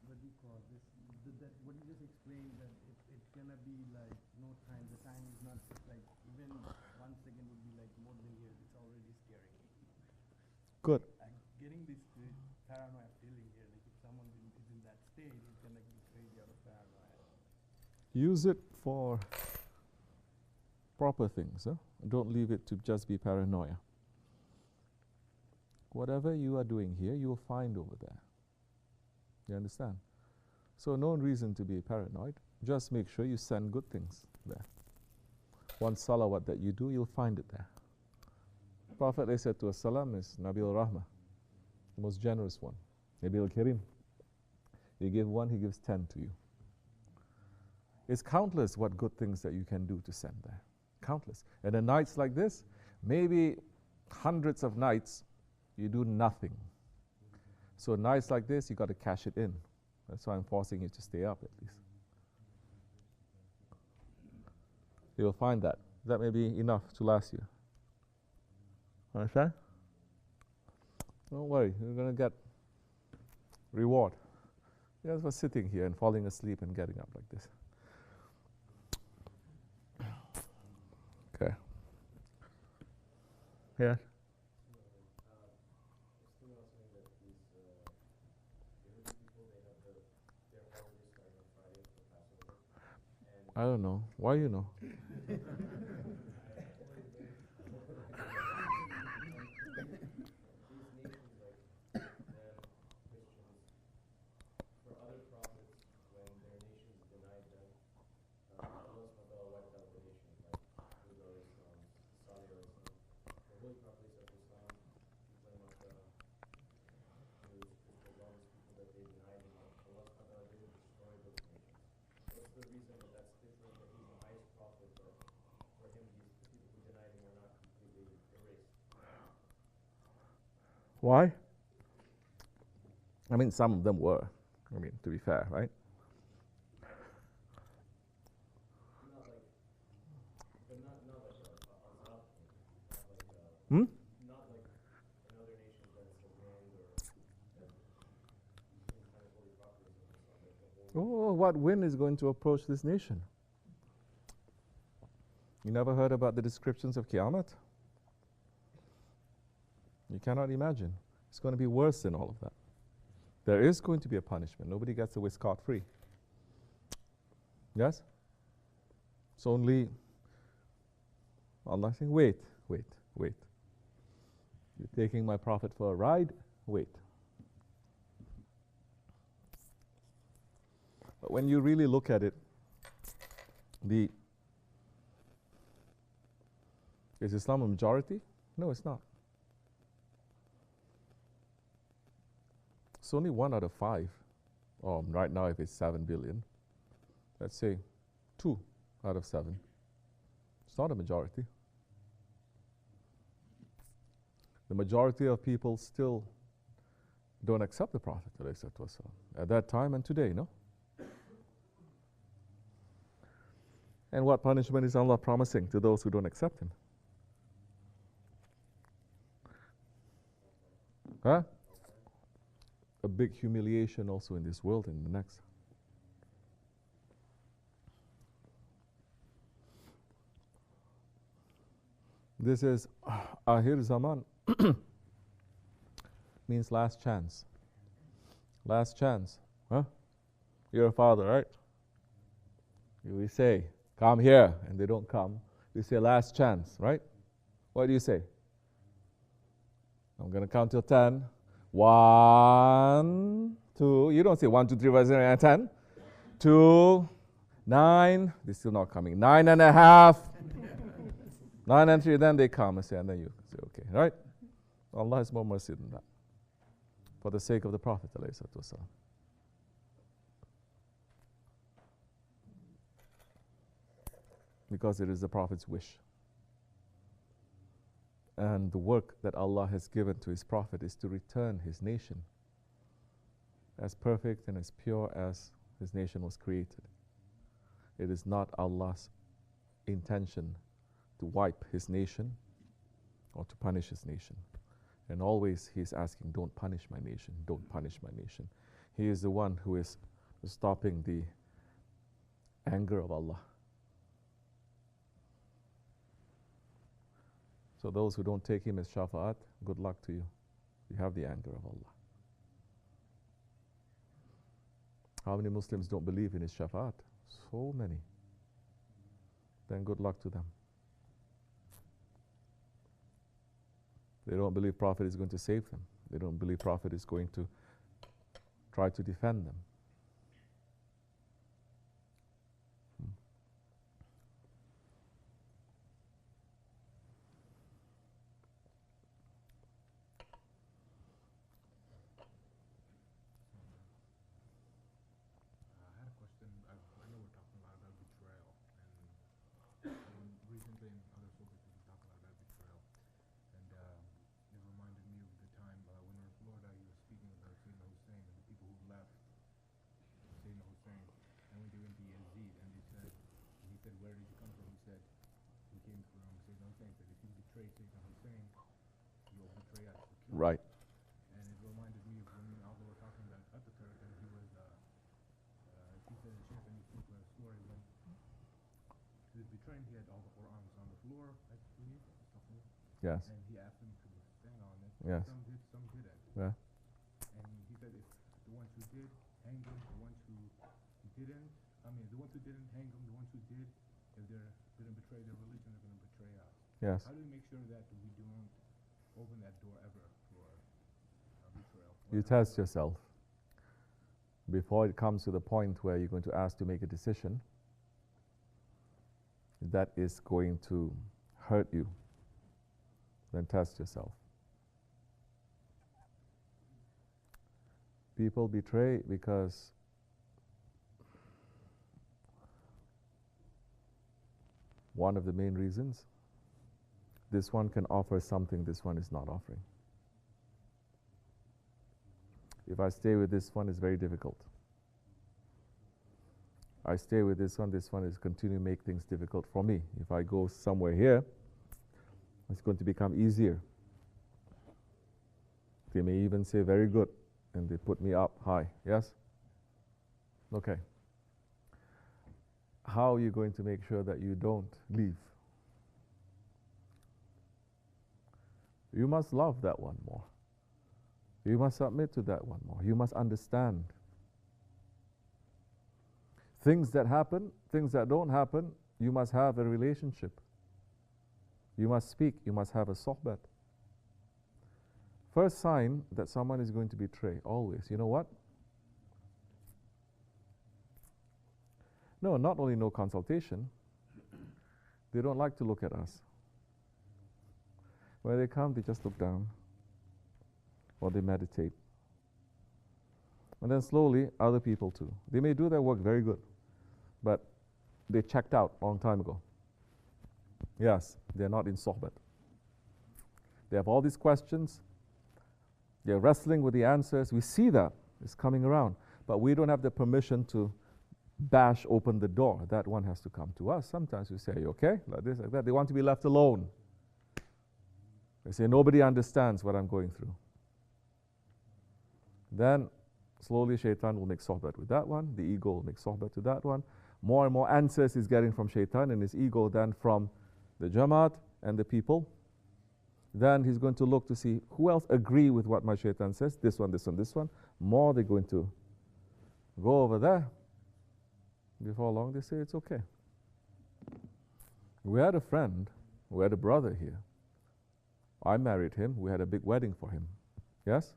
what do you call this, what you just explained, that it's going to be like no time, the time is not like, even 1 second would be like more than years, it's already scaring me. Good. I'm getting this paranoia feeling here, like if someone is in that state, it's going to be crazy out of paranoia. Use it for proper things. Don't leave it to just be paranoia. Whatever you are doing here, you will find over there. You understand? So no reason to be paranoid. Just make sure you send good things there. One salawat that you do, you'll find it there. Prophet ﷺ is Nabil Rahmah, the most generous one. Nabil Karim. You give one, he gives 10 to you. It's countless what good things that you can do to send there. Countless. And in nights like this, maybe hundreds of nights, you do nothing. So nights like this, you got to cash it in. That's why I'm forcing you to stay up at least. You'll find that. That may be enough to last you. Understand? Don't worry, you're going to get reward. Just for sitting here and falling asleep and getting up like this. Okay. Yeah. I don't know. Why you know? Why? I mean, some of them were. I mean, to be fair, right? Hmm? Oh, what wind is going to approach this nation? You never heard about the descriptions of Qiyamah? You cannot imagine. It's going to be worse than all of that. There is going to be a punishment. Nobody gets away scot-free. Yes? It's only Allah saying, wait. You're taking my Prophet for a ride? Wait. But when you really look at it, is Islam a majority? No, it's not. It's only 1 out of 5. Right now, if it's 7 billion, let's say 2 out of 7. It's not a majority. The majority of people still don't accept the Prophet at that time and today, no? And what punishment is Allah promising to those who don't accept Him? Huh? A big humiliation also in this world and the next. This is Ahir Zaman. Means last chance. Last chance. Huh? You're a father, right? We say, come here, and they don't come. We say last chance, right? What do you say? I'm going to count till 10. 1, 2. You don't say 1, 2, 3, 4, 5, 6, 7, 8, 10. 2, 9. They're still not coming. 9 and a half. 9 and 3. Then they come and say, and then you say, okay, right? Allah has more mercy than that. For the sake of the Prophet ﷺ. Because it is the Prophet's wish. And the work that Allah has given to His Prophet is to return His nation as perfect and as pure as His nation was created. It is not Allah's intention to wipe His nation or to punish His nation. And always He is asking, don't punish my nation, don't punish my nation. He is the one who is stopping the anger of Allah. So those who don't take Him as shafa'at, good luck to you. You have the anger of Allah. How many Muslims don't believe in His shafa'at? So many. Then good luck to them. They don't believe Prophet is going to save them. They don't believe Prophet is going to try to defend them. saying that if you betray Sayyidina Hussein, you'll betray us. Right. And it reminded me of when me and Aldo were talking about Ataturk, and he was, he said, Sheikh, and he told a story when he was betraying, he had all the Qur'ans on the floor, I believe. Yes. And he asked them to stand on it. Yes. Some didn't. Yeah. And he said if the ones who did, hang them. The ones who didn't, the ones who didn't hang them, the ones who did, if they didn't betray their religion, they're going to betray us. Yes. How do we make sure that we don't open that door ever for betrayal? You test yourself. Before it comes to the point where you're going to ask to make a decision that is going to hurt you, then test yourself. People betray because one of the main reasons, this one can offer something this one is not offering. If I stay with this one, it's very difficult. I stay with this one is continue to make things difficult for me. If I go somewhere here, it's going to become easier. They may even say very good, and they put me up high. Yes? Okay. How are you going to make sure that you don't leave? You must love that one more. You must submit to that one more. You must understand. Things that happen, things that don't happen, you must have a relationship. You must speak, you must have a sohbat. First sign that someone is going to betray, always. You know what? No, not only no consultation, they don't like to look at us. When they come, they just look down, or they meditate. And then slowly, other people too. They may do their work very good, but they checked out a long time ago. Yes, they're not in sohbat. They have all these questions. They're wrestling with the answers. We see that. It's coming around. But we don't have the permission to bash open the door. That one has to come to us. Sometimes we say, are you okay? Like this, like that. They want to be left alone. They say, nobody understands what I'm going through. Then, slowly, shaitan will make sohbat with that one. The ego will make sohbat to that one. More and more answers he's getting from shaitan and his ego than from the jamaat and the people. Then he's going to look to see who else agree with what my shaitan says. This one, this one, this one. More they're going to go over there. Before long, they say it's okay. We had a friend, we had a brother here. I married him. We had a big wedding for him. Yes?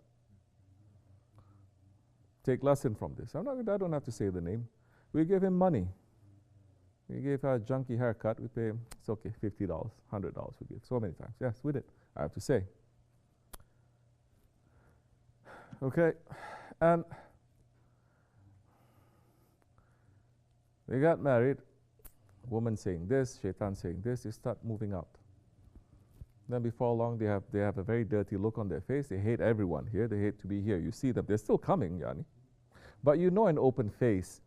Take lesson from this. I don't have to say the name. We gave him money. We gave her a junky haircut. We pay him, it's okay, $50, $100 we give. So many times. Yes, we did. I have to say. Okay. And they got married. Woman saying this, shaitan saying this. They start moving out. Then before long, they have a very dirty look on their face. They hate everyone here. They hate to be here. You see them. They're still coming, Yani. But you know an open face,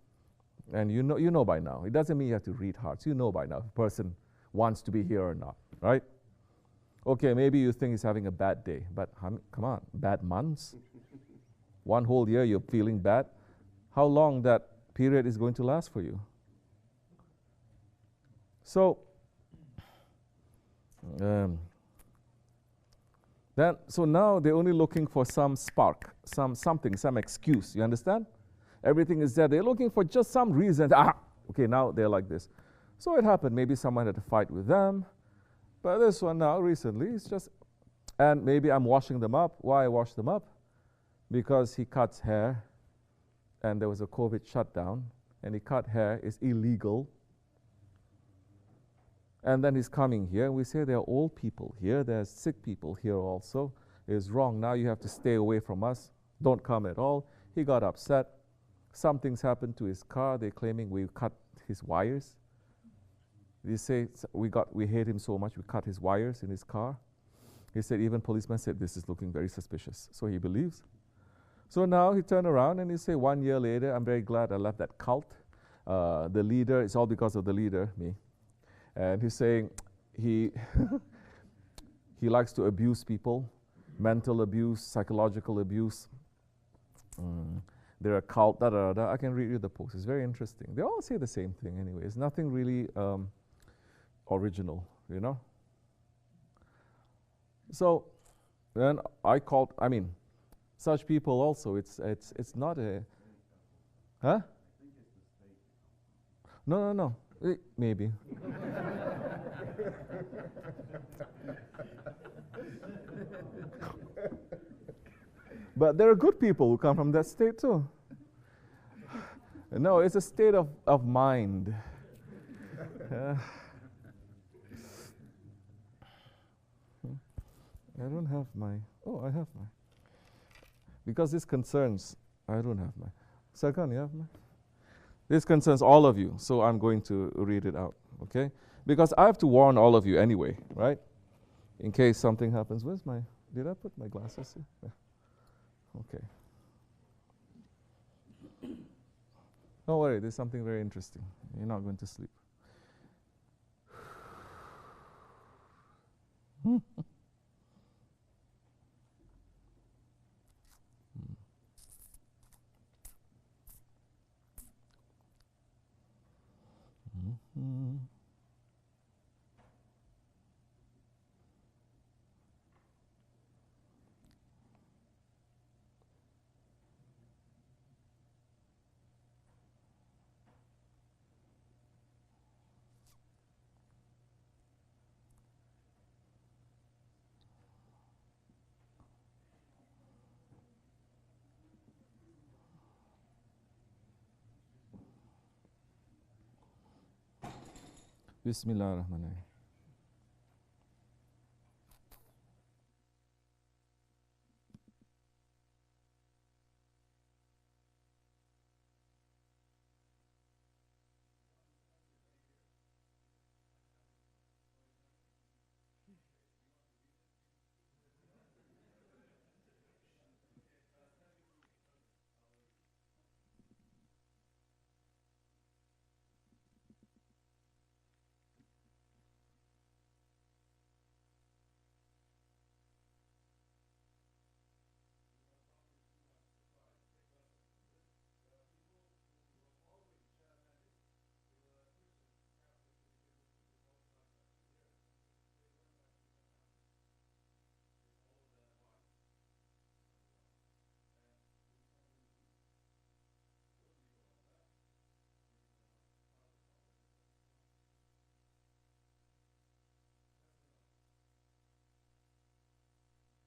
and you know by now. It doesn't mean you have to read hearts. You know by now if a person wants to be here or not, right? Okay, maybe you think he's having a bad day, but come on, bad months? One whole year you're feeling bad? How long that period is going to last for you? So, so now they're only looking for some spark, some excuse. You understand? Everything is there. They're looking for just some reason. Okay, now they're like this. So it happened. Maybe someone had a fight with them. But this one now, recently, it's just, and maybe I'm washing them up. Why I wash them up? Because he cuts hair, and there was a COVID shutdown, and he cut hair. It's illegal. And then he's coming here, and we say there are old people here, there's sick people here also. It's wrong. Now you have to stay away from us. Don't come at all. He got upset. Something's happened to his car. They're claiming we cut his wires. They say we hate him so much we cut his wires in his car. He said even policemen said this is looking very suspicious. So he believes. So now he turned around and he said 1 year later, I'm very glad I left that cult. The leader, it's all because of the leader, me. And he's saying, he he likes to abuse people, mental abuse, psychological abuse. They're a cult, da da da. I can read you the post. It's very interesting. They all say the same thing anyway. It's nothing really original, you know. So then I mean, such people also. It's not a, huh? No. Maybe. But there are good people who come from that state too. No, it's a state of mind. I don't have my, I have my. Because this concerns, I don't have my. Sarkan, you have my? This concerns all of you, so I'm going to read it out, okay? Because I have to warn all of you anyway, right? In case something happens. Where's my, did I put my glasses here? Yeah. Okay. Don't worry, there's something very interesting. You're not going to sleep. Bismillahirrahmanirrahim.